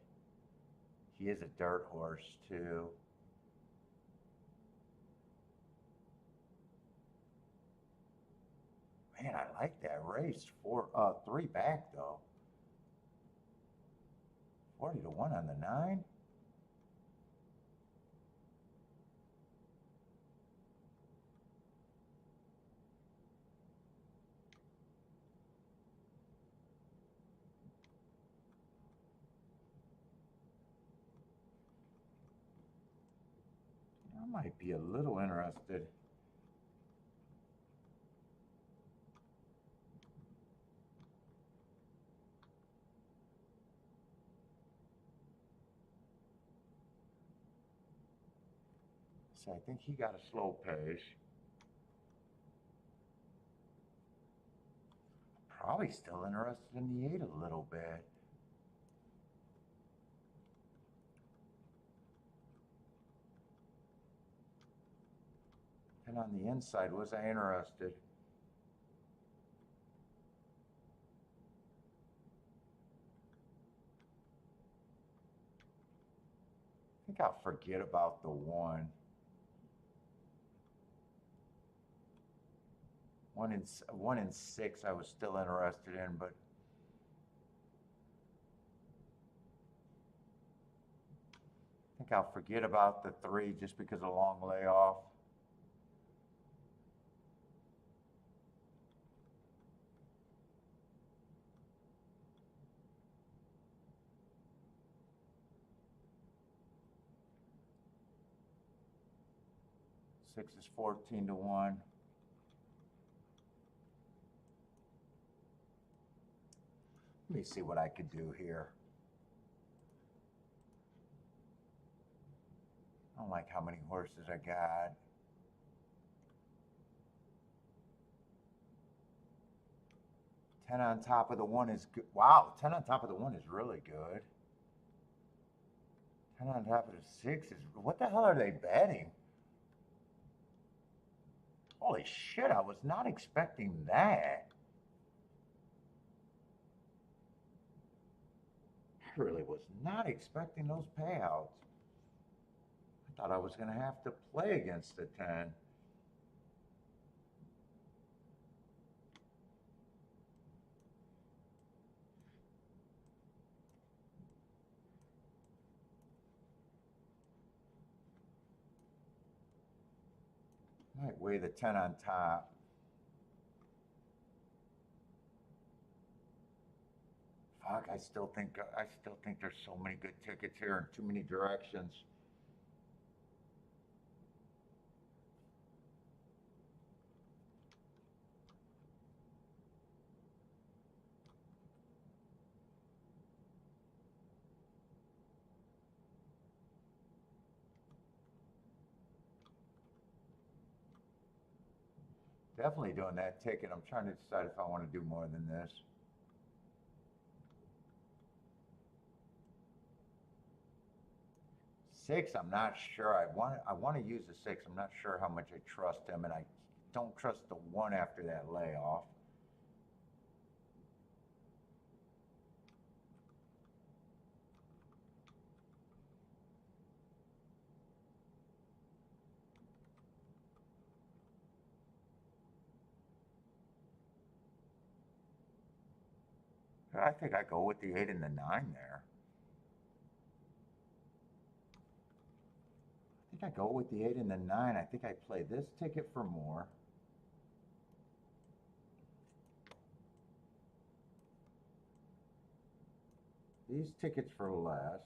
He is a dirt horse too. Man, I like that race. 3 back though. 40 to 1 on the 9. I might be a little interested. So I think he got a slow pace. Probably still interested in the 8 a little bit. And on the inside, was I interested? I think I'll forget about the 1. 1 and 6 I was still interested in, but I think I'll forget about the 3 just because of long layoff. Six is 14-1. Let me see what I could do here. I don't like how many horses I got. Ten on top of the 1 is good. Wow, 10 on top of the 1 is really good. 10 on top of the 6 is, what the hell are they betting? Holy shit, I was not expecting that. I really was not expecting those payouts. I thought I was going to have to play against the 10. Might weigh the 10 on top. Fuck, I still think there's so many good tickets here in too many directions. Definitely doing that ticket. I'm trying to decide if I want to do more than this. 6, I'm not sure. I want to use the 6. I'm not sure how much I trust him, and I don't trust the 1 after that layoff. I think I go with the 8 and the 9 there. I think I go with the 8 and the 9. I think I play this ticket for more. These tickets for less.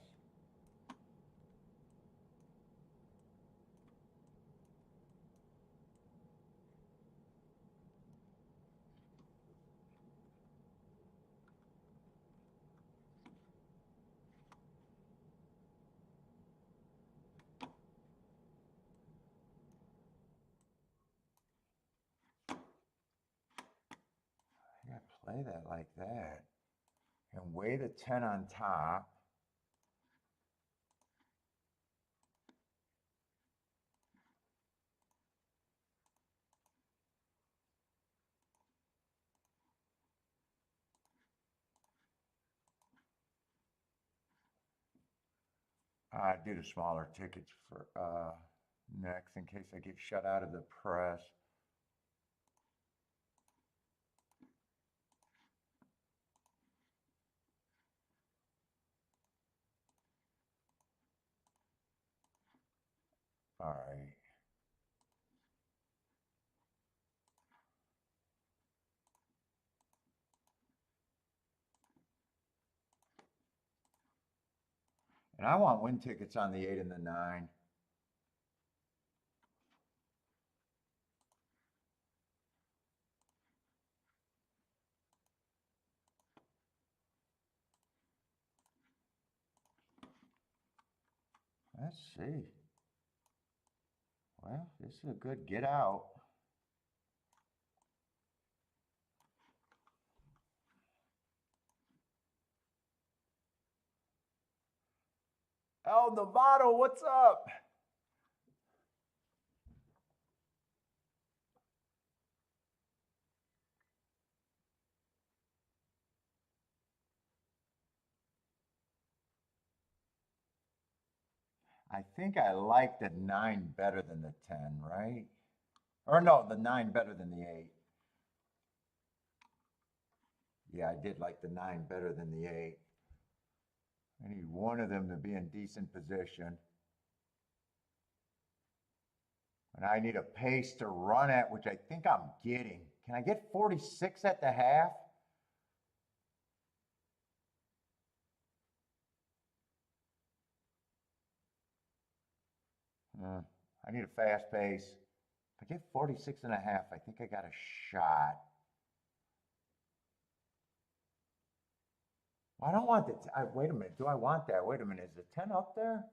I gotta play that like that. And weigh the 10 on top. I do the smaller tickets for next in case I get shut out of the press. All right. And I want win tickets on the 8 and the 9. Let's see. Well, this is a good get out. El Novato, what's up? I think I like the 9 better than the 10, right? Or no, the 9 better than the 8. Yeah, I did like the 9 better than the 8. I need one of them to be in decent position. And I need a pace to run at, which I think I'm getting. Can I get 46 at the half? I need a fast pace. If I get 46 and a half, I think I got a shot. Well, I don't want the, wait a minute, do I want that? Wait a minute, is the 10 up there?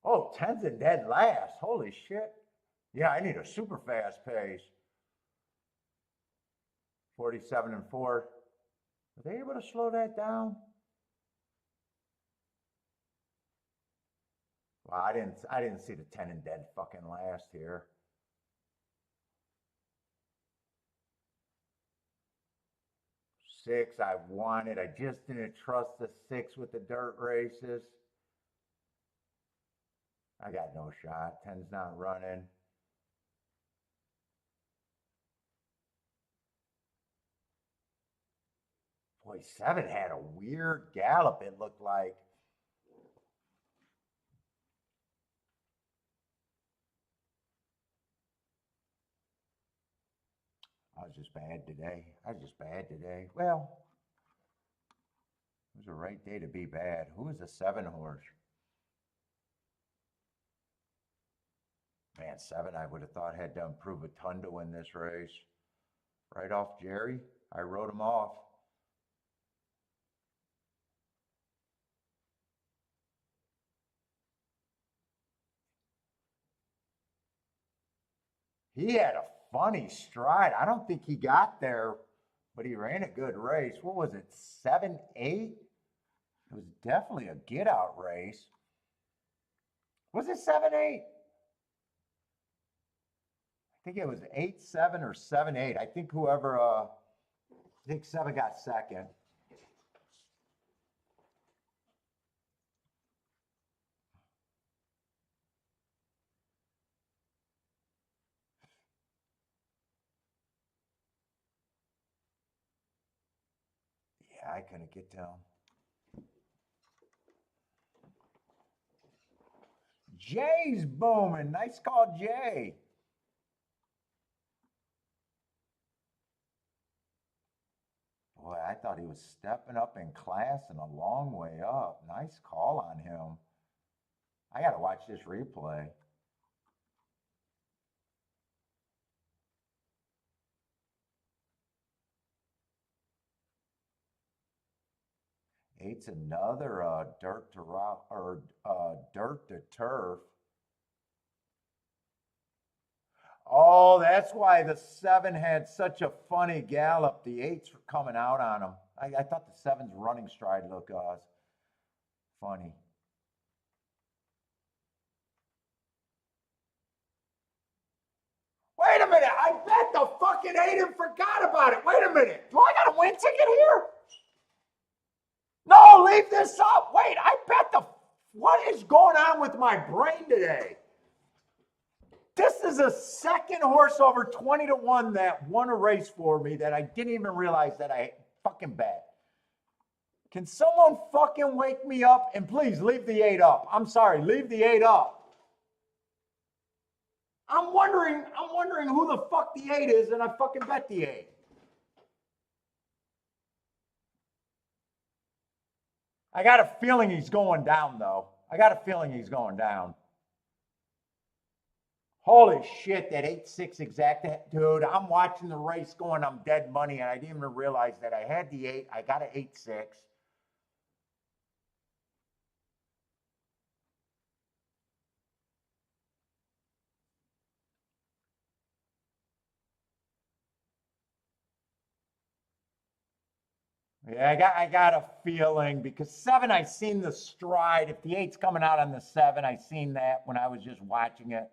Oh, 10's in dead last, holy shit. Yeah, I need a super fast pace. 47 and 4. Are they able to slow that down? Well, I didn't see the 10 and dead fucking last here. Six, I wanted. I just didn't trust the 6 with the dirt races. I got no shot. 10's not running. Boy, 7 had a weird gallop, it looked like. I was just bad today. Well, it was a right day to be bad. Who is a 7 horse? Man, 7 I would have thought had to improve a ton to win this race. Right off Jerry, I wrote him off. He had a funny stride. I don't think he got there, but he ran a good race. What was it, 7-8? It was definitely a get out race. Was it 7-8? I think it was 8-7 or 7-8. I think whoever, I think 7 got second. Yeah, I couldn't get down. Jay's booming. Nice call, Jay. Boy, I thought he was stepping up in class and a long way up. Nice call on him. I got to watch this replay. Eight's another dirt to rock or dirt to turf. Oh, that's why the 7 had such a funny gallop. The 8's were coming out on him. I thought the 7's running stride looked funny. Wait a minute, I bet the fucking 8 and forgot about it. Wait a minute, do I got a win ticket here? No, leave this up. Wait, I bet the, what is going on with my brain today? This is a second horse over 20 to 1 that won a race for me that I didn't even realize that I fucking bet. Can someone fucking wake me up and please leave the 8 up? I'm sorry, leave the 8 up. I'm wondering who the fuck the 8 is, and I fucking bet the 8. I got a feeling he's going down, though. I got a feeling he's going down. Holy shit, that 8-6 exact, dude. I'm watching the race going, I'm dead money, and I didn't even realize that I had the 8. I got an 8-6. Yeah, I got a feeling because 7, I seen the stride. If the 8's coming out on the 7, I seen that when I was just watching it.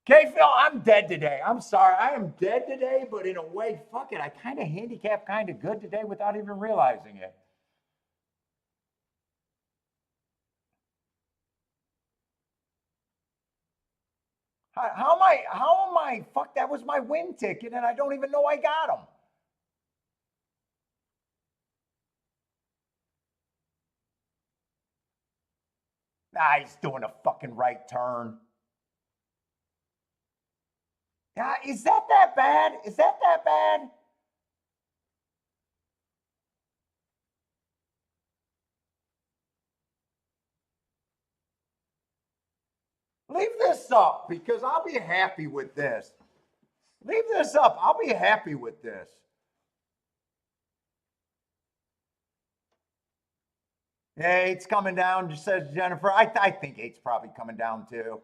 Okay, Phil, I'm dead today. I'm sorry. I am dead today, but in a way, fuck it. I kind of handicapped kind of good today without even realizing it. How am I, fuck, that was my win ticket and I don't even know I got them. Nah, he's doing a fucking right turn. Is that bad? Is that bad? Leave this up because I'll be happy with this. Leave this up. I'll be happy with this. Yeah, eight's coming down, just says Jennifer. I think eight's probably coming down too.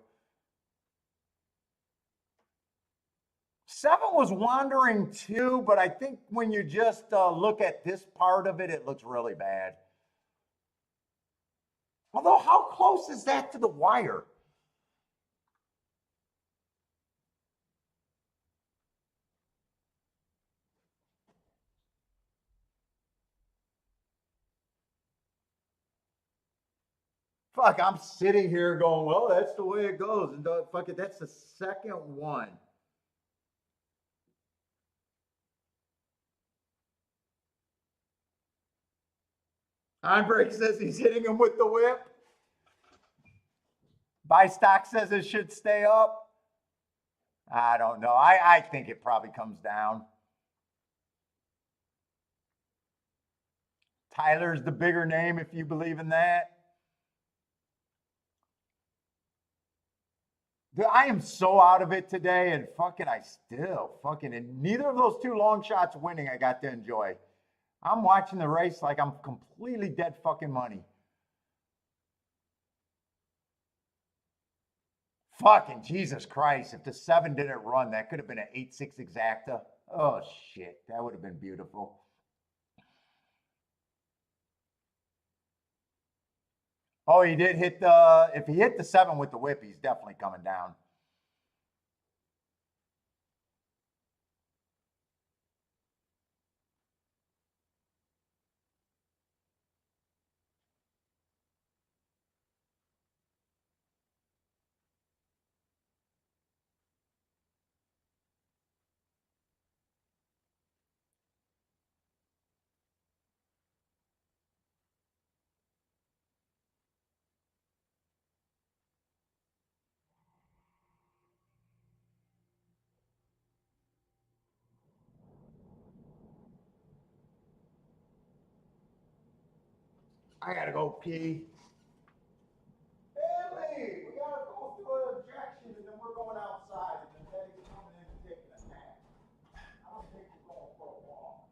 7 was wandering too, but I think when you just look at this part of it, it looks really bad. Although, how close is that to the wire? Fuck, I'm sitting here going, well, that's the way it goes. And fuck it, that's the second one. Andre says he's hitting him with the whip. Buy stock says it should stay up. I don't know. I think it probably comes down. Tyler's the bigger name if you believe in that. Dude, I am so out of it today, and fucking, I still fucking, and neither of those 2 long shots winning, I got to enjoy. I'm watching the race like I'm completely dead fucking money. Fucking Jesus Christ. If the 7 didn't run, that could have been an 8-6 exacta. Oh, shit. That would have been beautiful. Oh, he did hit the, if he hit the 7 with the whip, he's definitely coming down. I gotta go pee. Billy, we gotta go through an objection and then we're going outside and then Betty's coming in and taking a nap. I don't think we're going for a walk.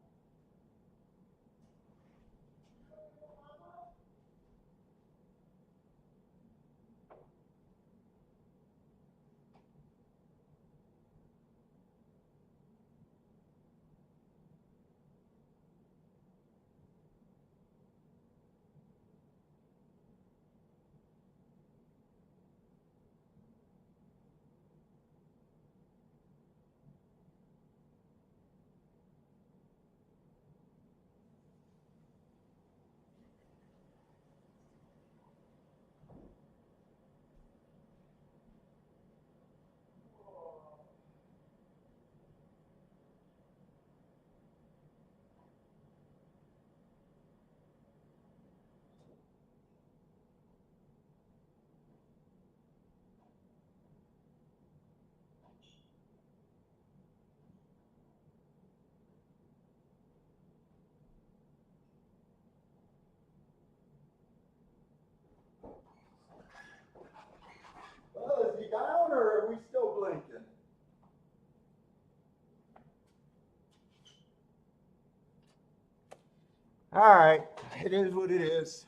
All right, it is what it is.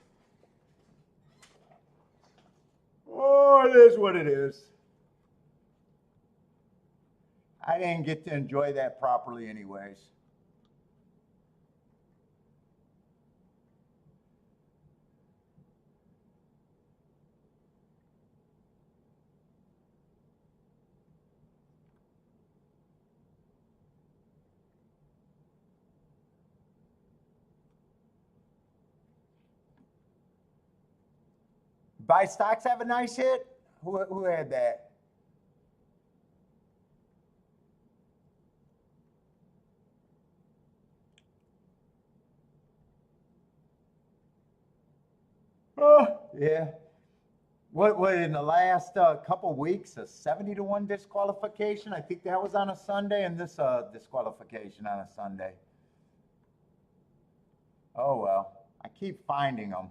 Oh, it is what it is. I didn't get to enjoy that properly anyways. Buy stocks have a nice hit? Who had that? Oh, yeah. What in the last couple weeks, a 70-1 disqualification? I think that was on a Sunday, and this disqualification on a Sunday. Oh, well. I keep finding them.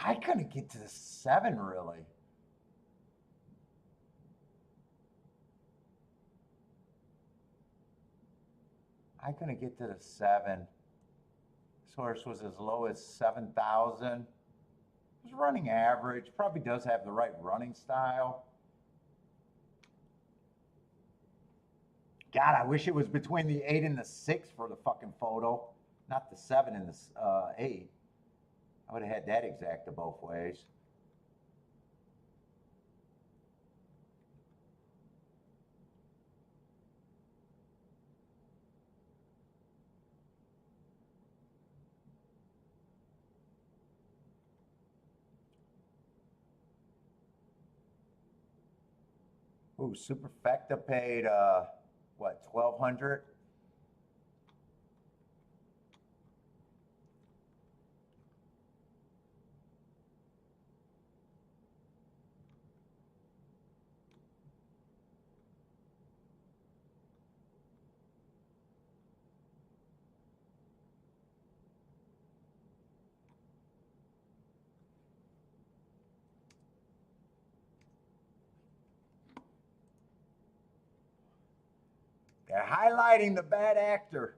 I couldn't get to the 7, really. I couldn't get to the 7. This horse was as low as 7,000. It was running average. Probably does have the right running style. God, I wish it was between the 8 and the 6 for the fucking photo, not the 7 and the 8. I would have had that exacta both ways. Ooh, Superfecta paid what, 1,200? They're highlighting the bad actor.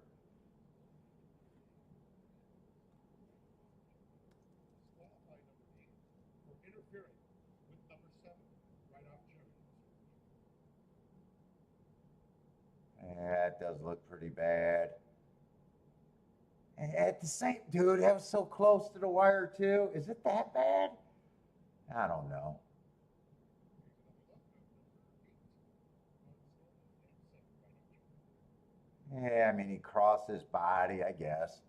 Yeah, it does look pretty bad. And at the same, dude, that was so close to the wire too. Is it that bad? I don't know. Yeah, I mean, he crossed his body, I guess.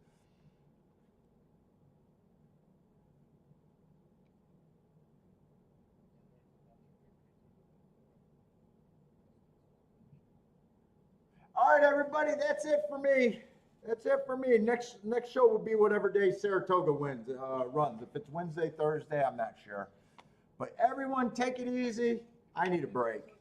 All right, everybody, that's it for me. That's it for me. Next show will be whatever day Saratoga runs. If it's Wednesday, Thursday, I'm not sure. But everyone, take it easy. I need a break.